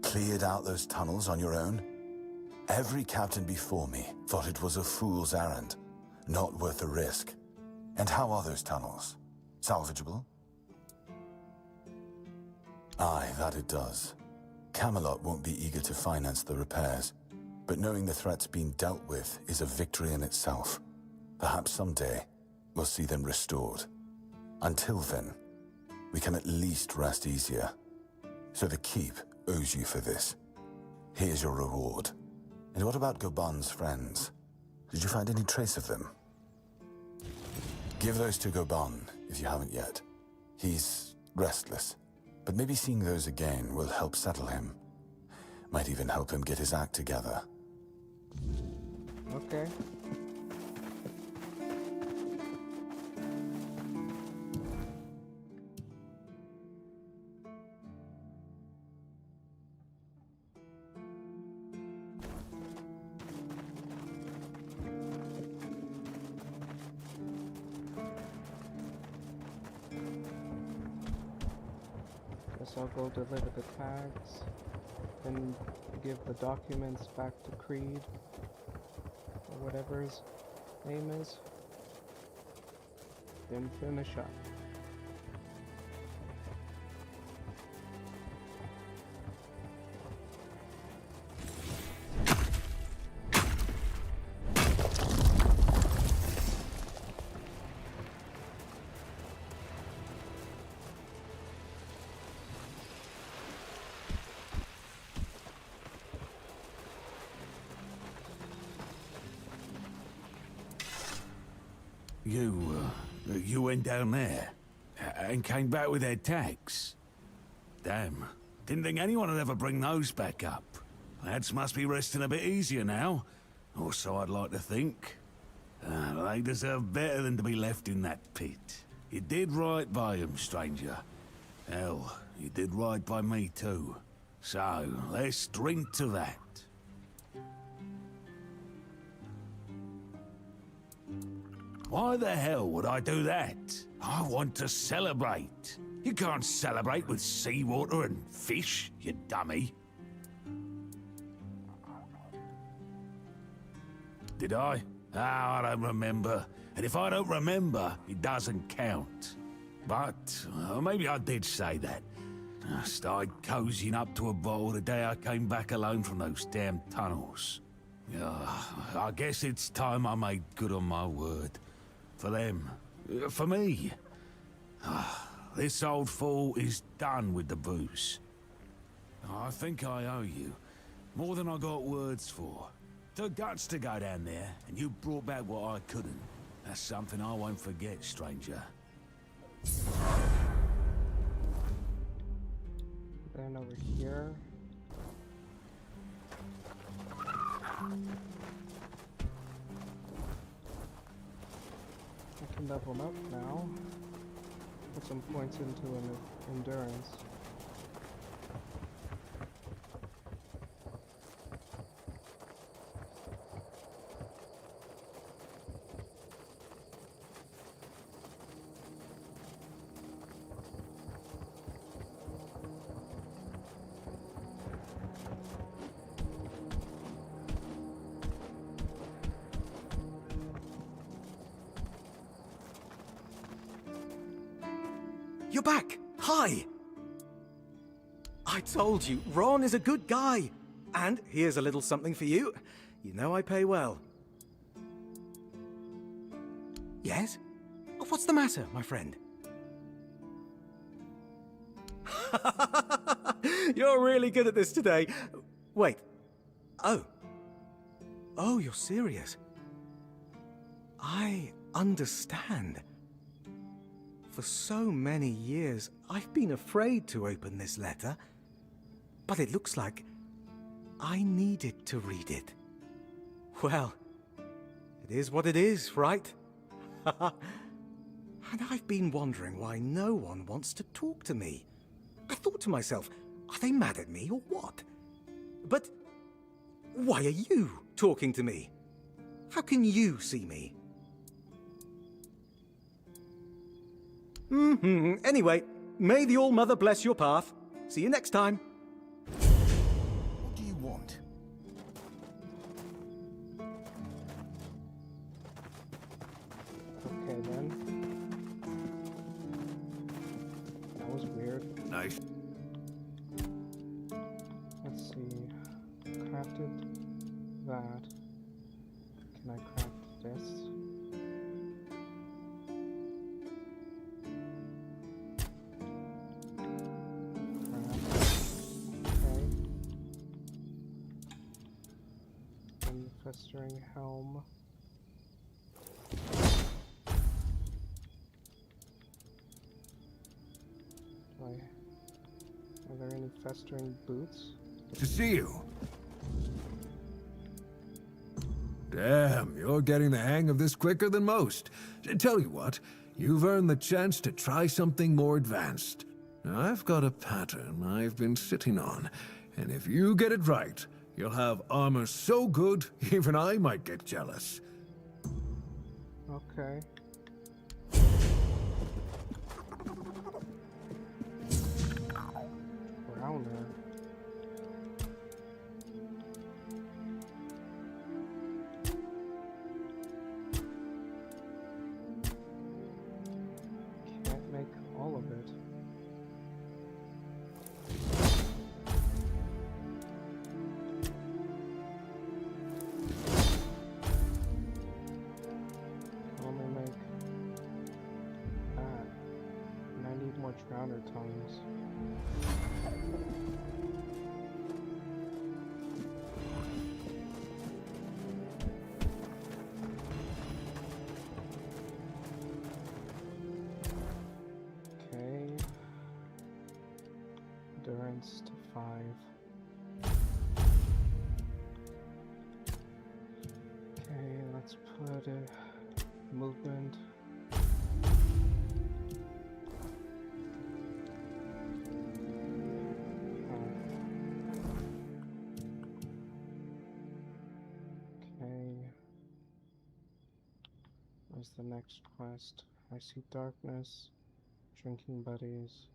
Speaker 10: Cleared out those tunnels on your own? Every captain before me thought it was a fool's errand, not worth the risk. And how are those tunnels? Salvageable? Aye, that it does. Camelot won't be eager to finance the repairs, but knowing the threat's been dealt with is a victory in itself. Perhaps someday we'll see them restored. Until then, we can at least rest easier. So the Keep owes you for this. Here's your reward. And what about Goban's friends? Did you find any trace of them? Give those to Goban, if you haven't yet. He's restless, but maybe seeing those again will help settle him. Might even help him get his act together.
Speaker 1: Okay. Guess I'll go deliver the tags and give the documents back to Creed, or whatever his name is, then finish up.
Speaker 14: You went down there and came back with their tags. Damn, didn't think anyone would ever bring those back up. Lads must be resting a bit easier now, or so I'd like to think. They deserve better than to be left in that pit. You did right by them, stranger. Hell, you did right by me too. So, let's drink to that. Why the hell would I do that? I want to celebrate. You can't celebrate with seawater and fish, you dummy. Did I? Ah, I don't remember. And if I don't remember, it doesn't count. But maybe I did say that. I started cozying up to a bottle the day I came back alone from those damn tunnels. I guess it's time I made good on my word. For them. For me. This old fool is done with the booze. I think I owe you. More than I got words for. The guts to go down there, and you brought back what I couldn't. That's something I won't forget, stranger.
Speaker 1: Then over here. I can level up now. Put some points into an endurance.
Speaker 17: You're back! Hi! I told you, Ron is a good guy. And here's a little something for you. You know I pay well. Yes? What's the matter, my friend? You're really good at this today. Wait. Oh. Oh, you're serious. I understand. For so many years, I've been afraid to open this letter. But it looks like I needed to read it. Well, it is what it is, right? And I've been wondering why no one wants to talk to me. I thought to myself, are they mad at me or what? But why are you talking to me? How can you see me? Anyway, may the All-Mother bless your path. See you next time.
Speaker 8: What do you want?
Speaker 1: Okay then. That was weird.
Speaker 14: Nice.
Speaker 1: Let's see. Crafted that. Can I craft this? Festering helm. die. Are there any festering boots?
Speaker 6: To see you. Damn, you're getting the hang of this quicker than most. Tell you what, you've earned the chance to try something more advanced. Now, I've got a pattern I've been sitting on, and if you get it right, you'll have armor so good, even I might get jealous.
Speaker 1: Okay. Browner. Can't make all of it. Only make that. And I need more Drowner tongues. Okay. Endurance to 5. Okay, let's put movement. Okay. Where's the next quest? I see darkness, drinking buddies,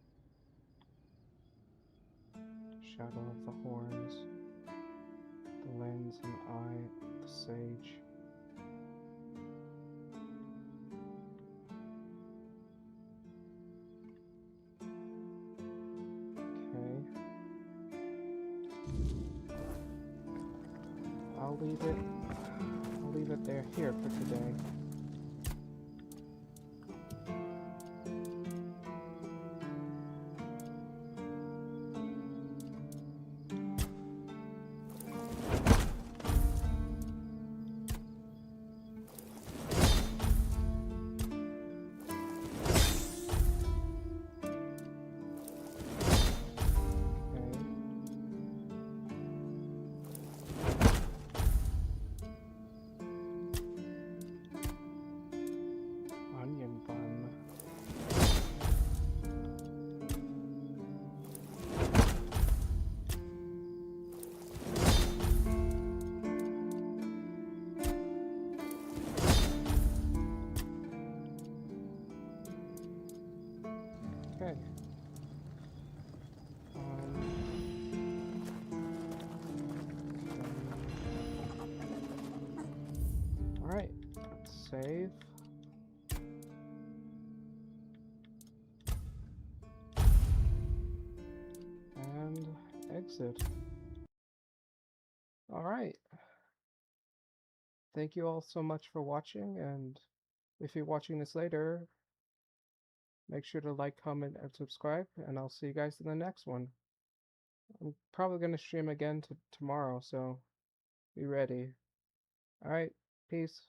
Speaker 1: shadow of the horns, the lens and eye, the sage. Okay. I'll leave it there here for today. Onion bun. Okay. Alright, let's save. And exit. Alright. Thank you all so much for watching, and if you're watching this later, make sure to like, comment, and subscribe, and I'll see you guys in the next one. I'm probably going to stream again tomorrow, so be ready. Alright, peace.